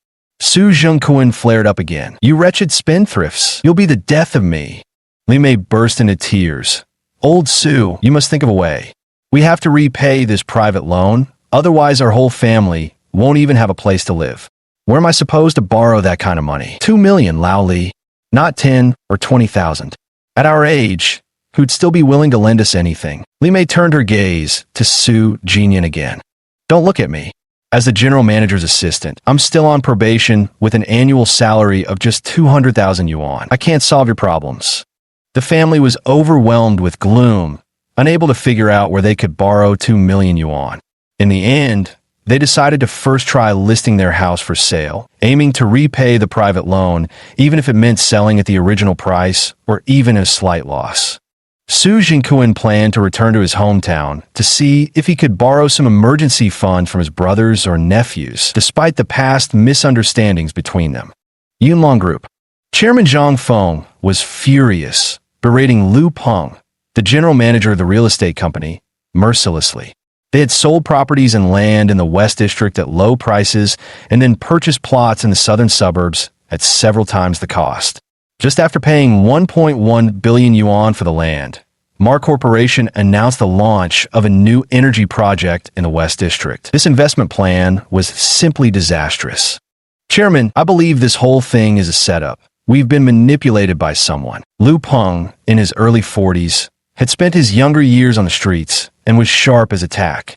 Su Jinquan flared up again. You wretched spendthrifts. You'll be the death of me. Li Mei burst into tears. Old Su, you must think of a way. We have to repay this private loan, otherwise our whole family won't even have a place to live. Where am I supposed to borrow that kind of money? 2 million, Lao Li. Not 10 or 20,000. At our age, who'd still be willing to lend us anything? Li Mei turned her gaze to Su Jinyan again. Don't look at me. As the general manager's assistant, I'm still on probation with an annual salary of just 200,000 yuan. I can't solve your problems. The family was overwhelmed with gloom, unable to figure out where they could borrow 2 million yuan. In the end, they decided to first try listing their house for sale, aiming to repay the private loan, even if it meant selling at the original price or even a slight loss. Su Jinquan planned to return to his hometown to see if he could borrow some emergency fund from his brothers or nephews, despite the past misunderstandings between them. Yunlong Group. Chairman Zhang Feng was furious, berating Lu Peng, the general manager of the real estate company, mercilessly. They had sold properties and land in the West District at low prices and then purchased plots in the southern suburbs at several times the cost. Just after paying 1.1 billion yuan for the land, Mark Corporation announced the launch of a new energy project in the West District. This investment plan was simply disastrous. Chairman, I believe this whole thing is a setup. We've been manipulated by someone. Lu Peng, in his early 40s, had spent his younger years on the streets and was sharp as a tack.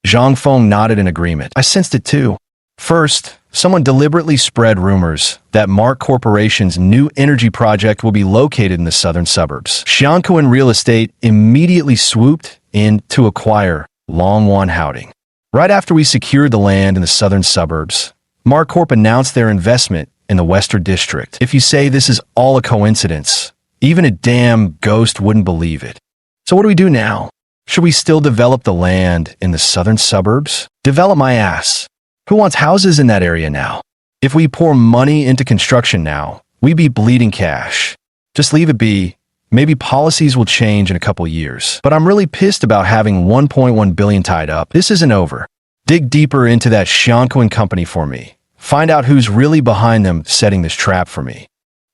Zhang Feng nodded in agreement. I sensed it too. First, someone deliberately spread rumors that Mark Corporation's new energy project will be located in the southern suburbs. Xiangquan Real Estate immediately swooped in to acquire Longwan Housing. Right after we secured the land in the southern suburbs, Mark Corp announced their investment in the Western District. If you say this is all a coincidence, even a damn ghost wouldn't believe it. So what do we do now? Should we still develop the land in the southern suburbs? Develop my ass. Who wants houses in that area now? If we pour money into construction now, we'd be bleeding cash. Just leave it be Maybe policies will change in a couple years. But I'm really pissed about having 1.1 billion tied up. This isn't over. Dig deeper into that Xianquan company for me. Find out who's really behind them setting this trap for me.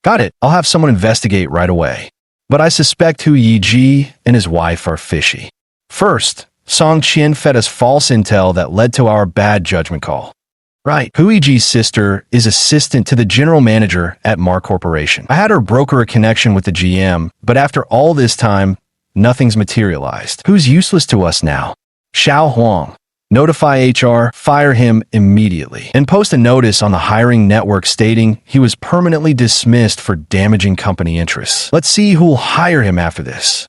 Got it. I'll have someone investigate right away. But I suspect Hu Yiji and his wife are fishy. First, Song Qian fed us false intel that led to our bad judgment call. Right. Hu Yiji's sister is assistant to the general manager at Mar Corporation. I had her broker a connection with the GM, but after all this time, nothing's materialized. Who's useless to us now? Xiao Huang. Notify HR, fire him immediately, and post a notice on the hiring network stating he was permanently dismissed for damaging company interests. Let's see who'll hire him after this.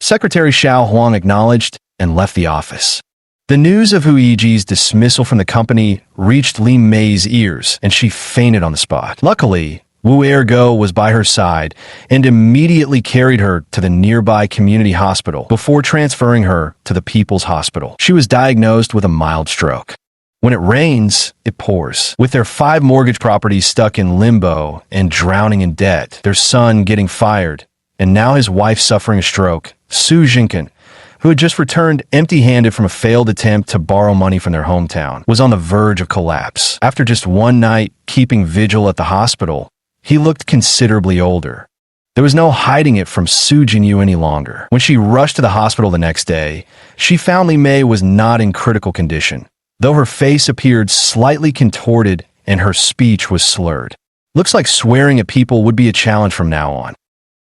Secretary Xiao Huang acknowledged and left the office. The news of Hu Yiji's dismissal from the company reached Li Mei's ears, and she fainted on the spot. Luckily, Wu Ergo was by her side and immediately carried her to the nearby community hospital before transferring her to the People's Hospital. She was diagnosed with a mild stroke. When it rains, it pours. With their 5 mortgage properties stuck in limbo and drowning in debt, their son getting fired, and now his wife suffering a stroke, Su Jinkan, who had just returned empty-handed from a failed attempt to borrow money from their hometown, was on the verge of collapse. After just one night keeping vigil at the hospital, he looked considerably older. There was no hiding it from Su Jinyu any longer. When she rushed to the hospital the next day, she found Li Mei was not in critical condition, though her face appeared slightly contorted and her speech was slurred. Looks like swearing at people would be a challenge from now on.